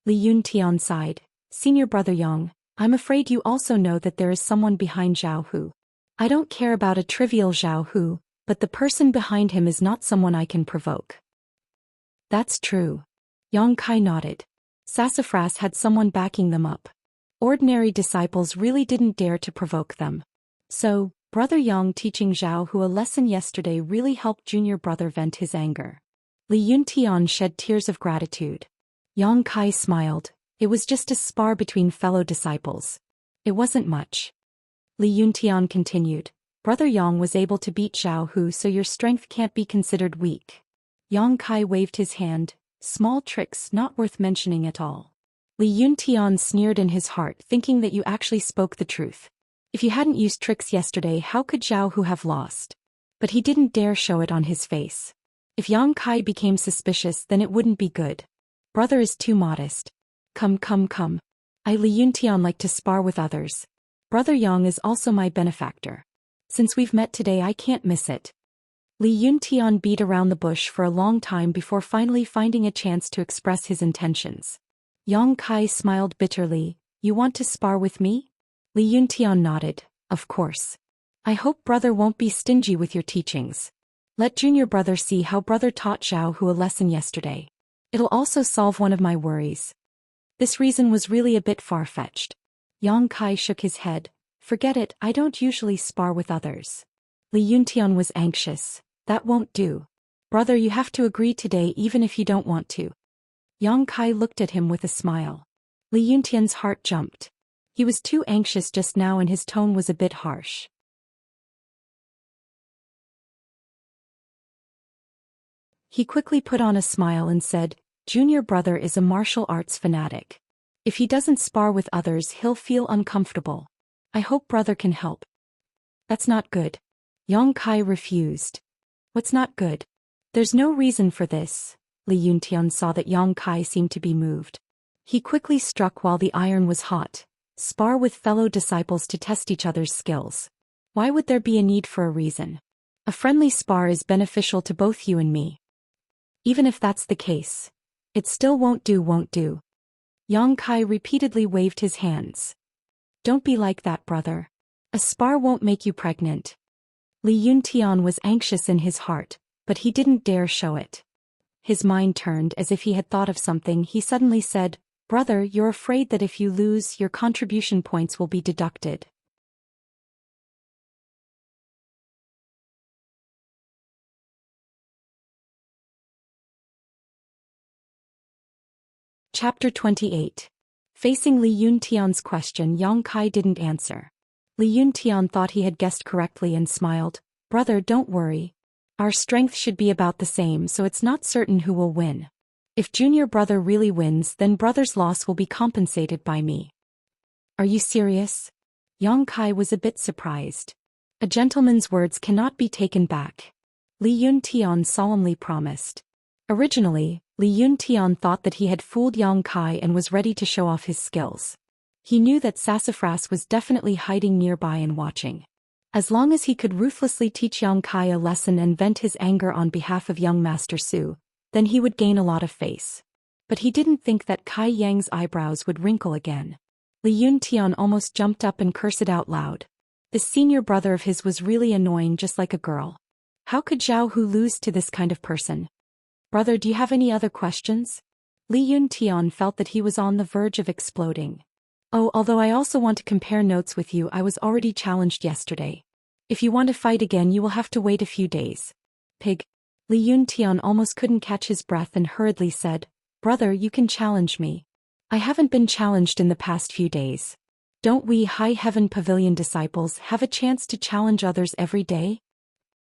Li Yuntian sighed. Senior brother Yang, I'm afraid you also know that there is someone behind Zhao Hu. I don't care about a trivial Zhao Hu, but the person behind him is not someone I can provoke. That's true. Yang Kai nodded. Sassafras had someone backing them up. Ordinary disciples really didn't dare to provoke them. So, brother Yang teaching Zhao Hu a lesson yesterday really helped junior brother vent his anger. Li Yuntian shed tears of gratitude. Yang Kai smiled. It was just a spar between fellow disciples. It wasn't much. Li Yuntian continued. Brother Yang was able to beat Zhao Hu, so your strength can't be considered weak. Yang Kai waved his hand. Small tricks not worth mentioning at all. Li Yuntian sneered in his heart, thinking that you actually spoke the truth. If you hadn't used tricks yesterday, how could Zhao Hu have lost? But he didn't dare show it on his face. If Yang Kai became suspicious, then it wouldn't be good. Brother is too modest. Come. I Li Yuntian like to spar with others. Brother Yang is also my benefactor. Since we've met today, I can't miss it. Li Yuntian beat around the bush for a long time before finally finding a chance to express his intentions. Yang Kai smiled bitterly. You want to spar with me? Li Yuntian nodded. Of course. I hope brother won't be stingy with your teachings. Let junior brother see how brother taught Zhao Hu a lesson yesterday. It'll also solve one of my worries. This reason was really a bit far-fetched. Yang Kai shook his head. Forget it, I don't usually spar with others. Li Yuntian was anxious. That won't do. Brother, you have to agree today even if you don't want to. Yang Kai looked at him with a smile. Li Yuntian's heart jumped. He was too anxious just now and his tone was a bit harsh. He quickly put on a smile and said, Junior brother is a martial arts fanatic. If he doesn't spar with others, he'll feel uncomfortable. I hope brother can help. That's not good. Yang Kai refused. What's not good? There's no reason for this. Li Yuntian saw that Yang Kai seemed to be moved. He quickly struck while the iron was hot. Spar with fellow disciples to test each other's skills. Why would there be a need for a reason? A friendly spar is beneficial to both you and me. Even if that's the case, it still won't do. Yang Kai repeatedly waved his hands. Don't be like that, brother. A spar won't make you pregnant. Li Yuntian was anxious in his heart, but he didn't dare show it. His mind turned as if he had thought of something. He suddenly said, Brother, you're afraid that if you lose, your contribution points will be deducted. Chapter 28. Facing Li Yuntian's question, Yang Kai didn't answer. Li Yuntian thought he had guessed correctly and smiled. Brother, don't worry. Our strength should be about the same, so it's not certain who will win. If junior brother really wins, then brother's loss will be compensated by me. Are you serious? Yang Kai was a bit surprised. A gentleman's words cannot be taken back. Li Yuntian solemnly promised. Originally, Li Yuntian thought that he had fooled Yang Kai and was ready to show off his skills. He knew that Sassafras was definitely hiding nearby and watching. As long as he could ruthlessly teach Yang Kai a lesson and vent his anger on behalf of young Master Su, then he would gain a lot of face. But he didn't think that Kai Yang's eyebrows would wrinkle again. Li Yuntian almost jumped up and cursed out loud. This senior brother of his was really annoying, just like a girl. How could Zhao Hu lose to this kind of person? Brother, do you have any other questions? Li Yuntian felt that he was on the verge of exploding. Oh, although I also want to compare notes with you. I was already challenged yesterday. If you want to fight again, you will have to wait a few days. Pig. Li Yuntian almost couldn't catch his breath and hurriedly said, Brother, you can challenge me. I haven't been challenged in the past few days. Don't we High Heaven Pavilion disciples have a chance to challenge others every day?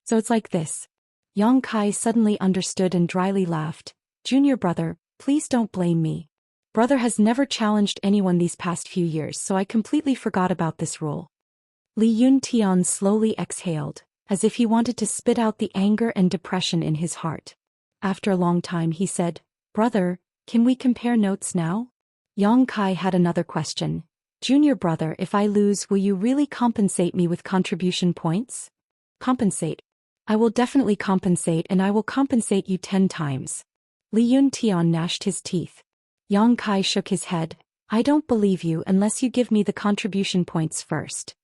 So it's like this. Yang Kai suddenly understood and dryly laughed. Junior brother, please don't blame me. Brother has never challenged anyone these past few years, so I completely forgot about this rule. Li Yuntian slowly exhaled, as if he wanted to spit out the anger and depression in his heart. After a long time he said, Brother, can we compare notes now? Yang Kai had another question. Junior brother, if I lose, will you really compensate me with contribution points? Compensate. I will definitely compensate, and I will compensate you 10 times. Li Yuntian gnashed his teeth. Yang Kai shook his head. I don't believe you unless you give me the contribution points first.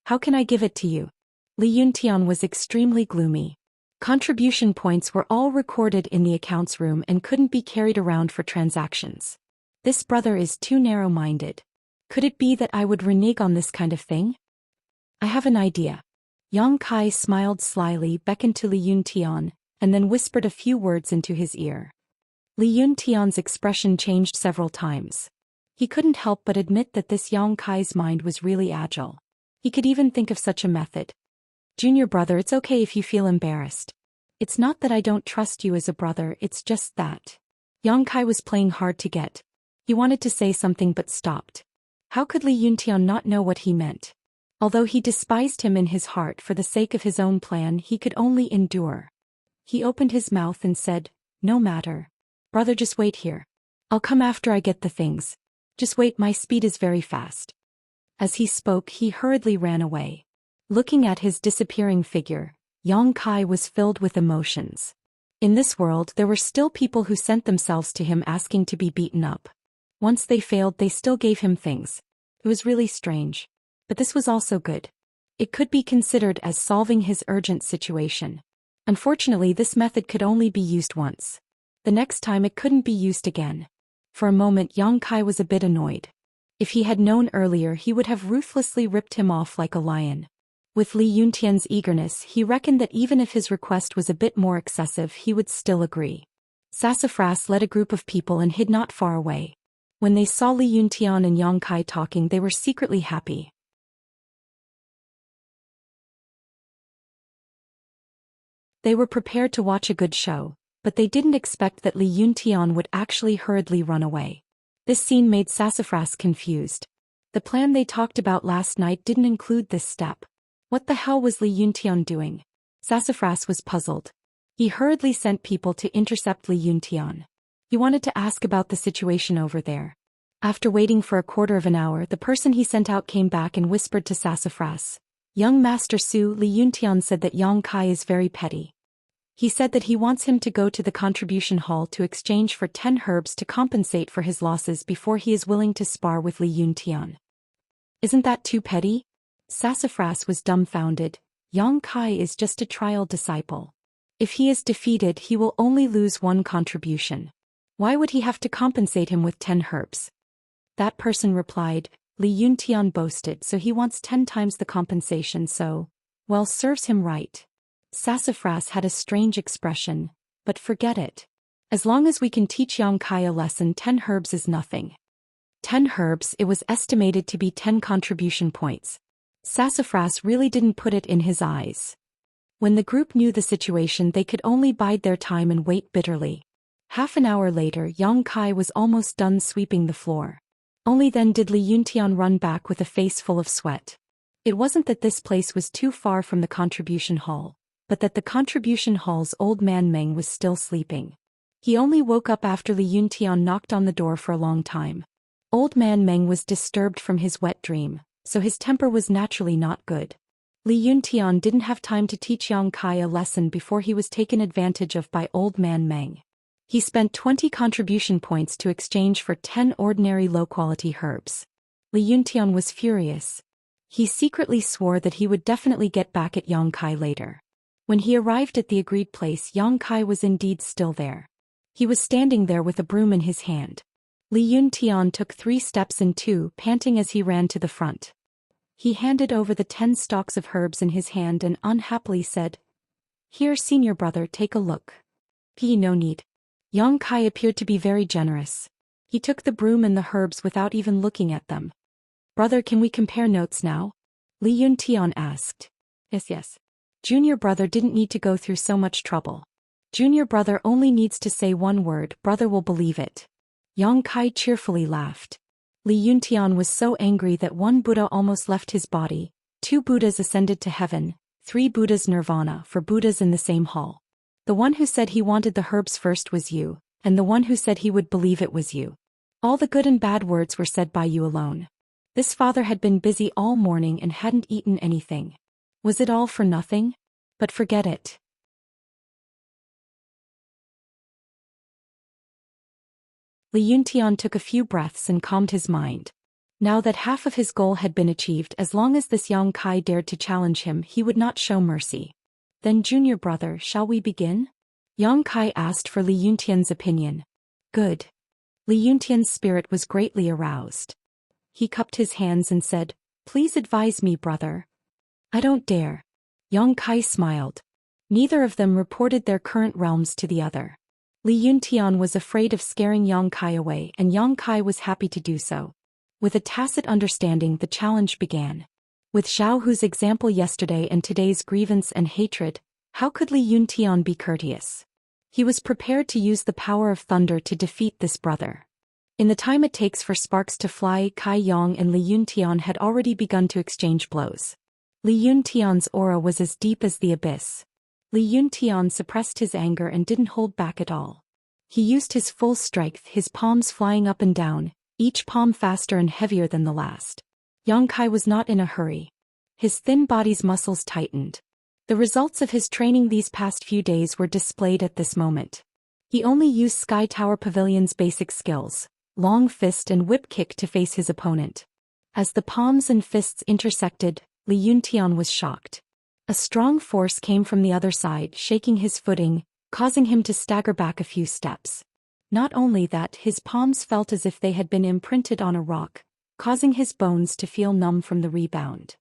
How can I give it to you? Li Yuntian was extremely gloomy. Contribution points were all recorded in the accounts room and couldn't be carried around for transactions. This brother is too narrow-minded. Could it be that I would renege on this kind of thing? I have an idea. Yang Kai smiled slyly, beckoned to Li Yuntian, and then whispered a few words into his ear. Li Yuntian's expression changed several times. He couldn't help but admit that this Yang Kai's mind was really agile. He could even think of such a method. Junior brother, it's okay if you feel embarrassed. It's not that I don't trust you as a brother, it's just that. Yang Kai was playing hard to get. He wanted to say something but stopped. How could Li Yuntian not know what he meant? Although he despised him in his heart for the sake of his own plan, he could only endure. He opened his mouth and said, No matter. Brother, just wait here. I'll come after I get the things. Just wait, my speed is very fast. As he spoke, he hurriedly ran away. Looking at his disappearing figure, Yang Kai was filled with emotions. In this world, there were still people who sent themselves to him asking to be beaten up. Once they failed, they still gave him things. It was really strange. But this was also good. It could be considered as solving his urgent situation. Unfortunately, this method could only be used once. The next time it couldn't be used again. For a moment, Yang Kai was a bit annoyed. If he had known earlier, he would have ruthlessly ripped him off like a lion. With Li Yuntian's eagerness, he reckoned that even if his request was a bit more excessive, he would still agree. Sassafras led a group of people and hid not far away. When they saw Li Yuntian and Yang Kai talking, they were secretly happy. They were prepared to watch a good show, but they didn't expect that Li Yuntian would actually hurriedly run away. This scene made Sassafras confused. The plan they talked about last night didn't include this step. What the hell was Li Yuntian doing? Sassafras was puzzled. He hurriedly sent people to intercept Li Yuntian. He wanted to ask about the situation over there. After waiting for a quarter of an hour, the person he sent out came back and whispered to Sassafras. Young Master Su, Li Yuntian said that Yang Kai is very petty. He said that he wants him to go to the contribution hall to exchange for 10 herbs to compensate for his losses before he is willing to spar with Li Yuntian. Isn't that too petty? Sassafras was dumbfounded. Yang Kai is just a trial disciple. If he is defeated, he will only lose 1 contribution. Why would he have to compensate him with 10 herbs? That person replied, Li Yuntian boasted, so he wants 10 times the compensation, so, well, serves him right. Sassafras had a strange expression, but forget it. As long as we can teach Yang Kai a lesson, 10 herbs is nothing. 10 herbs, it was estimated to be 10 contribution points. Sassafras really didn't put it in his eyes. When the group knew the situation, they could only bide their time and wait bitterly. Half an hour later, Yang Kai was almost done sweeping the floor. Only then did Li Yuntian run back with a face full of sweat. It wasn't that this place was too far from the contribution hall, but that the contribution hall's old man Meng was still sleeping. He only woke up after Li Yuntian knocked on the door for a long time. Old man Meng was disturbed from his wet dream, so his temper was naturally not good. Li Yuntian didn't have time to teach Yang Kai a lesson before he was taken advantage of by old man Meng. He spent 20 contribution points to exchange for 10 ordinary low-quality herbs. Li Yuntian was furious. He secretly swore that he would definitely get back at Yang Kai later. When he arrived at the agreed place, Yang Kai was indeed still there. He was standing there with a broom in his hand. Li Yuntian took 3 steps and 2, panting as he ran to the front. He handed over the 10 stalks of herbs in his hand and unhappily said, "Here, senior brother, take a look." No need. Yang Kai appeared to be very generous. He took the broom and the herbs without even looking at them. "Brother, can we compare notes now?" Li Yuntian asked. Yes. Junior brother didn't need to go through so much trouble. Junior brother only needs to say one word, brother will believe it. Yang Kai cheerfully laughed. Li Yuntian was so angry that 1 Buddha almost left his body, 2 Buddhas ascended to heaven, 3 Buddhas nirvana for Buddhas in the same hall. The one who said he wanted the herbs first was you, and the one who said he would believe it was you. All the good and bad words were said by you alone. This father had been busy all morning and hadn't eaten anything. Was it all for nothing? But forget it. Li Yuntian took a few breaths and calmed his mind. Now that half of his goal had been achieved, as long as this Yang Kai dared to challenge him, he would not show mercy. "Then, junior brother, shall we begin?" Yang Kai asked for Li Yuntian's opinion. "Good." Li Yuntian's spirit was greatly aroused. He cupped his hands and said, "Please advise me, brother." "I don't dare." Yang Kai smiled. Neither of them reported their current realms to the other. Li Yuntian was afraid of scaring Yang Kai away, and Yang Kai was happy to do so. With a tacit understanding, the challenge began. With Xiao Hu's example yesterday and today's grievance and hatred, how could Li Yuntian be courteous? He was prepared to use the power of thunder to defeat this brother. In the time it takes for sparks to fly, Kai Yang and Li Yuntian had already begun to exchange blows. Li Yuntian's aura was as deep as the abyss. Li Yuntian suppressed his anger and didn't hold back at all. He used his full strength, his palms flying up and down, each palm faster and heavier than the last. Yang Kai was not in a hurry. His thin body's muscles tightened. The results of his training these past few days were displayed at this moment. He only used Sky Tower Pavilion's basic skills, long fist and whip kick, to face his opponent. As the palms and fists intersected, Li Yuntian was shocked. A strong force came from the other side, shaking his footing, causing him to stagger back a few steps. Not only that, his palms felt as if they had been imprinted on a rock, causing his bones to feel numb from the rebound.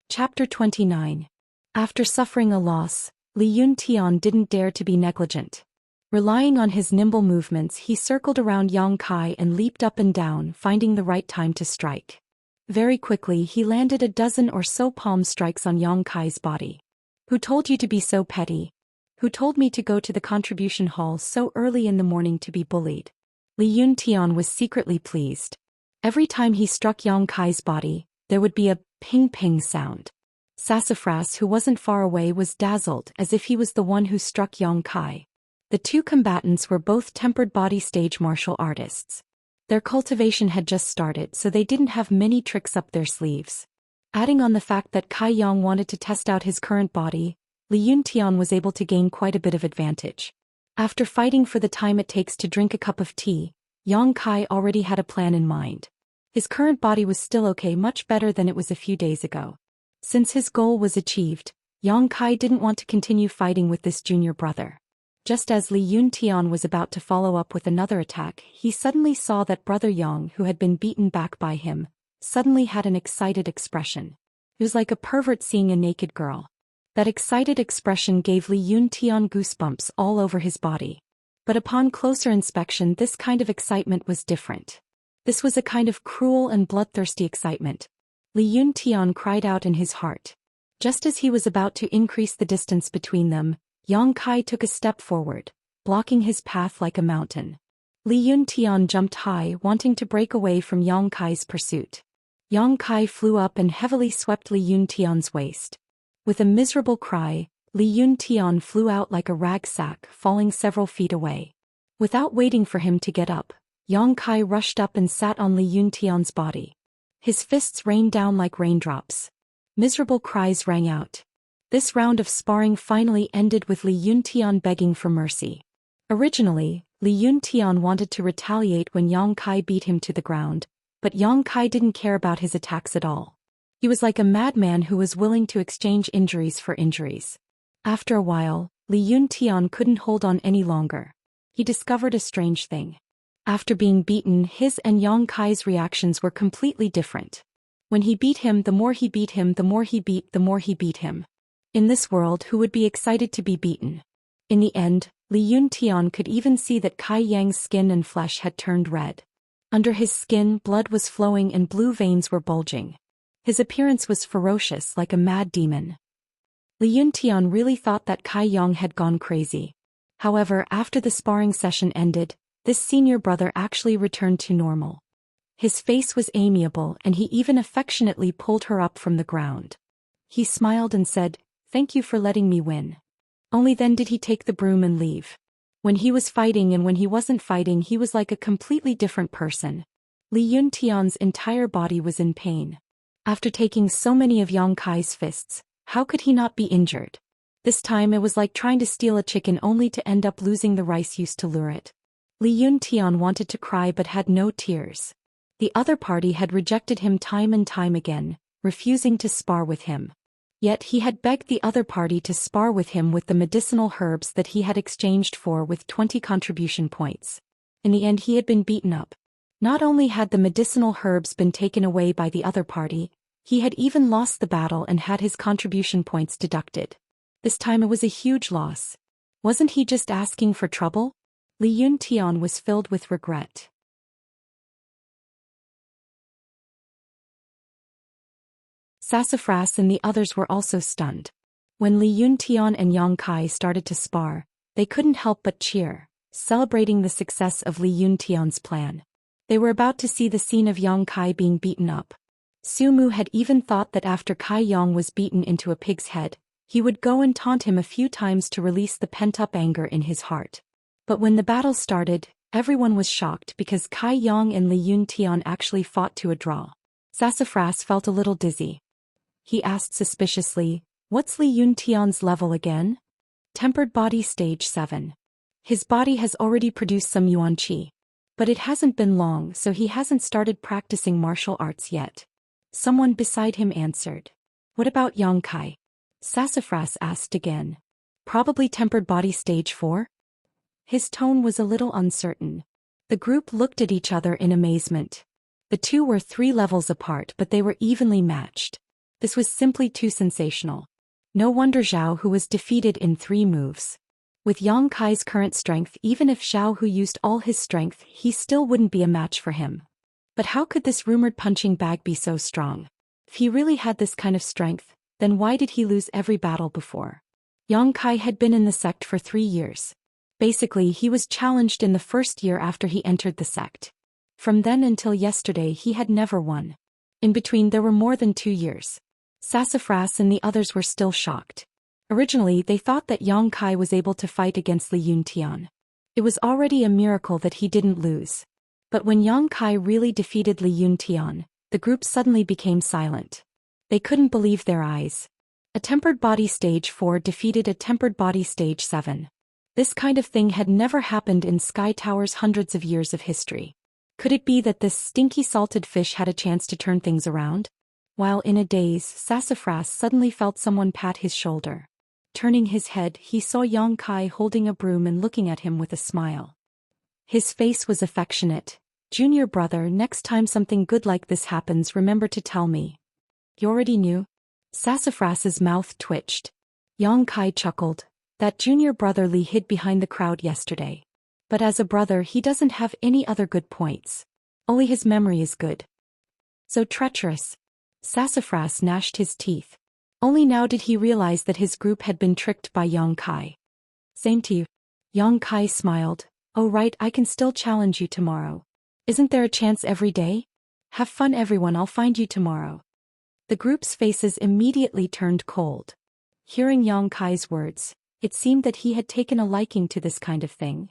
Chapter 29. After suffering a loss, Li Yuntian didn't dare to be negligent. Relying on his nimble movements, he circled around Yang Kai and leaped up and down, finding the right time to strike. Very quickly he landed a dozen or so palm strikes on Yang Kai's body. "Who told you to be so petty? Who told me to go to the contribution hall so early in the morning to be bullied?" Li Yuntian was secretly pleased. Every time he struck Yang Kai's body, there would be a ping-ping sound. Sassafras, who wasn't far away, was dazzled, as if he was the one who struck Yang Kai. The two combatants were both tempered body stage martial artists. Their cultivation had just started, so they didn't have many tricks up their sleeves. Adding on the fact that Kai Yang wanted to test out his current body, Li Yuntian was able to gain quite a bit of advantage. After fighting for the time it takes to drink a cup of tea, Yang Kai already had a plan in mind. His current body was still okay, much better than it was a few days ago. Since his goal was achieved, Yang Kai didn't want to continue fighting with this junior brother. Just as Li Yuntian was about to follow up with another attack, he suddenly saw that brother Yang, who had been beaten back by him, suddenly had an excited expression. It was like a pervert seeing a naked girl. That excited expression gave Li Yuntian goosebumps all over his body. But upon closer inspection, this kind of excitement was different. This was a kind of cruel and bloodthirsty excitement. Li Yuntian cried out in his heart. Just as he was about to increase the distance between them, Yang Kai took a step forward, blocking his path like a mountain. Li Yuntian jumped high, wanting to break away from Yang Kai's pursuit. Yang Kai flew up and heavily swept Li Yuntian's waist. With a miserable cry, Li Yuntian flew out like a rag sack, falling several feet away. Without waiting for him to get up, Yang Kai rushed up and sat on Li Yuntian's body. His fists rained down like raindrops. Miserable cries rang out. This round of sparring finally ended with Li Yuntian begging for mercy. Originally, Li Yuntian wanted to retaliate when Yang Kai beat him to the ground, but Yang Kai didn't care about his attacks at all. He was like a madman who was willing to exchange injuries for injuries. After a while, Li Yuntian couldn't hold on any longer. He discovered a strange thing. After being beaten, his and Yang Kai's reactions were completely different. When he beat him, the more he beat him, the more he beat him. In this world, who would be excited to be beaten? In the end, Li Yuntian could even see that Kai Yang's skin and flesh had turned red. Under his skin, blood was flowing and blue veins were bulging. His appearance was ferocious, like a mad demon. Li Yuntian really thought that Kai Yang had gone crazy. However, after the sparring session ended, this senior brother actually returned to normal. His face was amiable and he even affectionately pulled her up from the ground. He smiled and said, "Thank you for letting me win." Only then did he take the broom and leave. When he was fighting and when he wasn't fighting, he was like a completely different person. Li Yuntian's entire body was in pain. After taking so many of Yang Kai's fists, how could he not be injured? This time it was like trying to steal a chicken only to end up losing the rice used to lure it. Li Yuntian wanted to cry but had no tears. The other party had rejected him time and time again, refusing to spar with him. Yet he had begged the other party to spar with him with the medicinal herbs that he had exchanged for with 20 contribution points. In the end he had been beaten up. Not only had the medicinal herbs been taken away by the other party, he had even lost the battle and had his contribution points deducted. This time it was a huge loss. Wasn't he just asking for trouble? Li Yuntian was filled with regret. Sassafras and the others were also stunned. When Li Yuntian and Yang Kai started to spar, they couldn't help but cheer, celebrating the success of Li Yuntian's plan. They were about to see the scene of Yang Kai being beaten up. Sumu had even thought that after Kai Yang was beaten into a pig's head, he would go and taunt him a few times to release the pent-up anger in his heart. But when the battle started, everyone was shocked because Kai Yang and Li Yuntian actually fought to a draw. Sassafras felt a little dizzy. He asked suspiciously, "What's Li Yuntian's level again?" Tempered body stage 7. His body has already produced some yuan qi. But it hasn't been long, so he hasn't started practicing martial arts yet. Someone beside him answered. "What about Yang Kai?" Sassafras asked again. "Probably tempered body stage 4? His tone was a little uncertain. The group looked at each other in amazement. The two were 3 levels apart, but they were evenly matched. This was simply too sensational. No wonder Zhao Hu was defeated in 3 moves. With Yang Kai's current strength, even if Zhao Hu used all his strength, he still wouldn't be a match for him. But how could this rumored punching bag be so strong? If he really had this kind of strength, then why did he lose every battle before? Yang Kai had been in the sect for 3 years. Basically, he was challenged in the first year after he entered the sect. From then until yesterday he had never won. In between there were more than 2 years. Sassafras and the others were still shocked. Originally they thought that Yang Kai was able to fight against Li Yuntian. It was already a miracle that he didn't lose. But when Yang Kai really defeated Li Yuntian, the group suddenly became silent. They couldn't believe their eyes. A tempered body stage 4 defeated a tempered body stage 7. This kind of thing had never happened in Sky Tower's hundreds of years of history. Could it be that this stinky salted fish had a chance to turn things around? While in a daze, Sassafras suddenly felt someone pat his shoulder. Turning his head, he saw Yang Kai holding a broom and looking at him with a smile. His face was affectionate, Junior brother, next time something good like this happens, remember to tell me. You already knew? Sassafras's mouth twitched. Yang Kai chuckled. That junior brotherly hid behind the crowd yesterday. But as a brother he doesn't have any other good points. Only his memory is good. So treacherous. Sassafras gnashed his teeth. Only now did he realize that his group had been tricked by Yang Kai. Same to you. Yang Kai smiled. Oh right, I can still challenge you tomorrow. Isn't there a chance every day? Have fun everyone, I'll find you tomorrow. The group's faces immediately turned cold. Hearing Yang Kai's words, it seemed that he had taken a liking to this kind of thing.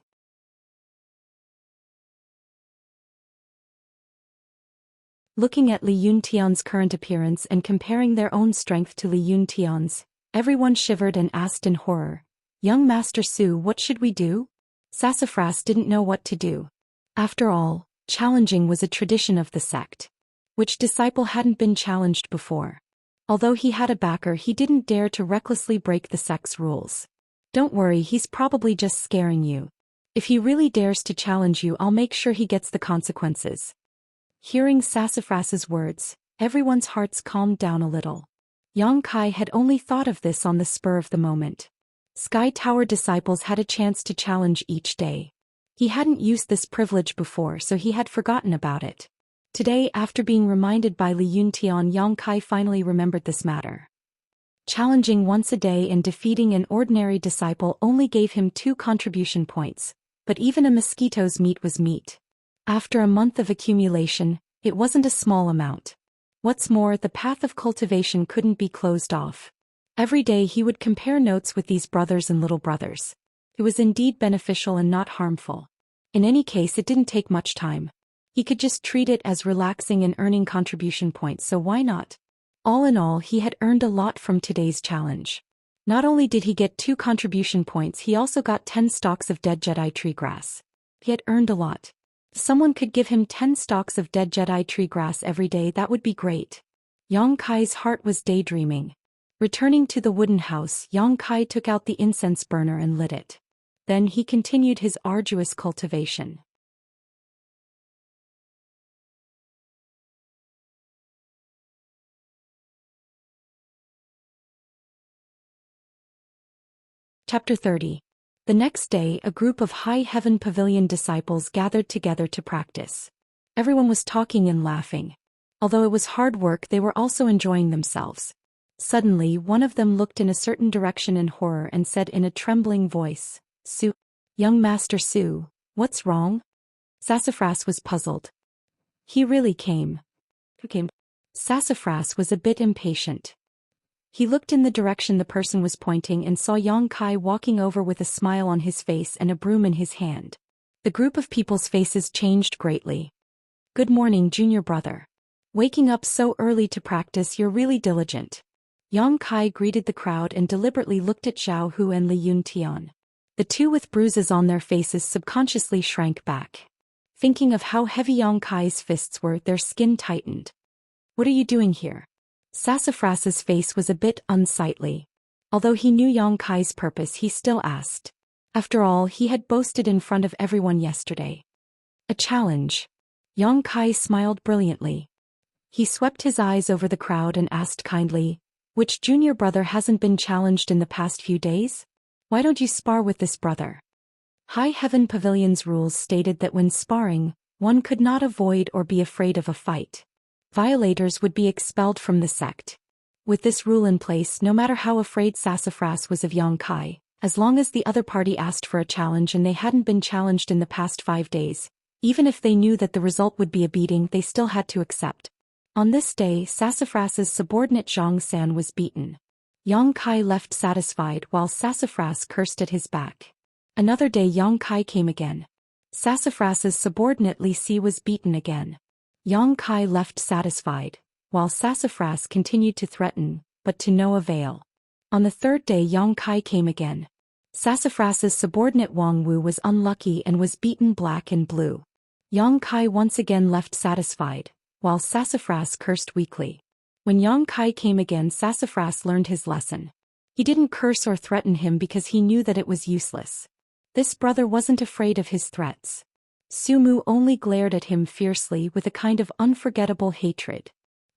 Looking at Li Yuntian's current appearance and comparing their own strength to Li Yuntian's, everyone shivered and asked in horror, Young Master Su, what should we do? Sassafras didn't know what to do. After all, challenging was a tradition of the sect. Which disciple hadn't been challenged before? Although he had a backer, he didn't dare to recklessly break the sect's rules. Don't worry, he's probably just scaring you. If he really dares to challenge you, I'll make sure he gets the consequences. Hearing Sassafras's words, everyone's hearts calmed down a little. Yang Kai had only thought of this on the spur of the moment. Sky Tower disciples had a chance to challenge each day. He hadn't used this privilege before, so he had forgotten about it. Today, after being reminded by Li Yuntian, Yang Kai finally remembered this matter. Challenging once a day and defeating an ordinary disciple only gave him 2 contribution points, but even a mosquito's meat was meat. After a month of accumulation, it wasn't a small amount. What's more, the path of cultivation couldn't be closed off. Every day he would compare notes with these brothers and little brothers. It was indeed beneficial and not harmful. In any case, it didn't take much time. He could just treat it as relaxing and earning contribution points, so why not? All in all, he had earned a lot from today's challenge. Not only did he get 2 contribution points, he also got 10 stalks of dead Jedi tree grass. He had earned a lot. If someone could give him 10 stalks of dead Jedi tree grass every day, that would be great. Yang Kai's heart was daydreaming. Returning to the wooden house, Yang Kai took out the incense burner and lit it. Then he continued his arduous cultivation. Chapter 30. The next day, a group of High Heaven Pavilion disciples gathered together to practice. Everyone was talking and laughing. Although it was hard work, they were also enjoying themselves. Suddenly, one of them looked in a certain direction in horror and said in a trembling voice, Su, Young Master Su, what's wrong? Sassafras was puzzled. He really came. Who came? Sassafras was a bit impatient. He looked in the direction the person was pointing and saw Yang Kai walking over with a smile on his face and a broom in his hand. The group of people's faces changed greatly. Good morning, junior brother. Waking up so early to practice, you're really diligent. Yang Kai greeted the crowd and deliberately looked at Zhao Hu and Li Yuntian. The two with bruises on their faces subconsciously shrank back. Thinking of how heavy Yang Kai's fists were, their skin tightened. What are you doing here? Sassafras's face was a bit unsightly. Although he knew Yang Kai's purpose, he still asked. After all, he had boasted in front of everyone yesterday. A challenge. Yang Kai smiled brilliantly. He swept his eyes over the crowd and asked kindly, which junior brother hasn't been challenged in the past few days? Why don't you spar with this brother? High Heaven Pavilion's rules stated that when sparring, one could not avoid or be afraid of a fight. Violators would be expelled from the sect. With this rule in place, no matter how afraid Sassafras was of Yang Kai, as long as the other party asked for a challenge and they hadn't been challenged in the past 5 days, even if they knew that the result would be a beating, they still had to accept. On this day, Sassafras's subordinate Zhou Xian was beaten. Yang Kai left satisfied while Sassafras cursed at his back. Another day Yang Kai came again. Sassafras's subordinate Li Si was beaten again. Yang Kai left satisfied, while Sassafras continued to threaten, but to no avail. On the 3rd day Yang Kai came again. Sassafras's subordinate Wang Wu was unlucky and was beaten black and blue. Yang Kai once again left satisfied, while Sassafras cursed weakly. When Yang Kai came again, Sassafras learned his lesson. He didn't curse or threaten him because he knew that it was useless. This brother wasn't afraid of his threats. Sumu only glared at him fiercely with a kind of unforgettable hatred.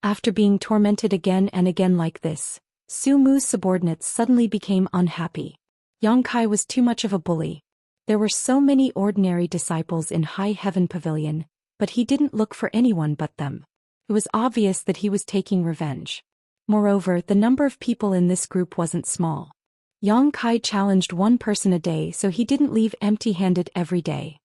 After being tormented again and again like this, Sumu's subordinates suddenly became unhappy. Yang Kai was too much of a bully. There were so many ordinary disciples in High Heaven Pavilion, but he didn't look for anyone but them. It was obvious that he was taking revenge. Moreover, the number of people in this group wasn't small. Yang Kai challenged one person a day, so he didn't leave empty-handed every day.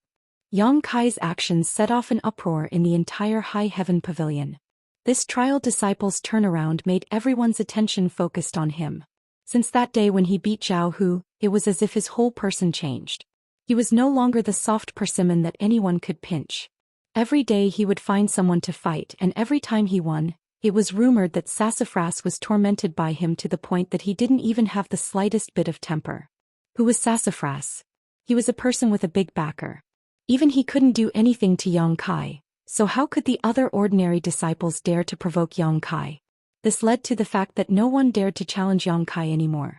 Yang Kai's actions set off an uproar in the entire High Heaven Pavilion. This trial disciple's turnaround made everyone's attention focused on him. Since that day when he beat Zhao Hu, it was as if his whole person changed. He was no longer the soft persimmon that anyone could pinch. Every day he would find someone to fight, and every time he won, it was rumored that Sassafras was tormented by him to the point that he didn't even have the slightest bit of temper. Who was Sassafras? He was a person with a big backer. Even he couldn't do anything to Yang Kai, so how could the other ordinary disciples dare to provoke Yang Kai? This led to the fact that no one dared to challenge Yang Kai anymore.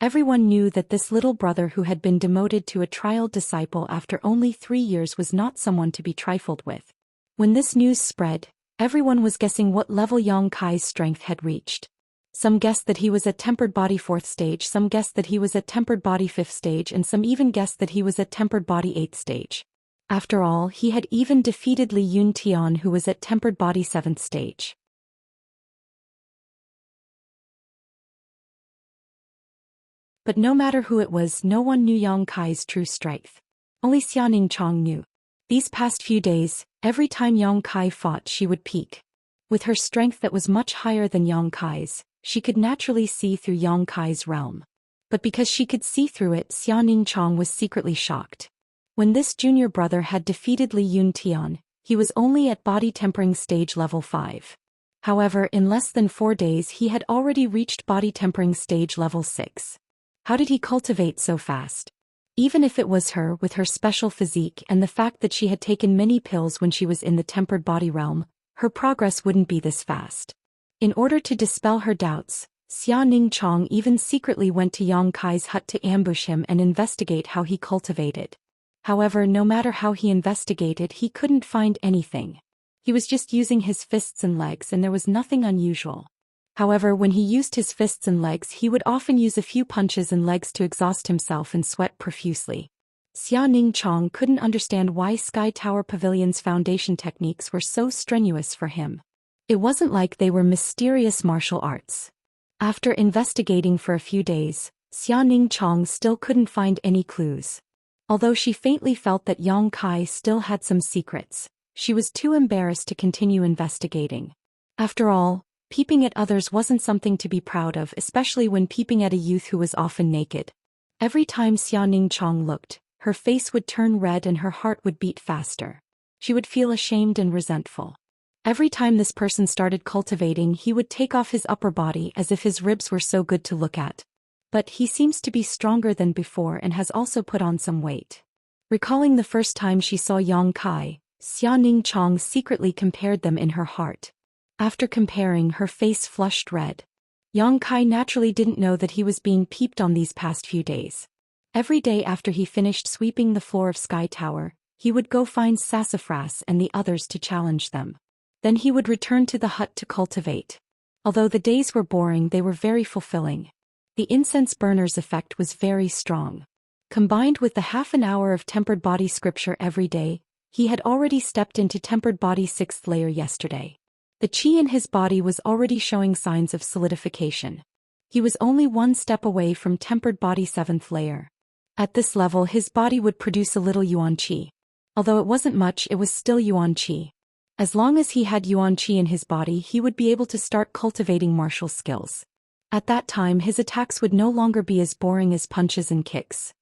Everyone knew that this little brother who had been demoted to a trial disciple after only 3 years was not someone to be trifled with. When this news spread, everyone was guessing what level Yang Kai's strength had reached. Some guessed that he was at tempered body 4th stage, some guessed that he was at tempered body 5th stage, and some even guessed that he was at tempered body 8th stage. After all, he had even defeated Li Yun Tian, who was at tempered body 7th stage. But no matter who it was, no one knew Yang Kai's true strength. Only Xianxia knew. These past few days, every time Yang Kai fought, she would peak. With her strength that was much higher than Yang Kai's, she could naturally see through Yang Kai's realm. But because she could see through it, Xianxia was secretly shocked. When this junior brother had defeated Li Yun Tian, he was only at body tempering stage level 5. However, in less than 4 days he had already reached body tempering stage level 6. How did he cultivate so fast? Even if it was her, with her special physique and the fact that she had taken many pills when she was in the tempered body realm, her progress wouldn't be this fast. In order to dispel her doubts, Xianxia even secretly went to Yang Kai's hut to ambush him and investigate how he cultivated. However, no matter how he investigated, he couldn't find anything. He was just using his fists and legs, and there was nothing unusual. However, when he used his fists and legs, he would often use a few punches and legs to exhaust himself and sweat profusely. Xianxia couldn't understand why Sky Tower Pavilion's foundation techniques were so strenuous for him. It wasn't like they were mysterious martial arts. After investigating for a few days, Xianxia still couldn't find any clues. Although she faintly felt that Yang Kai still had some secrets, she was too embarrassed to continue investigating. After all, peeping at others wasn't something to be proud of, especially when peeping at a youth who was often naked. Every time Xianxia looked, her face would turn red and her heart would beat faster. She would feel ashamed and resentful. Every time this person started cultivating, he would take off his upper body as if his ribs were so good to look at. But he seems to be stronger than before and has also put on some weight. Recalling the first time she saw Yang Kai, Xianxia secretly compared them in her heart. After comparing, her face flushed red. Yang Kai naturally didn't know that he was being peeped on these past few days. Every day after he finished sweeping the floor of Sky Tower, he would go find Sassafras and the others to challenge them. Then he would return to the hut to cultivate. Although the days were boring, they were very fulfilling. The incense burner's effect was very strong. Combined with the half an hour of tempered body scripture every day, he had already stepped into tempered body 6th layer yesterday. The chi in his body was already showing signs of solidification. He was only one step away from tempered body 7th layer. At this level, his body would produce a little yuan qi. Although it wasn't much, it was still yuan qi. As long as he had yuan qi in his body, he would be able to start cultivating martial skills. At that time, his attacks would no longer be as boring as punches and kicks.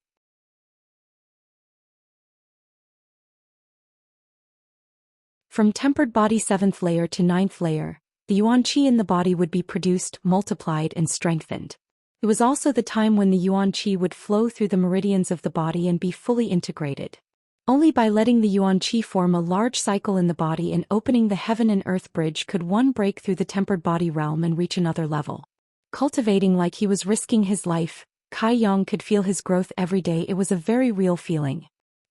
From tempered body 7th layer to 9th layer, the yuan qi in the body would be produced, multiplied, and strengthened. It was also the time when the yuan qi would flow through the meridians of the body and be fully integrated. Only by letting the yuan qi form a large cycle in the body and opening the heaven and earth bridge could one break through the tempered body realm and reach another level. Cultivating like he was risking his life, Kai Yang could feel his growth every day. It was a very real feeling.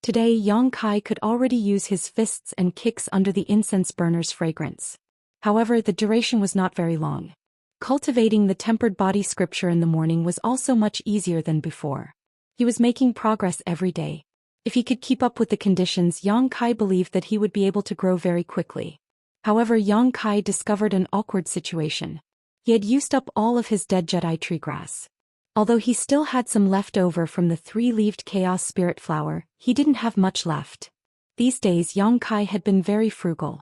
Today Yang Kai could already use his fists and kicks under the incense burner's fragrance. However, the duration was not very long. Cultivating the tempered body scripture in the morning was also much easier than before. He was making progress every day. If he could keep up with the conditions, Yang Kai believed that he would be able to grow very quickly. However, Yang Kai discovered an awkward situation. He had used up all of his dead Jedi tree grass. Although he still had some left over from the 3-leaved Chaos Spirit flower, he didn't have much left. These days Yang Kai had been very frugal.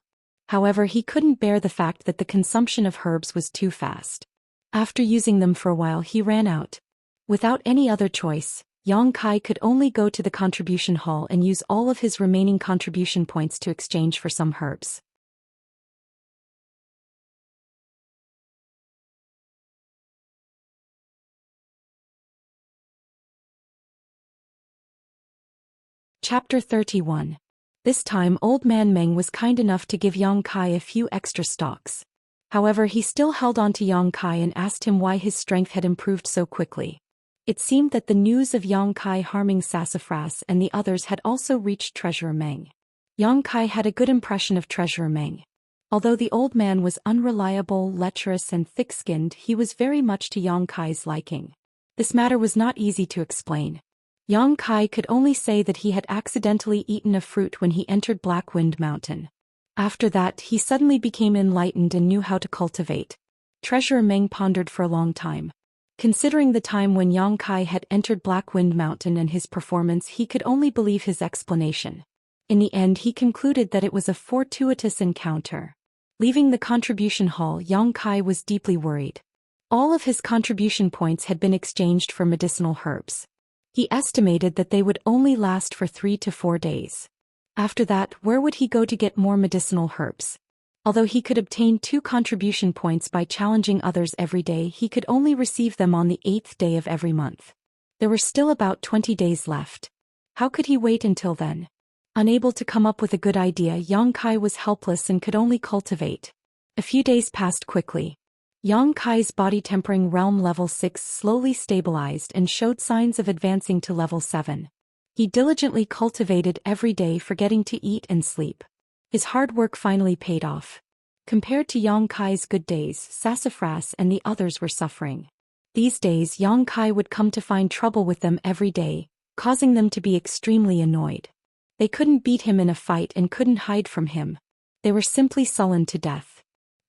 However, he couldn't bear the fact that the consumption of herbs was too fast. After using them for a while, he ran out. Without any other choice, Yang Kai could only go to the contribution hall and use all of his remaining contribution points to exchange for some herbs. Chapter 31. This time Old Man Meng was kind enough to give Yang Kai a few extra stocks. However, he still held on to Yang Kai and asked him why his strength had improved so quickly. It seemed that the news of Yang Kai harming Sassafras and the others had also reached Treasurer Meng. Yang Kai had a good impression of Treasurer Meng. Although the old man was unreliable, lecherous and thick-skinned, he was very much to Yang Kai's liking. This matter was not easy to explain. Yang Kai could only say that he had accidentally eaten a fruit when he entered Black Wind Mountain. After that, he suddenly became enlightened and knew how to cultivate. Treasurer Meng pondered for a long time. Considering the time when Yang Kai had entered Black Wind Mountain and his performance, he could only believe his explanation. In the end, he concluded that it was a fortuitous encounter. Leaving the contribution hall, Yang Kai was deeply worried. All of his contribution points had been exchanged for medicinal herbs. He estimated that they would only last for 3 to 4 days. After that, where would he go to get more medicinal herbs? Although he could obtain 2 contribution points by challenging others every day, he could only receive them on the 8th day of every month. There were still about 20 days left. How could he wait until then? Unable to come up with a good idea, Yang Kai was helpless and could only cultivate. A few days passed quickly. Yang Kai's body tempering realm level 6 slowly stabilized and showed signs of advancing to level 7. He diligently cultivated every day, forgetting to eat and sleep. His hard work finally paid off. Compared to Yang Kai's good days, Sassafras and the others were suffering. These days Yang Kai would come to find trouble with them every day, causing them to be extremely annoyed. They couldn't beat him in a fight and couldn't hide from him. They were simply sullen to death.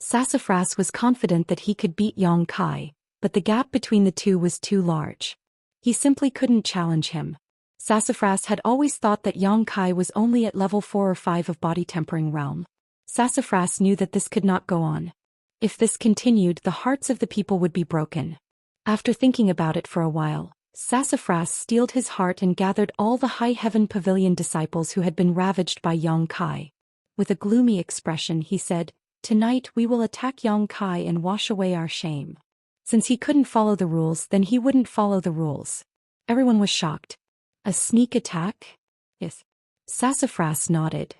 Sassafras was confident that he could beat Yang Kai, but the gap between the two was too large. He simply couldn't challenge him. Sassafras had always thought that Yang Kai was only at level 4 or 5 of body tempering realm. Sassafras knew that this could not go on. If this continued, the hearts of the people would be broken. After thinking about it for a while, Sassafras steeled his heart and gathered all the High Heaven Pavilion disciples who had been ravaged by Yang Kai. With a gloomy expression, he said, "Tonight we will attack Yang Kai and wash away our shame." Since he couldn't follow the rules, then he wouldn't follow the rules. Everyone was shocked. A sneak attack? Yes. Sassafras nodded.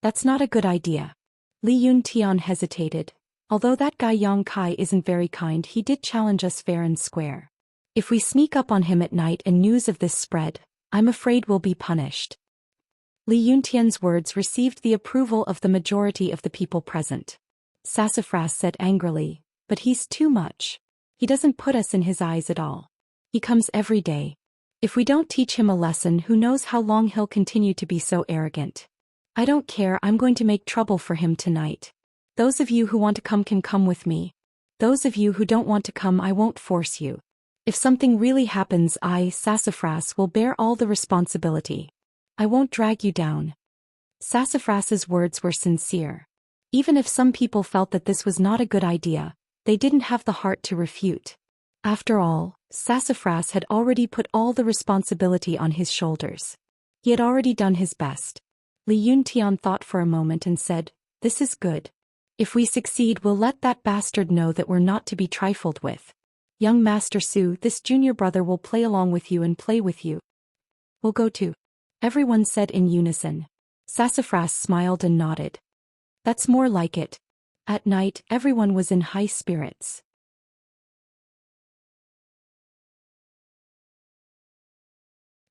That's not a good idea. Li Yuntian hesitated. Although that guy Yang Kai isn't very kind, he did challenge us fair and square. If we sneak up on him at night and news of this spread, I'm afraid we'll be punished. Li Yuntian's words received the approval of the majority of the people present. Sassafras said angrily, "But he's too much. He doesn't put us in his eyes at all. He comes every day. If we don't teach him a lesson, who knows how long he'll continue to be so arrogant. I don't care, I'm going to make trouble for him tonight. Those of you who want to come can come with me. Those of you who don't want to come, I won't force you. If something really happens, I, Sassafras, will bear all the responsibility. I won't drag you down." Sassafras's words were sincere. Even if some people felt that this was not a good idea, they didn't have the heart to refute. After all, Sassafras had already put all the responsibility on his shoulders. He had already done his best. Li Yuntian thought for a moment and said, "This is good. If we succeed, we'll let that bastard know that we're not to be trifled with. Young Master Su, this junior brother will play along with you and play with you. We'll go too." Everyone said in unison. Sassafras smiled and nodded. That's more like it. At night, everyone was in high spirits.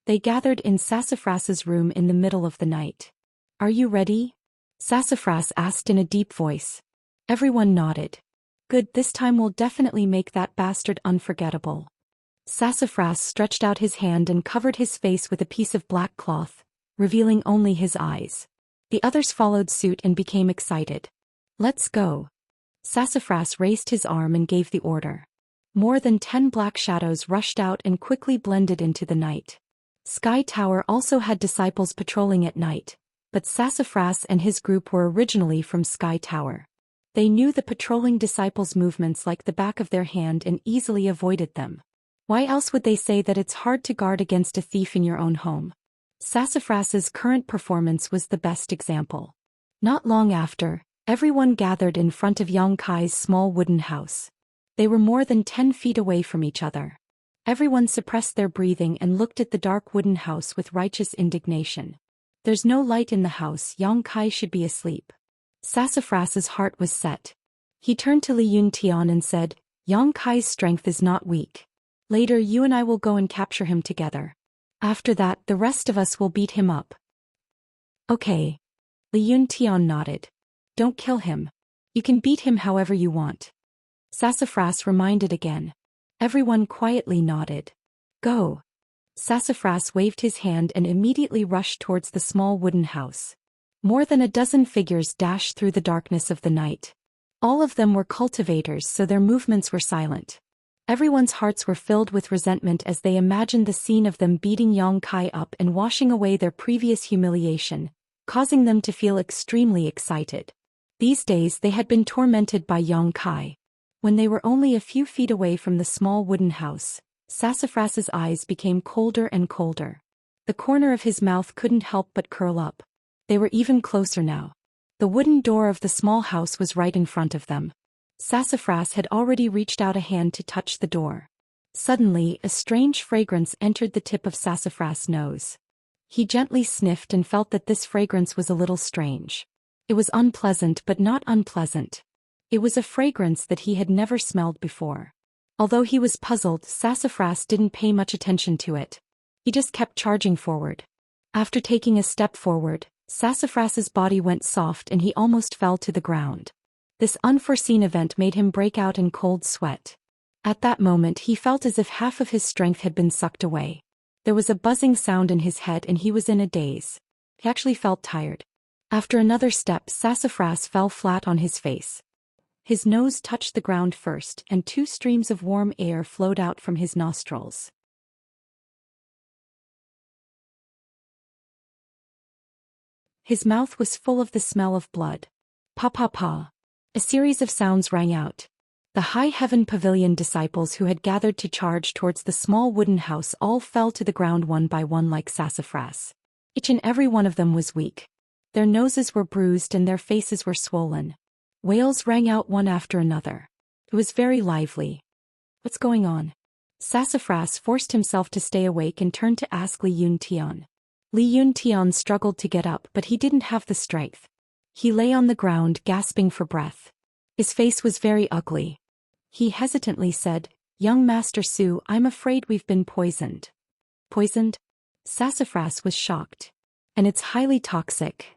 They gathered in Sassafras's room in the middle of the night. "Are you ready?" Sassafras asked in a deep voice. Everyone nodded. "Good, this time we'll definitely make that bastard unforgettable." Sassafras stretched out his hand and covered his face with a piece of black cloth, revealing only his eyes. The others followed suit and became excited. "Let's go." Sassafras raised his arm and gave the order. More than 10 black shadows rushed out and quickly blended into the night. Sky Tower also had disciples patrolling at night, but Sassafras and his group were originally from Sky Tower. They knew the patrolling disciples' movements like the back of their hand and easily avoided them. Why else would they say that it's hard to guard against a thief in your own home? Sassafras's current performance was the best example. Not long after, everyone gathered in front of Xianxia's small wooden house. They were more than 10 feet away from each other. Everyone suppressed their breathing and looked at the dark wooden house with righteous indignation. "There's no light in the house, Xianxia should be asleep." Sassafras's heart was set. He turned to Li Yuntian and said, "Xianxia's strength is not weak. Later you and I will go and capture him together. After that, the rest of us will beat him up." "Okay." Li Yuntian nodded. "Don't kill him. You can beat him however you want." Sassafras reminded again. Everyone quietly nodded. "Go." Sassafras waved his hand and immediately rushed towards the small wooden house. More than a dozen figures dashed through the darkness of the night. All of them were cultivators, so their movements were silent. Everyone's hearts were filled with resentment as they imagined the scene of them beating Xianxia up and washing away their previous humiliation, causing them to feel extremely excited. These days they had been tormented by Xianxia. When they were only a few feet away from the small wooden house, Sassafras's eyes became colder and colder. The corner of his mouth couldn't help but curl up. They were even closer now. The wooden door of the small house was right in front of them. Sassafras had already reached out a hand to touch the door. Suddenly, a strange fragrance entered the tip of Sassafras' nose. He gently sniffed and felt that this fragrance was a little strange. It was unpleasant but not unpleasant. It was a fragrance that he had never smelled before. Although he was puzzled, Sassafras didn't pay much attention to it. He just kept charging forward. After taking a step forward, Sassafras's body went soft and he almost fell to the ground. This unforeseen event made him break out in cold sweat. At that moment he felt as if half of his strength had been sucked away. There was a buzzing sound in his head and he was in a daze. He actually felt tired. After another step, Sassafras fell flat on his face. His nose touched the ground first, and 2 streams of warm air flowed out from his nostrils. His mouth was full of the smell of blood. Pa pa pa. A series of sounds rang out. The High Heaven Pavilion disciples who had gathered to charge towards the small wooden house all fell to the ground one by one like Sassafras. Each and every one of them was weak. Their noses were bruised and their faces were swollen. Wails rang out one after another. It was very lively. "What's going on?" Sassafras forced himself to stay awake and turned to ask Li Yuntian. Li Yuntian struggled to get up, but he didn't have the strength. He lay on the ground gasping for breath. His face was very ugly. He hesitantly said, "Young Master Su, I'm afraid we've been poisoned." "Poisoned?" Sassafras was shocked. "And it's highly toxic."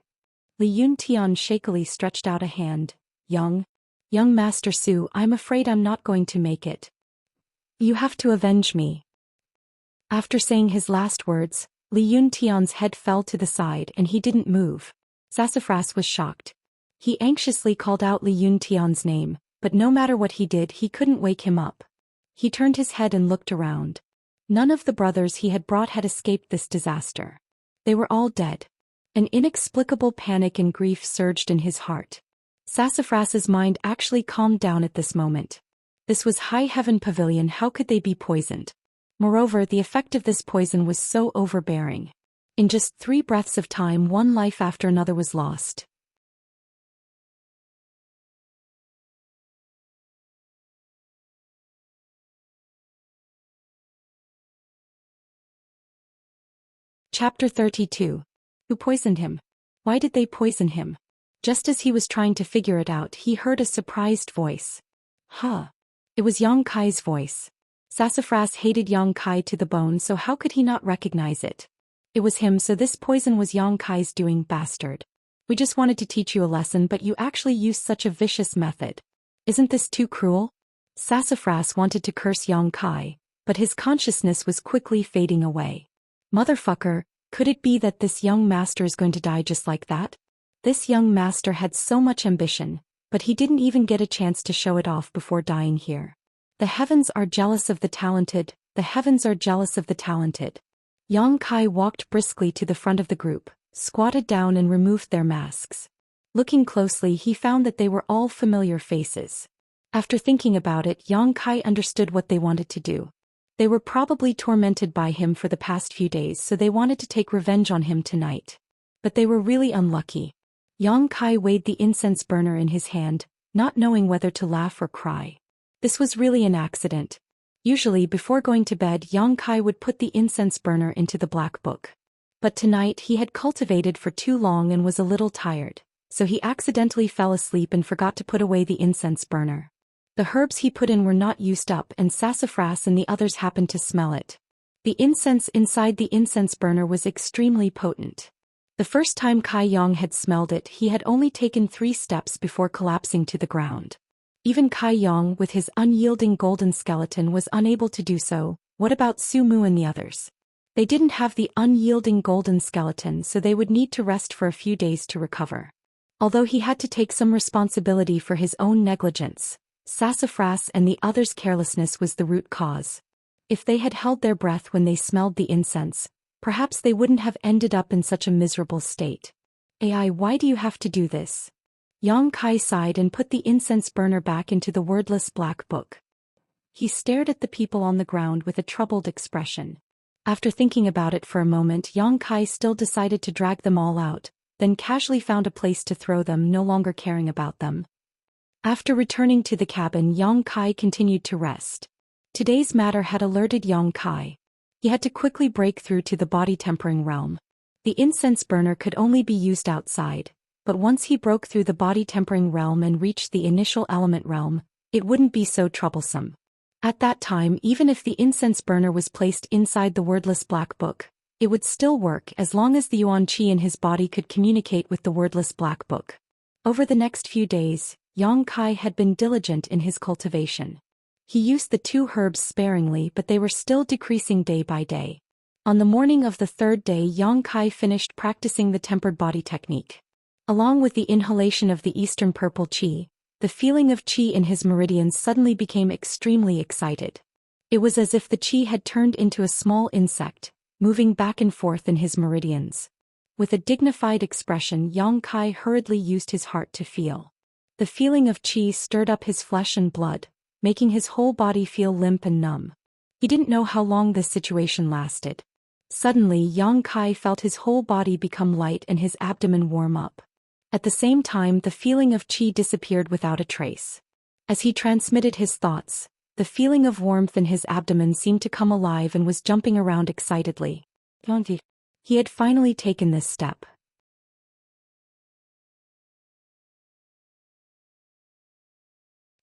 Li Yuntian shakily stretched out a hand. Young Master Su, I'm afraid I'm not going to make it. You have to avenge me." After saying his last words, Li Yuntian's head fell to the side and he didn't move. Sassafras was shocked. He anxiously called out Li Yuntian's name, but no matter what he did he couldn't wake him up. He turned his head and looked around. None of the brothers he had brought had escaped this disaster. They were all dead. An inexplicable panic and grief surged in his heart. Sassafras's mind actually calmed down at this moment. This was High Heaven Pavilion, how could they be poisoned? Moreover, the effect of this poison was so overbearing. In just 3 breaths of time, one life after another was lost. Chapter 32. Who poisoned him? Why did they poison him? Just as he was trying to figure it out, he heard a surprised voice. Huh. It was Xianxia's voice. Sassafras hated Yang Kai to the bone, so how could he not recognize it? It was him, so this poison was Yang Kai's doing, bastard. We just wanted to teach you a lesson, but you actually used such a vicious method. Isn't this too cruel? Sassafras wanted to curse Yang Kai, but his consciousness was quickly fading away. Motherfucker, could it be that this young master is going to die just like that? This young master had so much ambition, but he didn't even get a chance to show it off before dying here. The heavens are jealous of the talented, the heavens are jealous of the talented. Yang Kai walked briskly to the front of the group, squatted down and removed their masks. Looking closely, he found that they were all familiar faces. After thinking about it, Yang Kai understood what they wanted to do. They were probably tormented by him for the past few days, so they wanted to take revenge on him tonight. But they were really unlucky. Yang Kai weighed the incense burner in his hand, not knowing whether to laugh or cry. This was really an accident. Usually before going to bed, Yang Kai would put the incense burner into the black book. But tonight he had cultivated for too long and was a little tired, so he accidentally fell asleep and forgot to put away the incense burner. The herbs he put in were not used up, and Sassafras and the others happened to smell it. The incense inside the incense burner was extremely potent. The first time Kai Yang had smelled it, he had only taken 3 steps before collapsing to the ground. Even Kai Yang, with his unyielding golden skeleton, was unable to do so. What about Su Mu and the others? They didn't have the unyielding golden skeleton, so they would need to rest for a few days to recover. Although he had to take some responsibility for his own negligence, Sassafras and the others' carelessness was the root cause. If they had held their breath when they smelled the incense, perhaps they wouldn't have ended up in such a miserable state. AI, why do you have to do this? Yang Kai sighed and put the incense burner back into the wordless black book. He stared at the people on the ground with a troubled expression. After thinking about it for a moment, Yang Kai still decided to drag them all out, then casually found a place to throw them, no longer caring about them. After returning to the cabin, Yang Kai continued to rest. Today's matter had alerted Yang Kai. He had to quickly break through to the body-tempering realm. The incense burner could only be used outside, but once he broke through the body-tempering realm and reached the initial element realm, it wouldn't be so troublesome. At that time, even if the incense burner was placed inside the wordless black book, it would still work as long as the yuan qi in his body could communicate with the wordless black book. Over the next few days, Yang Kai had been diligent in his cultivation. He used the 2 herbs sparingly, but they were still decreasing day by day. On the morning of the 3rd day, Yang Kai finished practicing the tempered body technique. Along with the inhalation of the eastern purple qi, the feeling of qi in his meridians suddenly became extremely excited. It was as if the qi had turned into a small insect, moving back and forth in his meridians. With a dignified expression, Yang Kai hurriedly used his heart to feel. The feeling of qi stirred up his flesh and blood, making his whole body feel limp and numb. He didn't know how long this situation lasted. Suddenly, Yang Kai felt his whole body become light and his abdomen warm up. At the same time, the feeling of qi disappeared without a trace. As he transmitted his thoughts, the feeling of warmth in his abdomen seemed to come alive and was jumping around excitedly. He had finally taken this step.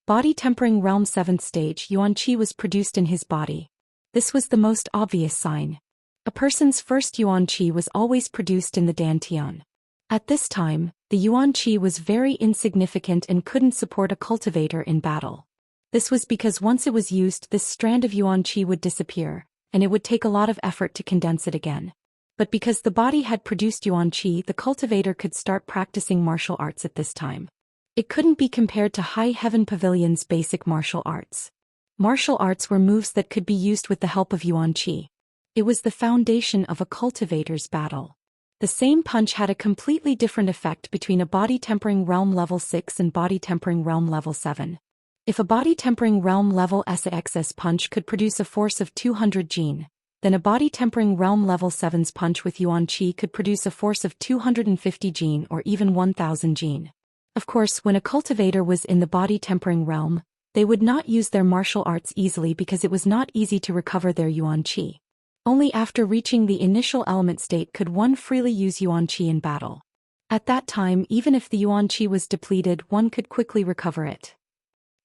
Body tempering realm 7th stage, yuan qi was produced in his body. This was the most obvious sign. A person's first yuan qi was always produced in the dantian. At this time, the yuan qi was very insignificant and couldn't support a cultivator in battle. This was because once it was used, this strand of yuan qi would disappear, and it would take a lot of effort to condense it again. But because the body had produced yuan qi, the cultivator could start practicing martial arts at this time. It couldn't be compared to High Heaven Pavilion's basic martial arts. Martial arts were moves that could be used with the help of yuan qi. It was the foundation of a cultivator's battle. The same punch had a completely different effect between a body tempering realm level 6 and body tempering realm level 7. If a body tempering realm level SXS punch could produce a force of 200 jin, then a body tempering realm level 7's punch with yuan qi could produce a force of 250 jin or even 1000 jin. Of course, when a cultivator was in the body tempering realm, they would not use their martial arts easily because it was not easy to recover their yuan qi. Only after reaching the initial element state could one freely use yuan qi in battle. At that time, even if the yuan qi was depleted, one could quickly recover it.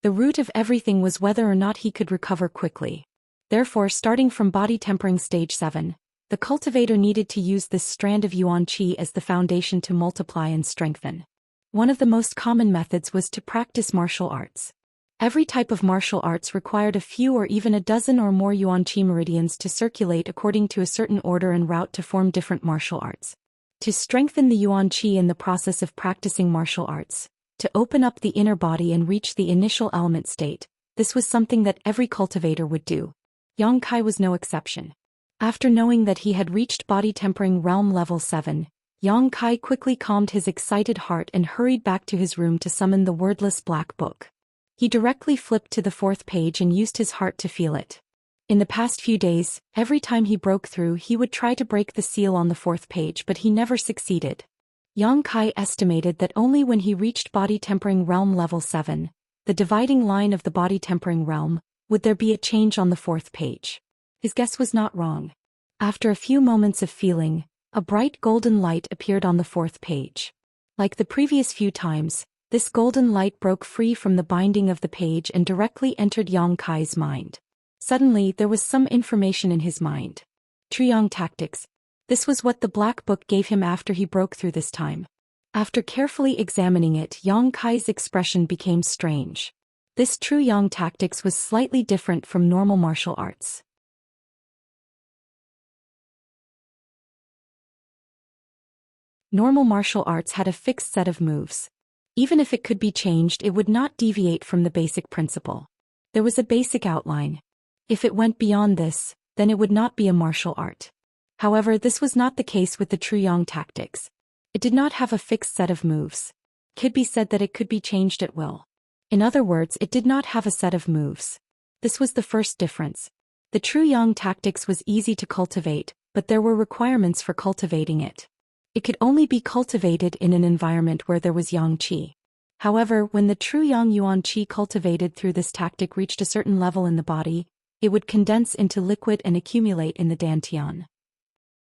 The root of everything was whether or not he could recover quickly. Therefore, starting from body tempering stage 7, the cultivator needed to use this strand of yuan qi as the foundation to multiply and strengthen. One of the most common methods was to practice martial arts. Every type of martial arts required a few or even a dozen or more yuan qi meridians to circulate according to a certain order and route to form different martial arts. To strengthen the yuan qi in the process of practicing martial arts, to open up the inner body and reach the initial element state, this was something that every cultivator would do. Yang Kai was no exception. After knowing that he had reached body tempering realm level 7, Yang Kai quickly calmed his excited heart and hurried back to his room to summon the wordless black book. He directly flipped to the 4th page and used his heart to feel it. In the past few days, every time he broke through, he would try to break the seal on the 4th page, but he never succeeded. Yang Kai estimated that only when he reached body tempering realm level 7, the dividing line of the body tempering realm, would there be a change on the 4th page. His guess was not wrong. After a few moments of feeling, a bright golden light appeared on the 4th page. Like the previous few times, this golden light broke free from the binding of the page and directly entered Yang Kai's mind. Suddenly, there was some information in his mind. Truyong tactics. This was what the black book gave him after he broke through this time. After carefully examining it, Yang Kai's expression became strange. This Truyong tactics was slightly different from normal martial arts. Normal martial arts had a fixed set of moves. Even if it could be changed, it would not deviate from the basic principle. There was a basic outline. If it went beyond this, then it would not be a martial art. However, this was not the case with the Truyong tactics. It did not have a fixed set of moves. It could be said that it could be changed at will. In other words, it did not have a set of moves. This was the first difference. The Truyong tactics was easy to cultivate, but there were requirements for cultivating it. It could only be cultivated in an environment where there was yang qi. However, when the Truyong yuan qi cultivated through this tactic reached a certain level in the body, it would condense into liquid and accumulate in the dantian.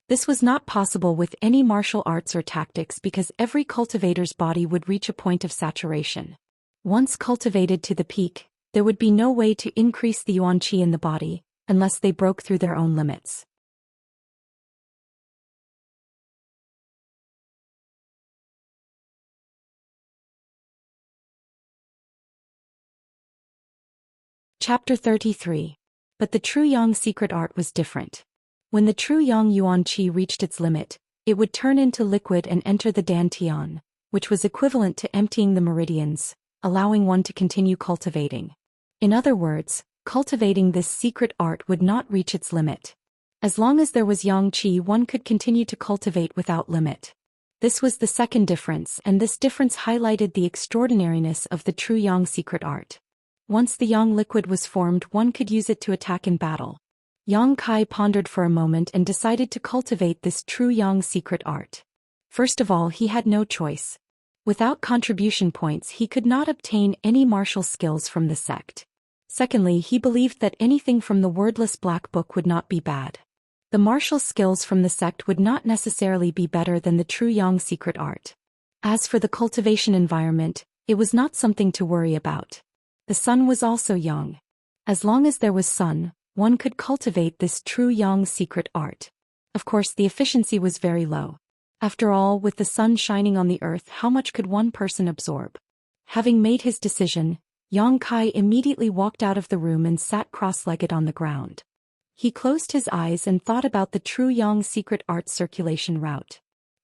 This was not possible with any martial arts or tactics because every cultivator's body would reach a point of saturation. Once cultivated to the peak, there would be no way to increase the yuan qi in the body, unless they broke through their own limits. Chapter 33. But the Truyong secret art was different. When the Truyong yuan qi reached its limit, it would turn into liquid and enter the dantian, which was equivalent to emptying the meridians, allowing one to continue cultivating. In other words, cultivating this secret art would not reach its limit. As long as there was yang qi, one could continue to cultivate without limit. This was the second difference, and this difference highlighted the extraordinariness of the Truyong secret art. Once the yang liquid was formed, one could use it to attack in battle. Yang Kai pondered for a moment and decided to cultivate this Truyong secret art. First of all, he had no choice. Without contribution points, he could not obtain any martial skills from the sect. Secondly, he believed that anything from the wordless black book would not be bad. The martial skills from the sect would not necessarily be better than the Truyong secret art. As for the cultivation environment, it was not something to worry about. The sun was also young. As long as there was sun, one could cultivate this Truyong secret art. Of course, the efficiency was very low. After all, with the sun shining on the earth, how much could one person absorb? Having made his decision, Yang Kai immediately walked out of the room and sat cross-legged on the ground. He closed his eyes and thought about the Truyong secret art circulation route.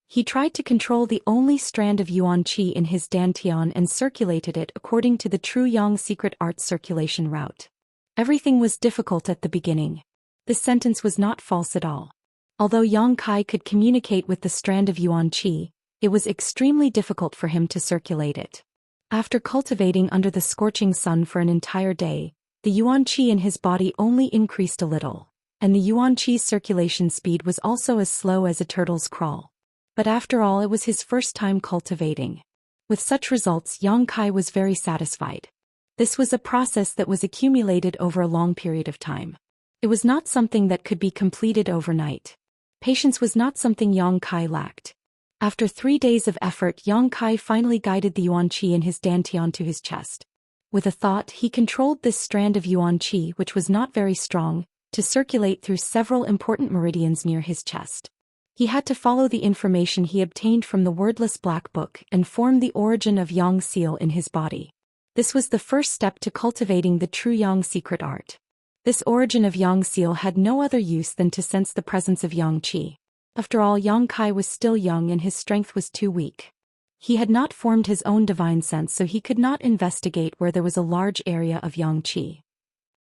He tried to control the only strand of yuan qi in his dantian and circulated it according to the Truyong secret art circulation route. Everything was difficult at the beginning. This sentence was not false at all. Although Yang Kai could communicate with the strand of yuan qi, it was extremely difficult for him to circulate it. After cultivating under the scorching sun for an entire day, the yuan qi in his body only increased a little, and the yuan qi's circulation speed was also as slow as a turtle's crawl. But after all, it was his first time cultivating. With such results, Yang Kai was very satisfied. This was a process that was accumulated over a long period of time. It was not something that could be completed overnight. Patience was not something Yang Kai lacked. After 3 days of effort, Yang Kai finally guided the yuan qi in his dantian to his chest. With a thought, he controlled this strand of yuan qi, which was not very strong, to circulate through several important meridians near his chest. He had to follow the information he obtained from the wordless black book and form the origin of Yang seal in his body. This was the first step to cultivating the true Yang secret art. This origin of Yang seal had no other use than to sense the presence of Yang qi. After all, Yang Kai was still young and his strength was too weak. He had not formed his own divine sense, so he could not investigate where there was a large area of Yang qi.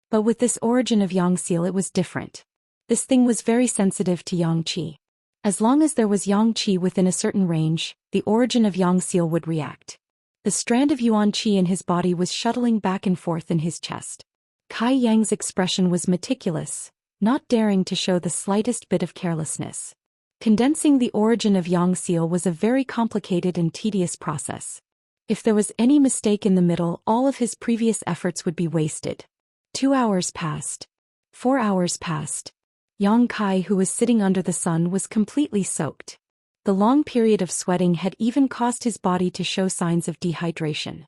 But with this origin of Yang seal it was different. This thing was very sensitive to Yang qi. As long as there was Yang qi within a certain range, the origin of Yang seal would react. The strand of Yuan qi in his body was shuttling back and forth in his chest. Kai Yang's expression was meticulous, not daring to show the slightest bit of carelessness. Condensing the origin of Yang seal was a very complicated and tedious process. If there was any mistake in the middle, all of his previous efforts would be wasted. 2 hours passed. 4 hours passed. Yang Kai, who was sitting under the sun, was completely soaked. The long period of sweating had even caused his body to show signs of dehydration.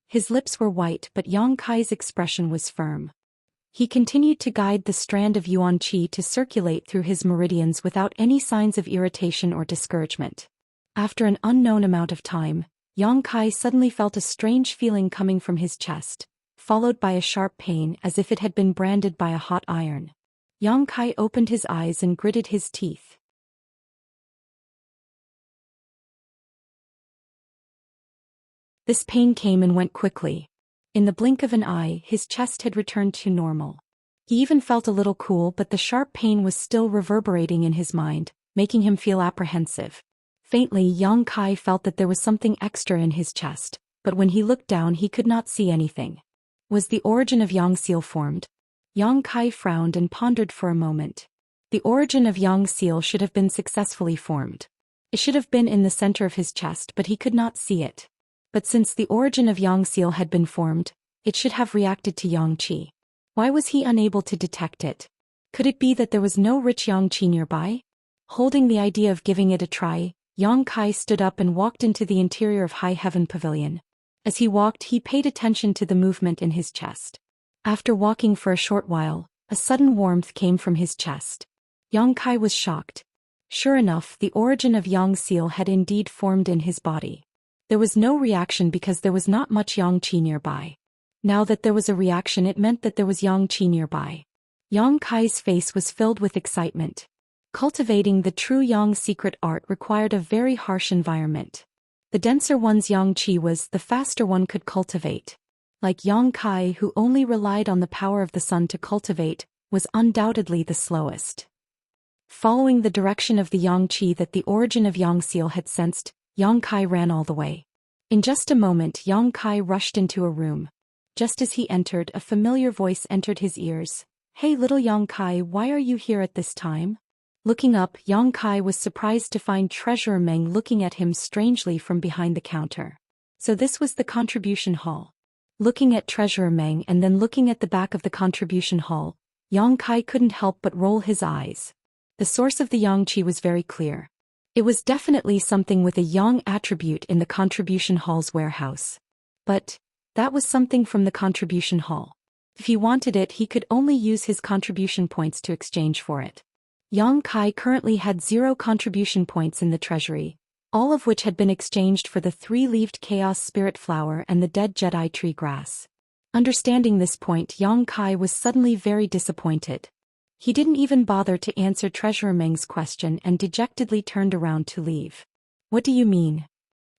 His lips were white, but Yang Kai's expression was firm. He continued to guide the strand of Yuan qi to circulate through his meridians without any signs of irritation or discouragement. After an unknown amount of time, Yang Kai suddenly felt a strange feeling coming from his chest, followed by a sharp pain as if it had been branded by a hot iron. Yang Kai opened his eyes and gritted his teeth. This pain came and went quickly. In the blink of an eye, his chest had returned to normal. He even felt a little cool, but the sharp pain was still reverberating in his mind, making him feel apprehensive. Faintly, Yang Kai felt that there was something extra in his chest, but when he looked down he could not see anything. Was the origin of Yang seal formed? Yang Kai frowned and pondered for a moment. The origin of Yang seal should have been successfully formed. It should have been in the center of his chest, but he could not see it. But since the origin of Yang seal had been formed, it should have reacted to Yang qi. Why was he unable to detect it? Could it be that there was no rich Yang qi nearby? Holding the idea of giving it a try, Yang Kai stood up and walked into the interior of High Heaven Pavilion. As he walked, he paid attention to the movement in his chest. After walking for a short while, a sudden warmth came from his chest. Yang Kai was shocked. Sure enough, the origin of Yang seal had indeed formed in his body. There was no reaction because there was not much Yang qi nearby. Now that there was a reaction, it meant that there was Yang qi nearby. Yang Kai's face was filled with excitement. Cultivating the true Yang secret art required a very harsh environment. The denser one's Yang qi was, the faster one could cultivate. Like Yang Kai, who only relied on the power of the sun to cultivate, was undoubtedly the slowest. Following the direction of the Yang qi that the origin of Yang seal had sensed, Yang Kai ran all the way. In just a moment, Yang Kai rushed into a room. Just as he entered, a familiar voice entered his ears. "Hey little Yang Kai, why are you here at this time?" Looking up, Yang Kai was surprised to find Treasurer Meng looking at him strangely from behind the counter. So this was the contribution hall. Looking at Treasurer Meng and then looking at the back of the contribution hall, Yang Kai couldn't help but roll his eyes. The source of the Yang qi was very clear. It was definitely something with a Yang attribute in the contribution hall's warehouse. But that was something from the contribution hall. If he wanted it, he could only use his contribution points to exchange for it. Yang Kai currently had 0 contribution points in the treasury, all of which had been exchanged for the 3-leaved Chaos Spirit Flower and the dead Jedi Tree Grass. Understanding this point, Yang Kai was suddenly very disappointed. He didn't even bother to answer Treasurer Meng's question and dejectedly turned around to leave. "What do you mean?"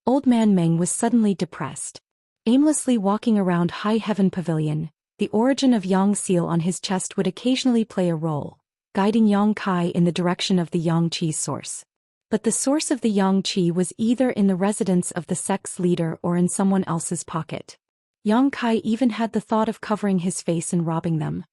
Old Man Meng was suddenly depressed. Aimlessly walking around High Heaven Pavilion, the origin of Yang seal on his chest would occasionally play a role, guiding Yang Kai in the direction of the Yang qi's source. But the source of the Yang qi was either in the residence of the sect's leader or in someone else's pocket. Yang Kai even had the thought of covering his face and robbing them.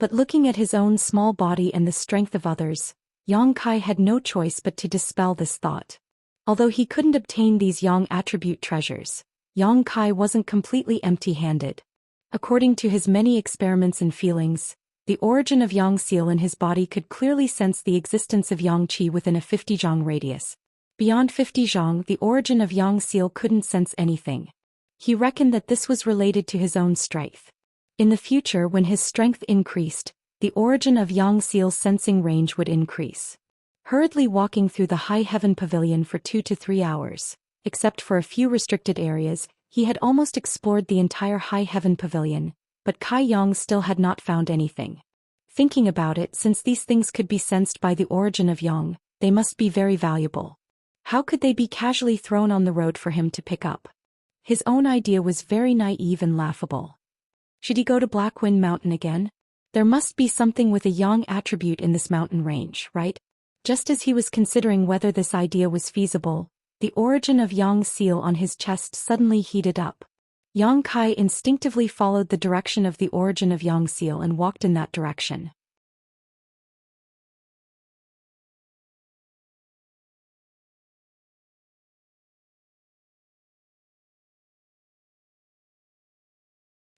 But looking at his own small body and the strength of others, Yang Kai had no choice but to dispel this thought. Although he couldn't obtain these Yang attribute treasures, Yang Kai wasn't completely empty-handed. According to his many experiments and feelings, the origin of Yang seal in his body could clearly sense the existence of Yang qi within a 50 zhang radius. Beyond 50 zhang, the origin of Yang seal couldn't sense anything. He reckoned that this was related to his own strength. In the future, when his strength increased, the origin of Xianxia's sensing range would increase. Hurriedly walking through the high heaven pavilion for 2 to 3 hours, except for a few restricted areas, he had almost explored the entire high heaven pavilion, but Kai Yang still had not found anything. Thinking about it, since these things could be sensed by the origin of Yang, they must be very valuable. How could they be casually thrown on the road for him to pick up? His own idea was very naive and laughable. Should he go to Blackwind Mountain again? There must be something with a Yang attribute in this mountain range, right? Just as he was considering whether this idea was feasible, the origin of Yang's seal on his chest suddenly heated up. Yang Kai instinctively followed the direction of the origin of Yang's seal and walked in that direction.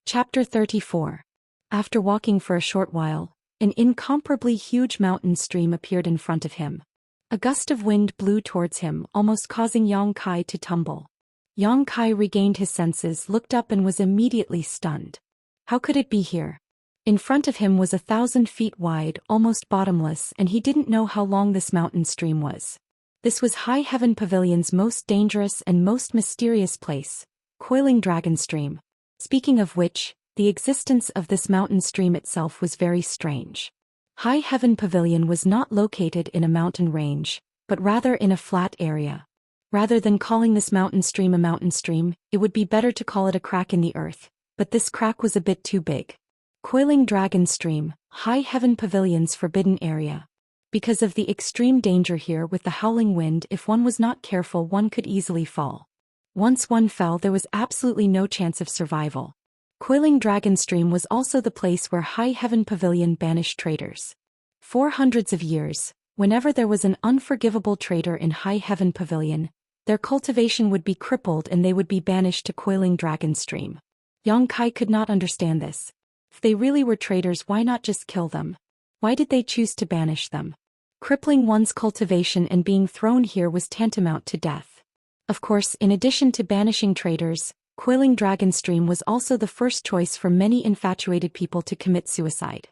Chapter 34. After walking for a short while, an incomparably huge mountain stream appeared in front of him. A gust of wind blew towards him, almost causing Yang Kai to tumble. Yang Kai regained his senses, looked up and was immediately stunned. How could it be here? In front of him was 1,000 feet wide, almost bottomless, and he didn't know how long this mountain stream was. This was High Heaven Pavilion's most dangerous and most mysterious place, Coiling Dragon Stream. Speaking of which, the existence of this mountain stream itself was very strange. High Heaven Pavilion was not located in a mountain range, but rather in a flat area. Rather than calling this mountain stream, it would be better to call it a crack in the earth, but this crack was a bit too big. Coiling Dragon Stream, High Heaven Pavilion's forbidden area. Because of the extreme danger here with the howling wind, if one was not careful, one could easily fall. Once one fell, there was absolutely no chance of survival. Coiling Dragon Stream was also the place where High Heaven Pavilion banished traitors. For hundreds of years, whenever there was an unforgivable traitor in High Heaven Pavilion, their cultivation would be crippled and they would be banished to Coiling Dragon Stream. Yang Kai could not understand this. If they really were traitors, why not just kill them? Why did they choose to banish them? Crippling one's cultivation and being thrown here was tantamount to death. Of course, in addition to banishing traitors, Coiling Dragon Stream was also the first choice for many infatuated people to commit suicide.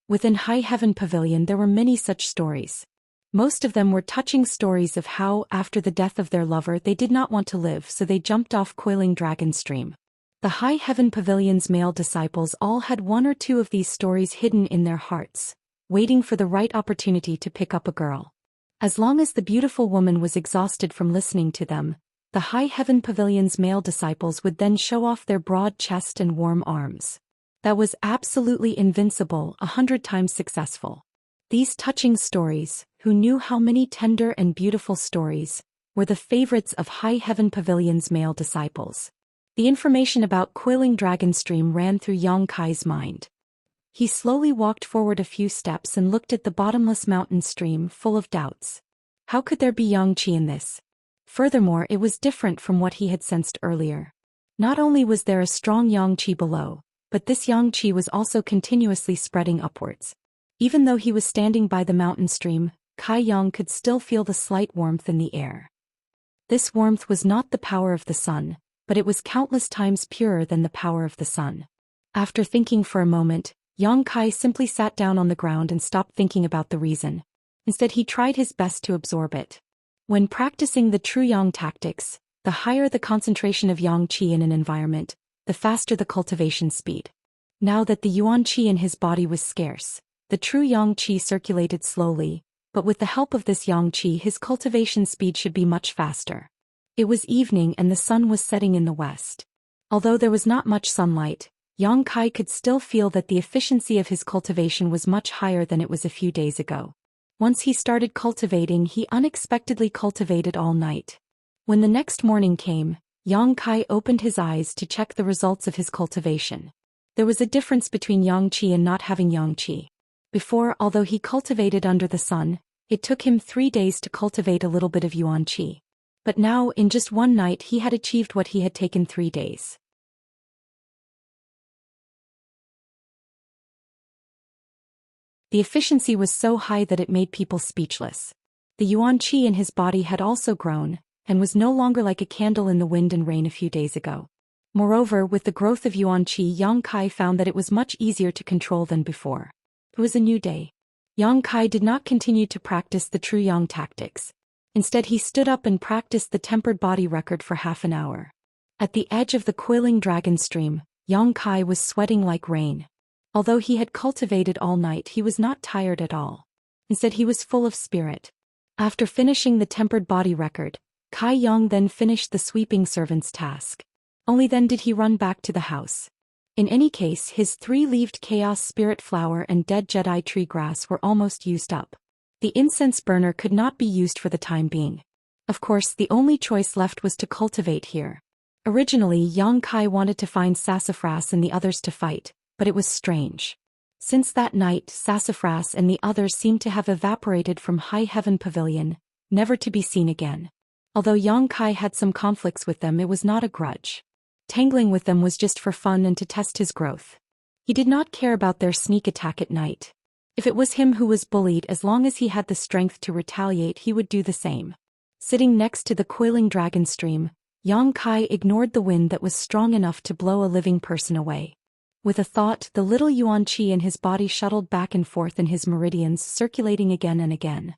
Within High Heaven Pavilion there were many such stories. Most of them were touching stories of how, after the death of their lover, they did not want to live, so they jumped off Coiling Dragon Stream. The High Heaven Pavilion's male disciples all had one or two of these stories hidden in their hearts, waiting for the right opportunity to pick up a girl. As long as the beautiful woman was exhausted from listening to them, the High Heaven Pavilion's male disciples would then show off their broad chest and warm arms. That was absolutely invincible, 100 times successful. These touching stories, who knew how many tender and beautiful stories, were the favorites of High Heaven Pavilion's male disciples. The information about Coiling Dragon Stream ran through Yang Kai's mind. He slowly walked forward a few steps and looked at the bottomless mountain stream, full of doubts. How could there be Yang Qi in this? Furthermore, it was different from what he had sensed earlier. Not only was there a strong Yang Qi below, but this Yang Qi was also continuously spreading upwards. Even though he was standing by the mountain stream, Kai Yang could still feel the slight warmth in the air. This warmth was not the power of the sun, but it was countless times purer than the power of the sun. After thinking for a moment, Yang Kai simply sat down on the ground and stopped thinking about the reason. Instead, he tried his best to absorb it. When practicing the true Yang tactics, the higher the concentration of Yang Qi in an environment, the faster the cultivation speed. Now that the Yuan Qi in his body was scarce, the true Yang Qi circulated slowly, but with the help of this Yang Qi his cultivation speed should be much faster. It was evening and the sun was setting in the west. Although there was not much sunlight, Yang Kai could still feel that the efficiency of his cultivation was much higher than it was a few days ago. Once he started cultivating, he unexpectedly cultivated all night. When the next morning came, Yang Kai opened his eyes to check the results of his cultivation. There was a difference between Yang Qi and not having Yang Qi. Before, although he cultivated under the sun, it took him 3 days to cultivate a little bit of Yuan Qi. But now, in just one night, he had achieved what he had taken 3 days. The efficiency was so high that it made people speechless. The Yuan Qi in his body had also grown, and was no longer like a candle in the wind and rain a few days ago. Moreover, with the growth of Yuan Qi, Yang Kai found that it was much easier to control than before. It was a new day. Yang Kai did not continue to practice the true Yang tactics. Instead, he stood up and practiced the tempered body record for half an hour. At the edge of the coiling dragon stream, Yang Kai was sweating like rain. Although he had cultivated all night, he was not tired at all. Instead, he was full of spirit. After finishing the tempered body record, Kai Yang then finished the sweeping servant's task. Only then did he run back to the house. In any case, his 3-leaved chaos spirit flower and dead Jedi tree grass were almost used up. The incense burner could not be used for the time being. Of course, the only choice left was to cultivate here. Originally, Yang Kai wanted to find Sassafras and the others to fight, but it was strange. Since that night, Sassafras and the others seemed to have evaporated from High Heaven Pavilion, never to be seen again. Although Yang Kai had some conflicts with them, it was not a grudge. Tangling with them was just for fun and to test his growth. He did not care about their sneak attack at night. If it was him who was bullied, as long as he had the strength to retaliate, he would do the same. Sitting next to the coiling dragon stream, Yang Kai ignored the wind that was strong enough to blow a living person away. With a thought, the little Yuan Qi in his body shuttled back and forth in his meridians, circulating again and again.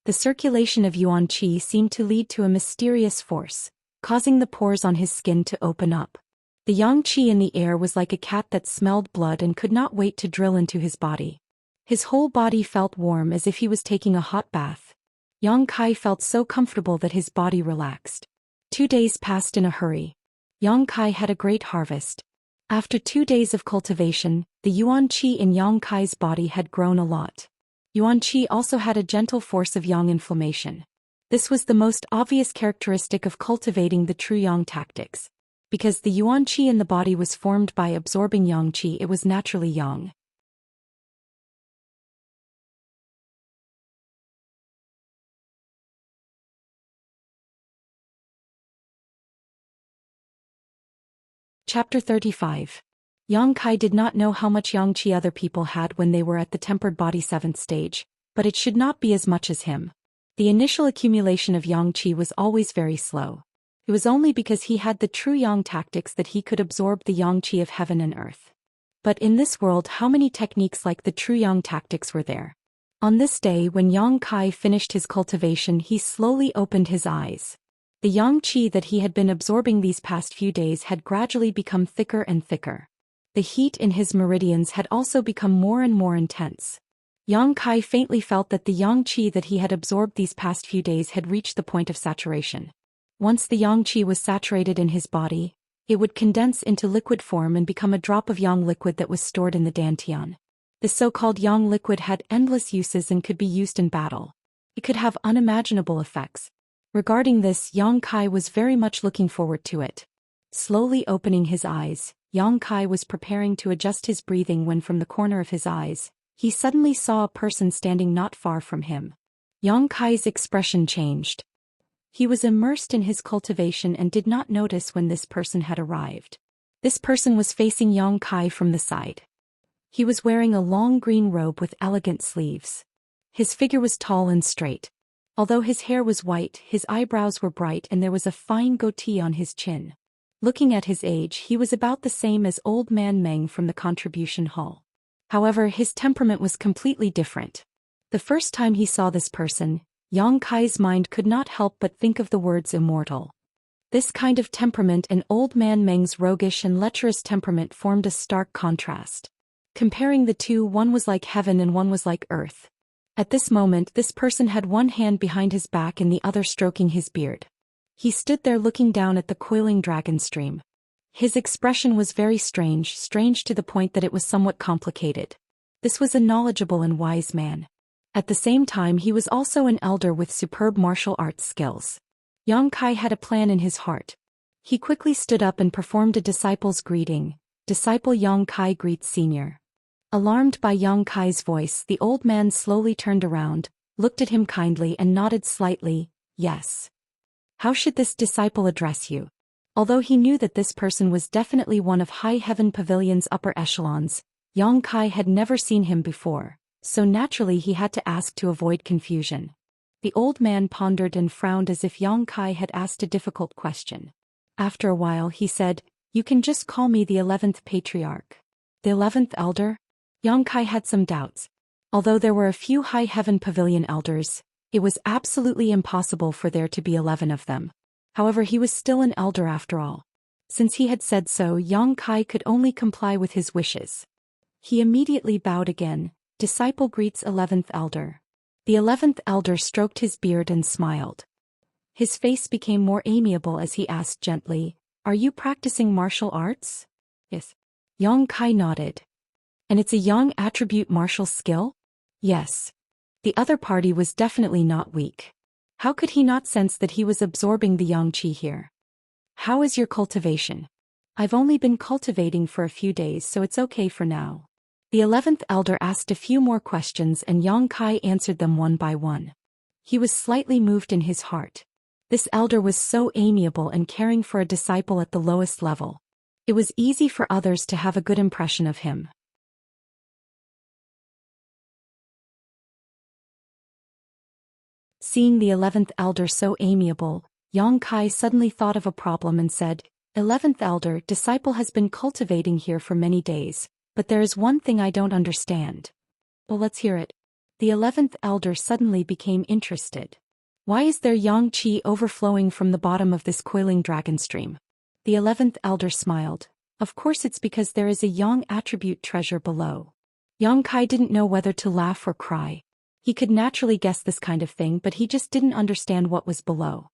The circulation of Yuan Qi seemed to lead to a mysterious force, causing the pores on his skin to open up. The Yang Qi in the air was like a cat that smelled blood and could not wait to drill into his body. His whole body felt warm as if he was taking a hot bath. Yang Kai felt so comfortable that his body relaxed. 2 days passed in a hurry. Yang Kai had a great harvest. After 2 days of cultivation, the Yuan Qi in Yang Kai's body had grown a lot. Yuan Qi also had a gentle force of Yang inflammation. This was the most obvious characteristic of cultivating the true Yang tactics. Because the Yuan Qi in the body was formed by absorbing Yang Qi, it was naturally Yang. Chapter 35. Yang Kai did not know how much Yang Qi other people had when they were at the tempered body 7th stage, but it should not be as much as him. The initial accumulation of Yang Qi was always very slow. It was only because he had the true Yang tactics that he could absorb the Yang Qi of heaven and earth. But in this world, how many techniques like the true Yang tactics were there? On this day, when Yang Kai finished his cultivation, he slowly opened his eyes. The Yang Qi that he had been absorbing these past few days had gradually become thicker and thicker. The heat in his meridians had also become more and more intense. Yang Kai faintly felt that the Yang Qi that he had absorbed these past few days had reached the point of saturation. Once the Yang Qi was saturated in his body, it would condense into liquid form and become a drop of Yang liquid that was stored in the Dantian. This so-called Yang liquid had endless uses and could be used in battle. It could have unimaginable effects. Regarding this, Yang Kai was very much looking forward to it. Slowly opening his eyes, Yang Kai was preparing to adjust his breathing when from the corner of his eyes, he suddenly saw a person standing not far from him. Yang Kai's expression changed. He was immersed in his cultivation and did not notice when this person had arrived. This person was facing Yang Kai from the side. He was wearing a long green robe with elegant sleeves. His figure was tall and straight. Although his hair was white, his eyebrows were bright and there was a fine goatee on his chin. Looking at his age, he was about the same as Old Man Meng from the Contribution Hall. However, his temperament was completely different. The first time he saw this person, Yang Kai's mind could not help but think of the words Immortal. This kind of temperament and Old Man Meng's roguish and lecherous temperament formed a stark contrast. Comparing the two, one was like heaven and one was like earth. At this moment, this person had one hand behind his back and the other stroking his beard. He stood there looking down at the coiling dragon stream. His expression was very strange to the point that it was somewhat complicated. This was a knowledgeable and wise man. At the same time, he was also an elder with superb martial arts skills. Yang Kai had a plan in his heart. He quickly stood up and performed a disciple's greeting. Disciple Yang Kai greets senior. Alarmed by Yang Kai's voice, the old man slowly turned around, looked at him kindly and nodded slightly, yes. How should this disciple address you? Although he knew that this person was definitely one of High Heaven Pavilion's upper echelons, Yang Kai had never seen him before, so naturally he had to ask to avoid confusion. The old man pondered and frowned as if Yang Kai had asked a difficult question. After a while he said, You can just call me the 11th Patriarch. The 11th Elder? Yang Kai had some doubts. Although there were a few High Heaven Pavilion elders, it was absolutely impossible for there to be 11 of them. However, he was still an elder after all. Since he had said so, Yang Kai could only comply with his wishes. He immediately bowed again. Disciple greets 11th Elder. The 11th Elder stroked his beard and smiled. His face became more amiable as he asked gently, "Are you practicing martial arts?" "Yes." Yang Kai nodded. "And it's a Yang attribute martial skill?" "Yes." The other party was definitely not weak. How could he not sense that he was absorbing the Yang Qi here? "How is your cultivation?" "I've only been cultivating for a few days, so it's okay for now." The 11th Elder asked a few more questions and Yang Kai answered them one by one. He was slightly moved in his heart. This elder was so amiable and caring for a disciple at the lowest level. It was easy for others to have a good impression of him. Seeing the 11th Elder so amiable, Yang Kai suddenly thought of a problem and said, "11th Elder, disciple has been cultivating here for many days, but there is one thing I don't understand." "Well, let's hear it." The 11th Elder suddenly became interested. "Why is there Yang Qi overflowing from the bottom of this coiling dragon stream?" The 11th Elder smiled. "Of course it's because there is a Yang attribute treasure below." Yang Kai didn't know whether to laugh or cry. He could naturally guess this kind of thing, but he just didn't understand what was below.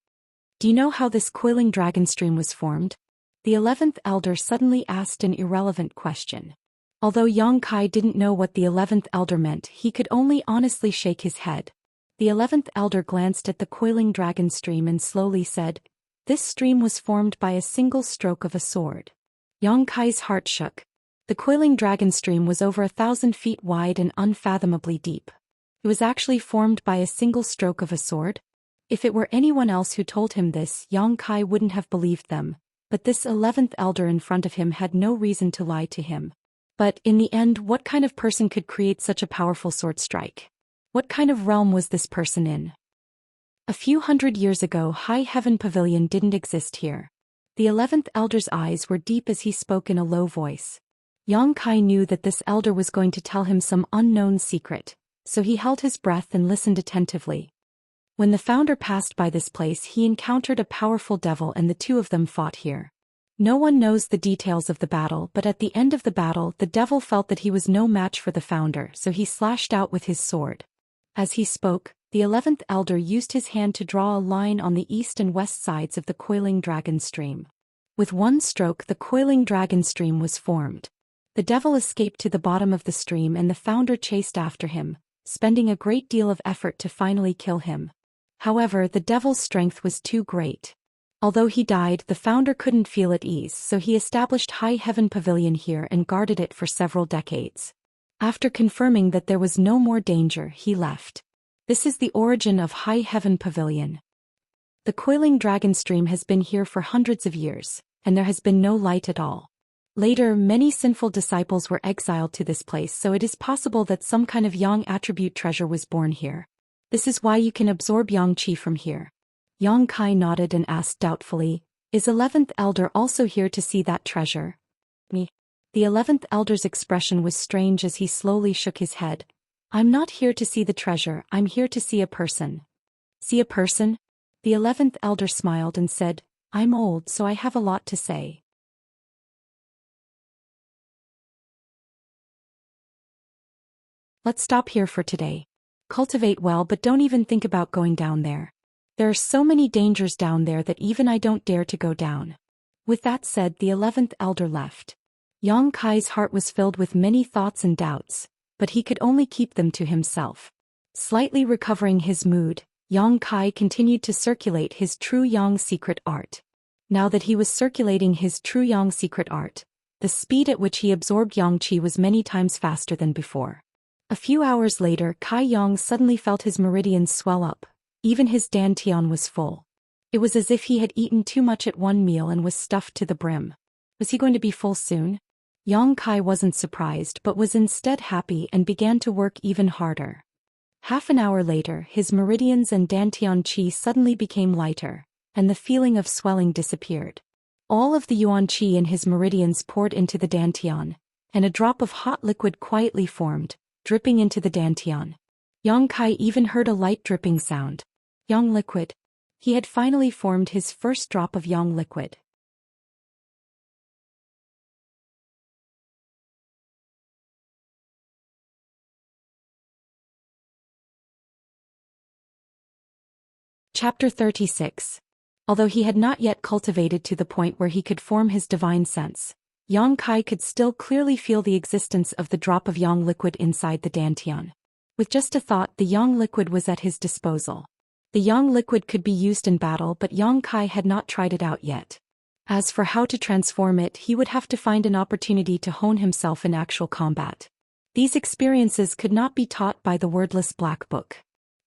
"Do you know how this coiling dragon stream was formed?" The 11th Elder suddenly asked an irrelevant question. Although Yang Kai didn't know what the 11th Elder meant, he could only honestly shake his head. The 11th Elder glanced at the coiling dragon stream and slowly said, "This stream was formed by a single stroke of a sword." Yang Kai's heart shook. The coiling dragon stream was over 1,000 feet wide and unfathomably deep. It was actually formed by a single stroke of a sword? If it were anyone else who told him this, Yang Kai wouldn't have believed them, but this 11th Elder in front of him had no reason to lie to him. But, in the end, what kind of person could create such a powerful sword strike? What kind of realm was this person in? A few hundred years ago, High Heaven Pavilion didn't exist here. The 11th Elder's eyes were deep as he spoke in a low voice. Yang Kai knew that this elder was going to tell him some unknown secret, so he held his breath and listened attentively. When the founder passed by this place, he encountered a powerful devil and the two of them fought here. No one knows the details of the battle, but at the end of the battle, the devil felt that he was no match for the founder, so he slashed out with his sword. As he spoke, the 11th Elder used his hand to draw a line on the east and west sides of the coiling dragon stream. With one stroke, the coiling dragon stream was formed. The devil escaped to the bottom of the stream and the founder chased after him, spending a great deal of effort to finally kill him. However, the devil's strength was too great. Although he died, the founder couldn't feel at ease, so he established High Heaven Pavilion here and guarded it for several decades. After confirming that there was no more danger, he left. This is the origin of High Heaven Pavilion. The coiling dragon stream has been here for hundreds of years, and there has been no light at all. Later, many sinful disciples were exiled to this place, so it is possible that some kind of Yang attribute treasure was born here. This is why you can absorb Yang Qi from here. Yang Kai nodded and asked doubtfully, "Is 11th Elder also here to see that treasure?" "Me." The 11th Elder's expression was strange as he slowly shook his head. "I'm not here to see the treasure, I'm here to see a person." "See a person?" The 11th Elder smiled and said, "I'm old, so I have a lot to say." Let's stop here for today. Cultivate well, but don't even think about going down there. There are so many dangers down there that even I don't dare to go down. With that said, the 11th Elder left. Yang Kai's heart was filled with many thoughts and doubts, but he could only keep them to himself. Slightly recovering his mood, Yang Kai continued to circulate his true Yang secret art. Now that he was circulating his true Yang secret art, the speed at which he absorbed Yang Qi was many times faster than before. A few hours later, Kai Yang suddenly felt his meridians swell up. Even his dantian was full. It was as if he had eaten too much at one meal and was stuffed to the brim. Was he going to be full soon? Yang Kai wasn't surprised but was instead happy and began to work even harder. Half an hour later, his meridians and dantian qi suddenly became lighter, and the feeling of swelling disappeared. All of the yuan qi in his meridians poured into the dantian, and a drop of hot liquid quietly formed, dripping into the dantian. Yang Kai even heard a light dripping sound. Yang liquid. He had finally formed his first drop of yang liquid. Chapter 36. Although he had not yet cultivated to the point where he could form his divine sense, Yang Kai could still clearly feel the existence of the drop of yang liquid inside the dantian. With just a thought, the yang liquid was at his disposal. The yang liquid could be used in battle, but Yang Kai had not tried it out yet. As for how to transform it, he would have to find an opportunity to hone himself in actual combat. These experiences could not be taught by the wordless black book.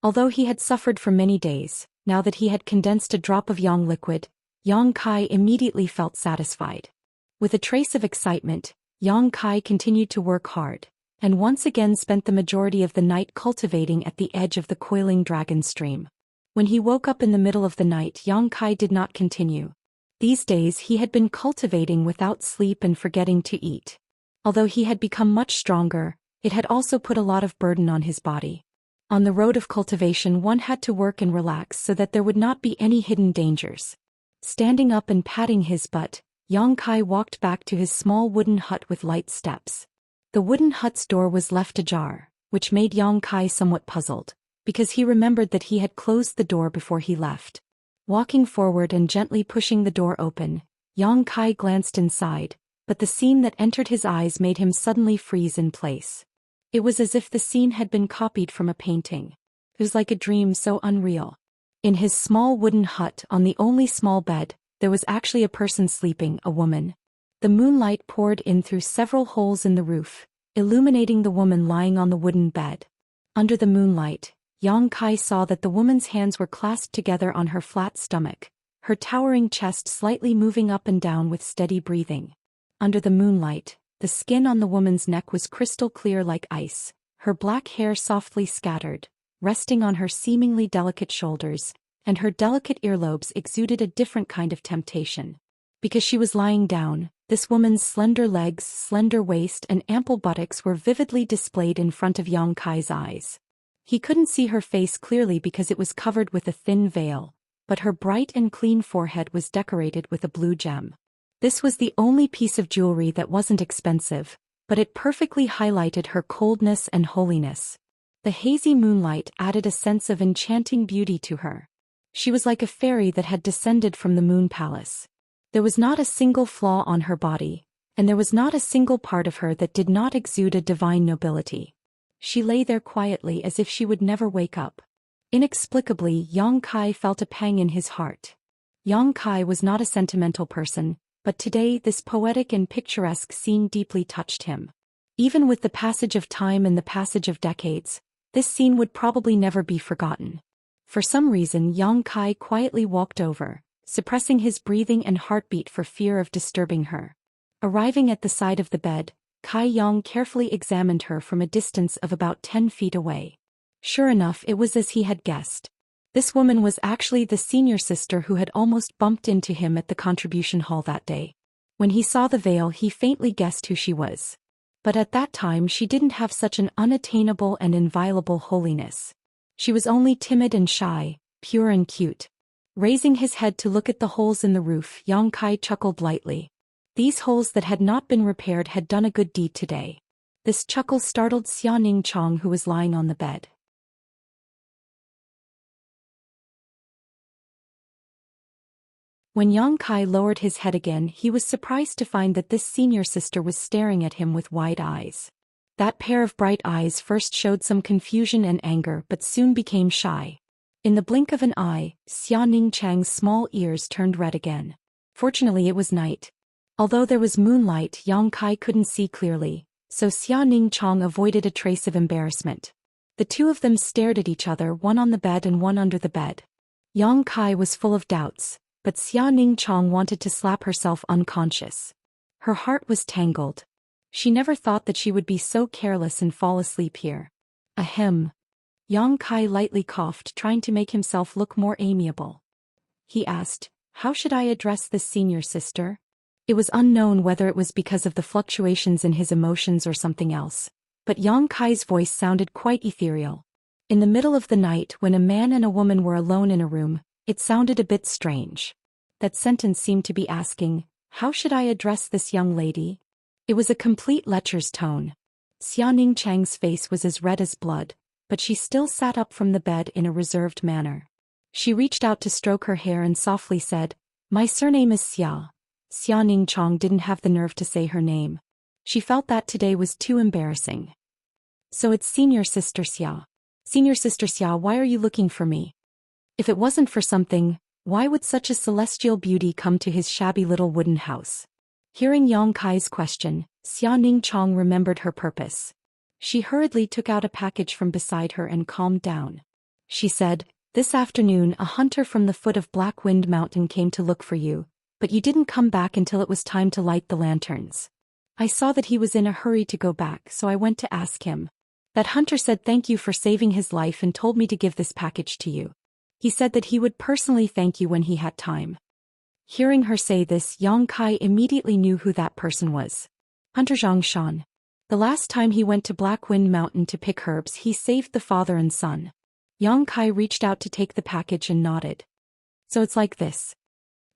Although he had suffered for many days, now that he had condensed a drop of yang liquid, Yang Kai immediately felt satisfied. With a trace of excitement, Yang Kai continued to work hard, and once again spent the majority of the night cultivating at the edge of the coiling dragon stream. When he woke up in the middle of the night, Yang Kai did not continue. These days he had been cultivating without sleep and forgetting to eat. Although he had become much stronger, it had also put a lot of burden on his body. On the road of cultivation, one had to work and relax so that there would not be any hidden dangers. Standing up and patting his butt, Yang Kai walked back to his small wooden hut with light steps. The wooden hut's door was left ajar, which made Yang Kai somewhat puzzled, because he remembered that he had closed the door before he left. Walking forward and gently pushing the door open, Yang Kai glanced inside, but the scene that entered his eyes made him suddenly freeze in place. It was as if the scene had been copied from a painting. It was like a dream so unreal. In his small wooden hut, on the only small bed, there was actually a person sleeping, a woman. The moonlight poured in through several holes in the roof, illuminating the woman lying on the wooden bed. Under the moonlight, Yang Kai saw that the woman's hands were clasped together on her flat stomach, her towering chest slightly moving up and down with steady breathing. Under the moonlight, the skin on the woman's neck was crystal clear like ice, her black hair softly scattered, resting on her seemingly delicate shoulders, and her delicate earlobes exuded a different kind of temptation. Because she was lying down, this woman's slender legs, slender waist, and ample buttocks were vividly displayed in front of Yang Kai's eyes. He couldn't see her face clearly because it was covered with a thin veil, but her bright and clean forehead was decorated with a blue gem. This was the only piece of jewelry that wasn't expensive, but it perfectly highlighted her coldness and holiness. The hazy moonlight added a sense of enchanting beauty to her. She was like a fairy that had descended from the moon palace. There was not a single flaw on her body, and there was not a single part of her that did not exude a divine nobility. She lay there quietly as if she would never wake up. Inexplicably, Yang Kai felt a pang in his heart. Yang Kai was not a sentimental person, but today this poetic and picturesque scene deeply touched him. Even with the passage of time and the passage of decades, this scene would probably never be forgotten. For some reason, Yang Kai quietly walked over, suppressing his breathing and heartbeat for fear of disturbing her. Arriving at the side of the bed, Kai Yang carefully examined her from a distance of about 10 feet away. Sure enough, it was as he had guessed. This woman was actually the senior sister who had almost bumped into him at the contribution hall that day. When he saw the veil, he faintly guessed who she was. But at that time she didn't have such an unattainable and inviolable holiness. She was only timid and shy, pure and cute. Raising his head to look at the holes in the roof, Yang Kai chuckled lightly. These holes that had not been repaired had done a good deed today. This chuckle startled Xianxia, who was lying on the bed. When Yang Kai lowered his head again, he was surprised to find that this senior sister was staring at him with wide eyes. That pair of bright eyes first showed some confusion and anger but soon became shy. In the blink of an eye, Xianxia's small ears turned red again. Fortunately it was night. Although there was moonlight, Yang Kai couldn't see clearly, so Xianxia avoided a trace of embarrassment. The two of them stared at each other, one on the bed and one under the bed. Yang Kai was full of doubts, but Xianxia wanted to slap herself unconscious. Her heart was tangled. She never thought that she would be so careless and fall asleep here. Ahem. Yang Kai lightly coughed, trying to make himself look more amiable. He asked, how should I address this senior sister? It was unknown whether it was because of the fluctuations in his emotions or something else, but Yang Kai's voice sounded quite ethereal. In the middle of the night when a man and a woman were alone in a room, it sounded a bit strange. That sentence seemed to be asking, how should I address this young lady? It was a complete lecher's tone. Xianxia's face was as red as blood, but she still sat up from the bed in a reserved manner. She reached out to stroke her hair and softly said, "My surname is Xia." Xianxia didn't have the nerve to say her name. She felt that today was too embarrassing. "So it's Senior Sister Xia. Senior Sister Xia, why are you looking for me? If it wasn't for something, why would such a celestial beauty come to his shabby little wooden house?" Hearing Yang Kai's question, Xianxia remembered her purpose. She hurriedly took out a package from beside her and calmed down. She said, "This afternoon a hunter from the foot of Black Wind Mountain came to look for you, but you didn't come back until it was time to light the lanterns. I saw that he was in a hurry to go back, so I went to ask him. That hunter said thank you for saving his life and told me to give this package to you. He said that he would personally thank you when he had time." Hearing her say this, Yang Kai immediately knew who that person was. Hunter Zhou Xian. The last time he went to Black Wind Mountain to pick herbs, he saved the father and son. Yang Kai reached out to take the package and nodded. "So it's like this."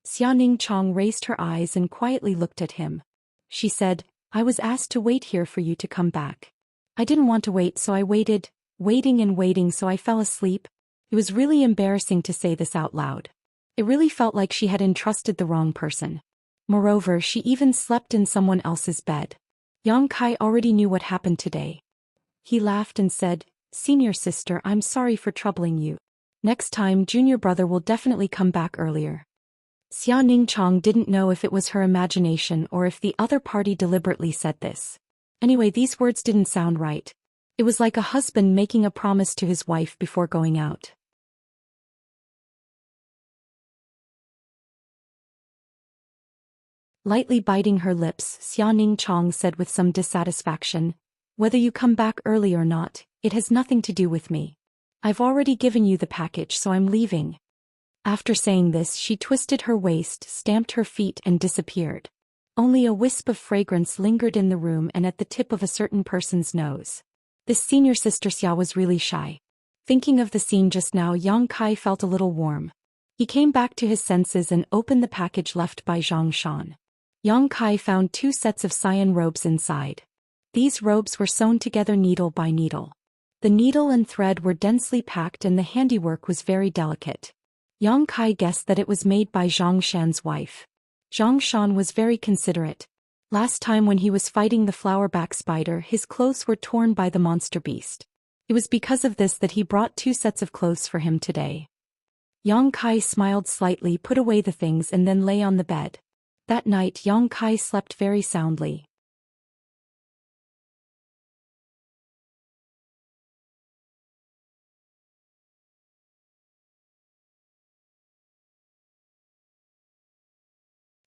Xianxia raised her eyes and quietly looked at him. She said, "I was asked to wait here for you to come back. I didn't want to wait, so I waited, waiting and waiting, so I fell asleep." It was really embarrassing to say this out loud. It really felt like she had entrusted the wrong person. Moreover, she even slept in someone else's bed. Yang Kai already knew what happened today. He laughed and said, "Senior sister, I'm sorry for troubling you. Next time, junior brother will definitely come back earlier." Xianxia didn't know if it was her imagination or if the other party deliberately said this. Anyway, these words didn't sound right. It was like a husband making a promise to his wife before going out. Lightly biting her lips, Xianxia said with some dissatisfaction, "Whether you come back early or not, it has nothing to do with me. I've already given you the package, so I'm leaving." After saying this, she twisted her waist, stamped her feet and disappeared. Only a wisp of fragrance lingered in the room and at the tip of a certain person's nose. This senior sister Xia was really shy. Thinking of the scene just now, Yang Kai felt a little warm. He came back to his senses and opened the package left by Zhou Xian. Yang Kai found 2 sets of cyan robes inside. These robes were sewn together needle by needle. The needle and thread were densely packed and the handiwork was very delicate. Yang Kai guessed that it was made by Zhou Xian's wife. Zhou Xian was very considerate. Last time when he was fighting the flowerback spider, his clothes were torn by the monster beast. It was because of this that he brought 2 sets of clothes for him today. Yang Kai smiled slightly, put away the things and then lay on the bed. That night Yang Kai slept very soundly.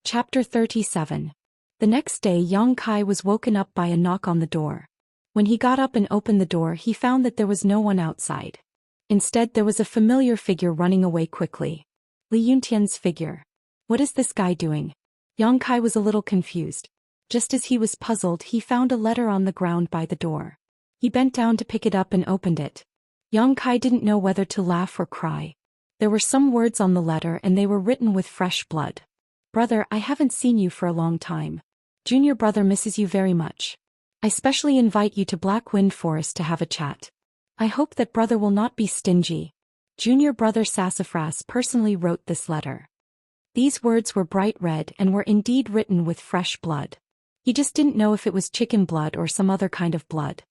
Chapter 37. The next day Yang Kai was woken up by a knock on the door. When he got up and opened the door, he found that there was no one outside. Instead, there was a familiar figure running away quickly. Li Yuntian's figure. What is this guy doing? Yang Kai was a little confused. Just as he was puzzled, he found a letter on the ground by the door. He bent down to pick it up and opened it. Yang Kai didn't know whether to laugh or cry. There were some words on the letter and they were written with fresh blood. "Brother, I haven't seen you for a long time. Junior brother misses you very much. I specially invite you to Black Wind Forest to have a chat. I hope that brother will not be stingy. Junior brother Sassafras personally wrote this letter." These words were bright red and were indeed written with fresh blood. He just didn't know if it was chicken blood or some other kind of blood.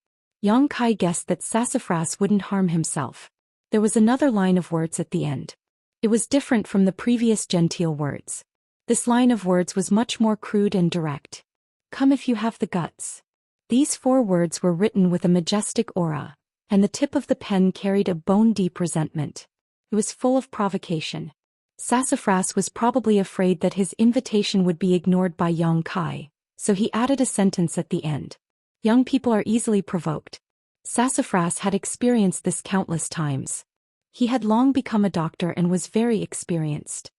Yang Kai guessed that Sassafras wouldn't harm himself. There was another line of words at the end. It was different from the previous genteel words. This line of words was much more crude and direct. "Come if you have the guts." These 4 words were written with a majestic aura, and the tip of the pen carried a bone-deep resentment. It was full of provocation. Sassafras was probably afraid that his invitation would be ignored by Yang Kai, so he added a sentence at the end. Young people are easily provoked. Sassafras had experienced this countless times. He had long become a doctor and was very experienced.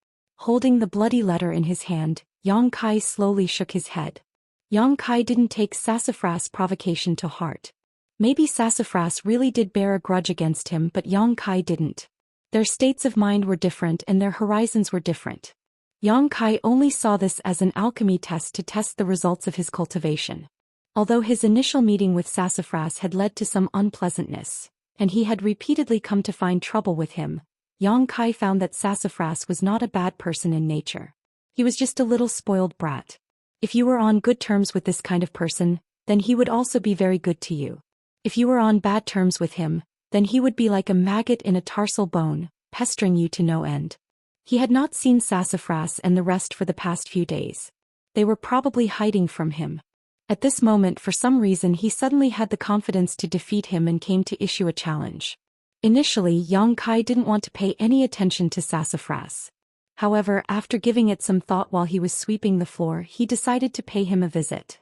Holding the bloody letter in his hand, Yang Kai slowly shook his head. Yang Kai didn't take Sassafras' provocation to heart. Maybe Sassafras really did bear a grudge against him, but Yang Kai didn't. Their states of mind were different and their horizons were different. Yang Kai only saw this as an alchemy test to test the results of his cultivation. Although his initial meeting with Sassafras had led to some unpleasantness, and he had repeatedly come to find trouble with him, Yang Kai found that Sassafras was not a bad person in nature. He was just a little spoiled brat. If you were on good terms with this kind of person, then he would also be very good to you. If you were on bad terms with him, then he would be like a maggot in a tarsal bone, pestering you to no end. He had not seen Sassafras and the rest for the past few days. They were probably hiding from him. At this moment, for some reason, he suddenly had the confidence to defeat him and came to issue a challenge. Initially, Yang Kai didn't want to pay any attention to Sassafras. However, after giving it some thought while he was sweeping the floor, he decided to pay him a visit.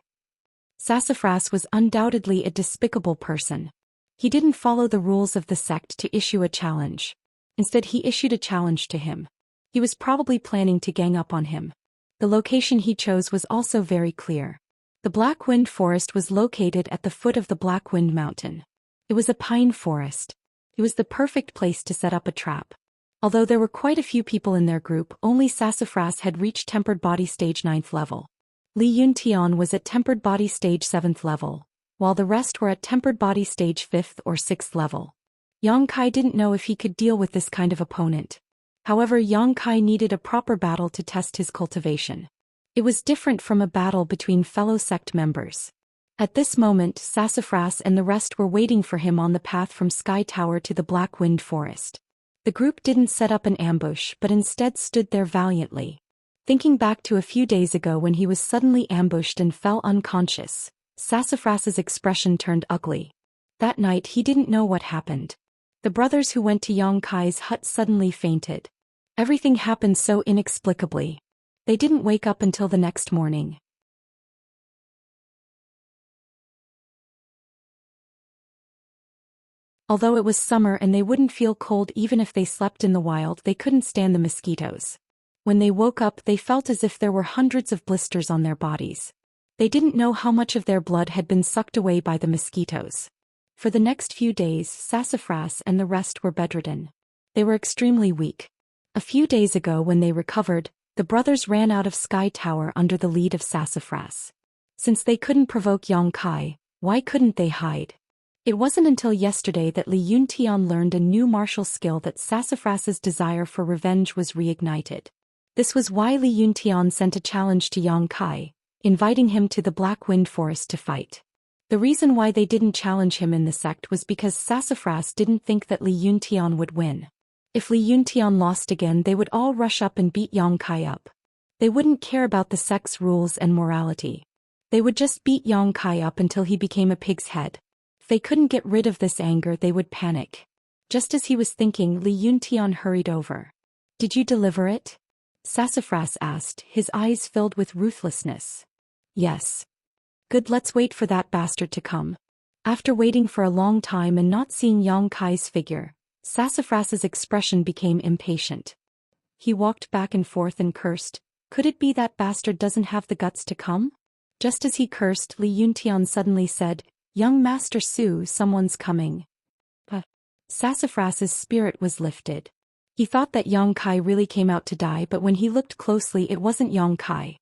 Sassafras was undoubtedly a despicable person. He didn't follow the rules of the sect to issue a challenge. Instead, he issued a challenge to him. He was probably planning to gang up on him. The location he chose was also very clear. The Black Wind Forest was located at the foot of the Black Wind Mountain. It was a pine forest. It was the perfect place to set up a trap. Although there were quite a few people in their group, only Sassafras had reached Tempered Body Stage 9th level. Li Yuntian was at Tempered Body Stage 7th level, while the rest were at Tempered Body Stage 5th or 6th level. Yang Kai didn't know if he could deal with this kind of opponent. However, Yang Kai needed a proper battle to test his cultivation. It was different from a battle between fellow sect members. At this moment, Sassafras and the rest were waiting for him on the path from Sky Tower to the Black Wind Forest. The group didn't set up an ambush but instead stood there valiantly. Thinking back to a few days ago when he was suddenly ambushed and fell unconscious, Sassafras's expression turned ugly. That night he didn't know what happened. The brothers who went to Yang Kai's hut suddenly fainted. Everything happened so inexplicably. They didn't wake up until the next morning. Although it was summer and they wouldn't feel cold even if they slept in the wild, they couldn't stand the mosquitoes. When they woke up, they felt as if there were hundreds of blisters on their bodies. They didn't know how much of their blood had been sucked away by the mosquitoes. For the next few days, Sassafras and the rest were bedridden. They were extremely weak. A few days ago when they recovered, the brothers ran out of Sky Tower under the lead of Sassafras. Since they couldn't provoke Yang Kai, why couldn't they hide? It wasn't until yesterday that Li Yuntian learned a new martial skill that Sassafras's desire for revenge was reignited. This was why Li Yuntian sent a challenge to Yang Kai, inviting him to the Black Wind Forest to fight. The reason why they didn't challenge him in the sect was because Sassafras didn't think that Li Yuntian would win. If Li Yuntian lost again, they would all rush up and beat Yang Kai up. They wouldn't care about the sect's rules and morality. They would just beat Yang Kai up until he became a pig's head. If they couldn't get rid of this anger, they would panic. Just as he was thinking, Li Yuntian hurried over. "Did you deliver it?" Sassafras asked, his eyes filled with ruthlessness. "Yes." "Good, let's wait for that bastard to come." After waiting for a long time and not seeing Yang Kai's figure, Sassafras's expression became impatient. He walked back and forth and cursed. Could it be that bastard doesn't have the guts to come? Just as he cursed, Li Yuntian suddenly said, "Young Master Su, someone's coming." Sassafras's spirit was lifted. He thought that Yang Kai really came out to die, but when he looked closely, it wasn't Yang Kai.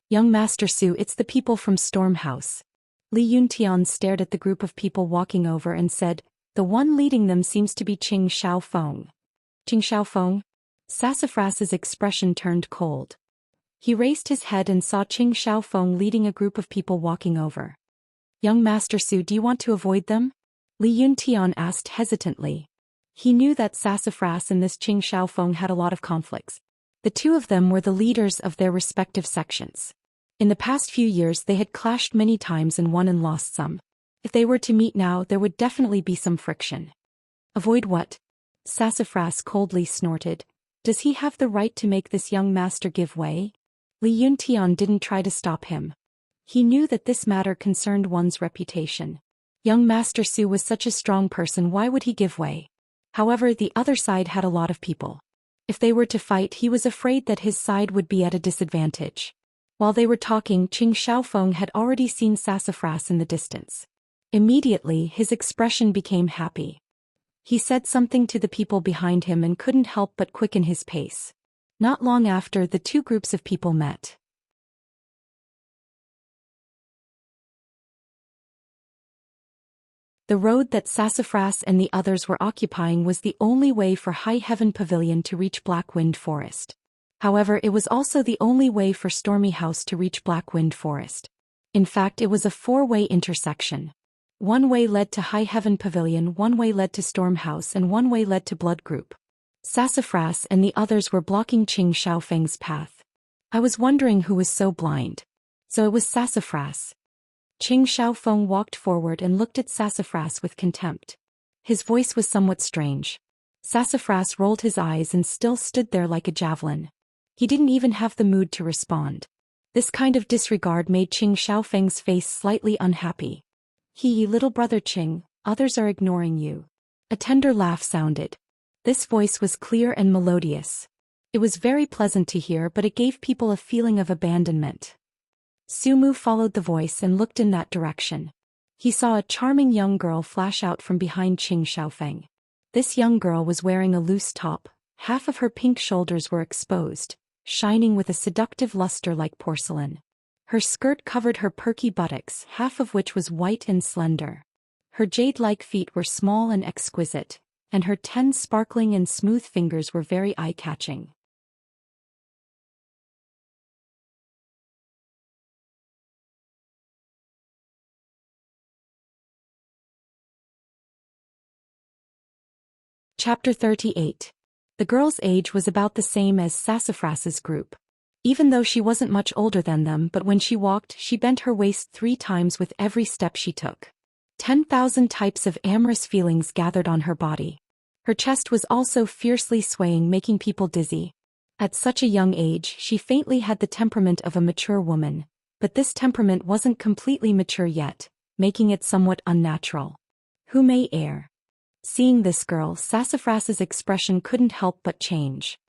"Young Master Su, it's the people from Storm House." Li Yuntian stared at the group of people walking over and said, "The one leading them seems to be Qing Xiaofeng." "Qing Xiaofeng?" Sassafras's expression turned cold. He raised his head and saw Qing Xiaofeng leading a group of people walking over. "Young Master Su, do you want to avoid them?" Li Yuntian asked hesitantly. He knew that Sassafras and this Qing Xiaofeng had a lot of conflicts. The two of them were the leaders of their respective sections. In the past few years they had clashed many times and won and lost some. If they were to meet now, there would definitely be some friction. "Avoid what?" Sassafras coldly snorted. "Does he have the right to make this young master give way?" Li Yuntian didn't try to stop him. He knew that this matter concerned one's reputation. Young Master Su was such a strong person, why would he give way? However, the other side had a lot of people. If they were to fight, he was afraid that his side would be at a disadvantage. While they were talking, Qing Xiaofeng had already seen Sassafras in the distance. Immediately, his expression became happy. He said something to the people behind him and couldn't help but quicken his pace. Not long after, the two groups of people met. The road that Sassafras and the others were occupying was the only way for High Heaven Pavilion to reach Blackwind Forest. However, it was also the only way for Stormy House to reach Blackwind Forest. In fact, it was a four-way intersection. One way led to High Heaven Pavilion, one way led to Storm House, and one way led to Blood Group. Sassafras and the others were blocking Qing Xiaofeng's path. I was wondering who was so blind. So it was Sassafras. Qing Xiaofeng walked forward and looked at Sassafras with contempt. His voice was somewhat strange. Sassafras rolled his eyes and still stood there like a javelin. He didn't even have the mood to respond. This kind of disregard made Qing Xiaofeng's face slightly unhappy. Little brother Qing, others are ignoring you. A tender laugh sounded. This voice was clear and melodious. It was very pleasant to hear, but it gave people a feeling of abandonment. Sumu followed the voice and looked in that direction. He saw a charming young girl flash out from behind Qing Xiaofeng. This young girl was wearing a loose top, half of her pink shoulders were exposed, shining with a seductive luster like porcelain. Her skirt covered her perky buttocks, half of which was white and slender. Her jade-like feet were small and exquisite, and her 10 sparkling and smooth fingers were very eye-catching. Chapter 38. The girl's age was about the same as Sassafras's group. Even though she wasn't much older than them, but when she walked, she bent her waist 3 times with every step she took. 10,000 types of amorous feelings gathered on her body. Her chest was also fiercely swaying, making people dizzy. At such a young age, she faintly had the temperament of a mature woman, but this temperament wasn't completely mature yet, making it somewhat unnatural. Who may err? Seeing this girl, Sassafras's expression couldn't help but change.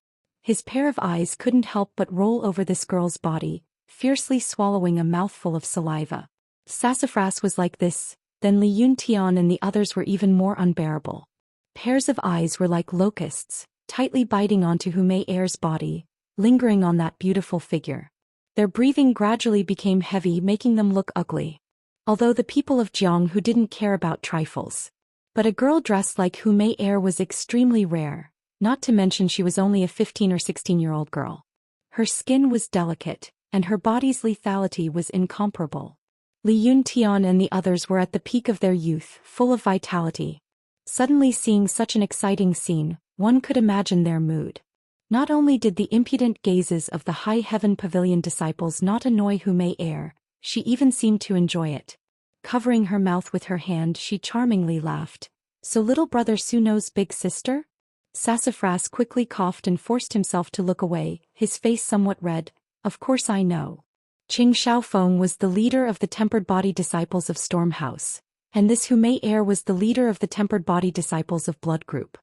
His pair of eyes couldn't help but roll over this girl's body, fiercely swallowing a mouthful of saliva. Sassafras was like this, then Li Yuntian and the others were even more unbearable. Pairs of eyes were like locusts, tightly biting onto Hu Mei Er's body, lingering on that beautiful figure. Their breathing gradually became heavy, making them look ugly. Although the people of Jiang who didn't care about trifles. But a girl dressed like Hu Mei Er was extremely rare, not to mention she was only a 15 or 16-year-old girl. Her skin was delicate, and her body's lethality was incomparable. Li Yuntian and the others were at the peak of their youth, full of vitality. Suddenly seeing such an exciting scene, one could imagine their mood. Not only did the impudent gazes of the High Heaven Pavilion disciples not annoy Hu Mei Er, she even seemed to enjoy it. Covering her mouth with her hand, she charmingly laughed. So little brother Suno's big sister? Sassafras quickly coughed and forced himself to look away, his face somewhat red. Of course I know. Qing Xiaofeng was the leader of the Tempered Body Disciples of Storm House, and this Hu Mei Er was the leader of the Tempered Body Disciples of Blood Group.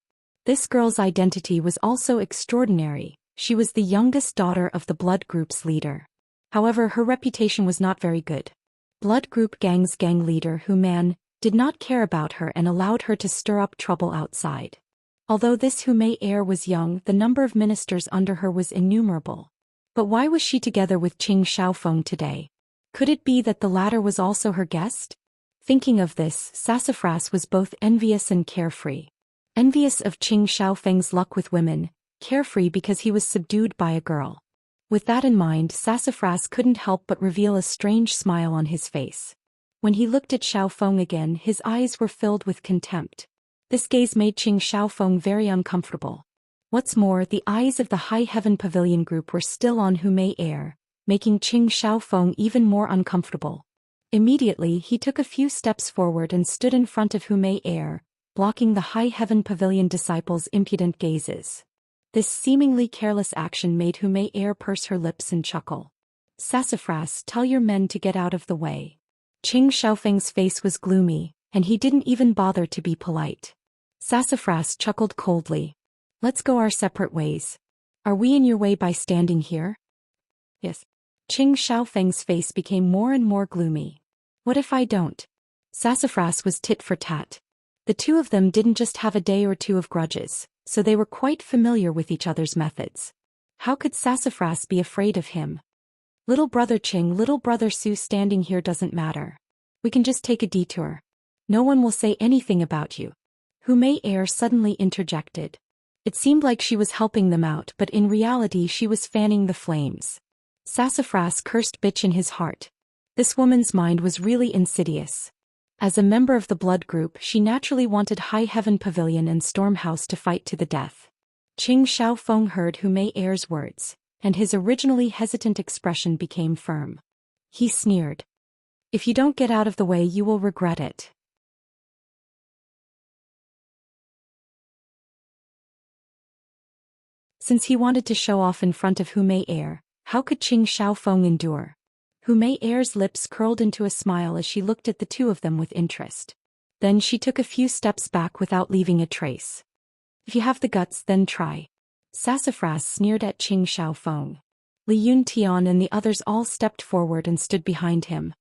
This girl's identity was also extraordinary. She was the youngest daughter of the Blood Group's leader. However, her reputation was not very good. Blood Group Gang's gang leader Hu Man did not care about her and allowed her to stir up trouble outside. Although this Hu Mei Er was young, the number of ministers under her was innumerable. But why was she together with Qing Xiaofeng today? Could it be that the latter was also her guest? Thinking of this, Sassafras was both envious and carefree. Envious of Qing Xiaofeng's luck with women, carefree because he was subdued by a girl. With that in mind, Sassafras couldn't help but reveal a strange smile on his face. When he looked at Xiaofeng again, his eyes were filled with contempt. This gaze made Qing Xiaofeng very uncomfortable. What's more, the eyes of the High Heaven Pavilion group were still on Hu Mei Er, making Qing Xiaofeng even more uncomfortable. Immediately, he took a few steps forward and stood in front of Hu Mei Er, blocking the High Heaven Pavilion disciples' impudent gazes. This seemingly careless action made Hu Mei Er purse her lips and chuckle. Sassafras, tell your men to get out of the way. Qing Xiaofeng's face was gloomy, and he didn't even bother to be polite. Sassafras chuckled coldly. Let's go our separate ways. Are we in your way by standing here? Yes. Qing Xiaofeng's face became more and more gloomy. What if I don't? Sassafras was tit for tat. The two of them didn't just have a day or two of grudges, so they were quite familiar with each other's methods. How could Sassafras be afraid of him? Little brother Qing, little brother Su, standing here doesn't matter. We can just take a detour. No one will say anything about you. Hu Mei Er suddenly interjected. It seemed like she was helping them out, but in reality she was fanning the flames. Sassafras cursed bitch in his heart. This woman's mind was really insidious. As a member of the blood group, she naturally wanted High Heaven Pavilion and Stormhouse to fight to the death. Qing Xiaofeng heard Hu Mei Er's words, and his originally hesitant expression became firm. He sneered. If you don't get out of the way, you will regret it. Since he wanted to show off in front of Hu Mei Er, how could Qing Xiaofeng endure? Hu Mei Er's lips curled into a smile as she looked at the two of them with interest. Then she took a few steps back without leaving a trace. If you have the guts, then try. Sassafras sneered at Qing Xiaofeng. Li Yuntian and the others all stepped forward and stood behind him.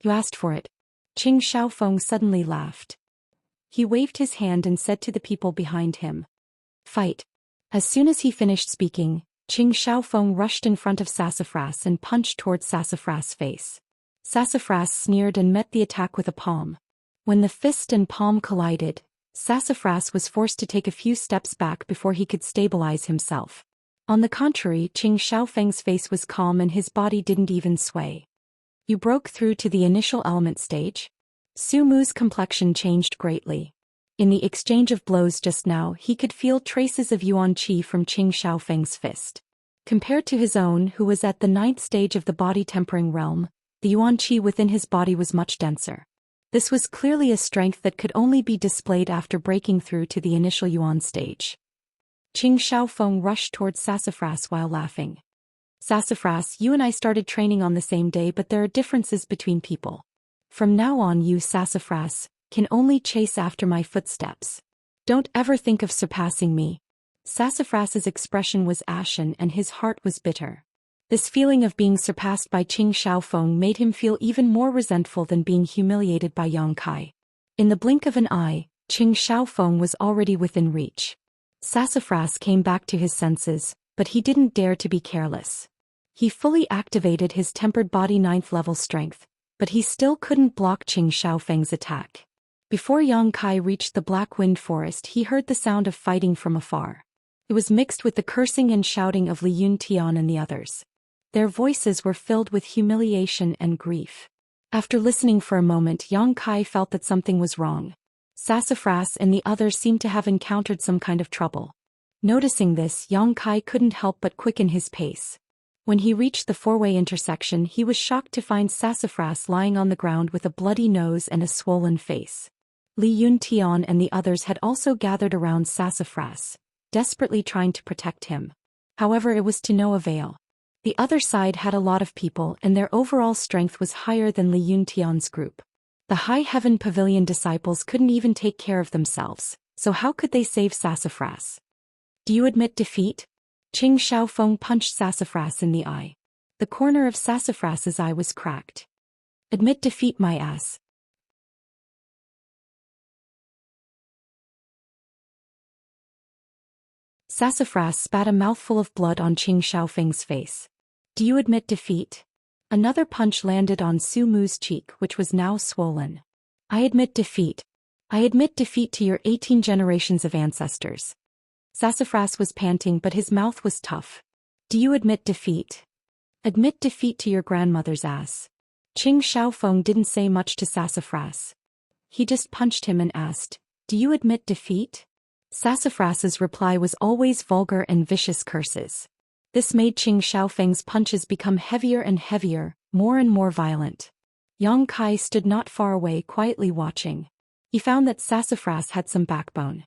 You asked for it. Qing Xiaofeng suddenly laughed. He waved his hand and said to the people behind him, "Fight." As soon as he finished speaking, Qing Xiaofeng rushed in front of Sassafras and punched towards Sassafras' face. Sassafras sneered and met the attack with a palm. When the fist and palm collided, Sassafras was forced to take a few steps back before he could stabilize himself. On the contrary, Qing Xiaofeng's face was calm and his body didn't even sway. You broke through to the initial element stage? Su Mu's complexion changed greatly. In the exchange of blows just now, he could feel traces of yuan qi from Qing Xiaofeng's fist. Compared to his own, who was at the 9th stage of the body-tempering realm, the yuan qi within his body was much denser. This was clearly a strength that could only be displayed after breaking through to the initial yuan stage. Qing Xiaofeng rushed towards Sassafras while laughing. Sassafras, you and I started training on the same day, but there are differences between people. From now on, you, Sassafras, can only chase after my footsteps. Don't ever think of surpassing me. Sassafras's expression was ashen and his heart was bitter. This feeling of being surpassed by Qing Xiaofeng made him feel even more resentful than being humiliated by Yang Kai. In the blink of an eye, Qing Xiaofeng was already within reach. Sassafras came back to his senses, but he didn't dare to be careless. He fully activated his tempered body 9th level strength, but he still couldn't block Qing Xiaofeng's attack. Before Yang Kai reached the Black Wind Forest, he heard the sound of fighting from afar. It was mixed with the cursing and shouting of Li Yuntian and the others. Their voices were filled with humiliation and grief. After listening for a moment, Yang Kai felt that something was wrong. Sassafras and the others seemed to have encountered some kind of trouble. Noticing this, Yang Kai couldn't help but quicken his pace. When he reached the four-way intersection, he was shocked to find Sassafras lying on the ground with a bloody nose and a swollen face. Li Yuntian and the others had also gathered around Sassafras, desperately trying to protect him. However, it was to no avail. The other side had a lot of people and their overall strength was higher than Li Yuntian's group. The High Heaven Pavilion disciples couldn't even take care of themselves, so how could they save Sassafras? Do you admit defeat? Qing Xiaofeng punched Sassafras in the eye. The corner of Sassafras's eye was cracked. Admit defeat, my ass. Sassafras spat a mouthful of blood on Qing Xiaofeng's face. Do you admit defeat? Another punch landed on Su Mu's cheek, which was now swollen. I admit defeat. I admit defeat to your 18 generations of ancestors. Sassafras was panting, but his mouth was tough. Do you admit defeat? Admit defeat to your grandmother's ass. Qing Xiaofeng didn't say much to Sassafras. He just punched him and asked, do you admit defeat? Sassafras's reply was always vulgar and vicious curses. This made Qing Xiaofeng's punches become heavier and heavier, more and more violent. Yang Kai stood not far away quietly watching. He found that Sassafras had some backbone.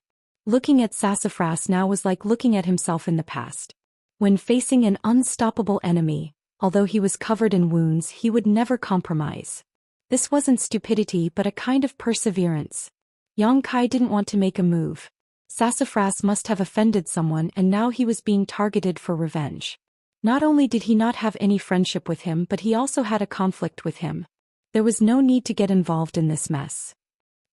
Looking at Sassafras now was like looking at himself in the past. When facing an unstoppable enemy, although he was covered in wounds, he would never compromise. This wasn't stupidity but a kind of perseverance. Yang Kai didn't want to make a move. Sassafras must have offended someone and now he was being targeted for revenge. Not only did he not have any friendship with him but he also had a conflict with him. There was no need to get involved in this mess.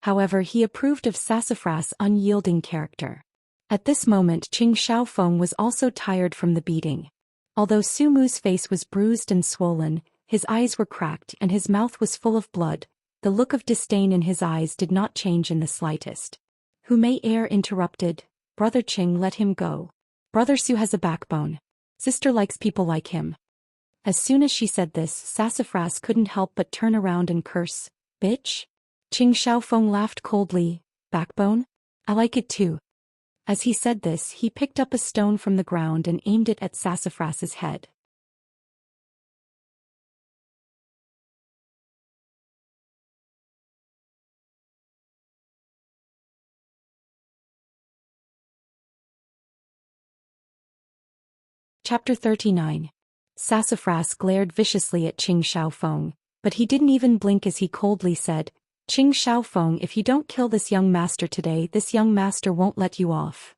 However, he approved of Sassafras' unyielding character. At this moment Qing Xiaofeng was also tired from the beating. Although Su Mu's face was bruised and swollen, his eyes were cracked and his mouth was full of blood, the look of disdain in his eyes did not change in the slightest. Hu Mei Er interrupted, "Brother Qing, let him go. Brother Su has a backbone. Sister likes people like him." As soon as she said this, Sassafras couldn't help but turn around and curse, "Bitch?" Qing Xiaofeng laughed coldly, "Backbone? I like it too." As he said this, he picked up a stone from the ground and aimed it at Sassafras's head. Chapter 39. Sassafras glared viciously at Qing Xiaofeng, but he didn't even blink as he coldly said, "Qing Xiaofeng, if you don't kill this young master today, this young master won't let you off.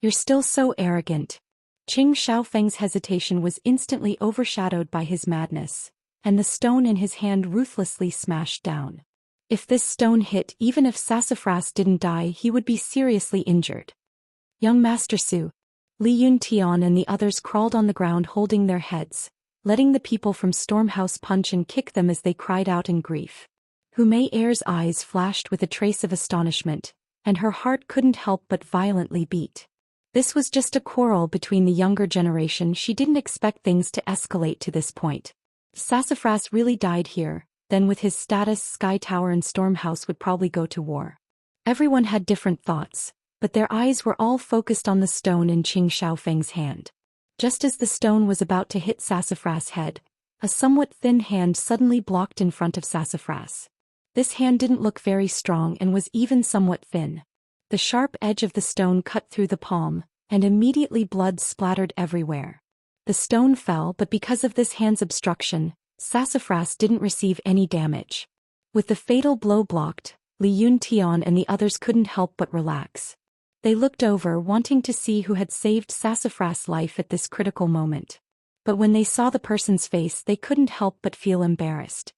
You're still so arrogant." Qing Xiaofeng's hesitation was instantly overshadowed by his madness, and the stone in his hand ruthlessly smashed down. If this stone hit, even if Sassafras didn't die, he would be seriously injured. "Young Master Su." Li Yuntian and the others crawled on the ground holding their heads, letting the people from Stormhouse punch and kick them as they cried out in grief. Hu Mei Er's eyes flashed with a trace of astonishment, and her heart couldn't help but violently beat. This was just a quarrel between the younger generation. She didn't expect things to escalate to this point. If Sassafras really died here, then with his status, Sky Tower and Stormhouse would probably go to war. Everyone had different thoughts, but their eyes were all focused on the stone in Qing Xiaofeng's hand. Just as the stone was about to hit Sassafras' head, a somewhat thin hand suddenly blocked in front of Sassafras. This hand didn't look very strong and was even somewhat thin. The sharp edge of the stone cut through the palm, and immediately blood splattered everywhere. The stone fell, but because of this hand's obstruction, Sassafras didn't receive any damage. With the fatal blow blocked, Li Yuntian and the others couldn't help but relax. They looked over, wanting to see who had saved Sassafras' life at this critical moment. But when they saw the person's face, they couldn't help but feel embarrassed.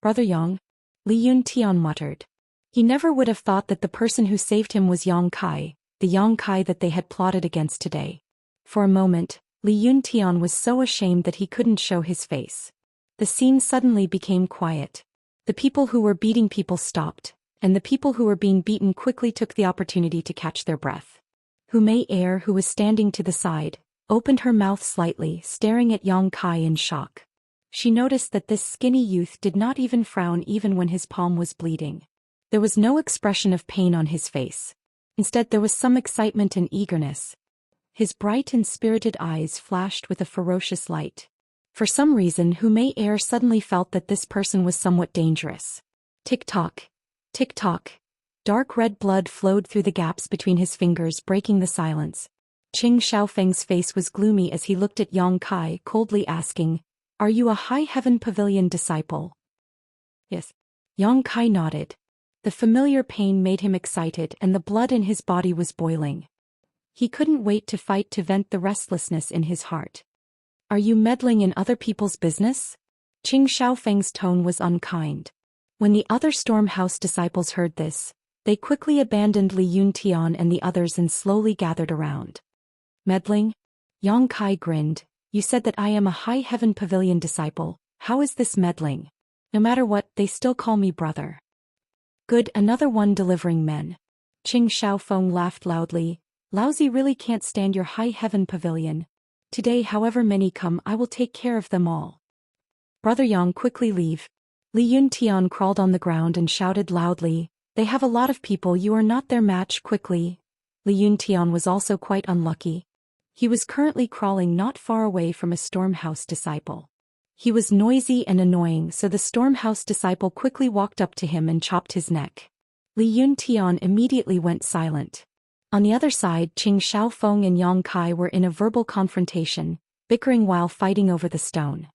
"Brother Yang," Li Yuntian muttered. He never would have thought that the person who saved him was Yang Kai, the Yang Kai that they had plotted against today. For a moment, Li Yuntian was so ashamed that he couldn't show his face. The scene suddenly became quiet. The people who were beating people stopped, and the people who were being beaten quickly took the opportunity to catch their breath. Hu Mei Er, who was standing to the side, opened her mouth slightly, staring at Yang Kai in shock. She noticed that this skinny youth did not even frown even when his palm was bleeding. There was no expression of pain on his face. Instead, there was some excitement and eagerness. His bright and spirited eyes flashed with a ferocious light. For some reason, Hu Mei Er suddenly felt that this person was somewhat dangerous. Tick-tock. Tick-tock. Dark red blood flowed through the gaps between his fingers, breaking the silence. Qing Xiaofeng's face was gloomy as he looked at Yang Kai, coldly asking, "Are you a High Heaven Pavilion disciple?" "Yes." Yang Kai nodded. The familiar pain made him excited and the blood in his body was boiling. He couldn't wait to fight to vent the restlessness in his heart. "Are you meddling in other people's business?" Qing Xiaofeng's tone was unkind. When the other Stormhouse disciples heard this, they quickly abandoned Li Yuntian and the others and slowly gathered around. "Meddling?" Yang Kai grinned. "You said that I am a High Heaven Pavilion disciple. How is this meddling? No matter what, they still call me brother." "Good, another one delivering men." Qing Xiaofeng laughed loudly. "Lousy really can't stand your High Heaven Pavilion. Today, however many come, I will take care of them all." "Brother Yang, quickly leave." Li Yuntian crawled on the ground and shouted loudly, "They have a lot of people, you are not their match, quickly." Li Yuntian was also quite unlucky. He was currently crawling not far away from a Stormhouse disciple. He was noisy and annoying, so the Stormhouse disciple quickly walked up to him and chopped his neck. Li Yuntian immediately went silent. On the other side, Qing Xiaofeng and Yang Kai were in a verbal confrontation, bickering while fighting over the stone.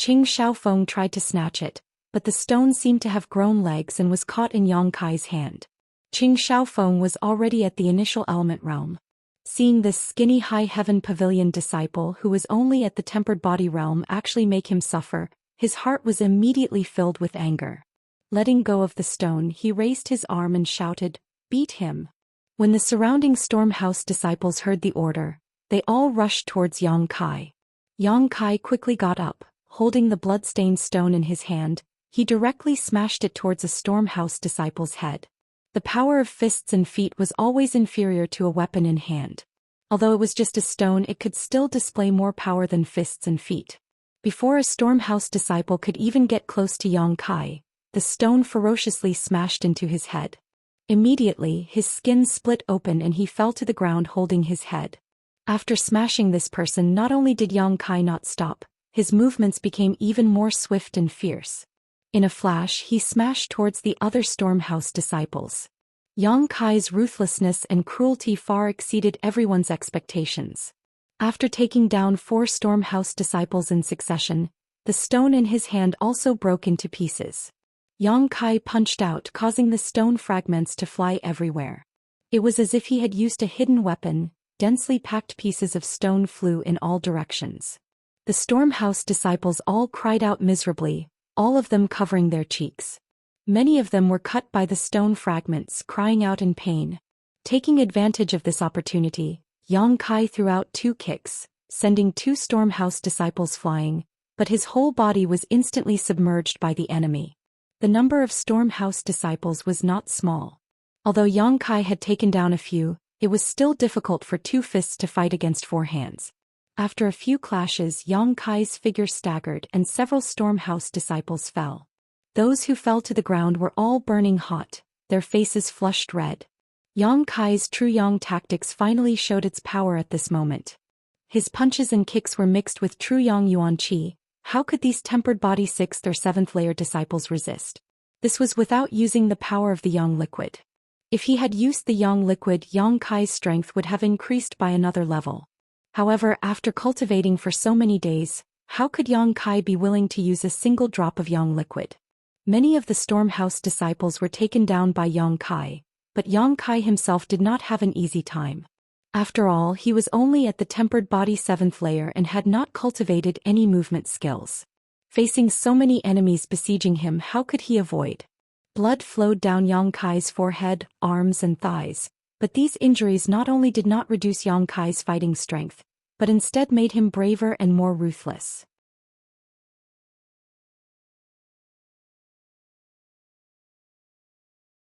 Qing Xiaofeng tried to snatch it, but the stone seemed to have grown legs and was caught in Yang Kai's hand. Qing Xiaofeng was already at the initial element realm. Seeing this skinny high heaven pavilion disciple who was only at the tempered body realm actually make him suffer, his heart was immediately filled with anger. Letting go of the stone, he raised his arm and shouted, "Beat him!" When the surrounding Stormhouse disciples heard the order, they all rushed towards Yang Kai. Yang Kai quickly got up, holding the blood-stained stone in his hand. He directly smashed it towards a Stormhouse disciple's head. The power of fists and feet was always inferior to a weapon in hand. Although it was just a stone, it could still display more power than fists and feet. Before a Stormhouse disciple could even get close to Yang Kai, the stone ferociously smashed into his head. Immediately, his skin split open and he fell to the ground holding his head. After smashing this person, not only did Yang Kai not stop, his movements became even more swift and fierce. In a flash, he smashed towards the other Stormhouse disciples. Yang Kai's ruthlessness and cruelty far exceeded everyone's expectations. After taking down 4 Stormhouse disciples in succession, the stone in his hand also broke into pieces. Yang Kai punched out, causing the stone fragments to fly everywhere. It was as if he had used a hidden weapon. Densely packed pieces of stone flew in all directions. The Stormhouse disciples all cried out miserably, all of them covering their cheeks. Many of them were cut by the stone fragments, crying out in pain. Taking advantage of this opportunity, Yang Kai threw out 2 kicks, sending 2 Stormhouse disciples flying, but his whole body was instantly submerged by the enemy. The number of Stormhouse disciples was not small. Although Yang Kai had taken down a few, it was still difficult for 2 fists to fight against 4 hands. After a few clashes, Yang Kai's figure staggered and several Stormhouse disciples fell. Those who fell to the ground were all burning hot, their faces flushed red. Yang Kai's true Yang tactics finally showed its power at this moment. His punches and kicks were mixed with true Yang Yuan Qi. How could these tempered body 6th or 7th layer disciples resist? This was without using the power of the Yang liquid. If he had used the Yang liquid, Yang Kai's strength would have increased by another level. However, after cultivating for so many days, how could Yang Kai be willing to use a single drop of Yang liquid? Many of the Stormhouse disciples were taken down by Yang Kai, but Yang Kai himself did not have an easy time. After all, he was only at the tempered body 7th layer and had not cultivated any movement skills. Facing so many enemies besieging him, how could he avoid? Blood flowed down Yang Kai's forehead, arms and thighs, but these injuries not only did not reduce Yang Kai's fighting strength, but instead made him braver and more ruthless.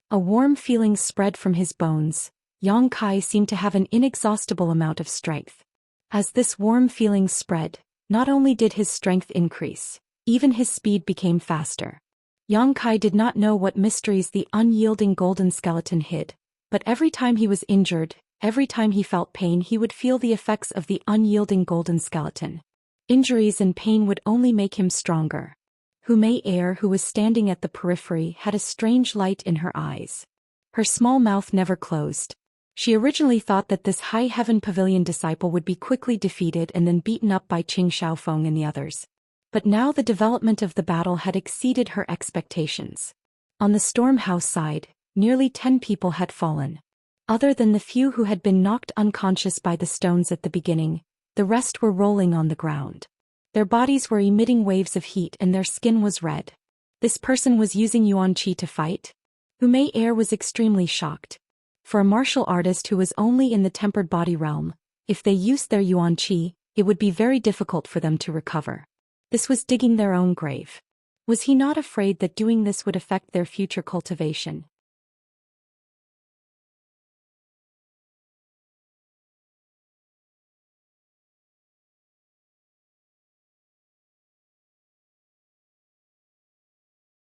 A warm feeling spread from his bones. Yang Kai seemed to have an inexhaustible amount of strength. As this warm feeling spread, not only did his strength increase, even his speed became faster. Yang Kai did not know what mysteries the unyielding golden skeleton hid, but every time he was injured, every time he felt pain, he would feel the effects of the unyielding golden skeleton. Injuries and pain would only make him stronger. Hu Mei Er, who was standing at the periphery, had a strange light in her eyes. Her small mouth never closed. She originally thought that this High Heaven Pavilion disciple would be quickly defeated and then beaten up by Qing Xiaofeng and the others. But now the development of the battle had exceeded her expectations. On the Stormhouse side, nearly 10 people had fallen. Other than the few who had been knocked unconscious by the stones at the beginning, the rest were rolling on the ground. Their bodies were emitting waves of heat and their skin was red. This person was using Yuan Qi to fight? Hu Mei Er was extremely shocked. For a martial artist who was only in the tempered body realm, if they used their Yuan Qi, it would be very difficult for them to recover. This was digging their own grave. Was he not afraid that doing this would affect their future cultivation?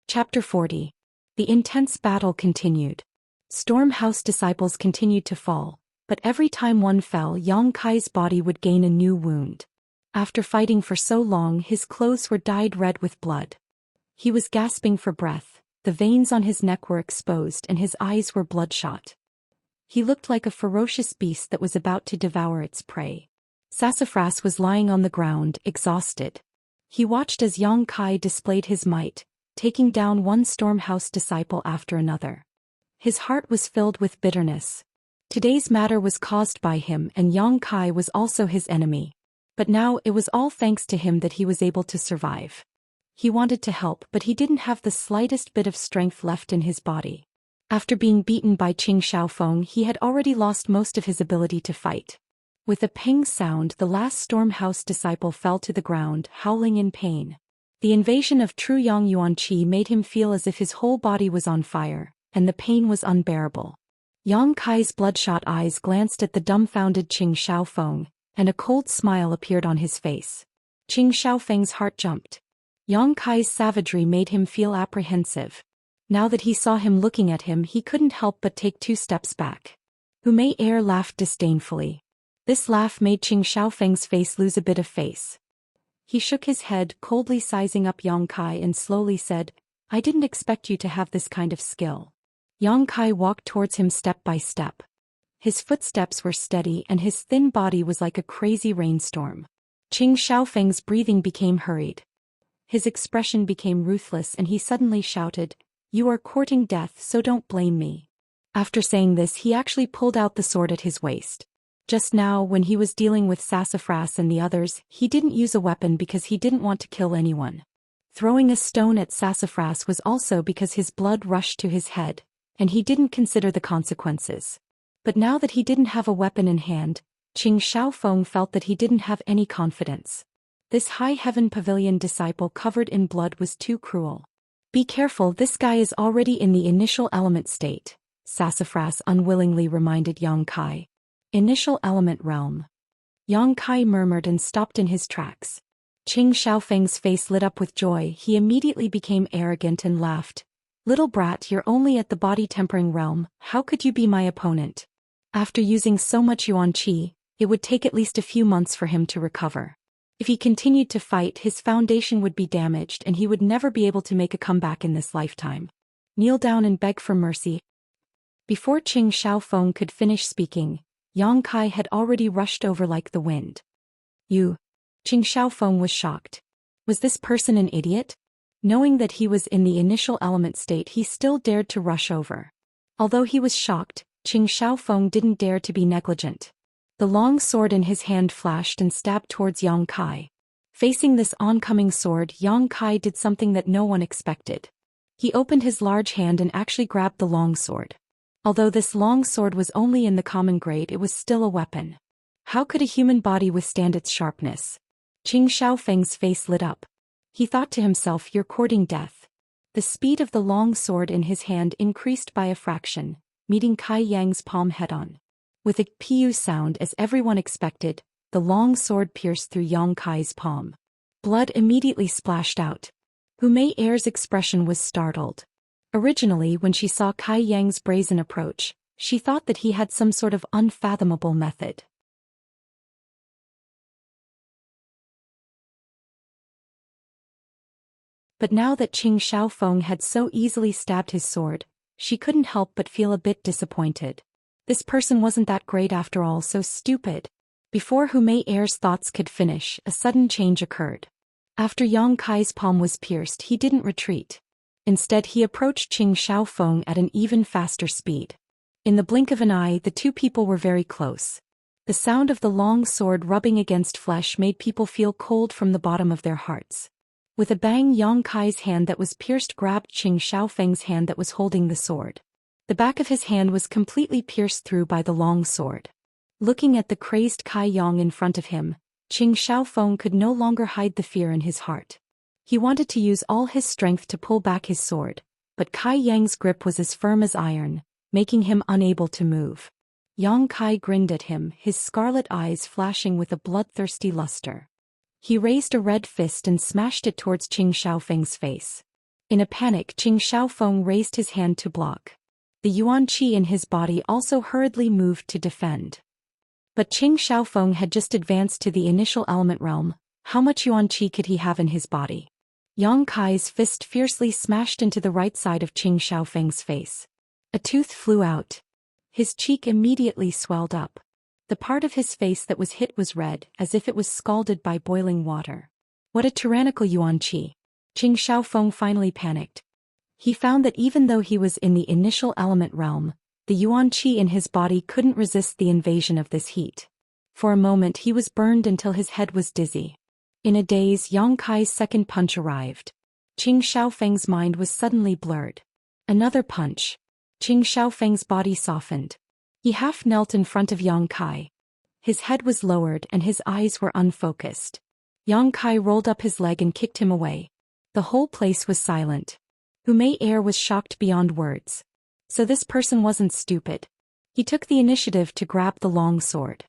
Chapter 40. The intense battle continued. Stormhouse disciples continued to fall, but every time one fell, Yang Kai's body would gain a new wound. After fighting for so long, his clothes were dyed red with blood. He was gasping for breath, the veins on his neck were exposed and his eyes were bloodshot. He looked like a ferocious beast that was about to devour its prey. Sassafras was lying on the ground, exhausted. He watched as Yang Kai displayed his might, taking down one Stormhouse disciple after another. His heart was filled with bitterness. Today's matter was caused by him, and Yang Kai was also his enemy. But now it was all thanks to him that he was able to survive. He wanted to help, but he didn't have the slightest bit of strength left in his body. After being beaten by Qing Xiaofeng, he had already lost most of his ability to fight. With a ping sound, the last Stormhouse disciple fell to the ground, howling in pain. The invasion of true Yang Yuanqi made him feel as if his whole body was on fire, and the pain was unbearable. Yang Kai's bloodshot eyes glanced at the dumbfounded Qing Xiaofeng, and a cold smile appeared on his face. Qing Xiaofeng's heart jumped. Yang Kai's savagery made him feel apprehensive. Now that he saw him looking at him, he couldn't help but take 2 steps back. Hu Mei Er laughed disdainfully. This laugh made Qing Xiaofeng's face lose a bit of face. He shook his head, coldly sizing up Yang Kai, and slowly said, "I didn't expect you to have this kind of skill." Yang Kai walked towards him step by step. His footsteps were steady and his thin body was like a crazy rainstorm. Qing Xiaofeng's breathing became hurried. His expression became ruthless and he suddenly shouted, "You are courting death, so don't blame me." After saying this, he actually pulled out the sword at his waist. Just now, when he was dealing with Sassafras and the others, he didn't use a weapon because he didn't want to kill anyone. Throwing a stone at Sassafras was also because his blood rushed to his head, and he didn't consider the consequences. But now that he didn't have a weapon in hand, Qing Xiaofeng felt that he didn't have any confidence. This High Heaven Pavilion disciple covered in blood was too cruel. "Be careful, this guy is already in the initial element state," Sassafras unwillingly reminded Yang Kai. "Initial element realm." Yang Kai murmured and stopped in his tracks. Qing Xiaofeng's face lit up with joy. He immediately became arrogant and laughed. "Little brat, you're only at the body-tempering realm, how could you be my opponent?" After using so much Yuan Qi, it would take at least a few months for him to recover. If he continued to fight, his foundation would be damaged and he would never be able to make a comeback in this lifetime. "Kneel down and beg for mercy." Before Qing Xiaofeng could finish speaking, Yang Kai had already rushed over like the wind. "You?" Qing Xiaofeng was shocked. Was this person an idiot? Knowing that he was in the initial element state, he still dared to rush over. Although he was shocked, Qing Xiaofeng didn't dare to be negligent. The long sword in his hand flashed and stabbed towards Yang Kai. Facing this oncoming sword, Yang Kai did something that no one expected. He opened his large hand and actually grabbed the long sword. Although this long sword was only in the common grade, it was still a weapon. How could a human body withstand its sharpness? Qing Xiaofeng's face lit up. He thought to himself, "You're courting death." The speed of the long sword in his hand increased by a fraction, meeting Kai Yang's palm head-on. With a "pu" sound, as everyone expected, the long sword pierced through Yang Kai's palm. Blood immediately splashed out. Hu Mei Er's expression was startled. Originally, when she saw Kai Yang's brazen approach, she thought that he had some sort of unfathomable method. But now that Qing Xiaofeng had so easily stabbed his sword, she couldn't help but feel a bit disappointed. This person wasn't that great after all, so stupid. Before Hu Mei Er's thoughts could finish, a sudden change occurred. After Yang Kai's palm was pierced, he didn't retreat. Instead, he approached Qing Xiaofeng at an even faster speed. In the blink of an eye, the two people were very close. The sound of the long sword rubbing against flesh made people feel cold from the bottom of their hearts. With a bang, Yang Kai's hand that was pierced grabbed Qing Xiaofeng's hand that was holding the sword. The back of his hand was completely pierced through by the long sword. Looking at the crazed Kai Yang in front of him, Qing Xiaofeng could no longer hide the fear in his heart. He wanted to use all his strength to pull back his sword, but Kai Yang's grip was as firm as iron, making him unable to move. Yang Kai grinned at him, his scarlet eyes flashing with a bloodthirsty luster. He raised a red fist and smashed it towards Qing Xiaofeng's face. In a panic, Qing Xiaofeng raised his hand to block. The Yuan Qi in his body also hurriedly moved to defend. But Qing Xiaofeng had just advanced to the initial element realm. How much Yuan Qi could he have in his body? Yang Kai's fist fiercely smashed into the right side of Qing Xiaofeng's face. A tooth flew out. His cheek immediately swelled up. The part of his face that was hit was red, as if it was scalded by boiling water. What a tyrannical Yuan Qi! Qing Xiaofeng finally panicked. He found that even though he was in the initial element realm, the yuan qi in his body couldn't resist the invasion of this heat. For a moment he was burned until his head was dizzy. In a daze, Yang Kai's second punch arrived. Qing Xiaofeng's mind was suddenly blurred. Another punch. Qing Xiaofeng's body softened. He half knelt in front of Yang Kai. His head was lowered and his eyes were unfocused. Yang Kai rolled up his leg and kicked him away. The whole place was silent. Hu Mei Er was shocked beyond words. So this person wasn't stupid. He took the initiative to grab the long sword.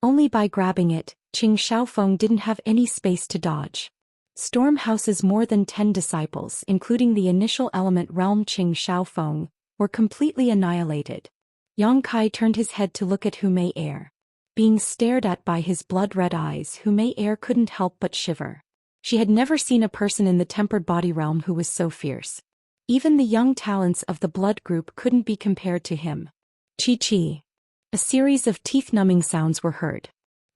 Only by grabbing it, Qing Xiaofeng didn't have any space to dodge. Stormhouse's more than 10 disciples, including the initial element realm Qing Xiaofeng, were completely annihilated. Yang Kai turned his head to look at Hu Mei Er. Being stared at by his blood-red eyes, Hu Mei Er couldn't help but shiver. She had never seen a person in the tempered body realm who was so fierce. Even the young talents of the blood group couldn't be compared to him. Chi-chi. A series of teeth-numbing sounds were heard.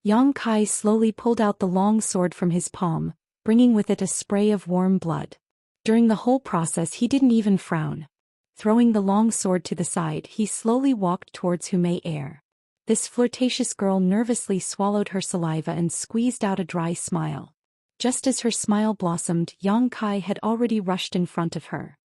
Yang Kai slowly pulled out the long sword from his palm, bringing with it a spray of warm blood. During the whole process he didn't even frown. Throwing the long sword to the side, he slowly walked towards Hu Mei Er. This flirtatious girl nervously swallowed her saliva and squeezed out a dry smile. Just as her smile blossomed, Yang Kai had already rushed in front of her.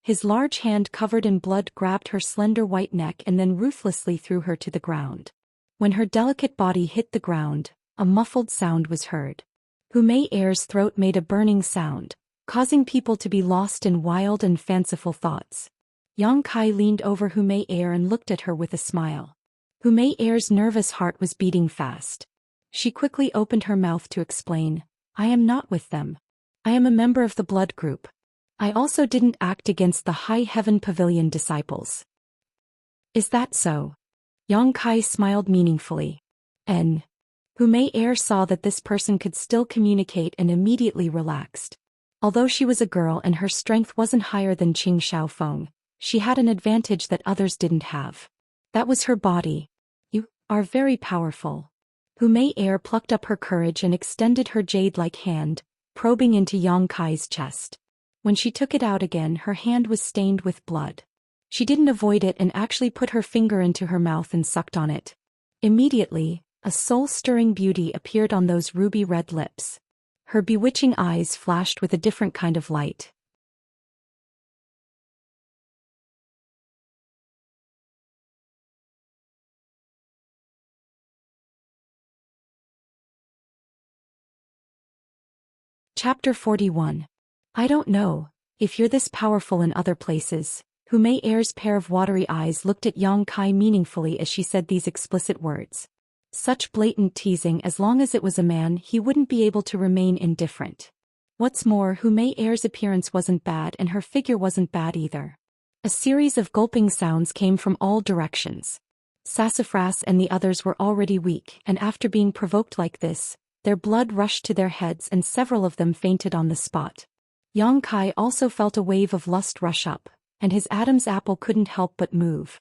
His large hand covered in blood grabbed her slender white neck and then ruthlessly threw her to the ground. When her delicate body hit the ground, a muffled sound was heard. Hu Mei Er's throat made a burning sound, causing people to be lost in wild and fanciful thoughts. Yang Kai leaned over Hu Mei Er and looked at her with a smile. Hu Mei Er's nervous heart was beating fast. She quickly opened her mouth to explain, "I am not with them. I am a member of the blood group. I also didn't act against the High Heaven Pavilion disciples." "Is that so?" Yang Kai smiled meaningfully. "N." Hu Mei Er saw that this person could still communicate and immediately relaxed. Although she was a girl and her strength wasn't higher than Qing Xiaofeng, she had an advantage that others didn't have. That was her body. "You are very powerful." Hu Mei Er plucked up her courage and extended her jade-like hand, probing into Yang Kai's chest. When she took it out again, her hand was stained with blood. She didn't avoid it and actually put her finger into her mouth and sucked on it. Immediately, a soul-stirring beauty appeared on those ruby-red lips. Her bewitching eyes flashed with a different kind of light. Chapter 41. I don't know if you're this powerful in other places. Hu Mei Er's pair of watery eyes looked at Yang Kai meaningfully as she said these explicit words. Such blatant teasing. As long as it was a man, he wouldn't be able to remain indifferent. What's more, Hu Mei Er's appearance wasn't bad and her figure wasn't bad either. A series of gulping sounds came from all directions. Sassafras and the others were already weak, and after being provoked like this, their blood rushed to their heads and several of them fainted on the spot. Yang Kai also felt a wave of lust rush up, and his Adam's apple couldn't help but move.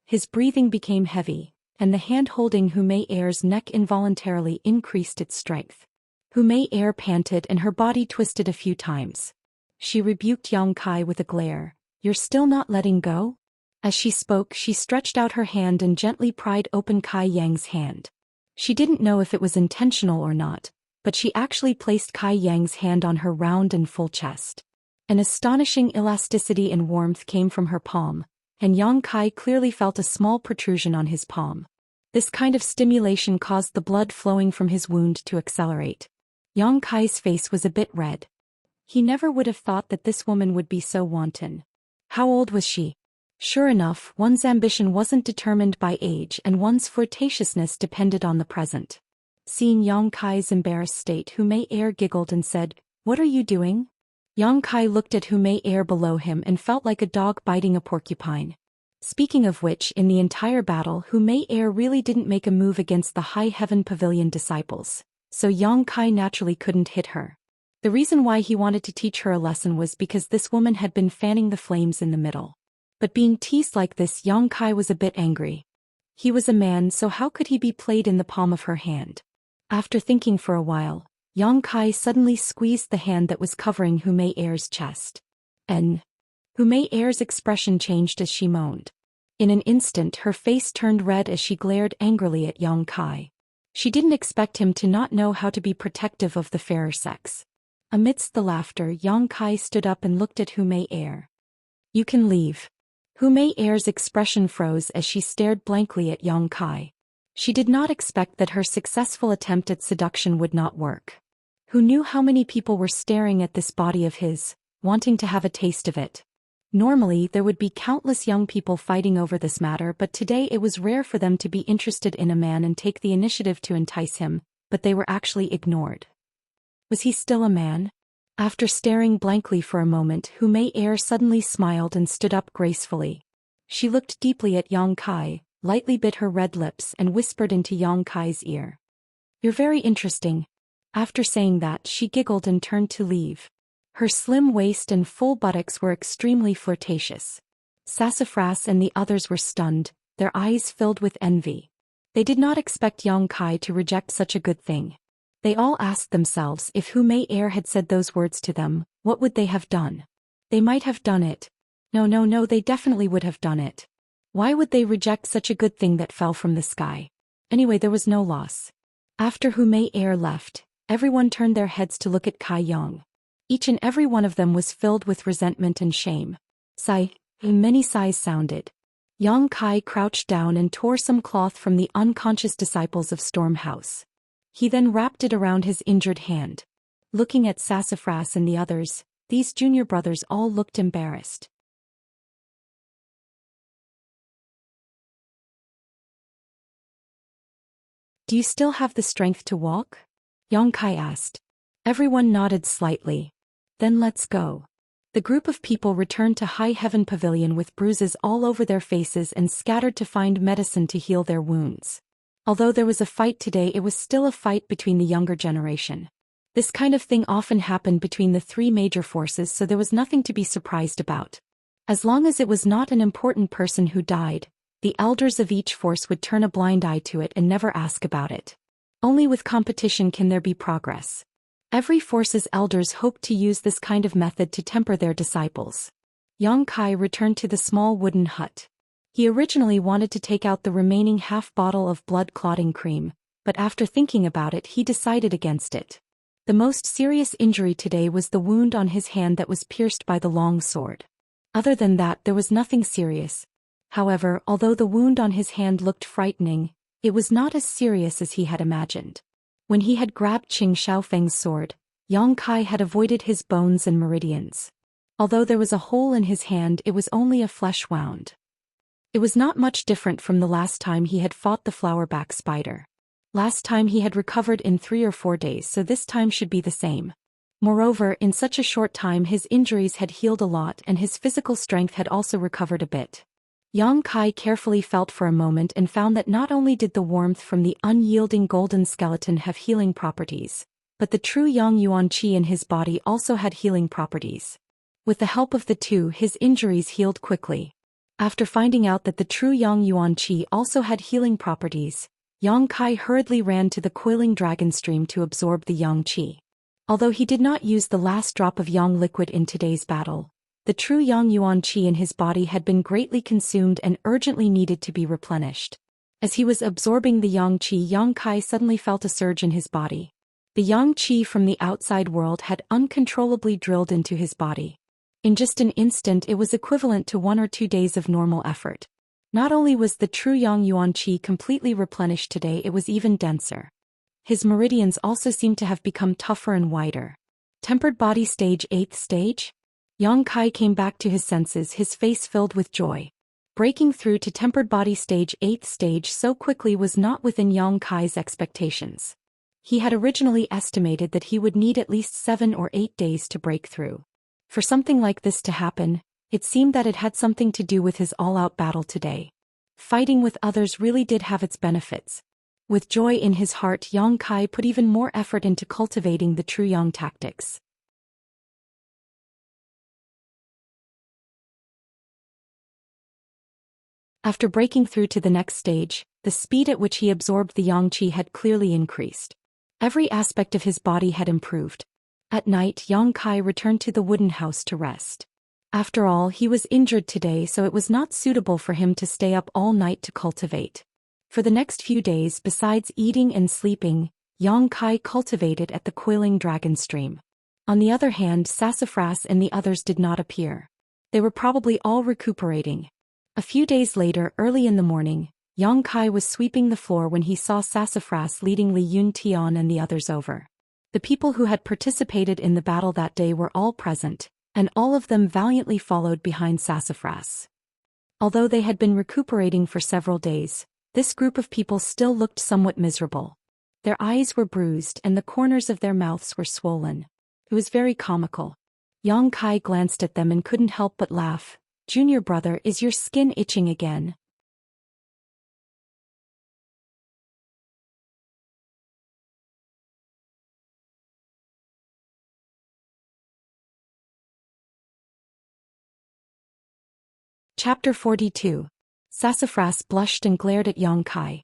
His breathing became heavy, and the hand holding Hu Mei Er's neck involuntarily increased its strength. Hu Mei Er panted and her body twisted a few times. She rebuked Yang Kai with a glare. "You're still not letting go?" As she spoke, she stretched out her hand and gently pried open Kai Yang's hand. She didn't know if it was intentional or not, but she actually placed Kai Yang's hand on her round and full chest. An astonishing elasticity and warmth came from her palm, and Yang Kai clearly felt a small protrusion on his palm. This kind of stimulation caused the blood flowing from his wound to accelerate. Yang Kai's face was a bit red. He never would have thought that this woman would be so wanton. How old was she? Sure enough, one's ambition wasn't determined by age and one's flirtatiousness depended on the present. Seeing Yang Kai's embarrassed state, Hu Mei Er giggled and said, "What are you doing?" Yang Kai looked at Hu Mei Er below him and felt like a dog biting a porcupine. Speaking of which, in the entire battle, Hu Mei Er really didn't make a move against the High Heaven Pavilion disciples, so Yang Kai naturally couldn't hit her. The reason why he wanted to teach her a lesson was because this woman had been fanning the flames in the middle. But being teased like this, Yang Kai was a bit angry. He was a man, so how could he be played in the palm of her hand? After thinking for a while, Yang Kai suddenly squeezed the hand that was covering Hu Mei Er's chest. And Hu Mei Er's expression changed as she moaned. In an instant her face turned red as she glared angrily at Yang Kai. She didn't expect him to not know how to be protective of the fairer sex. Amidst the laughter, Yang Kai stood up and looked at Hu Mei Er. "You can leave." Hu Mei Er's expression froze as she stared blankly at Yang Kai. She did not expect that her successful attempt at seduction would not work. Who knew how many people were staring at this body of his, wanting to have a taste of it? Normally there would be countless young people fighting over this matter, but today it was rare for them to be interested in a man and take the initiative to entice him, but they were actually ignored. Was he still a man? After staring blankly for a moment, Hu Mei Er suddenly smiled and stood up gracefully. She looked deeply at Yang Kai, lightly bit her red lips and whispered into Yang Kai's ear. "You're very interesting." After saying that, she giggled and turned to leave. Her slim waist and full buttocks were extremely flirtatious. Sassafras and the others were stunned, their eyes filled with envy. They did not expect Yang Kai to reject such a good thing. They all asked themselves, if Hu Mei Er had said those words to them, what would they have done? They might have done it. No, they definitely would have done it. Why would they reject such a good thing that fell from the sky? Anyway, there was no loss. After Hu Mei Er left, everyone turned their heads to look at Kai Yang. Each and every one of them was filled with resentment and shame. Sigh, many sighs sounded. Yang Kai crouched down and tore some cloth from the unconscious disciples of Storm House. He then wrapped it around his injured hand. Looking at Sassafras and the others, these junior brothers all looked embarrassed. "Do you still have the strength to walk?" Yang Kai asked. Everyone nodded slightly. "Then let's go." The group of people returned to High Heaven Pavilion with bruises all over their faces and scattered to find medicine to heal their wounds. Although there was a fight today, it was still a fight between the younger generation. This kind of thing often happened between the three major forces, so there was nothing to be surprised about. As long as it was not an important person who died, the elders of each force would turn a blind eye to it and never ask about it. Only with competition can there be progress. Every force's elders hoped to use this kind of method to temper their disciples. Yang Kai returned to the small wooden hut. He originally wanted to take out the remaining half bottle of blood-clotting cream, but after thinking about it he decided against it. The most serious injury today was the wound on his hand that was pierced by the long sword. Other than that, there was nothing serious. However, although the wound on his hand looked frightening, it was not as serious as he had imagined. When he had grabbed Qing Xiaofeng's sword, Yang Kai had avoided his bones and meridians. Although there was a hole in his hand, it was only a flesh wound. It was not much different from the last time he had fought the flowerback spider. Last time he had recovered in 3 or 4 days, so this time should be the same. Moreover, in such a short time his injuries had healed a lot and his physical strength had also recovered a bit. Yang Kai carefully felt for a moment and found that not only did the warmth from the unyielding golden skeleton have healing properties, but the true Yang Yuan Qi in his body also had healing properties. With the help of the two, his injuries healed quickly. After finding out that the true Yang Yuan Qi also had healing properties, Yang Kai hurriedly ran to the coiling dragon stream to absorb the Yang Qi. Although he did not use the last drop of Yang liquid in today's battle, the true Yang Yuan Qi in his body had been greatly consumed and urgently needed to be replenished. As he was absorbing the Yang Qi, Yang Kai suddenly felt a surge in his body. The Yang Qi from the outside world had uncontrollably drilled into his body. In just an instant it was equivalent to 1 or 2 days of normal effort. Not only was the true Yang Yuan Qi completely replenished today, it was even denser. His meridians also seemed to have become tougher and wider. Tempered body stage, 8th stage? Yang Kai came back to his senses, his face filled with joy. Breaking through to tempered body stage, 8th stage so quickly was not within Yang Kai's expectations. He had originally estimated that he would need at least 7 or 8 days to break through. For something like this to happen, it seemed that it had something to do with his all-out battle today. Fighting with others really did have its benefits. With joy in his heart, Yang Kai put even more effort into cultivating the true Yang tactics. After breaking through to the next stage, The speed at which he absorbed the yang qi had clearly increased. Every aspect of his body had improved. At night, Yang Kai returned to the wooden house to rest. After all, he was injured today, so it was not suitable for him to stay up all night to cultivate. For the next few days, besides eating and sleeping, Yang Kai cultivated at the coiling dragon stream. On the other hand, Sassafras and the others did not appear. They were probably all recuperating. A few days later, early in the morning, Yang Kai was sweeping the floor when he saw Sassafras leading Li Yuntian and the others over. The people who had participated in the battle that day were all present, and all of them valiantly followed behind Sassafras. Although they had been recuperating for several days, this group of people still looked somewhat miserable. Their eyes were bruised and the corners of their mouths were swollen. It was very comical. Yang Kai glanced at them and couldn't help but laugh. "Junior brother, is your skin itching again?" Chapter 42. Sassafras blushed and glared at Yang Kai.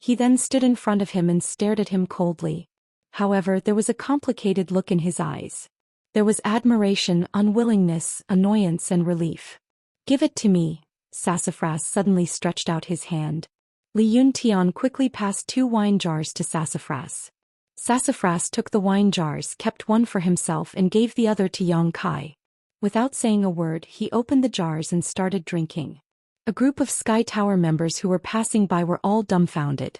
He then stood in front of him and stared at him coldly. However, there was a complicated look in his eyes. There was admiration, unwillingness, annoyance and relief. "Give it to me." Sassafras suddenly stretched out his hand. Li Yuntian quickly passed 2 wine jars to Sassafras. Sassafras took the wine jars, kept one for himself and gave the other to Yang Kai. Without saying a word, he opened the jars and started drinking. A group of Sky Tower members who were passing by were all dumbfounded.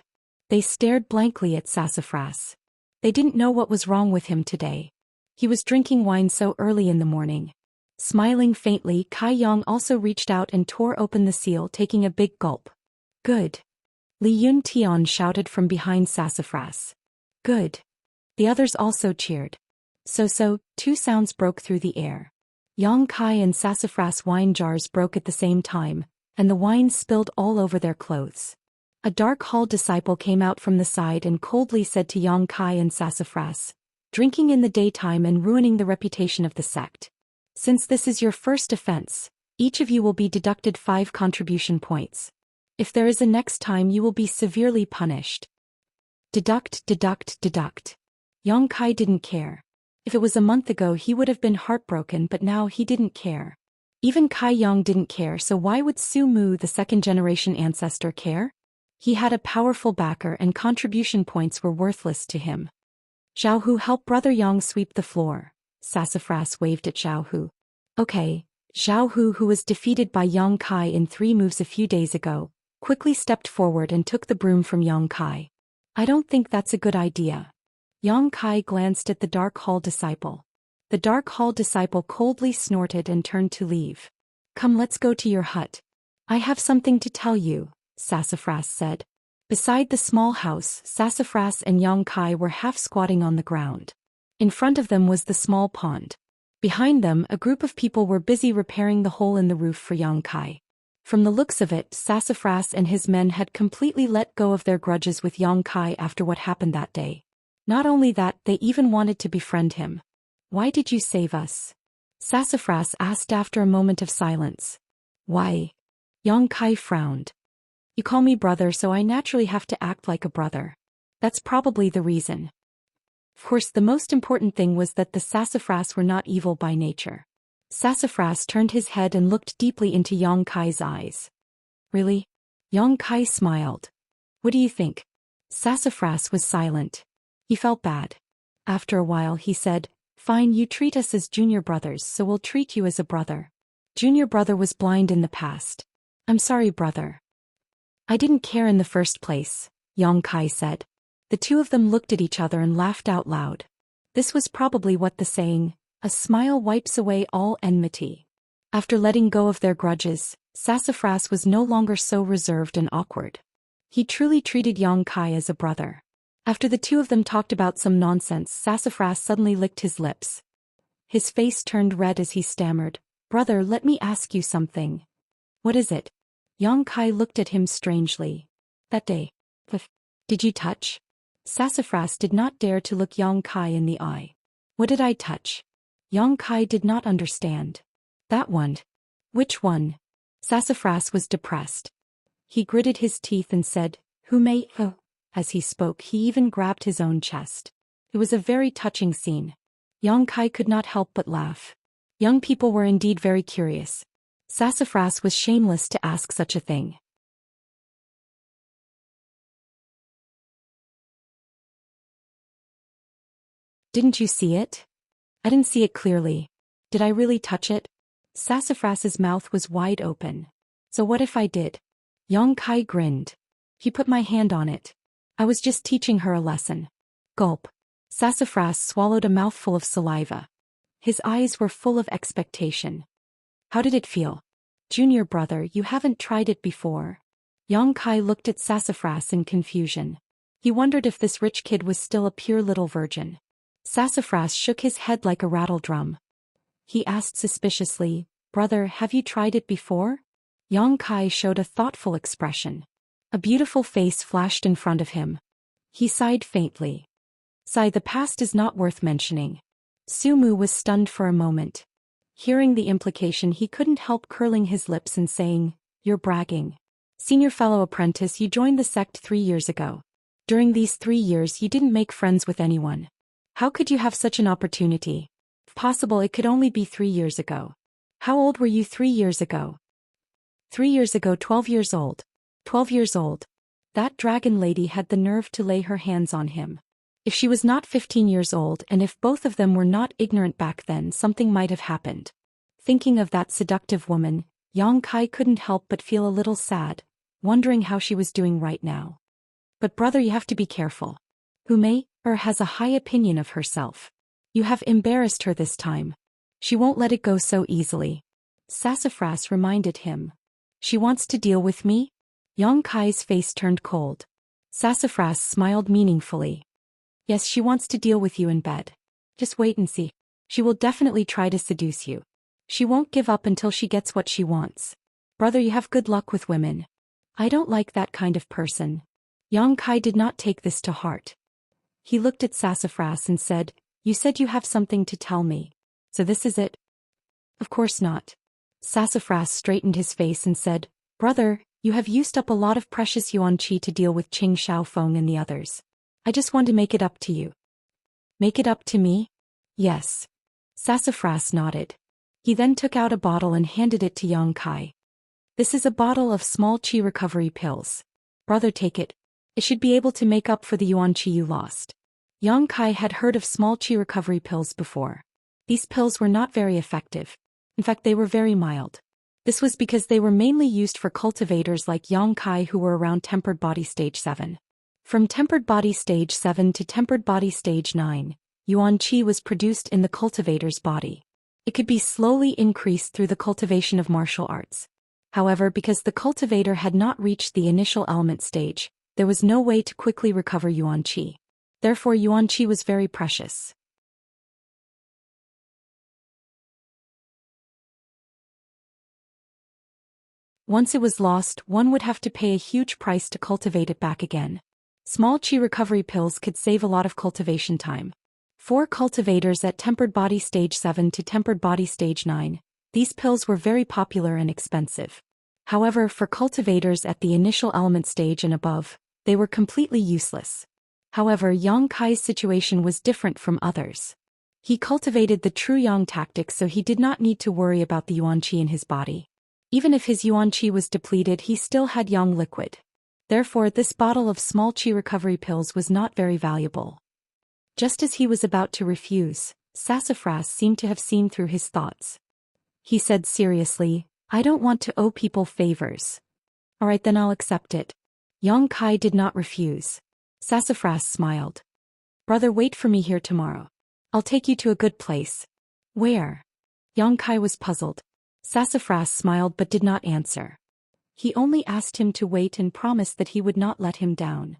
They stared blankly at Sassafras. They didn't know what was wrong with him today. He was drinking wine so early in the morning. Smiling faintly, Kai Yang also reached out and tore open the seal, taking a big gulp. "Good." Li Yuntian shouted from behind Sassafras. "Good." The others also cheered. So, 2 sounds broke through the air. Yang Kai and Sassafras wine jars broke at the same time, and the wine spilled all over their clothes. A dark hall disciple came out from the side and coldly said to Yang Kai and Sassafras, "Drinking in the daytime and ruining the reputation of the sect. Since this is your first offense, each of you will be deducted 5 contribution points. If there is a next time, you will be severely punished." Deduct, deduct, deduct. Yang Kai didn't care. If it was a month ago, he would have been heartbroken, but now he didn't care. Even Kai Yang didn't care, so why would Su Mu, the second-generation ancestor, care? He had a powerful backer and contribution points were worthless to him. "Zhao Hu, help Brother Yang sweep the floor." Sassafras waved at Zhao Hu. "Okay." Zhao Hu, who was defeated by Yang Kai in 3 moves a few days ago, quickly stepped forward and took the broom from Yang Kai. "I don't think that's a good idea." Yang Kai glanced at the Dark Hall disciple. The Dark Hall disciple coldly snorted and turned to leave. "Come, let's go to your hut. I have something to tell you," Sassafras said. Beside the small house, Sassafras and Yang Kai were half squatting on the ground. In front of them was the small pond. Behind them, a group of people were busy repairing the hole in the roof for Yang Kai. From the looks of it, Sassafras and his men had completely let go of their grudges with Yang Kai after what happened that day. Not only that, they even wanted to befriend him. "Why did you save us?" Sassafras asked after a moment of silence. "Why?" Yang Kai frowned. "You call me brother, so I naturally have to act like a brother. That's probably the reason." Of course, the most important thing was that the Sassafras were not evil by nature. Sassafras turned his head and looked deeply into Yang Kai's eyes. "Really?" Yang Kai smiled. "What do you think?" Sassafras was silent. He felt bad. After a while he said, "Fine, you treat us as junior brothers, so we'll treat you as a brother. Junior brother was blind in the past. I'm sorry, brother." "I didn't care in the first place," Yang Kai said. The 2 of them looked at each other and laughed out loud. This was probably what the saying, "A smile wipes away all enmity." After letting go of their grudges, Sassafras was no longer so reserved and awkward. He truly treated Yang Kai as a brother. After the 2 of them talked about some nonsense, Sassafras suddenly licked his lips. His face turned red as he stammered, "Brother, let me ask you something." "What is it?" Yang Kai looked at him strangely. "That day. Did you touch?" Sassafras did not dare to look Yang Kai in the eye. "What did I touch?" Yang Kai did not understand. "That one." "Which one?" Sassafras was depressed. He gritted his teeth and said, Who may, oh. As he spoke, he even grabbed his own chest. It was a very touching scene. Yang Kai could not help but laugh. Young people were indeed very curious. Sassafras was shameless to ask such a thing. Didn't you see it? I didn't see it clearly. Did I really touch it? Sassafras's mouth was wide open. So what if I did? Yang Kai grinned. He put my hand on it. I was just teaching her a lesson. Gulp. Sassafras swallowed a mouthful of saliva. His eyes were full of expectation. How did it feel? Junior brother, you haven't tried it before. Yang Kai looked at Sassafras in confusion. He wondered if this rich kid was still a pure little virgin. Sassafras shook his head like a rattle drum. He asked suspiciously, Brother, have you tried it before? Yang Kai showed a thoughtful expression. A beautiful face flashed in front of him. He sighed faintly. Sigh, the past is not worth mentioning. Sumu was stunned for a moment. Hearing the implication, he couldn't help curling his lips and saying, You're bragging. Senior fellow apprentice, you joined the sect 3 years ago. During these 3 years you didn't make friends with anyone. How could you have such an opportunity? If possible, it could only be 3 years ago. How old were you 3 years ago? 3 years ago, 12 years old. 12 years old. That dragon lady had the nerve to lay her hands on him. If she was not 15 years old and if both of them were not ignorant back then, something might have happened. Thinking of that seductive woman, Yang Kai couldn't help but feel a little sad, wondering how she was doing right now. But brother, you have to be careful. Hume has a high opinion of herself. You have embarrassed her this time. She won't let it go so easily. Sassafras reminded him. She wants to deal with me? Yang Kai's face turned cold. Sassafras smiled meaningfully. Yes, she wants to deal with you in bed. Just wait and see. She will definitely try to seduce you. She won't give up until she gets what she wants. Brother, you have good luck with women. I don't like that kind of person. Yang Kai did not take this to heart. He looked at Sassafras and said, You said you have something to tell me. So this is it? Of course not. Sassafras straightened his face and said, Brother, you have used up a lot of precious yuan qi to deal with Qing Shaofeng and the others. I just want to make it up to you. Make it up to me? Yes. Sassafras nodded. He then took out a bottle and handed it to Yang Kai. This is a bottle of small qi recovery pills. Brother, take it. It should be able to make up for the yuan qi you lost. Yang Kai had heard of small qi recovery pills before. These pills were not very effective. In fact, they were very mild. This was because they were mainly used for cultivators like Yang Kai who were around Tempered Body Stage 7. From Tempered Body Stage 7 to Tempered Body Stage 9, yuan qi was produced in the cultivator's body. It could be slowly increased through the cultivation of martial arts. However, because the cultivator had not reached the initial element stage, there was no way to quickly recover yuan qi. Therefore, yuan qi was very precious. Once it was lost, one would have to pay a huge price to cultivate it back again. Small qi recovery pills could save a lot of cultivation time. For cultivators at Tempered Body Stage 7 to Tempered Body Stage 9, these pills were very popular and expensive. However, for cultivators at the initial element stage and above, they were completely useless. However, Yang Kai's situation was different from others. He cultivated the true Yang tactics, so he did not need to worry about the yuan qi in his body. Even if his yuan qi was depleted, he still had Yang liquid. Therefore, this bottle of small qi recovery pills was not very valuable. Just as he was about to refuse, Sassafras seemed to have seen through his thoughts. He said seriously, I don't want to owe people favors. Alright, then I'll accept it. Yang Kai did not refuse. Sassafras smiled. Brother, wait for me here tomorrow. I'll take you to a good place. Where? Yang Kai was puzzled. Sassafras smiled but did not answer. He only asked him to wait and promised that he would not let him down.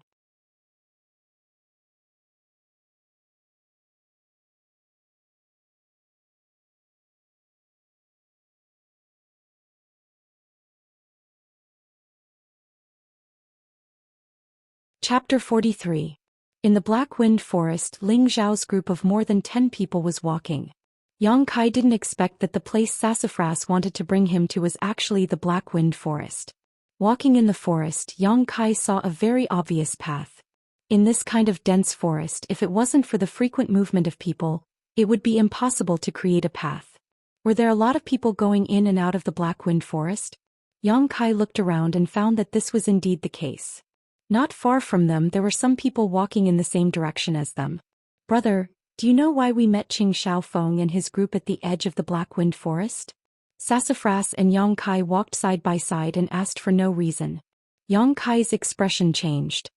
Chapter 43. In the Black Wind Forest, Ling Zhao's group of more than 10 people was walking. Yang Kai didn't expect that the place Sassafras wanted to bring him to was actually the Black Wind Forest. Walking in the forest, Yang Kai saw a very obvious path. In this kind of dense forest, if it wasn't for the frequent movement of people, it would be impossible to create a path. Were there a lot of people going in and out of the Black Wind Forest? Yang Kai looked around and found that this was indeed the case. Not far from them there were some people walking in the same direction as them. Brother, do you know why we met Qing Xiaofeng and his group at the edge of the Black Wind Forest? Sassafras and Yang Kai walked side by side and asked for no reason. Yang Kai's expression changed.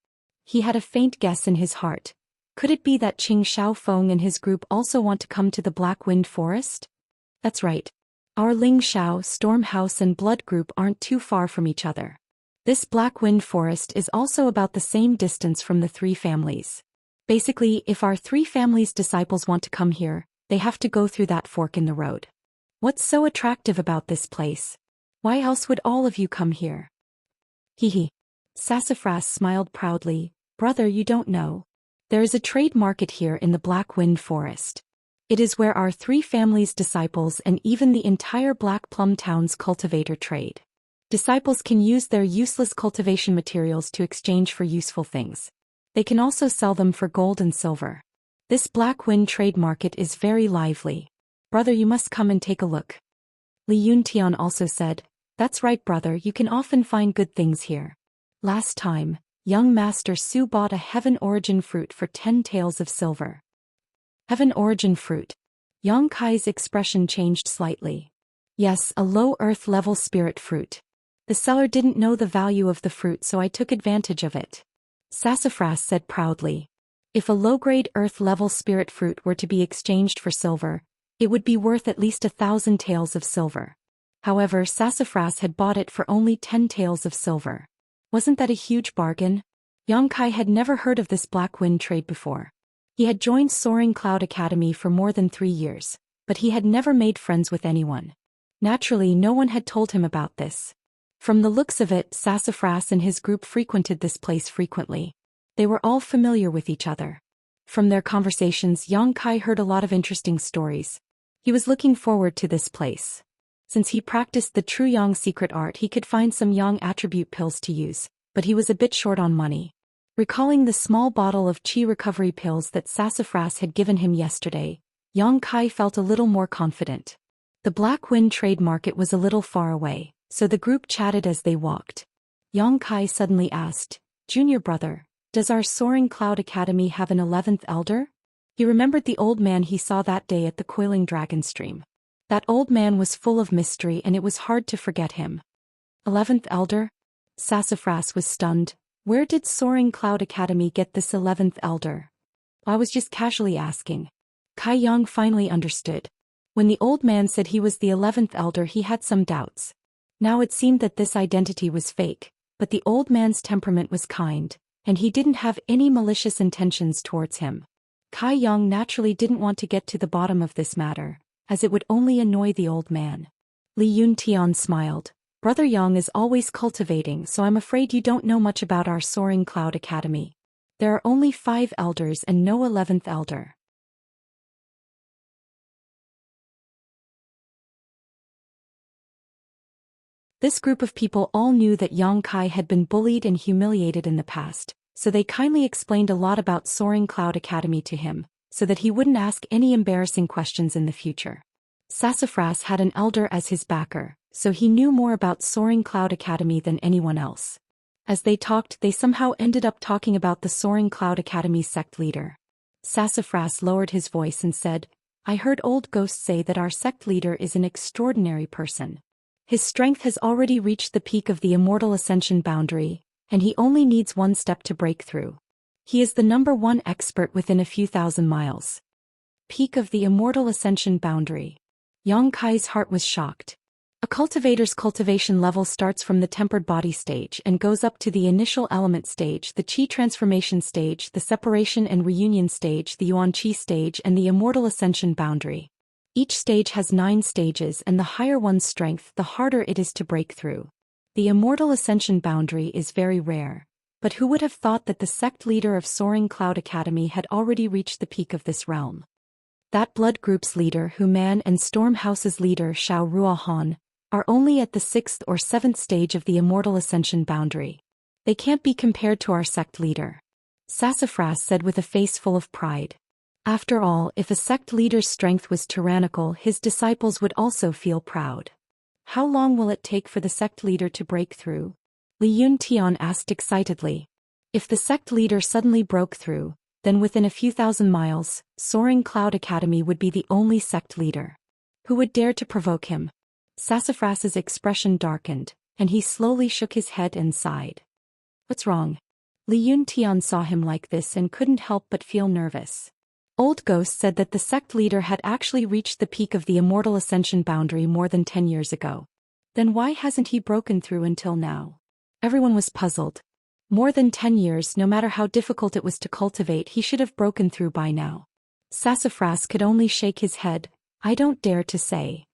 He had a faint guess in his heart. Could it be that Qing Xiaofeng and his group also want to come to the Black Wind Forest? That's right. Our Ling Xiao, Stormhouse and Blood group aren't too far from each other. This Black Wind Forest is also about the same distance from the three families. Basically, if our three families' disciples want to come here, they have to go through that fork in the road. What's so attractive about this place? Why else would all of you come here? Hee. Sassafras smiled proudly. Brother, you don't know. There is a trade market here in the Black Wind Forest. It is where our three families' disciples and even the entire Black Plum Town's cultivator trade. Disciples can use their useless cultivation materials to exchange for useful things. They can also sell them for gold and silver. This Black Wind trade market is very lively. Brother, you must come and take a look. Li Yuntian also said, That's right, brother, you can often find good things here. Last time, young Master Su bought a Heaven Origin fruit for 10 taels of silver. Heaven Origin fruit. Yang Kai's expression changed slightly. Yes, a low earth level spirit fruit. The seller didn't know the value of the fruit, so I took advantage of it. Sassafras said proudly. If a low-grade earth-level spirit fruit were to be exchanged for silver, it would be worth at least 1,000 taels of silver. However, Sassafras had bought it for only 10 taels of silver. Wasn't that a huge bargain? Yang Kai had never heard of this Black Wind trade before. He had joined Soaring Cloud Academy for more than 3 years, but he had never made friends with anyone. Naturally, no one had told him about this. From the looks of it, Sassafras and his group frequented this place frequently. They were all familiar with each other. From their conversations, Yang Kai heard a lot of interesting stories. He was looking forward to this place. Since he practiced the true Yang secret art, he could find some Yang attribute pills to use, but he was a bit short on money. Recalling the small bottle of Qi recovery pills that Sassafras had given him yesterday, Yang Kai felt a little more confident. The Black Wind trade market was a little far away, so the group chatted as they walked. Yang Kai suddenly asked, Junior brother, does our Soaring Cloud Academy have an 11th elder? He remembered the old man he saw that day at the Coiling Dragon Stream. That old man was full of mystery and it was hard to forget him. 11th elder? Sassafras was stunned. Where did Soaring Cloud Academy get this 11th elder? I was just casually asking. Kai Yang finally understood. When the old man said he was the 11th elder, he had some doubts. Now it seemed that this identity was fake, but the old man's temperament was kind, and he didn't have any malicious intentions towards him. Kai Yang naturally didn't want to get to the bottom of this matter, as it would only annoy the old man. Li Yuntian smiled. Brother Yang is always cultivating, so I'm afraid you don't know much about our Soaring Cloud Academy. There are only 5 elders and no 11th elder. This group of people all knew that Yang Kai had been bullied and humiliated in the past, so they kindly explained a lot about Soaring Cloud Academy to him, so that he wouldn't ask any embarrassing questions in the future. Sassafras had an elder as his backer, so he knew more about Soaring Cloud Academy than anyone else. As they talked, they somehow ended up talking about the Soaring Cloud Academy sect leader. Sassafras lowered his voice and said, I heard old ghosts say that our sect leader is an extraordinary person. His strength has already reached the peak of the Immortal Ascension boundary, and he only needs one step to break through. He is the #1 expert within a few thousand miles. Peak of the Immortal Ascension boundary. Yang Kai's heart was shocked. A cultivator's cultivation level starts from the tempered body stage and goes up to the initial element stage, the Qi transformation stage, the separation and reunion stage, the Yuan Qi stage, and the Immortal Ascension boundary. Each stage has 9 stages, and the higher one's strength, the harder it is to break through. The Immortal Ascension boundary is very rare, but who would have thought that the sect leader of Soaring Cloud Academy had already reached the peak of this realm? That blood group's leader, Human, and Storm House's leader, Xiao Ruohan, are only at the 6th or 7th stage of the Immortal Ascension boundary. They can't be compared to our sect leader," Sassafras said with a face full of pride. After all, if a sect leader's strength was tyrannical, his disciples would also feel proud. "How long will it take for the sect leader to break through?" Li Yuntian asked excitedly. If the sect leader suddenly broke through, then within a few thousand miles, Soaring Cloud Academy would be the only sect leader. Who would dare to provoke him? Sassafras's expression darkened, and he slowly shook his head and sighed. "What's wrong?" Li Yuntian saw him like this and couldn't help but feel nervous. Old Ghost said that the sect leader had actually reached the peak of the Immortal Ascension boundary more than 10 years ago. Then why hasn't he broken through until now? Everyone was puzzled. More than 10 years, no matter how difficult it was to cultivate, he should have broken through by now. Sassafras could only shake his head. "I don't dare to say."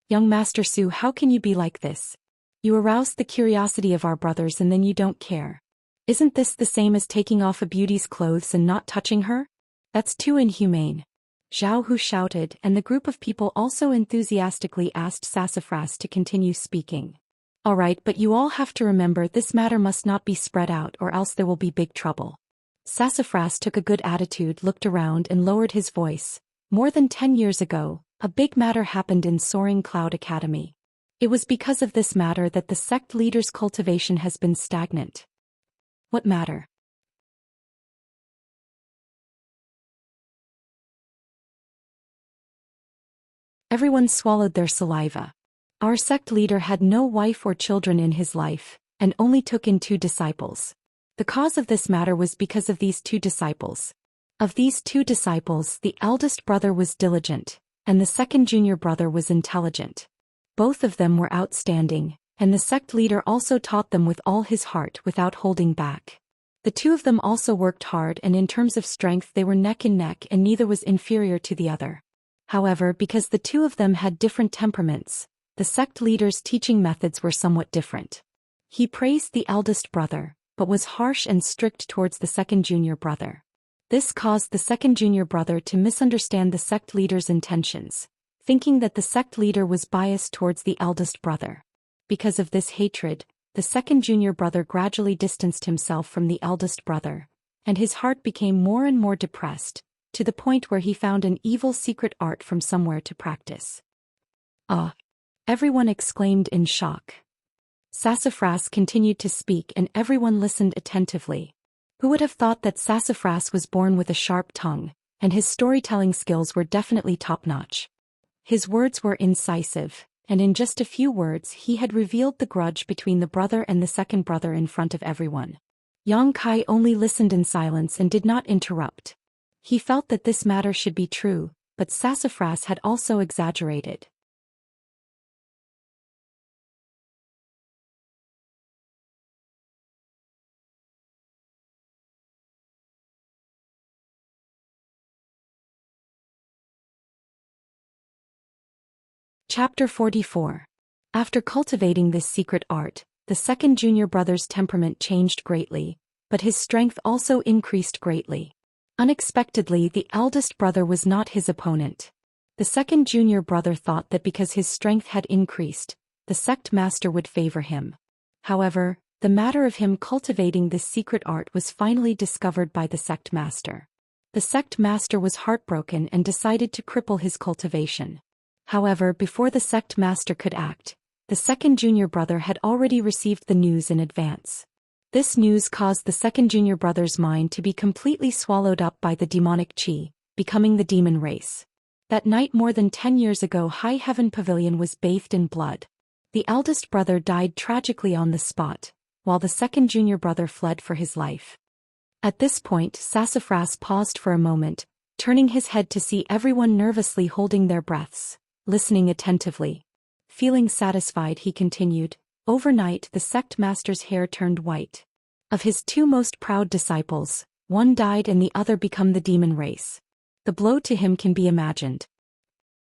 "Young Master Su, how can you be like this? You aroused the curiosity of our brothers and then you don't care. Isn't this the same as taking off a beauty's clothes and not touching her? That's too inhumane." Zhao Hu shouted, and the group of people also enthusiastically asked Sassafras to continue speaking. "All right, but you all have to remember this matter must not be spread out or else there will be big trouble." Sassafras took a good attitude, looked around and lowered his voice. "More than 10 years ago, a big matter happened in Soaring Cloud Academy. It was because of this matter that the sect leader's cultivation has been stagnant." "What matter?" Everyone swallowed their saliva. "Our sect leader had no wife or children in his life, and only took in 2 disciples. The cause of this matter was because of these 2 disciples. Of these 2 disciples, the eldest brother was diligent, and the second junior brother was intelligent. Both of them were outstanding, and the sect leader also taught them with all his heart without holding back. The 2 of them also worked hard, and in terms of strength they were neck and neck and neither was inferior to the other. However, because the 2 of them had different temperaments, the sect leader's teaching methods were somewhat different. He praised the eldest brother, but was harsh and strict towards the second junior brother. This caused the second junior brother to misunderstand the sect leader's intentions, thinking that the sect leader was biased towards the eldest brother. Because of this hatred, the second junior brother gradually distanced himself from the eldest brother, and his heart became more and more depressed, to the point where he found an evil secret art from somewhere to practice. "Ah!" everyone exclaimed in shock. Sassafras continued to speak and everyone listened attentively. Who would have thought that Sassafras was born with a sharp tongue, and his storytelling skills were definitely top-notch. His words were incisive, and in just a few words he had revealed the grudge between the brother and the second brother in front of everyone. Yang Kai only listened in silence and did not interrupt. He felt that this matter should be true, but Sassafras had also exaggerated. Chapter 44. After cultivating this secret art, the second junior brother's temperament changed greatly, but his strength also increased greatly. Unexpectedly, the eldest brother was not his opponent. The second junior brother thought that because his strength had increased, the sect master would favor him. However, the matter of him cultivating this secret art was finally discovered by the sect master. The sect master was heartbroken and decided to cripple his cultivation. However, before the sect master could act, the second junior brother had already received the news in advance. This news caused the second junior brother's mind to be completely swallowed up by the demonic chi, becoming the demon race. That night more than 10 years ago, High Heaven Pavilion was bathed in blood. The eldest brother died tragically on the spot, while the second junior brother fled for his life. At this point, Sassafras paused for a moment, turning his head to see everyone nervously holding their breaths, listening attentively. Feeling satisfied, he continued, "Overnight the sect master's hair turned white. Of his 2 most proud disciples, one died and the other became the demon race. The blow to him can be imagined.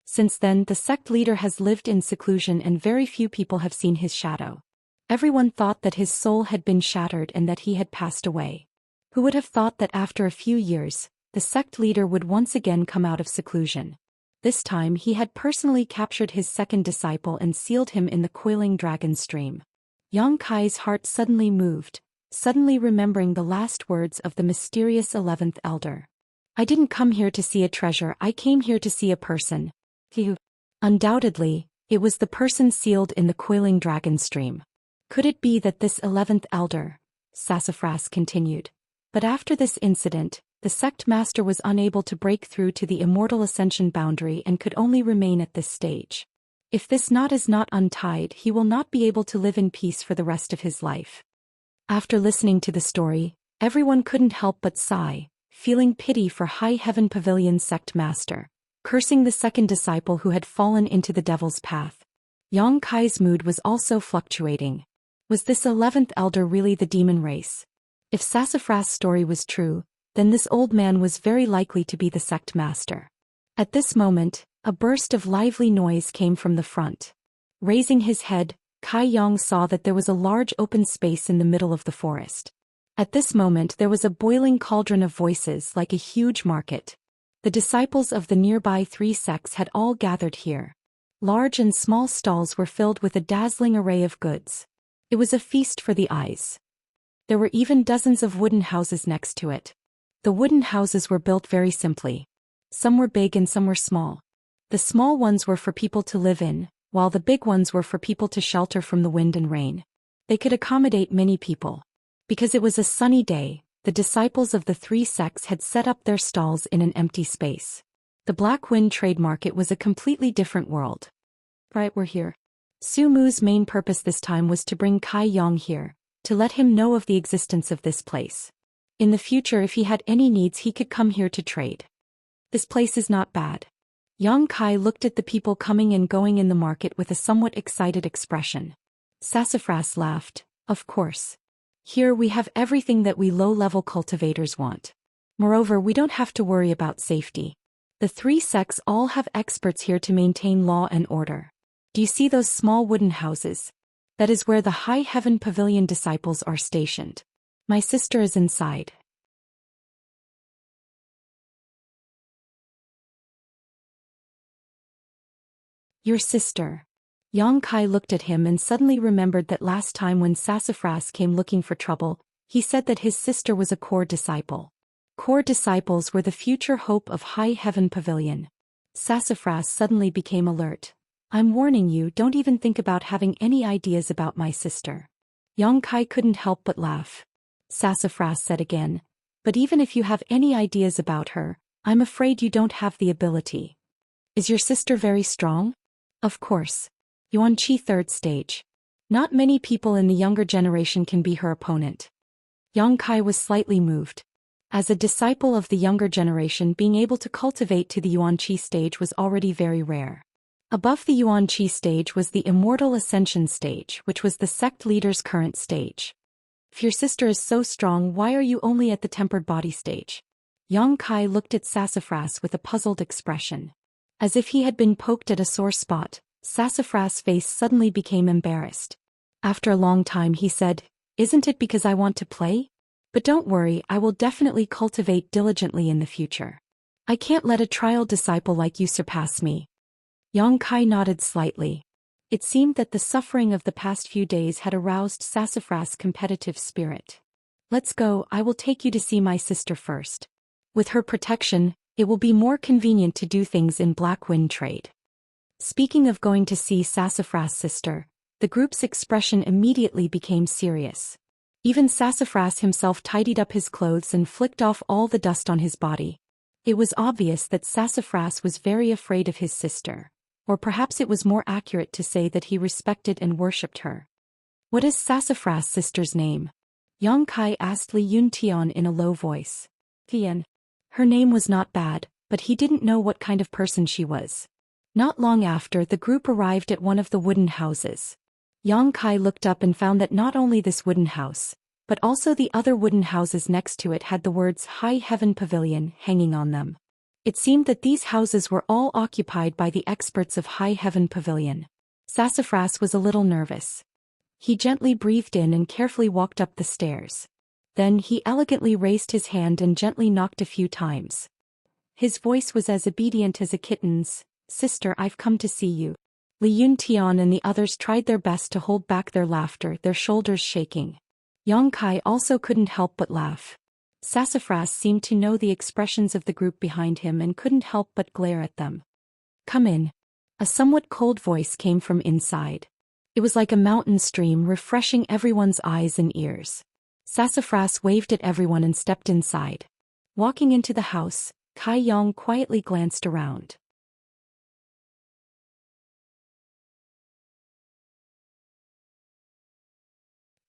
Since then the sect leader has lived in seclusion and very few people have seen his shadow. Everyone thought that his soul had been shattered and that he had passed away. Who would have thought that after a few years, the sect leader would once again come out of seclusion? This time he had personally captured his second disciple and sealed him in the coiling dragon stream. Yang Kai's heart suddenly moved, suddenly remembering the last words of the mysterious 11th elder. I didn't come here to see a treasure, I came here to see a person. Undoubtedly, it was the person sealed in the coiling dragon stream. Could it be that this 11th elder? Sassafras continued. But after this incident, the sect master was unable to break through to the immortal ascension boundary and could only remain at this stage. If this knot is not untied, he will not be able to live in peace for the rest of his life. After listening to the story, everyone couldn't help but sigh, feeling pity for High Heaven Pavilion's sect master, cursing the second disciple who had fallen into the devil's path. Yang Kai's mood was also fluctuating. Was this 11th elder really the demon race? If Sassafras' story was true, then this old man was very likely to be the sect master. At this moment, a burst of lively noise came from the front. Raising his head, Kai Yang saw that there was a large open space in the middle of the forest. At this moment there was a boiling cauldron of voices like a huge market. The disciples of the nearby 3 sects had all gathered here. Large and small stalls were filled with a dazzling array of goods. It was a feast for the eyes. There were even dozens of wooden houses next to it. The wooden houses were built very simply. Some were big and some were small. The small ones were for people to live in, while the big ones were for people to shelter from the wind and rain. They could accommodate many people. Because it was a sunny day, the disciples of the 3 sects had set up their stalls in an empty space. The Black Wind trade market was a completely different world. Right, we're here. Su Mu's main purpose this time was to bring Kai Yang here, to let him know of the existence of this place. In the future, if he had any needs, he could come here to trade. This place is not bad. Yang Kai looked at the people coming and going in the market with a somewhat excited expression. Sassafras laughed. Of course. Here we have everything that we low-level cultivators want. Moreover, we don't have to worry about safety. The 3 sects all have experts here to maintain law and order. Do you see those small wooden houses? That is where the High Heaven Pavilion disciples are stationed. My sister is inside. Your sister. Yang Kai looked at him and suddenly remembered that last time when Sassafras came looking for trouble, he said that his sister was a core disciple. Core disciples were the future hope of High Heaven Pavilion. Sassafras suddenly became alert. I'm warning you, don't even think about having any ideas about my sister. Yang Kai couldn't help but laugh. Sassafras said again, but even if you have any ideas about her, I'm afraid you don't have the ability. Is your sister very strong? Of course. Xianxia 3rd stage. Not many people in the younger generation can be her opponent. Yang Kai was slightly moved. As a disciple of the younger generation, being able to cultivate to the Xianxia stage was already very rare. Above the Xianxia stage was the Immortal Ascension stage, which was the sect leader's current stage. If your sister is so strong, why are you only at the tempered body stage? Yang Kai looked at Sassafras with a puzzled expression. As if he had been poked at a sore spot, Sassafras' face suddenly became embarrassed. After a long time he said, Isn't it because I want to play? But don't worry, I will definitely cultivate diligently in the future. I can't let a trial disciple like you surpass me. Yang Kai nodded slightly. It seemed that the suffering of the past few days had aroused Sassafras' competitive spirit. Let's go, I will take you to see my sister first. With her protection, it will be more convenient to do things in Black Wind trade. Speaking of going to see Sassafras' sister, the group's expression immediately became serious. Even Sassafras himself tidied up his clothes and flicked off all the dust on his body. It was obvious that Sassafras was very afraid of his sister, or perhaps it was more accurate to say that he respected and worshipped her. What is Sassafras' sister's name? Yang Kai asked Li Yuntian in a low voice. Tian. Her name was not bad, but he didn't know what kind of person she was. Not long after, the group arrived at one of the wooden houses. Yang Kai looked up and found that not only this wooden house, but also the other wooden houses next to it had the words High Heaven Pavilion hanging on them. It seemed that these houses were all occupied by the experts of High Heaven Pavilion. Sassafras was a little nervous. He gently breathed in and carefully walked up the stairs. Then he elegantly raised his hand and gently knocked a few times. His voice was as obedient as a kitten's. "Sister, I've come to see you." Li Yuntian and the others tried their best to hold back their laughter, their shoulders shaking. Yang Kai also couldn't help but laugh. Sassafras seemed to know the expressions of the group behind him and couldn't help but glare at them. "Come in." A somewhat cold voice came from inside. It was like a mountain stream, refreshing everyone's eyes and ears. Sassafras waved at everyone and stepped inside. Walking into the house, Kai Yang quietly glanced around.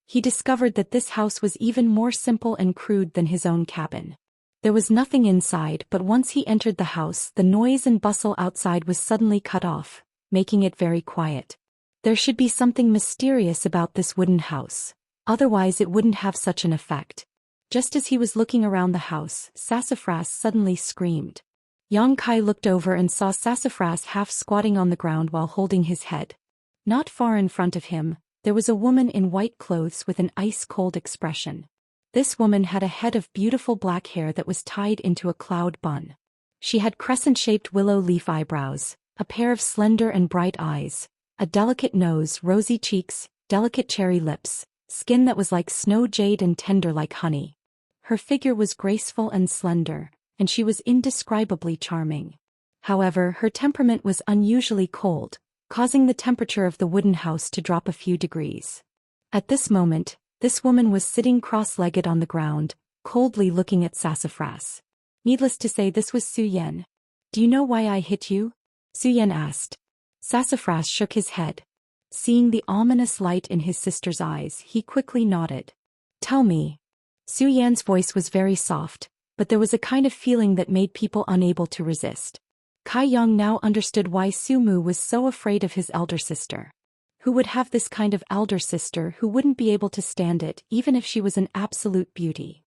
He discovered that this house was even more simple and crude than his own cabin. There was nothing inside, but once he entered the house, the noise and bustle outside was suddenly cut off, making it very quiet. There should be something mysterious about this wooden house. Otherwise it wouldn't have such an effect. Just as he was looking around the house, Sassafras suddenly screamed. Yang Kai looked over and saw Sassafras half squatting on the ground while holding his head. Not far in front of him, there was a woman in white clothes with an ice-cold expression. This woman had a head of beautiful black hair that was tied into a cloud bun. She had crescent-shaped willow leaf eyebrows, a pair of slender and bright eyes, a delicate nose, rosy cheeks, delicate cherry lips, skin that was like snow jade and tender like honey. Her figure was graceful and slender, and she was indescribably charming. However, her temperament was unusually cold, causing the temperature of the wooden house to drop a few degrees. At this moment, this woman was sitting cross-legged on the ground, coldly looking at Sassafras. Needless to say, this was Zhou Xian. "Do you know why I hit you?" Zhou Xian asked. Sassafras shook his head. Seeing the ominous light in his sister's eyes, he quickly nodded. "Tell me." Zhou Yan's voice was very soft, but there was a kind of feeling that made people unable to resist. Kai Yang now understood why Su Mu was so afraid of his elder sister. Who would have this kind of elder sister who wouldn't be able to stand it even if she was an absolute beauty?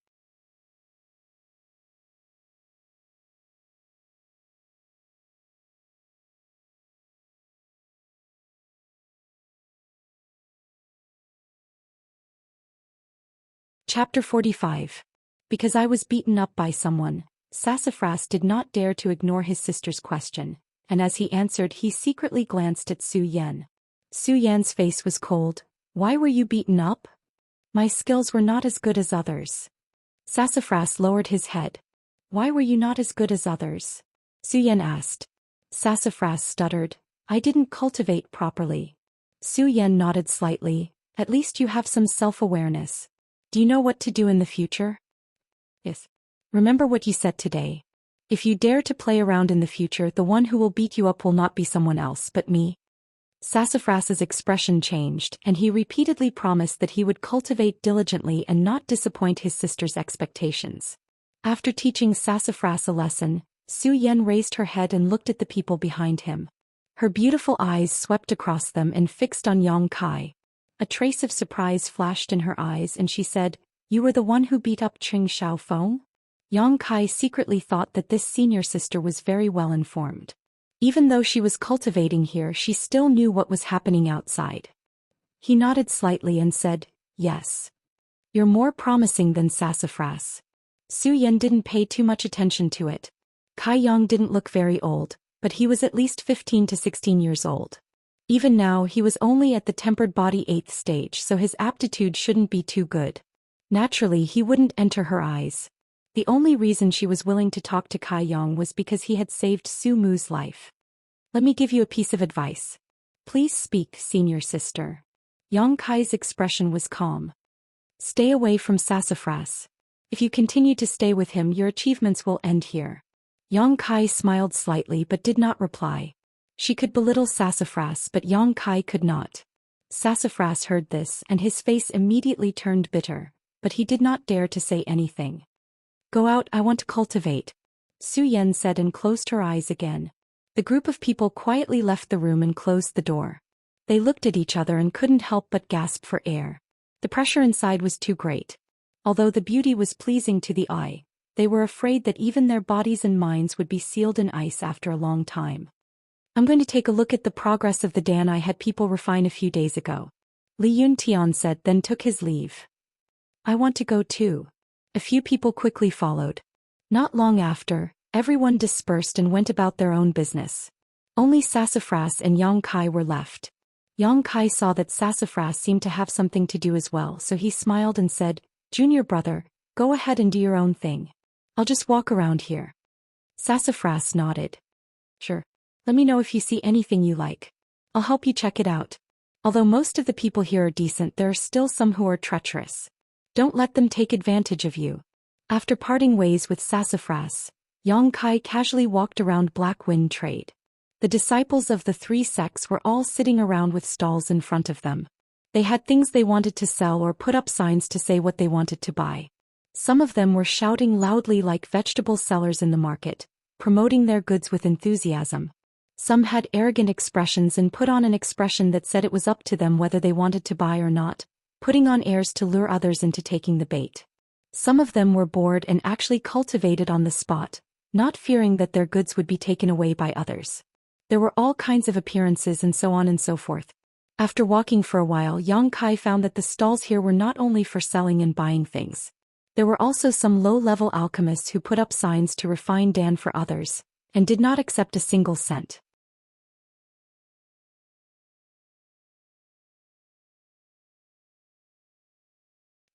Chapter 45. Because I was beaten up by someone, Sassafras did not dare to ignore his sister's question, and as he answered he secretly glanced at Zhou Xian. Zhou Yan's face was cold. "Why were you beaten up?" "My skills were not as good as others." Sassafras lowered his head. "Why were you not as good as others?" Zhou Yan asked. Sassafras stuttered. "I didn't cultivate properly." Zhou Yan nodded slightly. "At least you have some self-awareness. Do you know what to do in the future?" "Yes." "Remember what you said today. If you dare to play around in the future, the one who will beat you up will not be someone else but me." Sassafras's expression changed, and he repeatedly promised that he would cultivate diligently and not disappoint his sister's expectations. After teaching Sassafras a lesson, Zhou Yan raised her head and looked at the people behind him. Her beautiful eyes swept across them and fixed on Yang Kai. A trace of surprise flashed in her eyes and she said, "You were the one who beat up Ching Xiaofeng?" Yang Kai secretly thought that this senior sister was very well informed. Even though she was cultivating here, she still knew what was happening outside. He nodded slightly and said, "Yes. You're more promising than Sassafras." Zhou Yan didn't pay too much attention to it. Kai Yang didn't look very old, but he was at least 15 to 16 years old. Even now he was only at the tempered body 8th stage, so his aptitude shouldn't be too good. Naturally he wouldn't enter her eyes. The only reason she was willing to talk to Kai Yang was because he had saved Su Mu's life. "Let me give you a piece of advice. Please speak, senior sister." Yang Kai's expression was calm. "Stay away from Sassafras. If you continue to stay with him, your achievements will end here." Yang Kai smiled slightly but did not reply. She could belittle Sassafras, but Yang Kai could not. Sassafras heard this and his face immediately turned bitter, but he did not dare to say anything. "Go out, I want to cultivate," Zhou Yan said and closed her eyes again. The group of people quietly left the room and closed the door. They looked at each other and couldn't help but gasp for air. The pressure inside was too great. Although the beauty was pleasing to the eye, they were afraid that even their bodies and minds would be sealed in ice after a long time. "I'm going to take a look at the progress of the Dan I had people refine a few days ago," Li Yuntian said, then took his leave. "I want to go too." A few people quickly followed. Not long after, everyone dispersed and went about their own business. Only Sassafras and Yang Kai were left. Yang Kai saw that Sassafras seemed to have something to do as well, so he smiled and said, "Junior brother, go ahead and do your own thing. I'll just walk around here." Sassafras nodded. "Sure. Let me know if you see anything you like. I'll help you check it out. Although most of the people here are decent, there are still some who are treacherous. Don't let them take advantage of you." After parting ways with Sassafras, Yang Kai casually walked around Black Wind Trade. The disciples of the three sects were all sitting around with stalls in front of them. They had things they wanted to sell or put up signs to say what they wanted to buy. Some of them were shouting loudly like vegetable sellers in the market, promoting their goods with enthusiasm. Some had arrogant expressions and put on an expression that said it was up to them whether they wanted to buy or not, putting on airs to lure others into taking the bait. Some of them were bored and actually cultivated on the spot, not fearing that their goods would be taken away by others. There were all kinds of appearances and so on and so forth. After walking for a while, Yang Kai found that the stalls here were not only for selling and buying things. There were also some low-level alchemists who put up signs to refine Dan for others, and did not accept a single cent.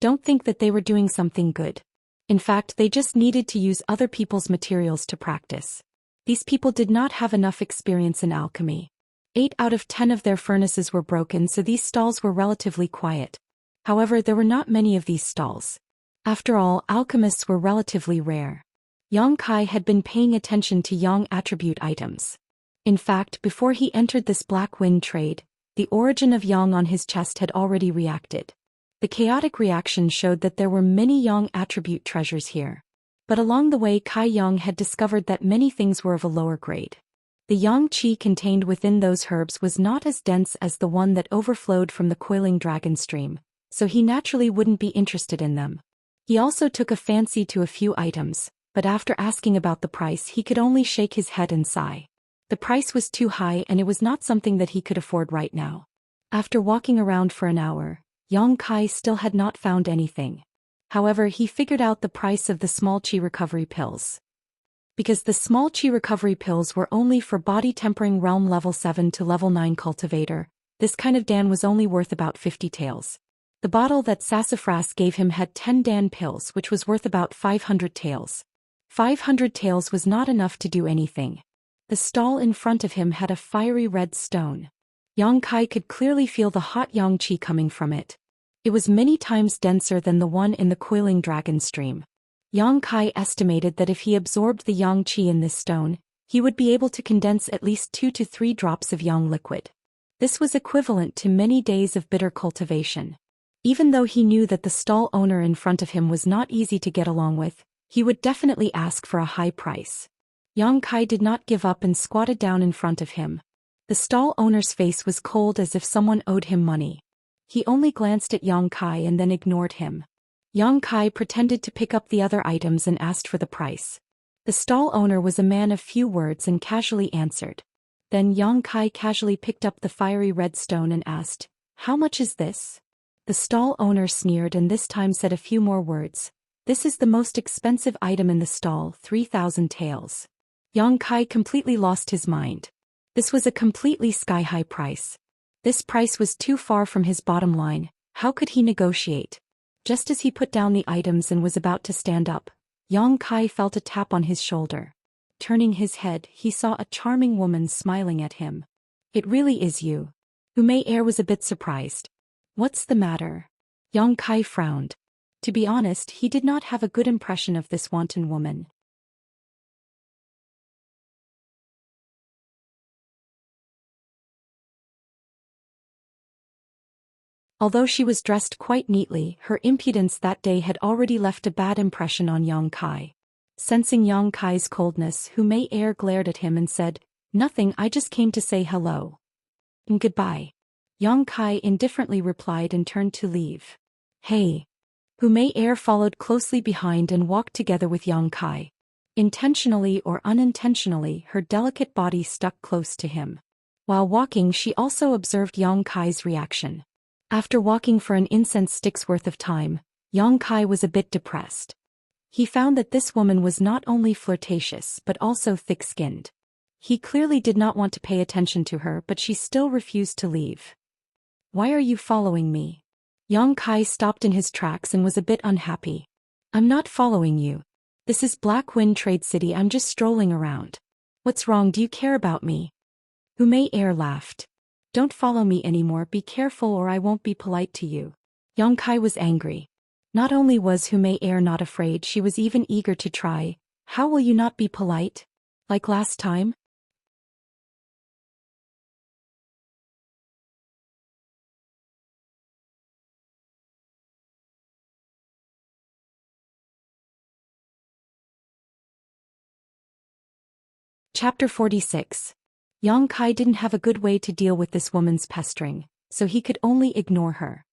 Don't think that they were doing something good. In fact, they just needed to use other people's materials to practice. These people did not have enough experience in alchemy. 8 out of 10 of their furnaces were broken, so these stalls were relatively quiet. However, there were not many of these stalls. After all, alchemists were relatively rare. Yang Kai had been paying attention to Yang attribute items. In fact, before he entered this Black Wind Trade, the origin of Yang on his chest had already reacted. The chaotic reaction showed that there were many Yang attribute treasures here. But along the way, Kai Yang had discovered that many things were of a lower grade. The Yang Qi contained within those herbs was not as dense as the one that overflowed from the coiling dragon stream, so he naturally wouldn't be interested in them. He also took a fancy to a few items, but after asking about the price, he could only shake his head and sigh. The price was too high and it was not something that he could afford right now. After walking around for an hour, Yang Kai still had not found anything. However, he figured out the price of the small Qi recovery pills. Because the small Qi recovery pills were only for body tempering realm level 7 to level 9 cultivator, this kind of Dan was only worth about 50 taels. The bottle that Sassafras gave him had 10 Dan pills, which was worth about 500 taels. 500 taels was not enough to do anything. The stall in front of him had a fiery red stone. Yang Kai could clearly feel the hot Yang Qi coming from it. It was many times denser than the one in the coiling dragon stream. Yang Kai estimated that if he absorbed the Yang Qi in this stone, he would be able to condense at least 2 to 3 drops of Yang liquid. This was equivalent to many days of bitter cultivation. Even though he knew that the stall owner in front of him was not easy to get along with, he would definitely ask for a high price. Yang Kai did not give up and squatted down in front of him. The stall owner's face was cold as if someone owed him money. He only glanced at Yang Kai and then ignored him. Yang Kai pretended to pick up the other items and asked for the price. The stall owner was a man of few words and casually answered. Then Yang Kai casually picked up the fiery red stone and asked, "How much is this?" The stall owner sneered and this time said a few more words. "This is the most expensive item in the stall, 3,000 taels." Yang Kai completely lost his mind. This was a completely sky-high price. This price was too far from his bottom line. How could he negotiate? Just as he put down the items and was about to stand up, Yang Kai felt a tap on his shoulder. Turning his head, he saw a charming woman smiling at him. "It really is you." Umei Air was a bit surprised. "What's the matter?" Yang Kai frowned. To be honest, he did not have a good impression of this wanton woman. Although she was dressed quite neatly, her impudence that day had already left a bad impression on Yang Kai. Sensing Yang Kai's coldness, Umei Air glared at him and said, "Nothing, I just came to say hello. And goodbye." Yang Kai indifferently replied and turned to leave. "Hey." Umei Air followed closely behind and walked together with Yang Kai. Intentionally or unintentionally, her delicate body stuck close to him. While walking, she also observed Yang Kai's reaction. After walking for an incense stick's worth of time, Yang Kai was a bit depressed. He found that this woman was not only flirtatious but also thick-skinned. He clearly did not want to pay attention to her, but she still refused to leave. Why are you following me? Yang Kai stopped in his tracks and was a bit unhappy. I'm not following you. This is Black Wind Trade City, I'm just strolling around. What's wrong, do you care about me? Hu Mei Er laughed. Don't follow me anymore, be careful or I won't be polite to you. Yang Kai was angry. Not only was Hu Mei Er not afraid, she was even eager to try. How will you not be polite? Like last time? Chapter 46. Yang Kai didn't have a good way to deal with this woman's pestering, so he could only ignore her.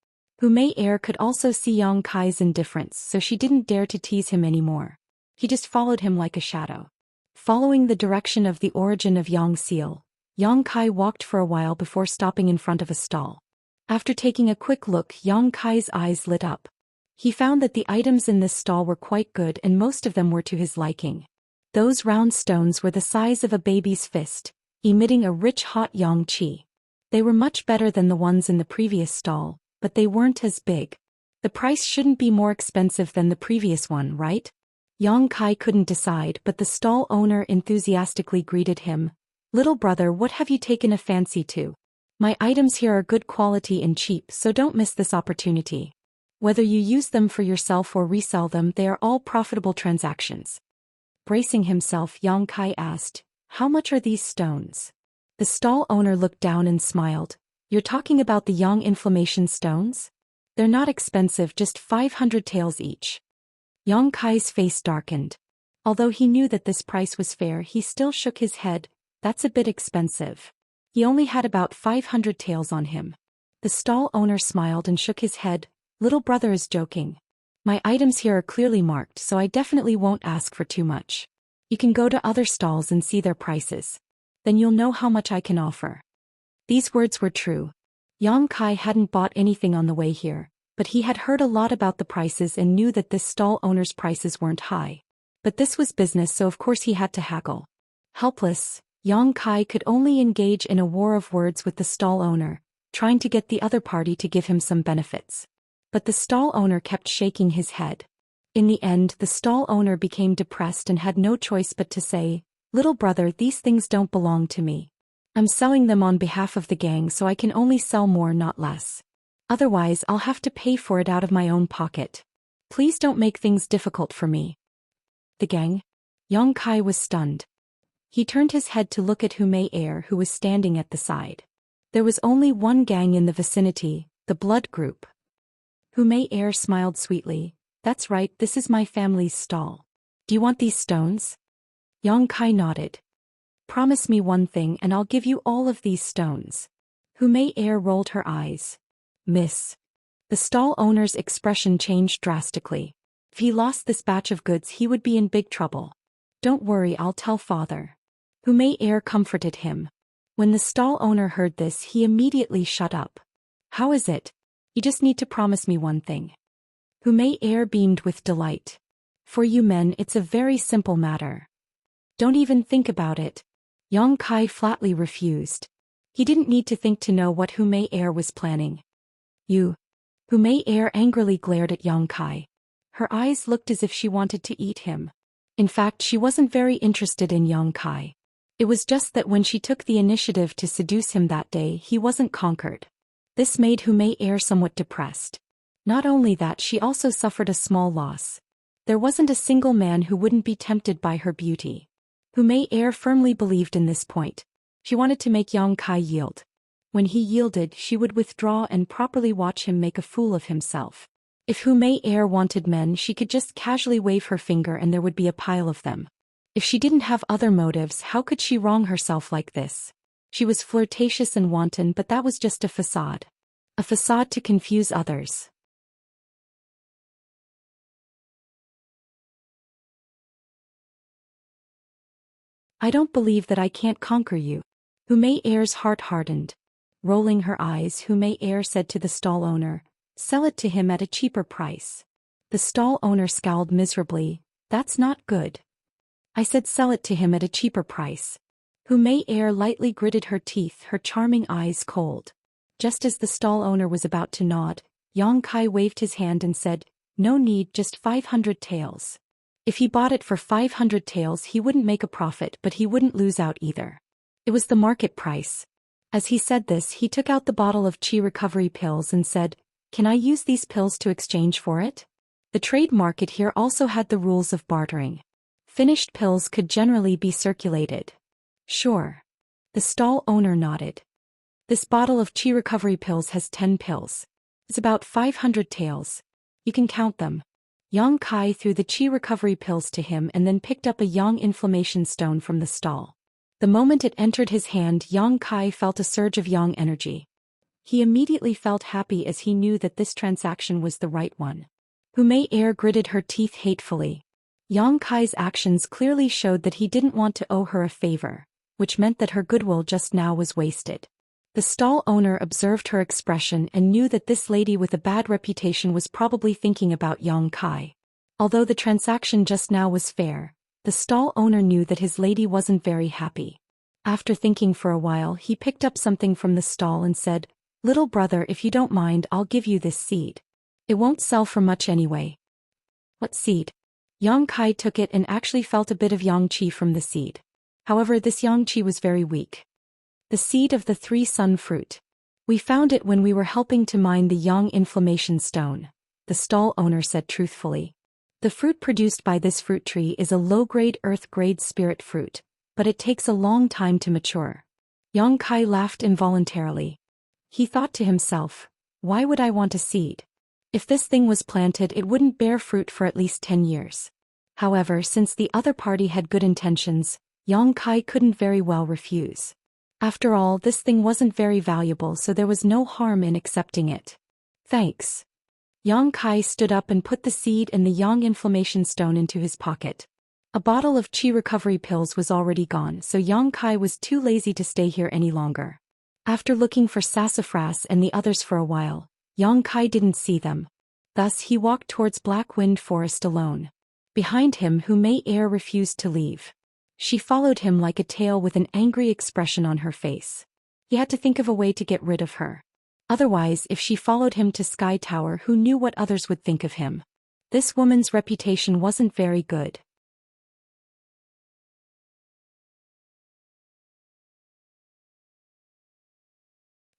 Hu Mei Er could also see Yang Kai's indifference, so she didn't dare to tease him anymore. He just followed him like a shadow. Following the direction of the origin of Yang Seal, Yang Kai walked for a while before stopping in front of a stall. After taking a quick look, Yang Kai's eyes lit up. He found that the items in this stall were quite good and most of them were to his liking. Those round stones were the size of a baby's fist, emitting a rich hot yang qi. They were much better than the ones in the previous stall, but they weren't as big. The price shouldn't be more expensive than the previous one, right? Yang Kai couldn't decide, but the stall owner enthusiastically greeted him. Little brother, what have you taken a fancy to? My items here are good quality and cheap, so don't miss this opportunity. Whether you use them for yourself or resell them, they are all profitable transactions. Bracing himself, Yang Kai asked, how much are these stones? The stall owner looked down and smiled. You're talking about the yang inflammation stones? They're not expensive, just 500 taels each. Yang Kai's face darkened. Although he knew that this price was fair, he still shook his head. That's a bit expensive. He only had about 500 taels on him. The stall owner smiled and shook his head. Little brother is joking. My items here are clearly marked, so I definitely won't ask for too much. You can go to other stalls and see their prices. Then you'll know how much I can offer. These words were true. Yang Kai hadn't bought anything on the way here, but he had heard a lot about the prices and knew that this stall owner's prices weren't high. But this was business, so of course he had to haggle. Helpless, Yang Kai could only engage in a war of words with the stall owner, trying to get the other party to give him some benefits. But the stall owner kept shaking his head. In the end, the stall owner became depressed and had no choice but to say, Little brother, these things don't belong to me. I'm selling them on behalf of the gang, so I can only sell more, not less. Otherwise, I'll have to pay for it out of my own pocket. Please don't make things difficult for me. The gang? Yang Kai was stunned. He turned his head to look at Hu Mei Er, who was standing at the side. There was only one gang in the vicinity, the Blood Group. Hu Mei Er smiled sweetly. That's right, this is my family's stall. Do you want these stones? Yang Kai nodded. Promise me one thing and I'll give you all of these stones. Hu Mei Er rolled her eyes. Miss. The stall owner's expression changed drastically. If he lost this batch of goods, he would be in big trouble. Don't worry, I'll tell father. Hu Mei Er comforted him. When the stall owner heard this, he immediately shut up. How is it? You just need to promise me one thing. Hu Mei Er beamed with delight. For you men, it's a very simple matter. Don't even think about it. Yang Kai flatly refused. He didn't need to think to know what Hu Mei Er was planning. You. Hu Mei Er angrily glared at Yang Kai. Her eyes looked as if she wanted to eat him. In fact, she wasn't very interested in Yang Kai. It was just that when she took the initiative to seduce him that day, he wasn't conquered. This made Hu Mei Er somewhat depressed. Not only that, she also suffered a small loss. There wasn't a single man who wouldn't be tempted by her beauty. Hu Mei Er firmly believed in this point. She wanted to make Yang Kai yield. When he yielded, she would withdraw and properly watch him make a fool of himself. If Hu Mei Er wanted men, she could just casually wave her finger and there would be a pile of them. If she didn't have other motives, how could she wrong herself like this? She was flirtatious and wanton, but that was just a facade. A facade to confuse others. I don't believe that I can't conquer you. Hu Mei Er's heart hardened. Rolling her eyes, Hu Mei Er said to the stall owner, sell it to him at a cheaper price. The stall owner scowled miserably. That's not good. I said sell it to him at a cheaper price. Hu Mei Er lightly gritted her teeth, her charming eyes cold. Just as the stall owner was about to nod, Yang Kai waved his hand and said, "No need, just 500 taels." If he bought it for 500 taels he wouldn't make a profit, but he wouldn't lose out either. It was the market price. As he said this, he took out the bottle of qi recovery pills and said, "Can I use these pills to exchange for it?" The trade market here also had the rules of bartering. Finished pills could generally be circulated. "Sure." The stall owner nodded. "This bottle of qi recovery pills has 10 pills. It's about 500 taels. You can count them." Yang Kai threw the qi recovery pills to him and then picked up a yang inflammation stone from the stall. The moment it entered his hand, Yang Kai felt a surge of yang energy. He immediately felt happy as he knew that this transaction was the right one. Hu Mei Er gritted her teeth hatefully. Yang Kai's actions clearly showed that he didn't want to owe her a favor, which meant that her goodwill just now was wasted. The stall owner observed her expression and knew that this lady with a bad reputation was probably thinking about Yang Kai. Although the transaction just now was fair, the stall owner knew that his lady wasn't very happy. After thinking for a while, he picked up something from the stall and said, "Little brother, if you don't mind, I'll give you this seed. It won't sell for much anyway." "What seed?" Yang Kai took it and actually felt a bit of yang qi from the seed. However, this yang qi was very weak. "The seed of the 3-sun fruit. We found it when we were helping to mine the yang inflammation stone," the stall owner said truthfully. "The fruit produced by this fruit tree is a low-grade earth-grade spirit fruit, but it takes a long time to mature." Yang Kai laughed involuntarily. He thought to himself, "Why would I want a seed? If this thing was planted it wouldn't bear fruit for at least 10 years. However, since the other party had good intentions, Yang Kai couldn't very well refuse. After all, this thing wasn't very valuable, so there was no harm in accepting it. "Thanks." Yang Kai stood up and put the seed and the yang inflammation stone into his pocket. A bottle of qi recovery pills was already gone, so Yang Kai was too lazy to stay here any longer. After looking for Sassafras and the others for a while, Yang Kai didn't see them. Thus he walked towards Black Wind Forest alone. Behind him, Hu Mei Er refused to leave. She followed him like a tail with an angry expression on her face. He had to think of a way to get rid of her. Otherwise, if she followed him to Sky Tower, who knew what others would think of him? This woman's reputation wasn't very good.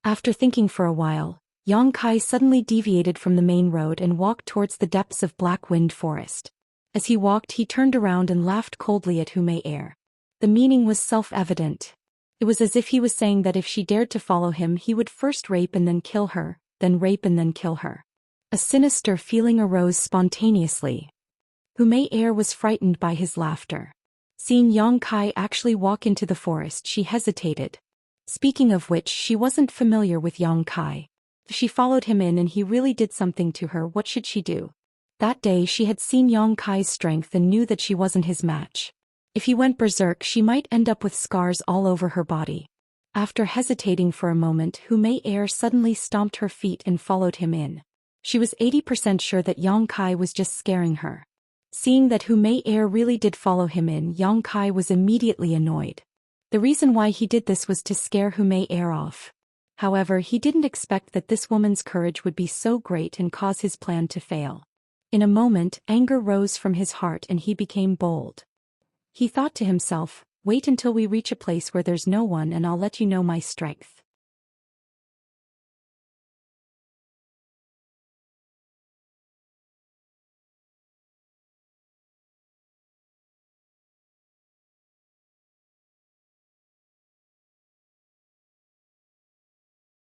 After thinking for a while, Yang Kai suddenly deviated from the main road and walked towards the depths of Black Wind Forest. As he walked, he turned around and laughed coldly at Hu Mei Er. The meaning was self-evident. It was as if he was saying that if she dared to follow him, he would first rape and then kill her, then rape and then kill her. A sinister feeling arose spontaneously. Hu Mei Er was frightened by his laughter. Seeing Yang Kai actually walk into the forest, she hesitated. Speaking of which, she wasn't familiar with Yang Kai. If she followed him in and he really did something to her, what should she do? That day she had seen Yang Kai's strength and knew that she wasn't his match. If he went berserk, she might end up with scars all over her body. After hesitating for a moment, Hu Mei Er suddenly stomped her feet and followed him in. She was 80% sure that Yang Kai was just scaring her. Seeing that Hu Mei Er really did follow him in, Yang Kai was immediately annoyed. The reason why he did this was to scare Hu Mei Er off. However, he didn't expect that this woman's courage would be so great and cause his plan to fail. In a moment, anger rose from his heart and he became bold. He thought to himself, "Wait until we reach a place where there's no one and I'll let you know my strength."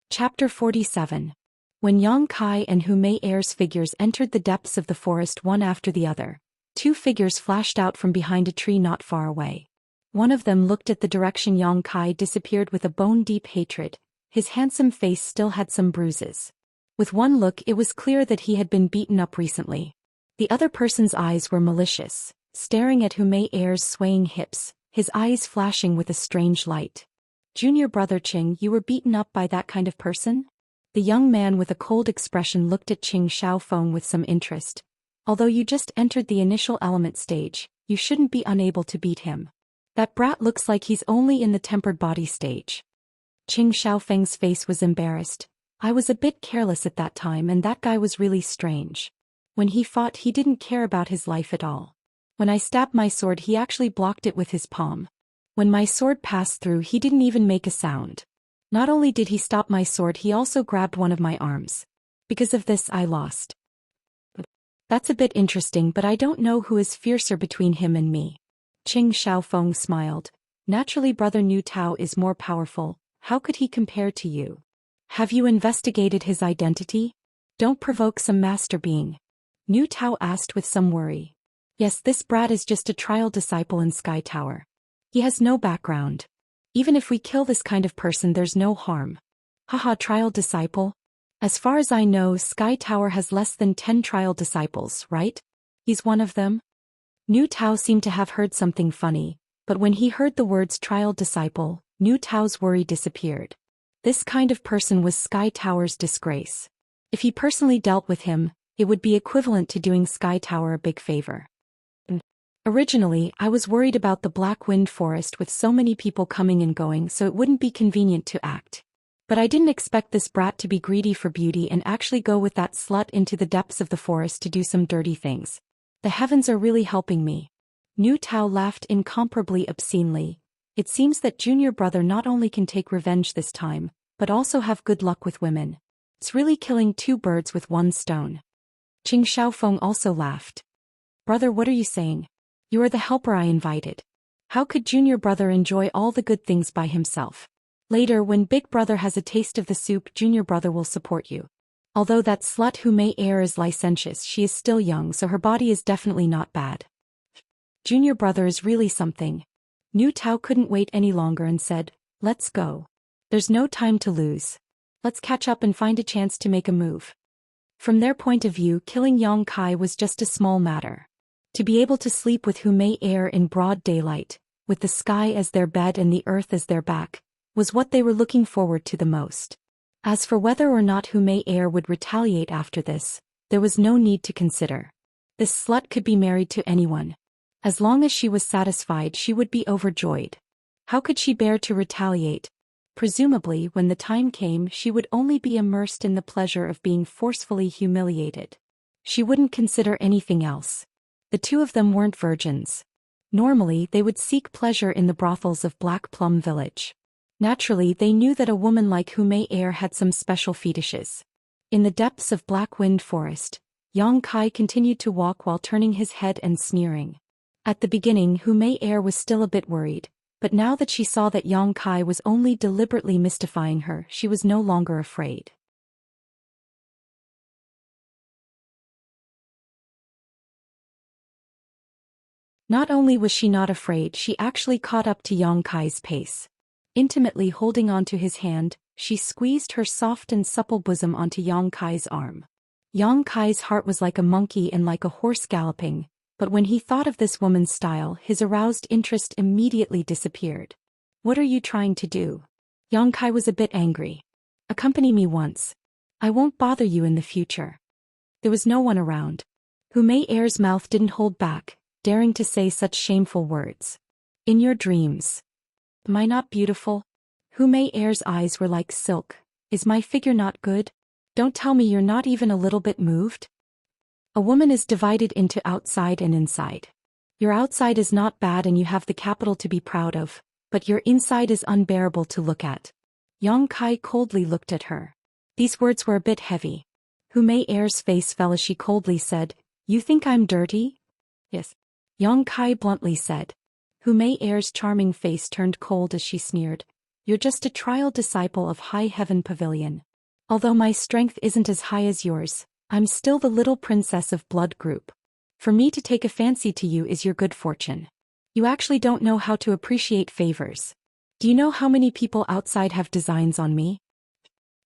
Chapter 47. When Yang Kai and Hu Mei Er's figures entered the depths of the forest one after the other, 2 figures flashed out from behind a tree not far away. One of them looked at the direction Yang Kai disappeared with a bone-deep hatred. His handsome face still had some bruises. With one look, it was clear that he had been beaten up recently. The other person's eyes were malicious, staring at Hu Mei Er's swaying hips, his eyes flashing with a strange light. "Junior brother Qing, you were beaten up by that kind of person?" The young man with a cold expression looked at Qing Shaofeng with some interest. "Although you just entered the initial element stage, you shouldn't be unable to beat him." That brat looks like he's only in the tempered body stage. Qing Xiaofeng's face was embarrassed. I was a bit careless at that time and that guy was really strange. When he fought he didn't care about his life at all. When I stabbed my sword he actually blocked it with his palm. When my sword passed through he didn't even make a sound. Not only did he stop my sword he also grabbed one of my arms. Because of this I lost. That's a bit interesting but I don't know who is fiercer between him and me. Qing Xiaofeng smiled. Naturally brother Nu Tao is more powerful, how could he compare to you? Have you investigated his identity? Don't provoke some master being. Nu Tao asked with some worry. Yes, this brat is just a trial disciple in Sky Tower. He has no background. Even if we kill this kind of person there's no harm. Haha, trial disciple? As far as I know Sky Tower has less than 10 trial disciples, right? He's one of them? Nu Tao seemed to have heard something funny, but when he heard the words trial disciple, Nu Tao's worry disappeared. This kind of person was Sky Tower's disgrace. If he personally dealt with him, it would be equivalent to doing Sky Tower a big favor. Originally, I was worried about the Black Wind Forest with so many people coming and going so it wouldn't be convenient to act. But I didn't expect this brat to be greedy for beauty and actually go with that slut into the depths of the forest to do some dirty things. The heavens are really helping me. Nu Tao laughed incomparably obscenely. It seems that junior brother not only can take revenge this time, but also have good luck with women. It's really killing two birds with one stone. Qing Xiaofeng also laughed. Brother, what are you saying? You are the helper I invited. How could junior brother enjoy all the good things by himself? Later when big brother has a taste of the soup junior brother will support you. Although that slut who may err is licentious she is still young so her body is definitely not bad. Junior brother is really something. Nu Tao couldn't wait any longer and said, let's go. There's no time to lose. Let's catch up and find a chance to make a move. From their point of view killing Yang Kai was just a small matter. To be able to sleep with who may err in broad daylight, with the sky as their bed and the earth as their back, was what they were looking forward to the most. As for whether or not who may err would retaliate after this, there was no need to consider. This slut could be married to anyone. As long as she was satisfied she would be overjoyed. How could she bear to retaliate? Presumably when the time came she would only be immersed in the pleasure of being forcefully humiliated. She wouldn't consider anything else. The two of them weren't virgins. Normally they would seek pleasure in the brothels of Black Plum Village. Naturally they knew that a woman like Hu Mei Er had some special fetishes. In the depths of Black Wind Forest, Yang Kai continued to walk while turning his head and sneering. At the beginning Hu Mei Er was still a bit worried, but now that she saw that Yang Kai was only deliberately mystifying her she was no longer afraid. Not only was she not afraid she actually caught up to Yang Kai's pace. Intimately holding onto his hand, she squeezed her soft and supple bosom onto Yang Kai's arm. Yang Kai's heart was like a monkey and like a horse galloping, but when he thought of this woman's style his aroused interest immediately disappeared. What are you trying to do? Yang Kai was a bit angry. Accompany me once. I won't bother you in the future. There was no one around. Hu Mei Er's mouth didn't hold back, daring to say such shameful words. In your dreams. Am I not beautiful? Hu Mei Er's eyes were like silk. Is my figure not good? Don't tell me you're not even a little bit moved? A woman is divided into outside and inside. Your outside is not bad and you have the capital to be proud of, but your inside is unbearable to look at. Yang Kai coldly looked at her. These words were a bit heavy. Hu Mei Er's face fell as she coldly said, You think I'm dirty? Yes. Yang Kai bluntly said. Hu Mei Er's charming face turned cold as she sneered. You're just a trial disciple of High Heaven Pavilion. Although my strength isn't as high as yours, I'm still the little princess of blood group. For me to take a fancy to you is your good fortune. You actually don't know how to appreciate favors. Do you know how many people outside have designs on me?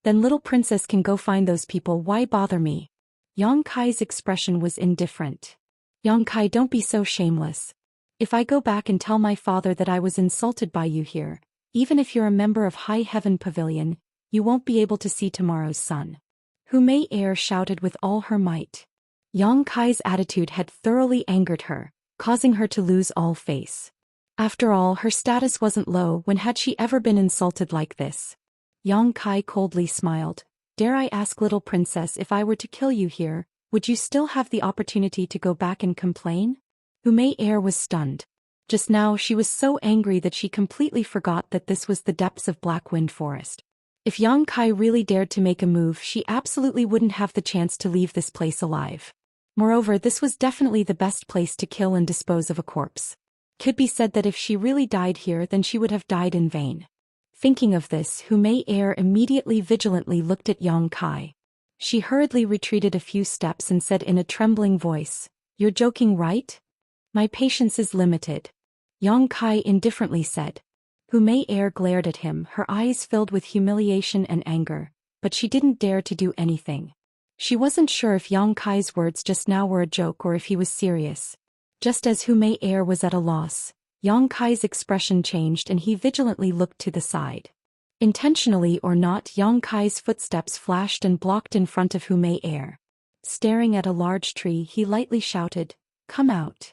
Then little princess can go find those people, why bother me? Yang Kai's expression was indifferent. Yang Kai, don't be so shameless. If I go back and tell my father that I was insulted by you here, even if you're a member of High Heaven Pavilion, you won't be able to see tomorrow's sun. Hu Mei Er shouted with all her might. Yang Kai's attitude had thoroughly angered her, causing her to lose all face. After all, her status wasn't low. When had she ever been insulted like this? Yang Kai coldly smiled. Dare I ask, little princess, if I were to kill you here, would you still have the opportunity to go back and complain? Hu Mei was stunned. Just now she was so angry that she completely forgot that this was the depths of Black Wind Forest. If Yang Kai really dared to make a move, she absolutely wouldn't have the chance to leave this place alive. Moreover, this was definitely the best place to kill and dispose of a corpse. Could be said that if she really died here, then she would have died in vain. Thinking of this, Hu Mei immediately vigilantly looked at Yang Kai. She hurriedly retreated a few steps and said in a trembling voice, "You're joking, right? My patience is limited." Yang Kai indifferently said. Hu Mei glared at him, her eyes filled with humiliation and anger, but she didn't dare to do anything. She wasn't sure if Yang Kai's words just now were a joke or if he was serious. Just as Hu Mei was at a loss, Yang Kai's expression changed and he vigilantly looked to the side. Intentionally or not, Yang Kai's footsteps flashed and blocked in front of Hu Mei. Staring at a large tree, he lightly shouted, "Come out."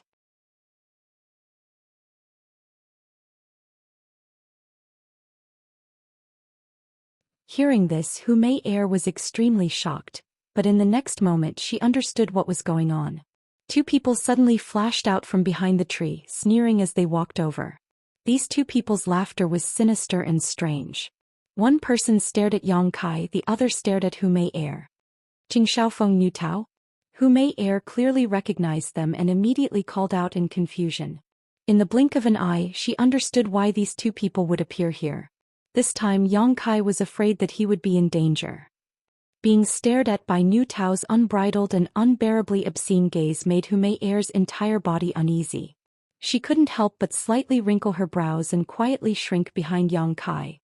Hearing this, Hu Mei was extremely shocked, but in the next moment she understood what was going on. Two people suddenly flashed out from behind the tree, sneering as they walked over. These two people's laughter was sinister and strange. One person stared at Yang Kai, the other stared at Hu Mei. Jing Xiaofeng Niu Tao? Hu Mei clearly recognized them and immediately called out in confusion. In the blink of an eye, she understood why these two people would appear here. This time Yang Kai was afraid that he would be in danger. Being stared at by Niu Tao's unbridled and unbearably obscene gaze made Hu Mei's entire body uneasy. She couldn't help but slightly wrinkle her brows and quietly shrink behind Yang Kai.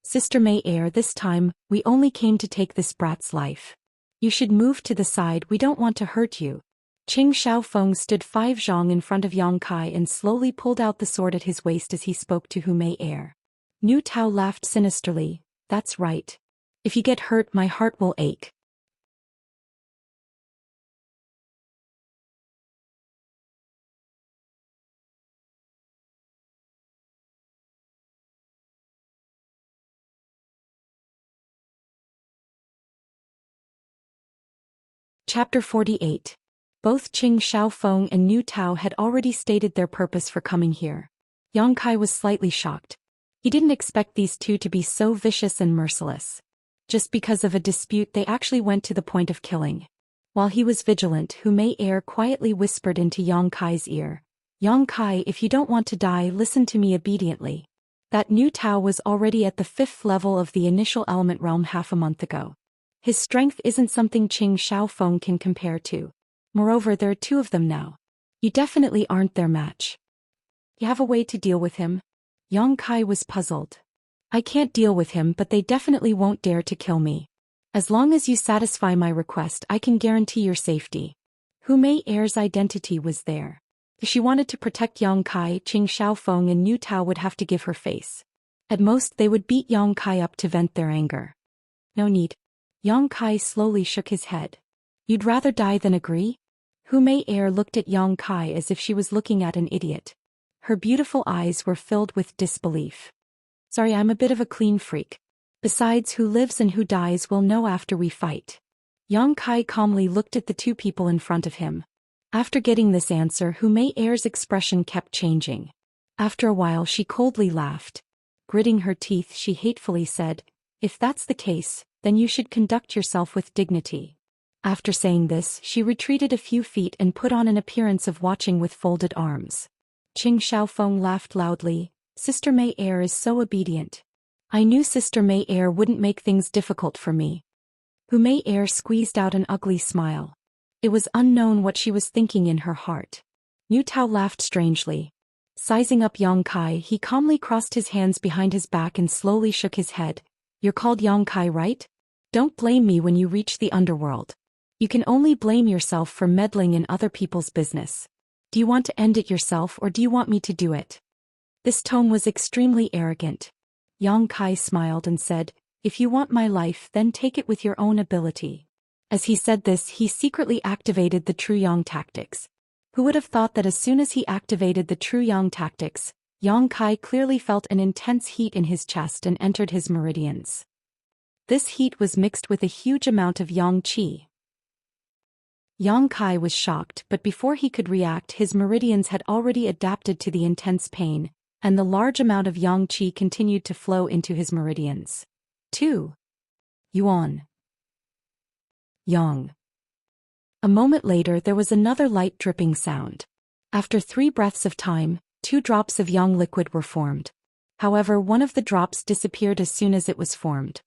"Sister Mei, this time, we only came to take this brat's life. You should move to the side, we don't want to hurt you." Qing Xiaofeng stood 5 zhang in front of Yang Kai and slowly pulled out the sword at his waist as he spoke to Hu Mei. Niu Tao laughed sinisterly. "That's right. If you get hurt, my heart will ache." Chapter 48. Both Qing Xiaofeng and Niu Tao had already stated their purpose for coming here. Yang Kai was slightly shocked. He didn't expect these two to be so vicious and merciless. Just because of a dispute, they actually went to the point of killing. While he was vigilant, Hu Mei quietly whispered into Yang Kai's ear, "Yang Kai, if you don't want to die, listen to me obediently." That Niu Tao was already at the 5th level of the initial element realm half a month ago. His strength isn't something Qing Xiaofeng can compare to. Moreover, there are 2 of them now. You definitely aren't their match. You have a way to deal with him? Yang Kai was puzzled. "I can't deal with him, but they definitely won't dare to kill me. As long as you satisfy my request, I can guarantee your safety." Hu Mei's identity was there. If she wanted to protect Yang Kai, Qing Xiaofeng and Niu Tao would have to give her face. At most, they would beat Yang Kai up to vent their anger. "No need." Yang Kai slowly shook his head. "You'd rather die than agree?" Hu Mei looked at Yang Kai as if she was looking at an idiot. Her beautiful eyes were filled with disbelief. "Sorry, I'm a bit of a clean freak. Besides, who lives and who dies we'll know after we fight." Yang Kai calmly looked at the 2 people in front of him. After getting this answer, Hu Mei's expression kept changing. After a while she coldly laughed. Gritting her teeth, she hatefully said, "If that's the case, then you should conduct yourself with dignity." After saying this, she retreated a few feet and put on an appearance of watching with folded arms. Qing Xiaofeng laughed loudly. "Sister Mei is so obedient. I knew Sister Mei wouldn't make things difficult for me." Hu Mei squeezed out an ugly smile. It was unknown what she was thinking in her heart. Niu Tao laughed strangely. Sizing up Yang Kai, he calmly crossed his hands behind his back and slowly shook his head. "You're called Yang Kai, right? Don't blame me when you reach the underworld. You can only blame yourself for meddling in other people's business. Do you want to end it yourself or do you want me to do it?" This tone was extremely arrogant. Yang Kai smiled and said, "If you want my life, then take it with your own ability." As he said this, he secretly activated the True Yang tactics. Who would have thought that as soon as he activated the True Yang tactics, Yang Kai clearly felt an intense heat in his chest and entered his meridians. This heat was mixed with a huge amount of yang qi. Yang Kai was shocked, but before he could react, his meridians had already adapted to the intense pain, and the large amount of yang qi continued to flow into his meridians. 2. Yuan. Yang. A moment later there was another light dripping sound. After 3 breaths of time, 2 drops of yang liquid were formed. However, one of the drops disappeared as soon as it was formed.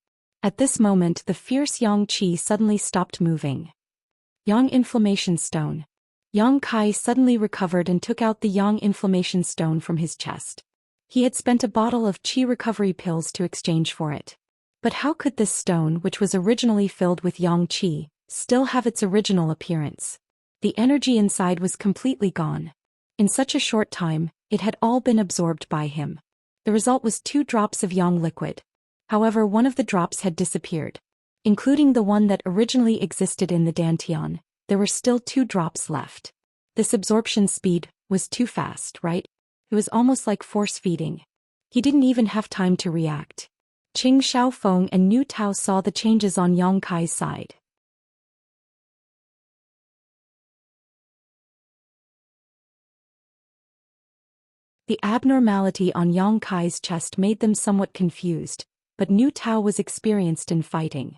At this moment the fierce yang qi suddenly stopped moving. Yang Inflammation Stone. Yang Kai suddenly recovered and took out the Yang Inflammation Stone from his chest. He had spent a bottle of qi recovery pills to exchange for it. But how could this stone, which was originally filled with yang qi, still have its original appearance? The energy inside was completely gone. In such a short time, it had all been absorbed by him. The result was 2 drops of yang liquid. However, one of the drops had disappeared. Including the one that originally existed in the dantian, there were still 2 drops left. This absorption speed was too fast, right? It was almost like force feeding. He didn't even have time to react. Qing Xiaofeng and Nu Tao saw the changes on Yang Kai's side. The abnormality on Yang Kai's chest made them somewhat confused, but Nu Tao was experienced in fighting.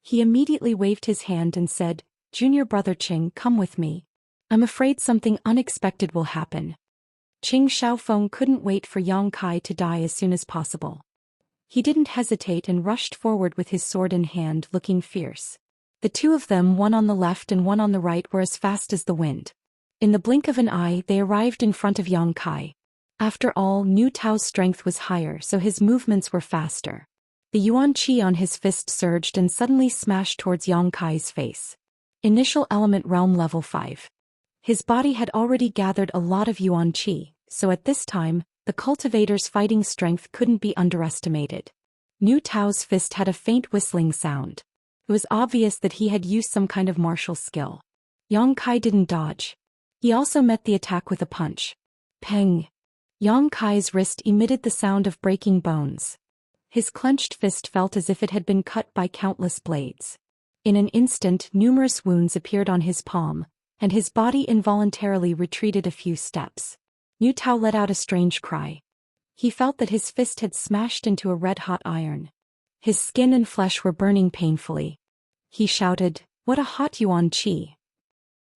He immediately waved his hand and said, "Junior brother Qing, come with me. I'm afraid something unexpected will happen." Qing Xiaofeng couldn't wait for Yang Kai to die as soon as possible. He didn't hesitate and rushed forward with his sword in hand, looking fierce. The 2 of them, one on the left and one on the right, were as fast as the wind. In the blink of an eye they arrived in front of Yang Kai. After all, Nu Tao's strength was higher, so his movements were faster. The yuan qi on his fist surged and suddenly smashed towards Yang Kai's face. Initial element realm level 5. His body had already gathered a lot of yuan qi, so at this time, the cultivator's fighting strength couldn't be underestimated. Nu Tao's fist had a faint whistling sound. It was obvious that he had used some kind of martial skill. Yang Kai didn't dodge. He also met the attack with a punch. Peng! Yang Kai's wrist emitted the sound of breaking bones. His clenched fist felt as if it had been cut by countless blades. In an instant, numerous wounds appeared on his palm, and his body involuntarily retreated a few steps. Nu Tao let out a strange cry. He felt that his fist had smashed into a red-hot iron. His skin and flesh were burning painfully. He shouted, "What a hot yuan qi!"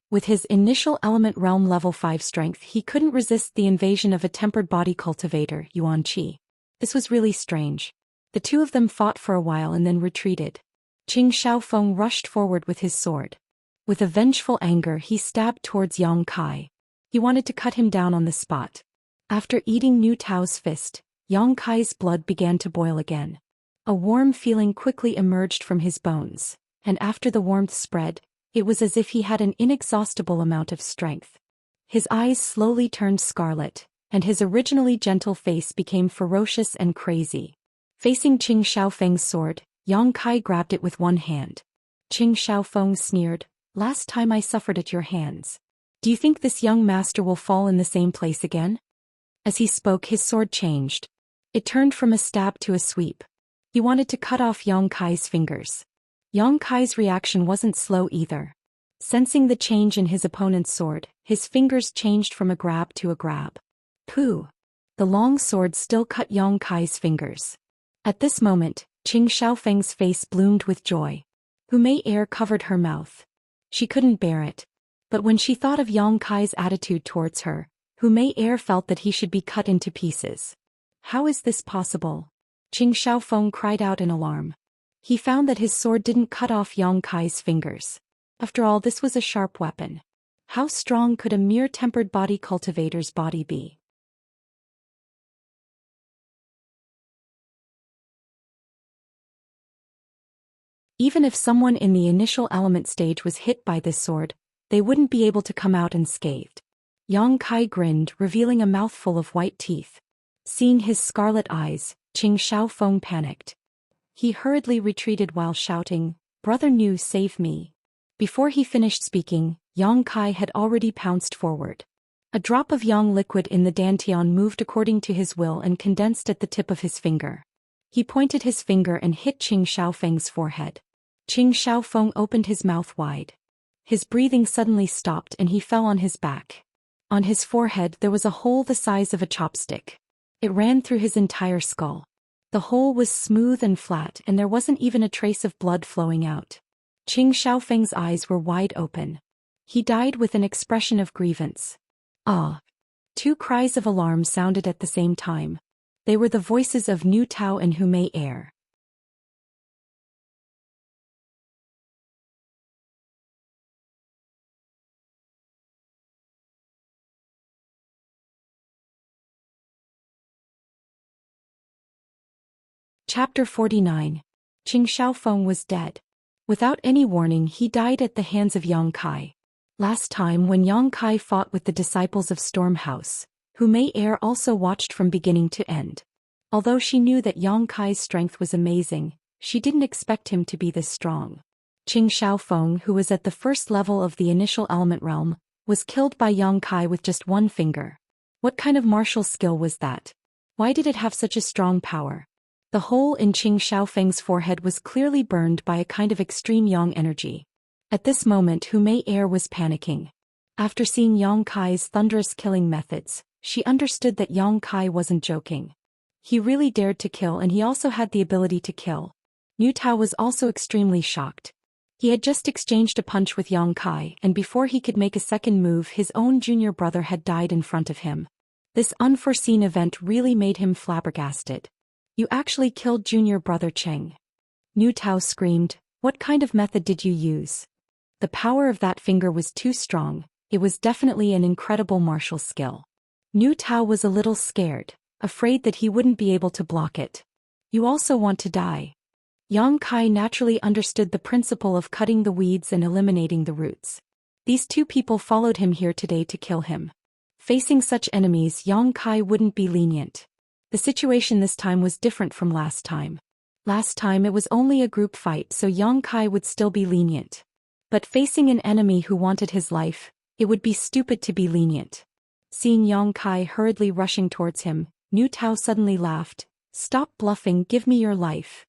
With his initial element realm level 5 strength, he couldn't resist the invasion of a tempered body cultivator, yuan qi. This was really strange. The 2 of them fought for a while and then retreated. Qing Xiaofeng rushed forward with his sword. With a vengeful anger, he stabbed towards Yang Kai. He wanted to cut him down on the spot. After eating Nu Tao's fist, Yang Kai's blood began to boil again. A warm feeling quickly emerged from his bones, and after the warmth spread, it was as if he had an inexhaustible amount of strength. His eyes slowly turned scarlet, and his originally gentle face became ferocious and crazy. Facing Qing Xiaofeng's sword, Yang Kai grabbed it with one hand. Qing Xiaofeng sneered, "Last time I suffered at your hands. Do you think this young master will fall in the same place again?" As he spoke, his sword changed. It turned from a stab to a sweep. He wanted to cut off Yang Kai's fingers. Yang Kai's reaction wasn't slow either. Sensing the change in his opponent's sword, his fingers changed from a grab to a grab. Pooh! The long sword still cut Yang Kai's fingers. At this moment, Qing Xiaofeng's face bloomed with joy. Hu Mei air covered her mouth. She couldn't bear it. But when she thought of Yang Kai's attitude towards her, Hu Mei air felt that he should be cut into pieces. How is this possible? Qing Xiaofeng cried out in alarm. He found that his sword didn't cut off Yang Kai's fingers. After all, this was a sharp weapon. How strong could a mere tempered body cultivator's body be? Even if someone in the initial element stage was hit by this sword, they wouldn't be able to come out unscathed. Yang Kai grinned, revealing a mouthful of white teeth. Seeing his scarlet eyes, Qing Xiaofeng panicked. He hurriedly retreated while shouting, "Brother Nu, save me." Before he finished speaking, Yang Kai had already pounced forward. A drop of yang liquid in the dantian moved according to his will and condensed at the tip of his finger. He pointed his finger and hit Qing Xiaofeng's forehead. Qing Xiaofeng opened his mouth wide. His breathing suddenly stopped and he fell on his back. On his forehead there was a hole the size of a chopstick. It ran through his entire skull. The hole was smooth and flat and there wasn't even a trace of blood flowing out. Qing Xiaofeng's eyes were wide open. He died with an expression of grievance. Ah! Two cries of alarm sounded at the same time. They were the voices of Nu Tao and Hu Mei Er. Chapter 49. Qing Xiaofeng was dead. Without any warning he died at the hands of Yang Kai. Last time when Yang Kai fought with the disciples of Storm House, Hu Mei Er also watched from beginning to end. Although she knew that Yang Kai's strength was amazing, she didn't expect him to be this strong. Qing Xiaofeng, who was at the first level of the initial element realm, was killed by Yang Kai with just one finger. What kind of martial skill was that? Why did it have such a strong power? The hole in Qing Xiaofeng's forehead was clearly burned by a kind of extreme yang energy. At this moment Hu Mei Er was panicking. After seeing Yang Kai's thunderous killing methods, she understood that Yang Kai wasn't joking. He really dared to kill and he also had the ability to kill. Nu Tao was also extremely shocked. He had just exchanged a punch with Yang Kai and before he could make a second move his own junior brother had died in front of him. This unforeseen event really made him flabbergasted. You actually killed junior brother Cheng. Nu Tao screamed, "What kind of method did you use?" The power of that finger was too strong, it was definitely an incredible martial skill. Nu Tao was a little scared, afraid that he wouldn't be able to block it. You also want to die. Yang Kai naturally understood the principle of cutting the weeds and eliminating the roots. These two people followed him here today to kill him. Facing such enemies Yang Kai wouldn't be lenient. The situation this time was different from last time. Last time it was only a group fight so Yang Kai would still be lenient. But facing an enemy who wanted his life, it would be stupid to be lenient. Seeing Yang Kai hurriedly rushing towards him, Nu Tao suddenly laughed. "Stop bluffing, give me your life."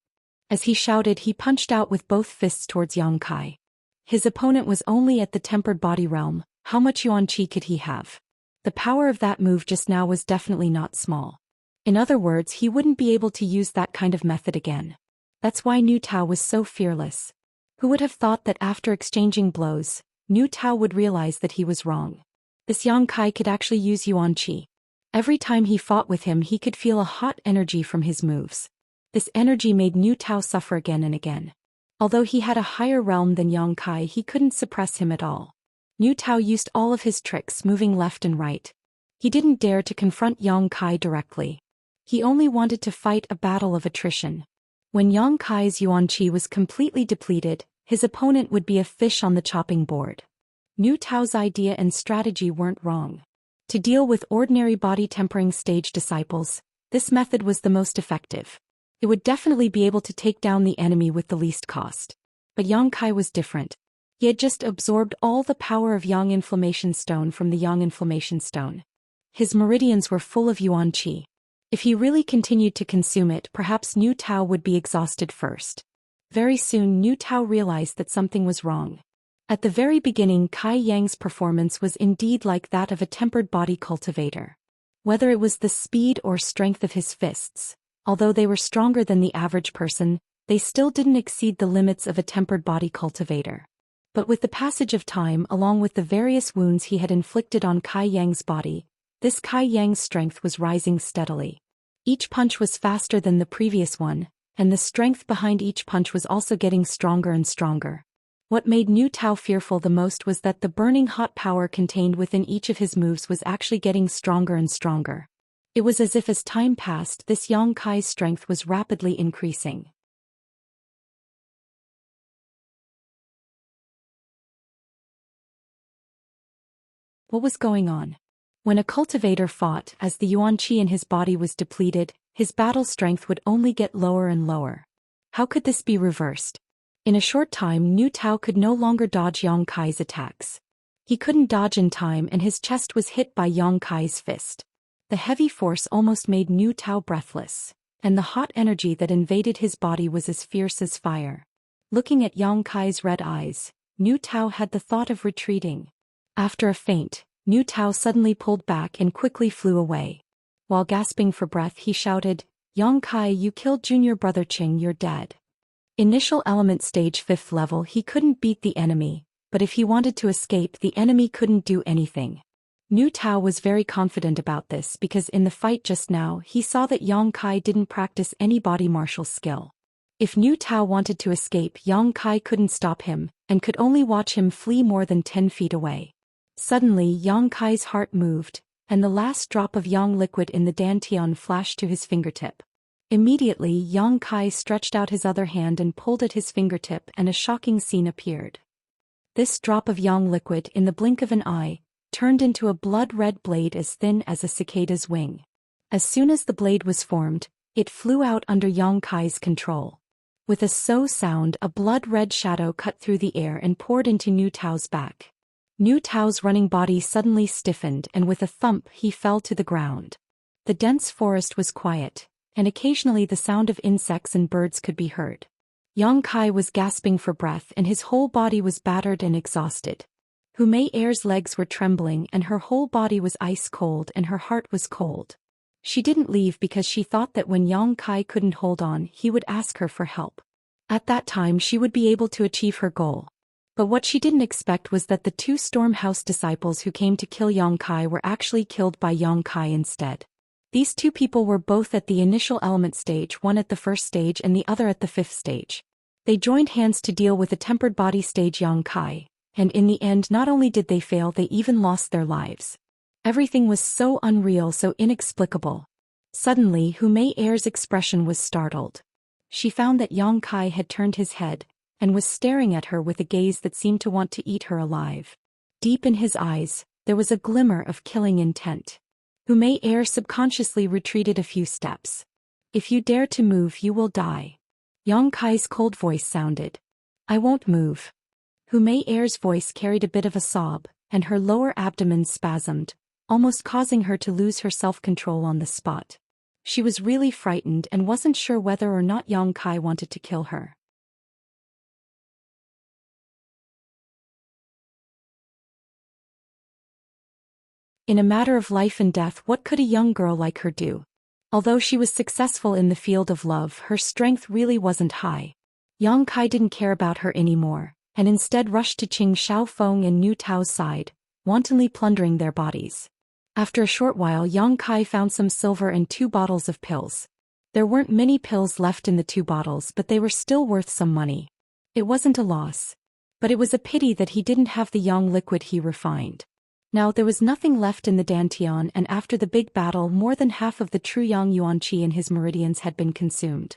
As he shouted he punched out with both fists towards Yang Kai. His opponent was only at the tempered body realm, how much yuan qi could he have? The power of that move just now was definitely not small. In other words he wouldn't be able to use that kind of method again. That's why Nu Tao was so fearless. Who would have thought that after exchanging blows, Nu Tao would realize that he was wrong. This Yang Kai could actually use yuan qi. Every time he fought with him he could feel a hot energy from his moves. This energy made Nu Tao suffer again and again. Although he had a higher realm than Yang Kai he couldn't suppress him at all. Nu Tao used all of his tricks moving left and right. He didn't dare to confront Yang Kai directly. He only wanted to fight a battle of attrition. When Yang Kai's yuan qi was completely depleted, his opponent would be a fish on the chopping board. Nu Tao's idea and strategy weren't wrong. To deal with ordinary body tempering stage disciples, this method was the most effective. It would definitely be able to take down the enemy with the least cost. But Yang Kai was different. He had just absorbed all the power of Yang Inflammation Stone from the Yang Inflammation Stone. His meridians were full of yuan qi. If he really continued to consume it perhaps Nu Tao would be exhausted first. Very soon Nu Tao realized that something was wrong. At the very beginning Kai Yang's performance was indeed like that of a tempered body cultivator. Whether it was the speed or strength of his fists, although they were stronger than the average person, they still didn't exceed the limits of a tempered body cultivator. But with the passage of time along with the various wounds he had inflicted on Kai Yang's body, this Kai Yang's strength was rising steadily. Each punch was faster than the previous one, and the strength behind each punch was also getting stronger and stronger. What made Nu Tao fearful the most was that the burning hot power contained within each of his moves was actually getting stronger and stronger. It was as if as time passed this Yang Kai's strength was rapidly increasing. What was going on? When a cultivator fought as the yuan qi in his body was depleted, his battle strength would only get lower and lower. How could this be reversed? In a short time Nu Tao could no longer dodge Yang Kai's attacks. He couldn't dodge in time and his chest was hit by Yang Kai's fist. The heavy force almost made Niu Tao breathless, and the hot energy that invaded his body was as fierce as fire. Looking at Yang Kai's red eyes, Niu Tao had the thought of retreating. After a feint, Niu Tao suddenly pulled back and quickly flew away. While gasping for breath he shouted, "Yang Kai, you killed junior brother Qing, you're dead." Initial element stage 5th level, he couldn't beat the enemy, but if he wanted to escape the enemy couldn't do anything. Niu Tao was very confident about this because in the fight just now he saw that Yang Kai didn't practice any body martial skill. If Niu Tao wanted to escape, Yang Kai couldn't stop him, and could only watch him flee more than 10 feet away. Suddenly Yang Kai's heart moved, and the last drop of Yang liquid in the dantian flashed to his fingertip. Immediately Yang Kai stretched out his other hand and pulled at his fingertip and a shocking scene appeared. This drop of Yang liquid in the blink of an eye turned into a blood-red blade as thin as a cicada's wing. As soon as the blade was formed, it flew out under Yang Kai's control. With a so sound, a blood-red shadow cut through the air and poured into Niu Tao's back. Niu Tao's running body suddenly stiffened and with a thump he fell to the ground. The dense forest was quiet, and occasionally the sound of insects and birds could be heard. Yang Kai was gasping for breath and his whole body was battered and exhausted. Hu Mei Er's legs were trembling and her whole body was ice cold and her heart was cold. She didn't leave because she thought that when Yang Kai couldn't hold on he would ask her for help. At that time she would be able to achieve her goal. But what she didn't expect was that the 2 Stormhouse disciples who came to kill Yang Kai were actually killed by Yang Kai instead. These 2 people were both at the initial element stage, one at the 1st stage and the other at the 5th stage. They joined hands to deal with the tempered body stage Yang Kai, and in the end not only did they fail, they even lost their lives. Everything was so unreal, so inexplicable. Suddenly Hu Mei Er's expression was startled. She found that Yang Kai had turned his head, and was staring at her with a gaze that seemed to want to eat her alive. Deep in his eyes, there was a glimmer of killing intent. Hu Mei Er subconsciously retreated a few steps. "If you dare to move you will die." Yang Kai's cold voice sounded. "I won't move." Hu Mei Er's voice carried a bit of a sob, and her lower abdomen spasmed, almost causing her to lose her self-control on the spot. She was really frightened and wasn't sure whether or not Yang Kai wanted to kill her. In a matter of life and death, what could a young girl like her do? Although she was successful in the field of love, her strength really wasn't high. Yang Kai didn't care about her anymore, and instead rushed to Qing Shaofeng and Niu Tao's side, wantonly plundering their bodies. After a short while Yang Kai found some silver and 2 bottles of pills. There weren't many pills left in the 2 bottles, but they were still worth some money. It wasn't a loss. But it was a pity that he didn't have the Yang liquid he refined. Now there was nothing left in the dantian, and after the big battle more than half of the true Yang Yuan Qi in his meridians had been consumed.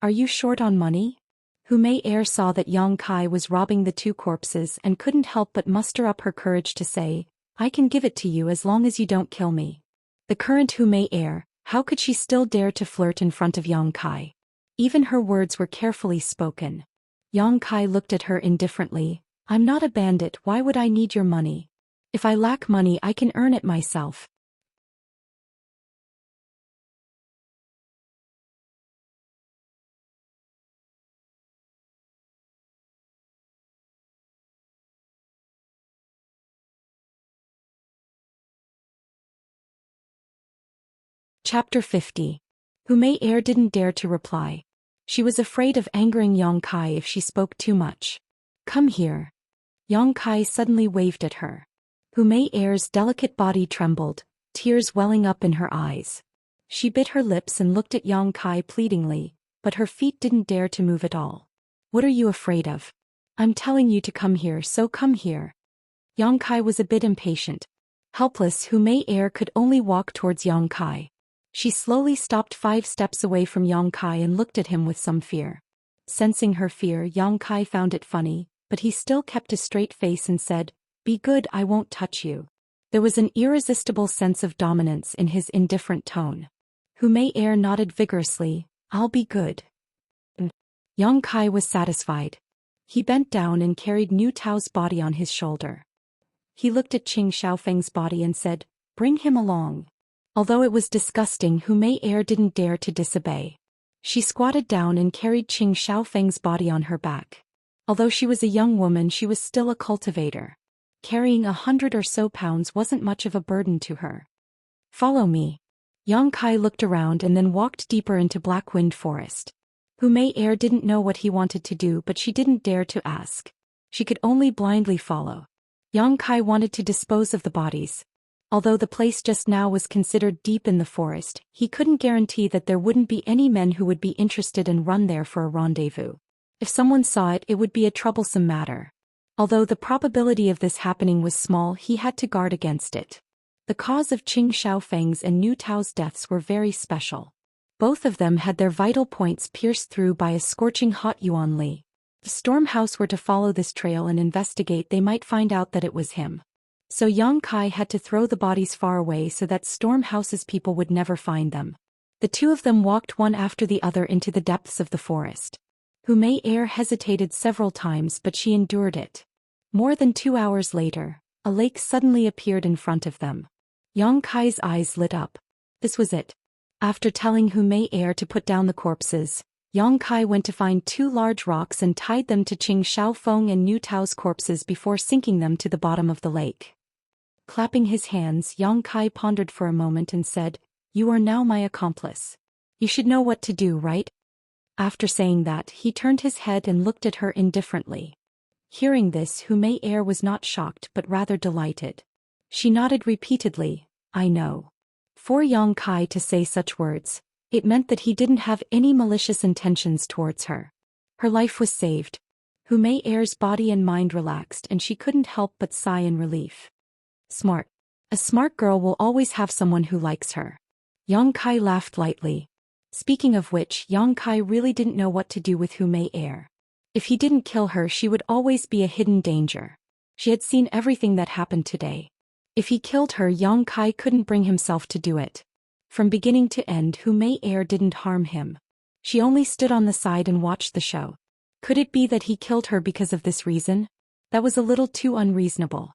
"Are you short on money?" Hu Mei Er saw that Yang Kai was robbing the 2 corpses and couldn't help but muster up her courage to say, "I can give it to you as long as you don't kill me." The current Hu Mei Er, how could she still dare to flirt in front of Yang Kai? Even her words were carefully spoken. Yang Kai looked at her indifferently. "I'm not a bandit, why would I need your money? If I lack money I can earn it myself." Chapter 50. Hu Mei Er didn't dare to reply. She was afraid of angering Yang Kai if she spoke too much. "Come here." Yang Kai suddenly waved at her. Hu Mei Er's delicate body trembled, tears welling up in her eyes. She bit her lips and looked at Yang Kai pleadingly, but her feet didn't dare to move at all. "What are you afraid of? I'm telling you to come here, so come here." Yang Kai was a bit impatient. Helpless, Hu Mei Er could only walk towards Yang Kai. She slowly stopped 5 steps away from Yang Kai and looked at him with some fear. Sensing her fear, Yang Kai found it funny, but he still kept a straight face and said, "Be good, I won't touch you." There was an irresistible sense of dominance in his indifferent tone. Hu Mei Er nodded vigorously, "I'll be good." Yang Kai was satisfied. He bent down and carried Niu Tao's body on his shoulder. He looked at Qing Xiaofeng's body and said, "Bring him along." Although it was disgusting, Hu Mei didn't dare to disobey. She squatted down and carried Qing Xiaofeng's body on her back. Although she was a young woman, she was still a cultivator. Carrying 100 or so pounds wasn't much of a burden to her. "Follow me." Yang Kai looked around and then walked deeper into Black Wind Forest. Hu Mei didn't know what he wanted to do, but she didn't dare to ask. She could only blindly follow. Yang Kai wanted to dispose of the bodies. Although the place just now was considered deep in the forest, he couldn't guarantee that there wouldn't be any men who would be interested and run there for a rendezvous. If someone saw it, it would be a troublesome matter. Although the probability of this happening was small, he had to guard against it. The cause of Qing Xiaofeng's and Nu Tao's deaths were very special. Both of them had their vital points pierced through by a scorching hot yuan li. If Stormhouse were to follow this trail and investigate, they might find out that it was him. So Yang Kai had to throw the bodies far away so that Stormhouse's people would never find them. The two of them walked one after the other into the depths of the forest. Hu Mei hesitated several times, but she endured it. More than 2 hours later, a lake suddenly appeared in front of them. Yang Kai's eyes lit up. This was it. After telling Hu Mei to put down the corpses, Yang Kai went to find 2 large rocks and tied them to Qing Xiaofeng and Nu Tao's corpses before sinking them to the bottom of the lake. Clapping his hands, Yang Kai pondered for a moment and said, "You are now my accomplice. You should know what to do, right?" After saying that, he turned his head and looked at her indifferently. Hearing this, Hu Mei was not shocked but rather delighted. She nodded repeatedly, "I know." For Yang Kai to say such words, it meant that he didn't have any malicious intentions towards her. Her life was saved. Hu Mei's body and mind relaxed, and she couldn't help but sigh in relief. Smart. A smart girl will always have someone who likes her. Yang Kai laughed lightly. Speaking of which, Yang Kai really didn't know what to do with Hu Mei. If he didn't kill her, she would always be a hidden danger. She had seen everything that happened today. If he killed her, Yang Kai couldn't bring himself to do it. From beginning to end, Hu Mei didn't harm him. She only stood on the side and watched the show. Could it be that he killed her because of this reason? That was a little too unreasonable.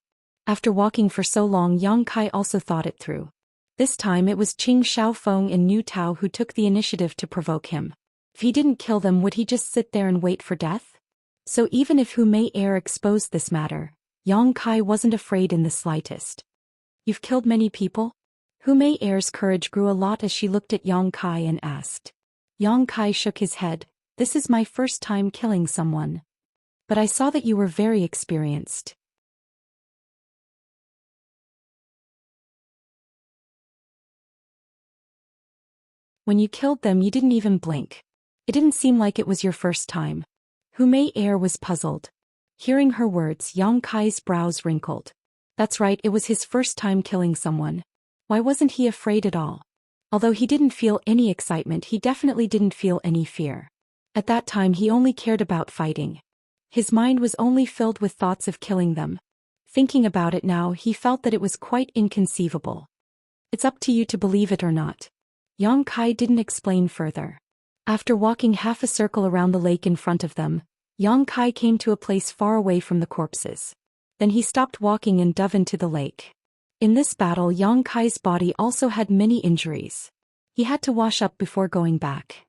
After walking for so long, Yang Kai also thought it through. This time it was Qing Xiaofeng and Nu Tao who took the initiative to provoke him. If he didn't kill them, would he just sit there and wait for death? So even if Hu Mei exposed this matter, Yang Kai wasn't afraid in the slightest. "You've killed many people?" Hu Mei's courage grew a lot as she looked at Yang Kai and asked. Yang Kai shook his head. "This is my first time killing someone. But I saw that you were very experienced." "When you killed them, you didn't even blink. It didn't seem like it was your first time." Hu Mei was puzzled. Hearing her words, Yang Kai's brows wrinkled. That's right, it was his first time killing someone. Why wasn't he afraid at all? Although he didn't feel any excitement, he definitely didn't feel any fear. At that time, he only cared about fighting. His mind was only filled with thoughts of killing them. Thinking about it now, he felt that it was quite inconceivable. "It's up to you to believe it or not." Yang Kai didn't explain further. After walking half a circle around the lake in front of them, Yang Kai came to a place far away from the corpses. Then he stopped walking and dove into the lake. In this battle, Yang Kai's body also had many injuries. He had to wash up before going back.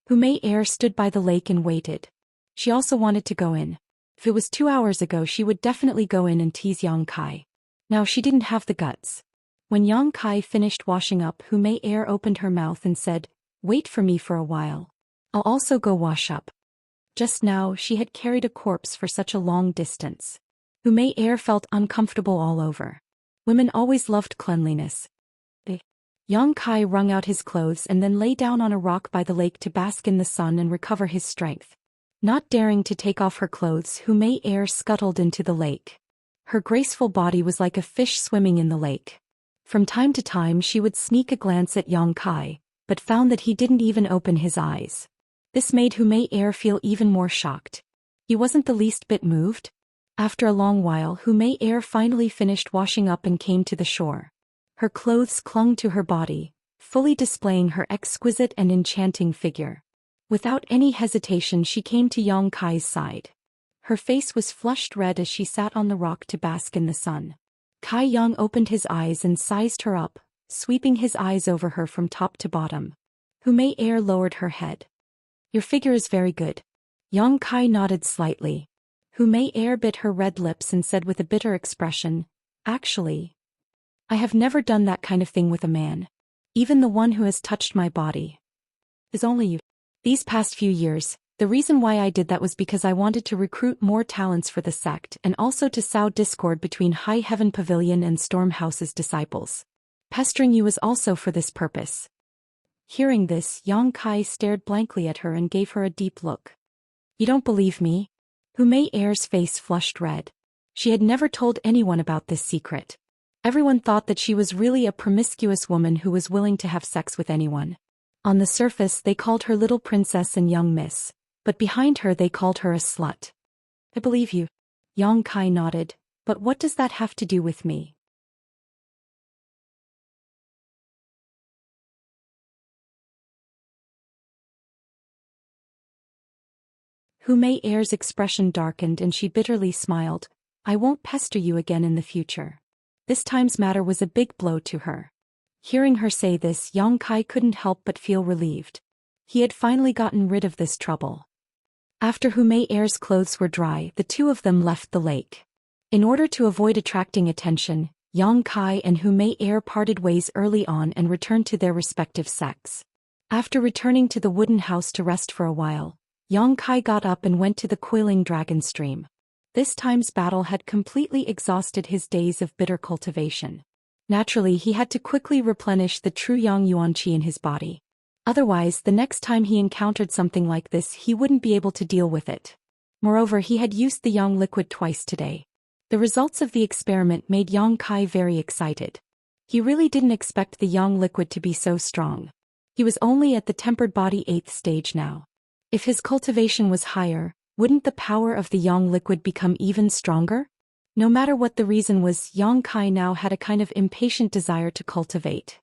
Hu Mei stood by the lake and waited. She also wanted to go in. If it was 2 hours ago, she would definitely go in and tease Yang Kai. Now she didn't have the guts. When Yang Kai finished washing up, Hu Mei opened her mouth and said, "Wait for me for a while. I'll also go wash up." Just now, she had carried a corpse for such a long distance. Hu Mei felt uncomfortable all over. Women always loved cleanliness. Yang Kai wrung out his clothes and then lay down on a rock by the lake to bask in the sun and recover his strength. Not daring to take off her clothes, Hu Mei scuttled into the lake. Her graceful body was like a fish swimming in the lake. From time to time she would sneak a glance at Yang Kai, but found that he didn't even open his eyes. This made Hu Mei feel even more shocked. He wasn't the least bit moved. After a long while, Hu Mei finally finished washing up and came to the shore. Her clothes clung to her body, fully displaying her exquisite and enchanting figure. Without any hesitation, she came to Yang Kai's side. Her face was flushed red as she sat on the rock to bask in the sun. Kai Yang opened his eyes and sized her up, sweeping his eyes over her from top to bottom. Hu Mei Er lowered her head. Your figure is very good. Yang Kai nodded slightly. Hu Mei Er bit her red lips and said with a bitter expression, Actually, I have never done that kind of thing with a man. Even the one who has touched my body is only you. These past few years, the reason why I did that was because I wanted to recruit more talents for the sect and also to sow discord between High Heaven Pavilion and Storm House's disciples. Pestering you is also for this purpose. Hearing this, Yang Kai stared blankly at her and gave her a deep look. You don't believe me? Hu Mei Er's face flushed red. She had never told anyone about this secret. Everyone thought that she was really a promiscuous woman who was willing to have sex with anyone. On the surface they called her little princess and young miss, but behind her they called her a slut. I believe you. Yang Kai nodded, but what does that have to do with me? Hu Mei Er's expression darkened and she bitterly smiled. I won't pester you again in the future. This time's matter was a big blow to her. Hearing her say this, Yang Kai couldn't help but feel relieved. He had finally gotten rid of this trouble. After Hu Mei Er's clothes were dry, the two of them left the lake. In order to avoid attracting attention, Yang Kai and Hu Mei Er parted ways early on and returned to their respective sects. After returning to the wooden house to rest for a while, Yang Kai got up and went to the coiling dragon stream. This time's battle had completely exhausted his days of bitter cultivation. Naturally, he had to quickly replenish the true Yang Yuan Qi in his body. Otherwise, the next time he encountered something like this, he wouldn't be able to deal with it. Moreover, he had used the Yang liquid twice today. The results of the experiment made Yang Kai very excited. He really didn't expect the Yang liquid to be so strong. He was only at the tempered body 8th stage now. If his cultivation was higher, wouldn't the power of the Yang liquid become even stronger? No matter what the reason was, Yang Kai now had a kind of impatient desire to cultivate.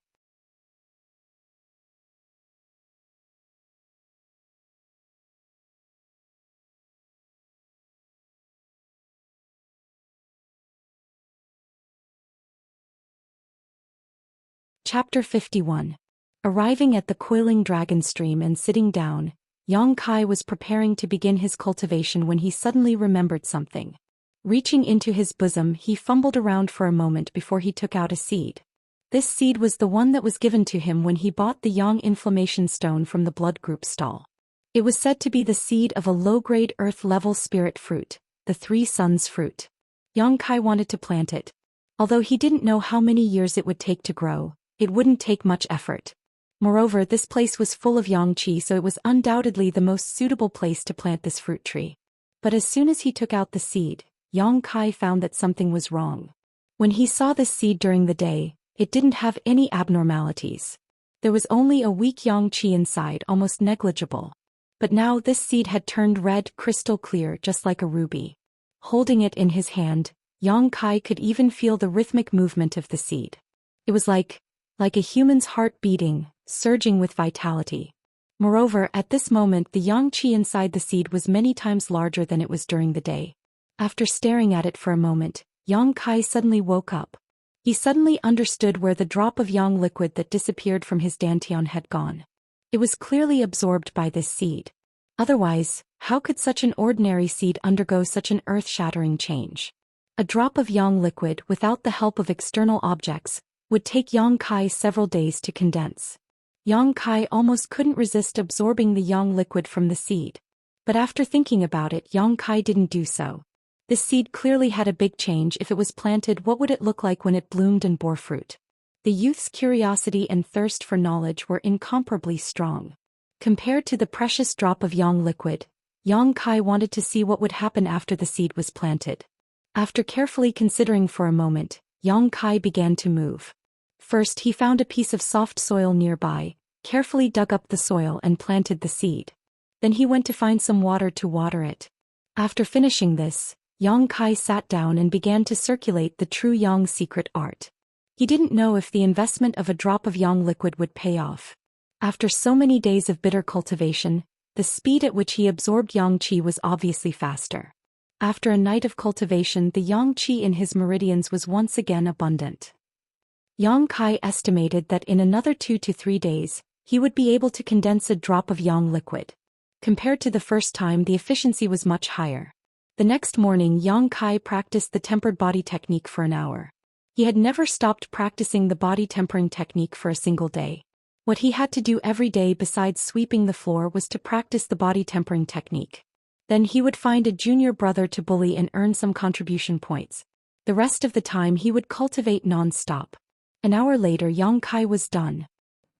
Chapter 51. Arriving at the coiling dragon stream and sitting down, Yang Kai was preparing to begin his cultivation when he suddenly remembered something. Reaching into his bosom, he fumbled around for a moment before he took out a seed. This seed was the one that was given to him when he bought the Yang Inflammation Stone from the blood group stall. It was said to be the seed of a low-grade earth-level spirit fruit, the Three Suns fruit. Yang Kai wanted to plant it. Although he didn't know how many years it would take to grow, it wouldn't take much effort. Moreover, this place was full of Yang Qi, so it was undoubtedly the most suitable place to plant this fruit tree. But as soon as he took out the seed, Yang Kai found that something was wrong. When he saw this seed during the day, it didn't have any abnormalities. There was only a weak Yang Qi inside, almost negligible. But now this seed had turned red, crystal clear, just like a ruby. Holding it in his hand, Yang Kai could even feel the rhythmic movement of the seed. It was like a human's heart beating, surging with vitality. Moreover, at this moment the Yang Qi inside the seed was many times larger than it was during the day. After staring at it for a moment, Yang Kai suddenly woke up. He suddenly understood where the drop of Yang liquid that disappeared from his dantian had gone. It was clearly absorbed by this seed. Otherwise, how could such an ordinary seed undergo such an earth-shattering change? A drop of Yang liquid without the help of external objects would take Yang Kai several days to condense. Yang Kai almost couldn't resist absorbing the Yang liquid from the seed. But after thinking about it, Yang Kai didn't do so. This seed clearly had a big change. If it was planted, what would it look like when it bloomed and bore fruit? The youth's curiosity and thirst for knowledge were incomparably strong. Compared to the precious drop of Yang liquid, Yang Kai wanted to see what would happen after the seed was planted. After carefully considering for a moment, Yang Kai began to move. First, he found a piece of soft soil nearby, carefully dug up the soil and planted the seed. Then he went to find some water to water it. After finishing this, Yang Kai sat down and began to circulate the true Yang secret art. He didn't know if the investment of a drop of Yang liquid would pay off. After so many days of bitter cultivation, the speed at which he absorbed Yang Qi was obviously faster. After a night of cultivation, the yang qi in his meridians was once again abundant. Yang Kai estimated that in another 2 to 3 days, he would be able to condense a drop of yang liquid. Compared to the first time, the efficiency was much higher. The next morning, Yang Kai practiced the tempered body technique for an hour. He had never stopped practicing the body tempering technique for a single day. What he had to do every day besides sweeping the floor was to practice the body tempering technique. Then he would find a junior brother to bully and earn some contribution points. The rest of the time he would cultivate non-stop. An hour later, Yang Kai was done.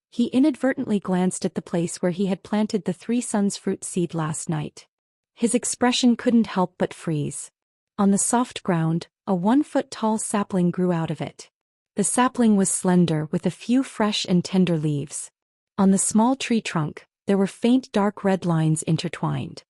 He inadvertently glanced at the place where he had planted the 3 suns fruit seed last night. His expression couldn't help but freeze. On the soft ground, a 1-foot-tall sapling grew out of it. The sapling was slender with a few fresh and tender leaves. On the small tree trunk, there were faint dark red lines intertwined.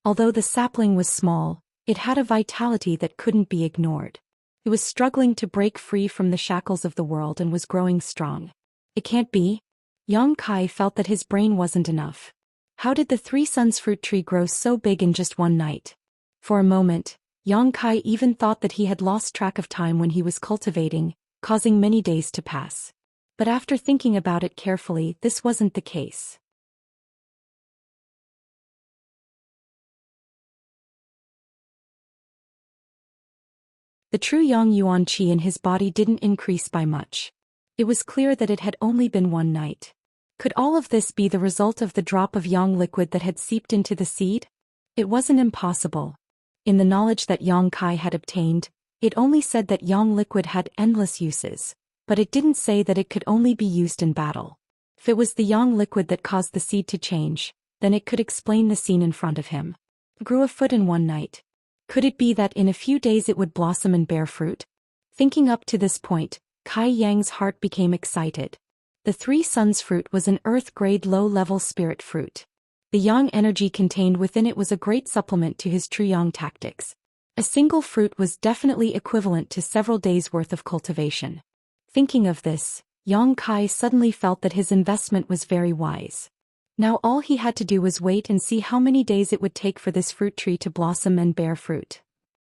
Although the sapling was small, it had a vitality that couldn't be ignored. It was struggling to break free from the shackles of the world and was growing strong. It can't be. Yang Kai felt that his brain wasn't enough. How did the 3 suns fruit tree grow so big in just one night? For a moment, Yang Kai even thought that he had lost track of time when he was cultivating, causing many days to pass. But after thinking about it carefully, this wasn't the case. The true Yang Yuan Qi in his body didn't increase by much. It was clear that it had only been one night. Could all of this be the result of the drop of Yang liquid that had seeped into the seed? It wasn't impossible. In the knowledge that Yang Kai had obtained, it only said that Yang liquid had endless uses, but it didn't say that it could only be used in battle. If it was the Yang liquid that caused the seed to change, then it could explain the scene in front of him. It grew a foot in one night. Could it be that in a few days it would blossom and bear fruit? Thinking up to this point, Kai Yang's heart became excited. The 3 suns fruit was an earth-grade low-level spirit fruit. The yang energy contained within it was a great supplement to his true yang tactics. A single fruit was definitely equivalent to several days' worth of cultivation. Thinking of this, Yang Kai suddenly felt that his investment was very wise. Now all he had to do was wait and see how many days it would take for this fruit tree to blossom and bear fruit.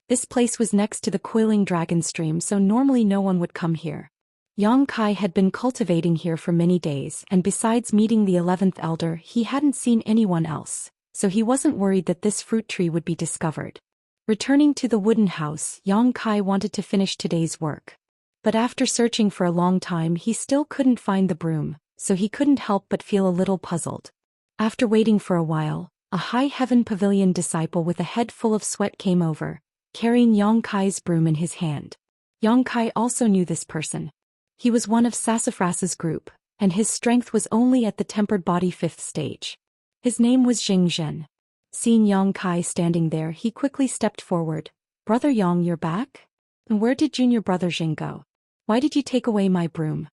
This place was next to the coiling dragon stream, so normally no one would come here. Yang Kai had been cultivating here for many days, and besides meeting the 11th elder, he hadn't seen anyone else, so he wasn't worried that this fruit tree would be discovered. Returning to the wooden house, Yang Kai wanted to finish today's work. But after searching for a long time, he still couldn't find the broom, so he couldn't help but feel a little puzzled. After waiting for a while, a high heaven pavilion disciple with a head full of sweat came over, carrying Yang Kai's broom in his hand. Yang Kai also knew this person. He was one of Sassafras's group, and his strength was only at the tempered body 5th stage. His name was Xianxia. Seeing Yang Kai standing there, he quickly stepped forward. "Brother Yang, you're back? And where did junior brother Xing go? Why did you take away my broom?"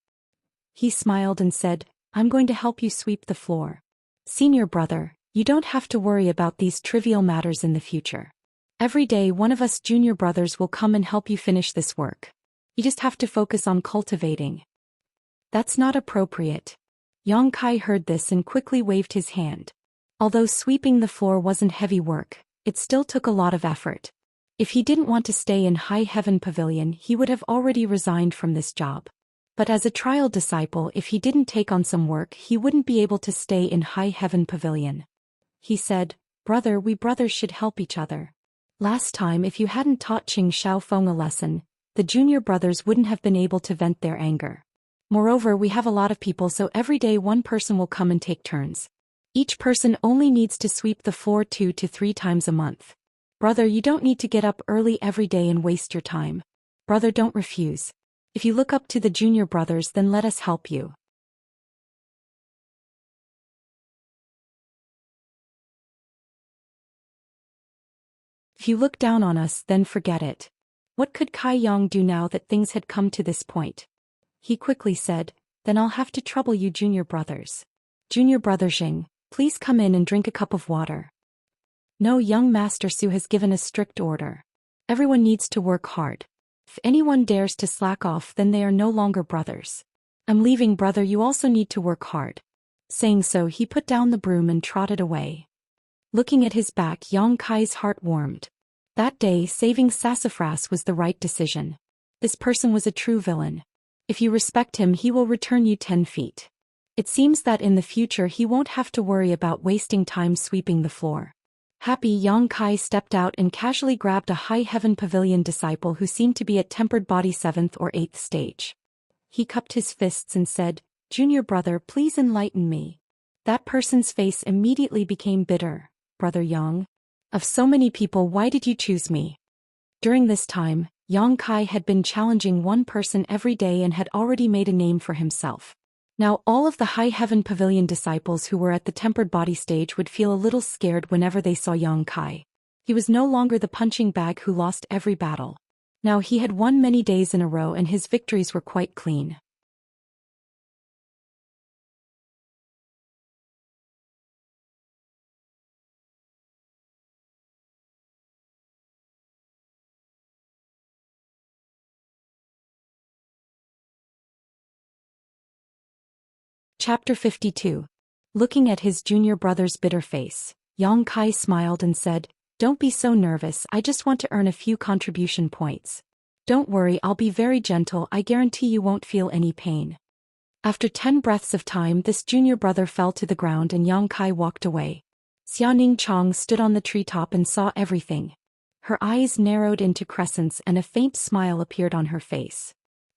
He smiled and said, "I'm going to help you sweep the floor. Senior brother, you don't have to worry about these trivial matters in the future. Every day one of us junior brothers will come and help you finish this work. You just have to focus on cultivating." "That's not appropriate." Yang Kai heard this and quickly waved his hand. Although sweeping the floor wasn't heavy work, it still took a lot of effort. If he didn't want to stay in High Heaven Pavilion, he would have already resigned from this job. But as a trial disciple, if he didn't take on some work, he wouldn't be able to stay in High Heaven Pavilion. He said, "Brother, we brothers should help each other. Last time, if you hadn't taught Qing Xiaofeng a lesson, the junior brothers wouldn't have been able to vent their anger. Moreover, we have a lot of people, so every day one person will come and take turns. Each person only needs to sweep the floor 2 to 3 times a month. Brother, you don't need to get up early every day and waste your time. Brother, don't refuse. If you look up to the junior brothers, then let us help you. If you look down on us, then forget it." What could Kai Yang do now that things had come to this point? He quickly said, "Then I'll have to trouble you junior brothers. Junior brother Xing, please come in and drink a cup of water." "No, young Master Su has given a strict order. Everyone needs to work hard. If anyone dares to slack off, then they are no longer brothers. I'm leaving, brother, you also need to work hard." Saying so, he put down the broom and trotted away. Looking at his back, Yang Kai's heart warmed. That day, saving Sassafras was the right decision. This person was a true villain. If you respect him, he will return you 10 feet. It seems that in the future he won't have to worry about wasting time sweeping the floor. Happy, Yang Kai stepped out and casually grabbed a High Heaven Pavilion disciple who seemed to be at tempered body 7th or 8th stage. He cupped his fists and said, "Junior brother, please enlighten me." That person's face immediately became bitter. "Brother Yang? Of so many people, why did you choose me?" During this time, Yang Kai had been challenging one person every day and had already made a name for himself. Now all of the High Heaven Pavilion disciples who were at the tempered body stage would feel a little scared whenever they saw Yang Kai. He was no longer the punching bag who lost every battle. Now he had won many days in a row and his victories were quite clean. Chapter 52. Looking at his junior brother's bitter face, Yang Kai smiled and said, "Don't be so nervous, I just want to earn a few contribution points. Don't worry, I'll be very gentle, I guarantee you won't feel any pain." After 10 breaths of time, this junior brother fell to the ground and Yang Kai walked away. Xianxia stood on the treetop and saw everything. Her eyes narrowed into crescents and a faint smile appeared on her face.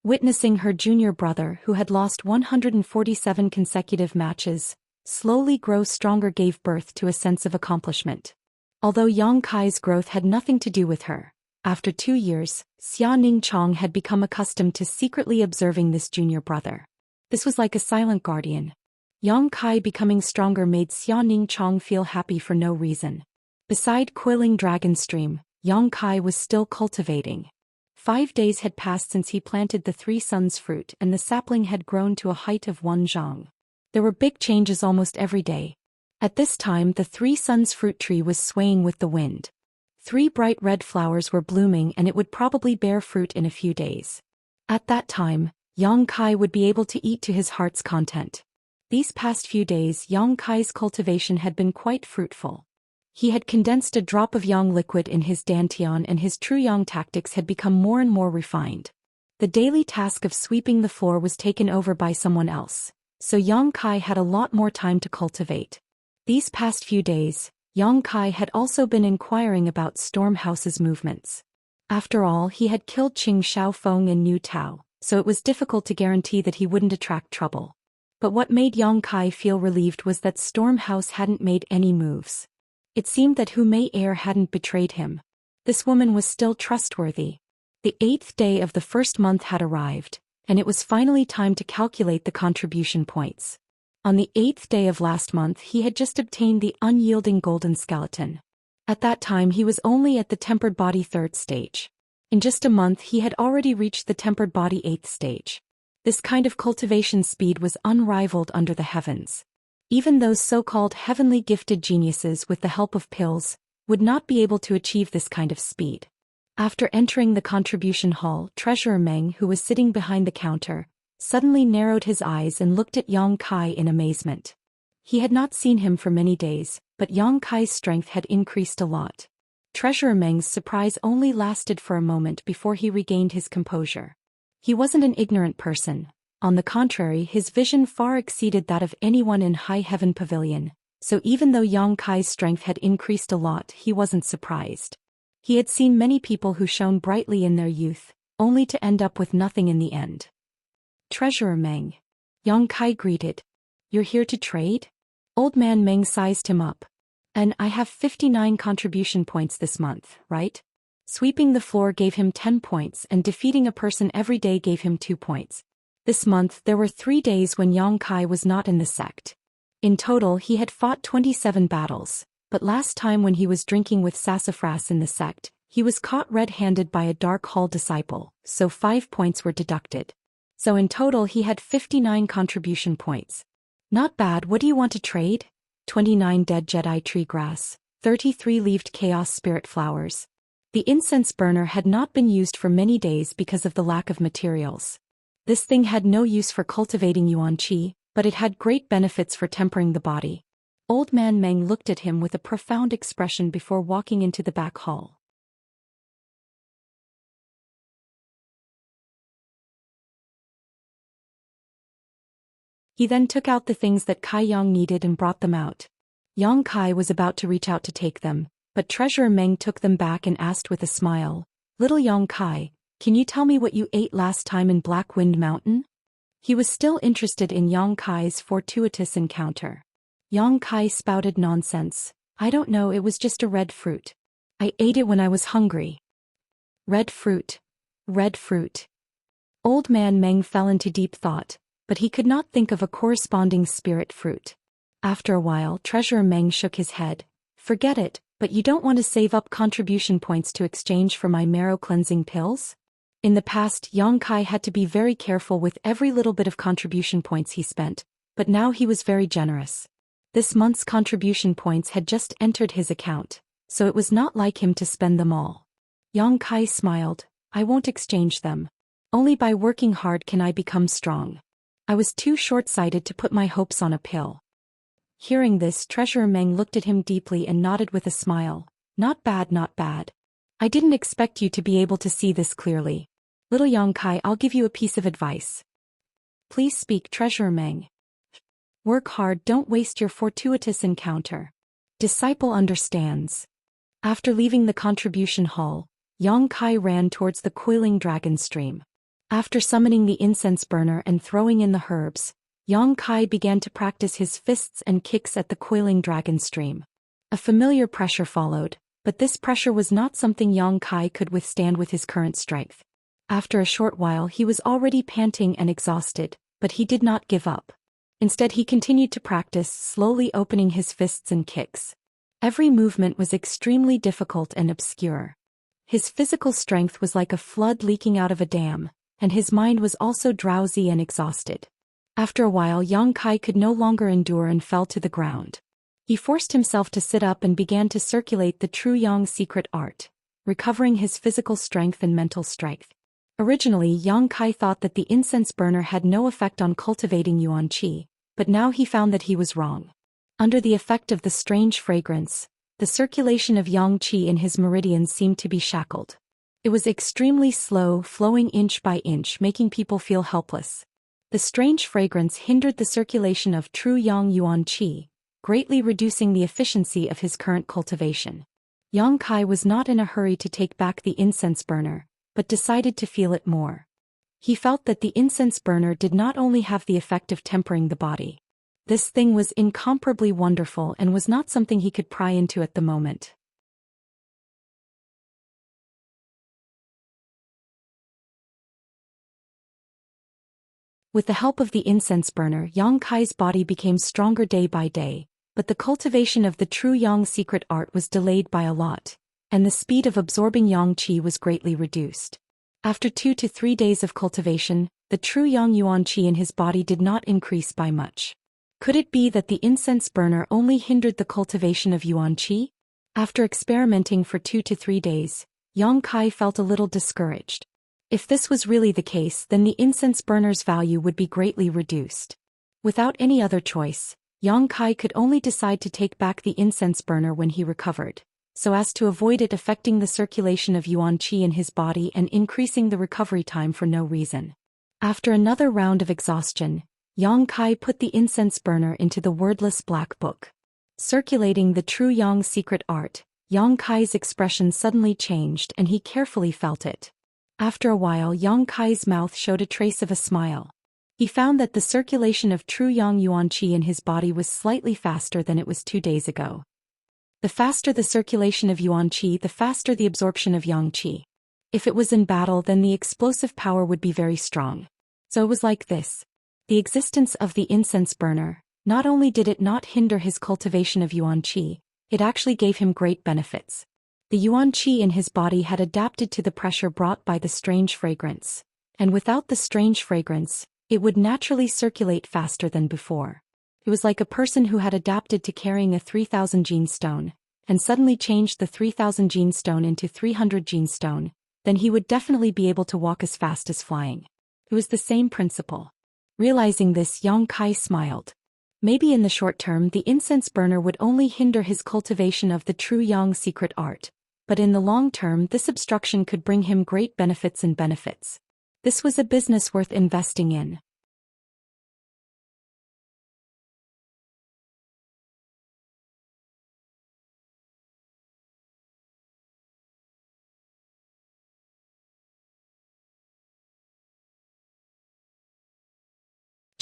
Witnessing her junior brother, who had lost 147 consecutive matches, slowly grow stronger gave birth to a sense of accomplishment. Although Yang Kai's growth had nothing to do with her, after 2 years, Xianxia had become accustomed to secretly observing this junior brother. This was like a silent guardian. Yang Kai becoming stronger made Xianxia feel happy for no reason. Beside coiling dragon stream, Yang Kai was still cultivating. 5 days had passed since he planted the 3 suns fruit and the sapling had grown to a height of 1 zhang. There were big changes almost every day. At this time the 3 suns fruit tree was swaying with the wind. 3 bright red flowers were blooming and it would probably bear fruit in a few days. At that time, Yang Kai would be able to eat to his heart's content. These past few days Yang Kai's cultivation had been quite fruitful. He had condensed a drop of yang liquid in his dantian and his true yang tactics had become more and more refined. The daily task of sweeping the floor was taken over by someone else, so Yang Kai had a lot more time to cultivate. These past few days, Yang Kai had also been inquiring about Stormhouse's movements. After all, he had killed Qing Xiaofeng and Niu Tao, so it was difficult to guarantee that he wouldn't attract trouble. But what made Yang Kai feel relieved was that Stormhouse hadn't made any moves. It seemed that Hu Mei Air hadn't betrayed him. This woman was still trustworthy. The 8th day of the first month had arrived, and it was finally time to calculate the contribution points. On the 8th day of last month he had just obtained the Unyielding golden skeleton. At that time he was only at the tempered body 3rd stage. In just a month he had already reached the tempered body 8th stage. This kind of cultivation speed was unrivaled under the heavens. Even those so-called heavenly gifted geniuses with the help of pills would not be able to achieve this kind of speed. After entering the contribution hall, Treasurer Meng, who was sitting behind the counter, suddenly narrowed his eyes and looked at Yang Kai in amazement. He had not seen him for many days, but Yang Kai's strength had increased a lot. Treasurer Meng's surprise only lasted for a moment before he regained his composure. He wasn't an ignorant person. On the contrary, his vision far exceeded that of anyone in High Heaven Pavilion, so even though Yang Kai's strength had increased a lot, he wasn't surprised. He had seen many people who shone brightly in their youth, only to end up with nothing in the end. "Treasurer Meng," Yang Kai greeted. "You're here to trade?" Old man Meng sized him up. "And I have 59 contribution points this month, right? Sweeping the floor gave him 10 points and defeating a person every day gave him 2 points. This month there were 3 days when Yang Kai was not in the sect. In total he had fought 27 battles, but last time when he was drinking with Sassafras in the sect, he was caught red-handed by a Dark Hall disciple, so 5 points were deducted. So in total he had 59 contribution points. Not bad. What do you want to trade? 29 dead Jedi tree grass, 33 leaved chaos spirit flowers. The incense burner had not been used for many days because of the lack of materials. This thing had no use for cultivating yuan qi, but it had great benefits for tempering the body. Old man Meng looked at him with a profound expression before walking into the back hall. He then took out the things that Kai Yang needed and brought them out. Yang Kai was about to reach out to take them, but Treasurer Meng took them back and asked with a smile, "Little Yang Kai, can you tell me what you ate last time in Black Wind Mountain?" He was still interested in Yang Kai's fortuitous encounter. Yang Kai spouted nonsense. "I don't know, it was just a red fruit. I ate it when I was hungry." Red fruit. Red fruit. Old man Meng fell into deep thought, but he could not think of a corresponding spirit fruit. After a while, Treasurer Meng shook his head. "Forget it, but you don't want to save up contribution points to exchange for my marrow cleansing pills?" In the past, Yang Kai had to be very careful with every little bit of contribution points he spent, but now he was very generous. This month's contribution points had just entered his account, so it was not like him to spend them all. Yang Kai smiled. "I won't exchange them. Only by working hard can I become strong. I was too short-sighted to put my hopes on a pill." Hearing this, Treasurer Meng looked at him deeply and nodded with a smile. "Not bad, not bad. I didn't expect you to be able to see this clearly. Little Yang Kai, I'll give you a piece of advice." "Please speak, Treasurer Meng." "Work hard, don't waste your fortuitous encounter. Disciple understands." After leaving the contribution hall, Yang Kai ran towards the coiling dragon stream. After summoning the incense burner and throwing in the herbs, Yang Kai began to practice his fists and kicks at the coiling dragon stream. A familiar pressure followed, but this pressure was not something Yang Kai could withstand with his current strength. After a short while he was already panting and exhausted, but he did not give up. Instead he continued to practice, slowly opening his fists and kicks. Every movement was extremely difficult and obscure. His physical strength was like a flood leaking out of a dam, and his mind was also drowsy and exhausted. After a while Yang Kai could no longer endure and fell to the ground. He forced himself to sit up and began to circulate the true Yang secret art, recovering his physical strength and mental strength. Originally Yang Kai thought that the incense burner had no effect on cultivating yuan qi, but now he found that he was wrong. Under the effect of the strange fragrance, the circulation of yang qi in his meridians seemed to be shackled. It was extremely slow, flowing inch by inch, making people feel helpless. The strange fragrance hindered the circulation of true yang yuan qi, greatly reducing the efficiency of his current cultivation. Yang Kai was not in a hurry to take back the incense burner, but decided to feel it more. He felt that the incense burner did not only have the effect of tempering the body. This thing was incomparably wonderful and was not something he could pry into at the moment. With the help of the incense burner, Yang Kai's body became stronger day by day, but the cultivation of the true Yang secret art was delayed by a lot, and the speed of absorbing Yang Qi was greatly reduced. After 2 to 3 days of cultivation, the true Yang Yuan Qi in his body did not increase by much. Could it be that the incense burner only hindered the cultivation of Yuan Qi? After experimenting for 2 to 3 days, Yang Kai felt a little discouraged. If this was really the case, then the incense burner's value would be greatly reduced. Without any other choice, Yang Kai could only decide to take back the incense burner when he recovered, so as to avoid it affecting the circulation of Yuan Qi in his body and increasing the recovery time for no reason. After another round of exhaustion, Yang Kai put the incense burner into the wordless black book. Circulating the true Yang secret art, Yang Kai's expression suddenly changed and he carefully felt it. After a while Yang Kai's mouth showed a trace of a smile. He found that the circulation of true Yang Yuan Qi in his body was slightly faster than it was 2 days ago. The faster the circulation of Yuan Qi, the faster the absorption of Yang Qi. If it was in battle, then the explosive power would be very strong. So it was like this. The existence of the incense burner, not only did it not hinder his cultivation of Yuan Qi, it actually gave him great benefits. The Yuan Qi in his body had adapted to the pressure brought by the strange fragrance, and without the strange fragrance, it would naturally circulate faster than before. It was like a person who had adapted to carrying a 3,000 gene stone, and suddenly changed the 3,000 gene stone into 300 gene stone, then he would definitely be able to walk as fast as flying. It was the same principle. Realizing this, Yang Kai smiled. Maybe in the short term the incense burner would only hinder his cultivation of the true Yang secret art, but in the long term this obstruction could bring him great benefits. This was a business worth investing in.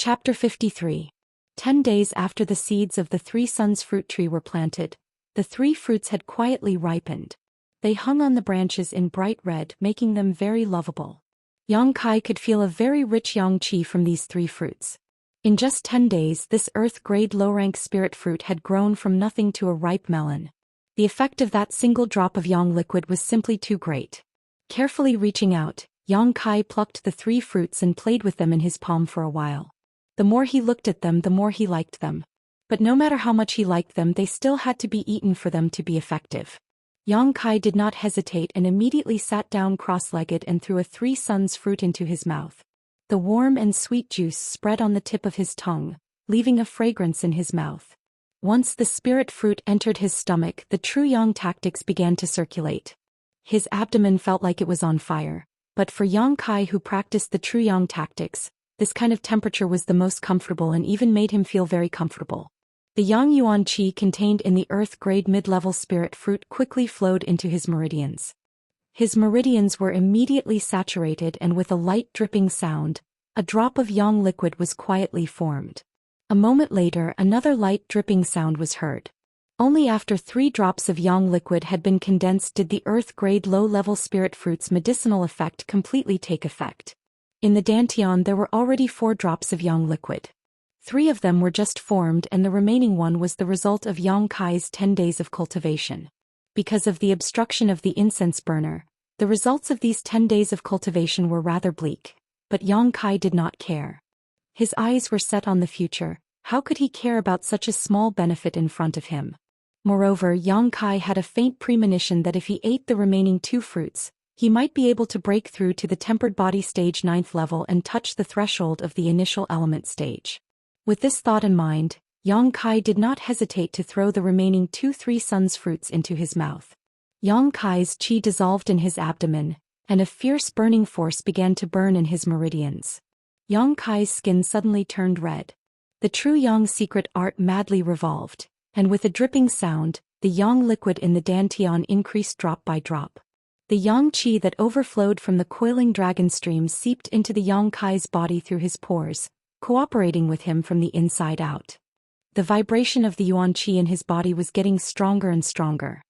Chapter 53. 10 days after the seeds of the three suns fruit tree were planted, the three fruits had quietly ripened. They hung on the branches in bright red, making them very lovable. Yang Kai could feel a very rich yang qi from these three fruits. In just 10 days, this earth-grade low-rank spirit fruit had grown from nothing to a ripe melon. The effect of that single drop of yang liquid was simply too great. Carefully reaching out, Yang Kai plucked the three fruits and played with them in his palm for a while. The more he looked at them, the more he liked them. But no matter how much he liked them, they still had to be eaten for them to be effective. Yang Kai did not hesitate and immediately sat down cross-legged and threw a three suns fruit into his mouth. The warm and sweet juice spread on the tip of his tongue, leaving a fragrance in his mouth. Once the spirit fruit entered his stomach, the true yang tactics began to circulate. His abdomen felt like it was on fire, but for Yang Kai, who practiced the true yang tactics, this kind of temperature was the most comfortable and even made him feel very comfortable. The yang yuan qi contained in the earth-grade mid-level spirit fruit quickly flowed into his meridians. His meridians were immediately saturated, and with a light dripping sound, a drop of yang liquid was quietly formed. A moment later, another light dripping sound was heard. Only after 3 drops of yang liquid had been condensed did the earth-grade low-level spirit fruit's medicinal effect completely take effect. In the dantian there were already 4 drops of yang liquid. 3 of them were just formed, and the remaining one was the result of Yang Kai's 10 days of cultivation. Because of the obstruction of the incense burner, the results of these 10 days of cultivation were rather bleak. But Yang Kai did not care. His eyes were set on the future. How could he care about such a small benefit in front of him? Moreover, Yang Kai had a faint premonition that if he ate the remaining 2 fruits, he might be able to break through to the tempered body stage 9th level and touch the threshold of the initial element stage. With this thought in mind, Yang Kai did not hesitate to throw the remaining 2 three suns fruits into his mouth. Yang Kai's qi dissolved in his abdomen, and a fierce burning force began to burn in his meridians. Yang Kai's skin suddenly turned red. The true yang secret art madly revolved, and with a dripping sound, the yang liquid in the dantian increased drop by drop. The yang qi that overflowed from the coiling dragon stream seeped into the Yang Kai's body through his pores, cooperating with him from the inside out. The vibration of the yuan qi in his body was getting stronger and stronger.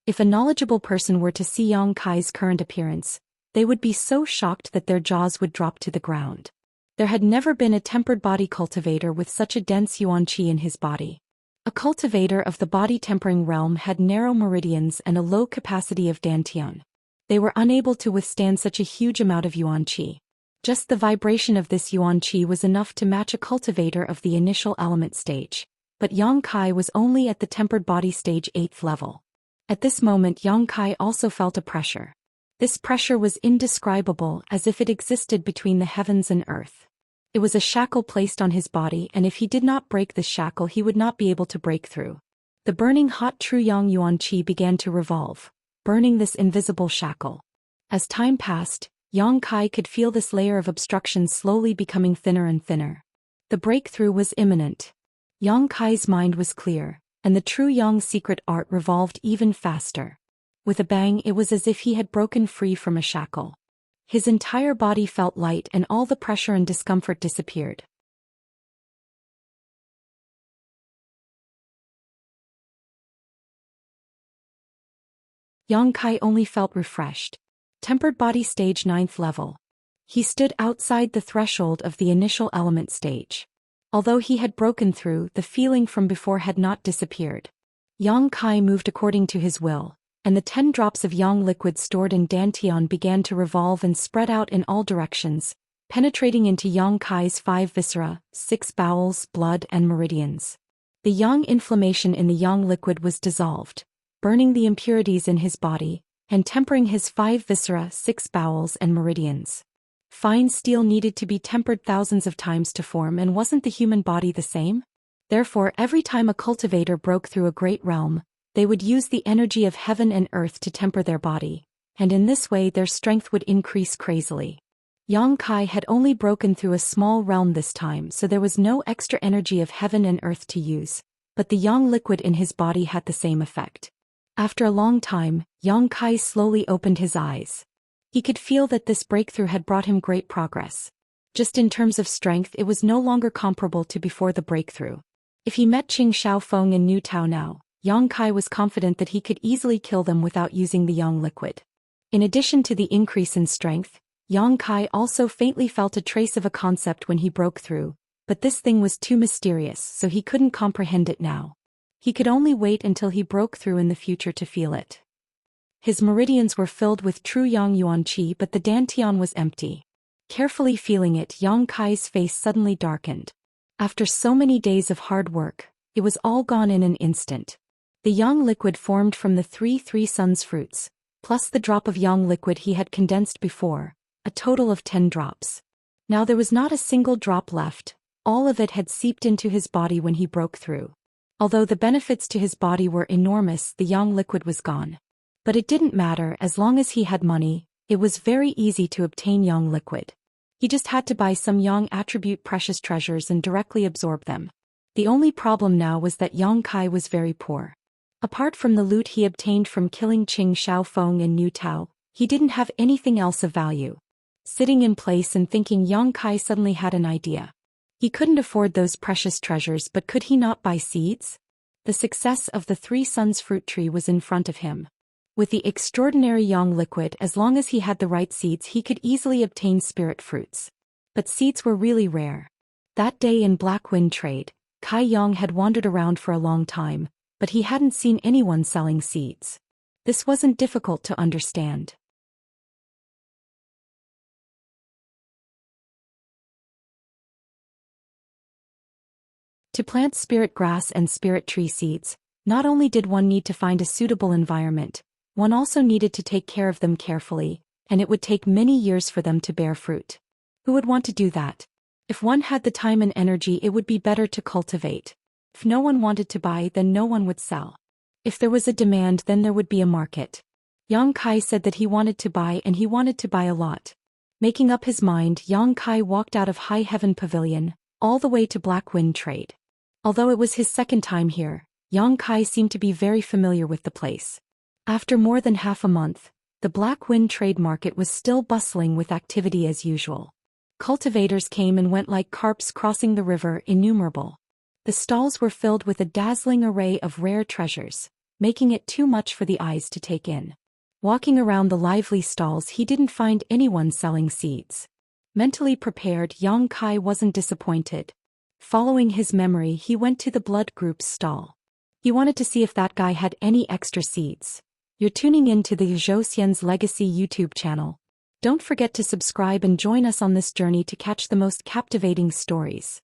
If a knowledgeable person were to see Yang Kai's current appearance, they would be so shocked that their jaws would drop to the ground. There had never been a tempered body cultivator with such a dense yuan qi in his body. A cultivator of the body-tempering realm had narrow meridians and a low capacity of dantian. They were unable to withstand such a huge amount of yuan qi. Just the vibration of this yuan qi was enough to match a cultivator of the initial element stage. But Yang Kai was only at the tempered body stage 8th level. At this moment Yang Kai also felt a pressure. This pressure was indescribable, as if it existed between the heavens and earth. It was a shackle placed on his body, and if he did not break this shackle he would not be able to break through. The burning hot true yang yuan qi began to revolve, burning this invisible shackle. As time passed, Yang Kai could feel this layer of obstruction slowly becoming thinner and thinner. The breakthrough was imminent. Yang Kai's mind was clear, and the true yang secret art revolved even faster. With a bang, it was as if he had broken free from a shackle. His entire body felt light and all the pressure and discomfort disappeared. Yang Kai only felt refreshed. Tempered body stage 9th level. He stood outside the threshold of the initial element stage. Although he had broken through, the feeling from before had not disappeared. Yang Kai moved according to his will, and the 10 drops of yang liquid stored in dantian began to revolve and spread out in all directions, penetrating into Yang Kai's 5 viscera, 6 bowels, blood and meridians. The yang inflammation in the yang liquid was dissolved, burning the impurities in his body, and tempering his 5 viscera, 6 bowels and meridians. Fine steel needed to be tempered thousands of times to form, and wasn't the human body the same? Therefore, every time a cultivator broke through a great realm, they would use the energy of heaven and earth to temper their body, and in this way their strength would increase crazily. Yang Kai had only broken through a small realm this time, so there was no extra energy of heaven and earth to use, but the yang liquid in his body had the same effect. After a long time, Yang Kai slowly opened his eyes. He could feel that this breakthrough had brought him great progress. Just in terms of strength, it was no longer comparable to before the breakthrough. If he met Qing Shaofeng and New Tao now, Yang Kai was confident that he could easily kill them without using the Yang liquid. In addition to the increase in strength, Yang Kai also faintly felt a trace of a concept when he broke through, but this thing was too mysterious, so he couldn't comprehend it now. He could only wait until he broke through in the future to feel it. His meridians were filled with true Yang Yuan Qi, but the Dantian was empty. Carefully feeling it, Yang Kai's face suddenly darkened. After so many days of hard work, it was all gone in an instant. The Yang liquid formed from the three Suns fruits, plus the drop of Yang liquid he had condensed before, a total of 10 drops. Now there was not a single drop left, all of it had seeped into his body when he broke through. Although the benefits to his body were enormous, the Yang liquid was gone. But it didn't matter as long as he had money, it was very easy to obtain Yang liquid. He just had to buy some Yang attribute precious treasures and directly absorb them. The only problem now was that Yang Kai was very poor. Apart from the loot he obtained from killing Qing Shaofeng and New Tao, he didn't have anything else of value. Sitting in place and thinking, Yang Kai suddenly had an idea. He couldn't afford those precious treasures, but could he not buy seeds? The success of the 3 Suns fruit tree was in front of him. With the extraordinary Yang liquid, as long as he had the right seeds, he could easily obtain spirit fruits. But seeds were really rare. That day in Black Wind Trade, Kai Yang had wandered around for a long time, but he hadn't seen anyone selling seeds. This wasn't difficult to understand. To plant spirit grass and spirit tree seeds, not only did one need to find a suitable environment, one also needed to take care of them carefully, and it would take many years for them to bear fruit. Who would want to do that? If one had the time and energy, it would be better to cultivate. If no one wanted to buy, then no one would sell. If there was a demand, then there would be a market. Yang Kai said that he wanted to buy, and he wanted to buy a lot. Making up his mind, Yang Kai walked out of High Heaven Pavilion, all the way to Black Wind Trade. Although it was his second time here, Yang Kai seemed to be very familiar with the place. After more than half a month, the Black Wind Trade Market was still bustling with activity as usual. Cultivators came and went like carps crossing the river, innumerable. The stalls were filled with a dazzling array of rare treasures, making it too much for the eyes to take in. Walking around the lively stalls, he didn't find anyone selling seeds. Mentally prepared, Yang Kai wasn't disappointed. Following his memory, he went to the blood group's stall. He wanted to see if that guy had any extra seeds. You're tuning in to the Zhou Xian's Legacy YouTube channel. Don't forget to subscribe and join us on this journey to catch the most captivating stories.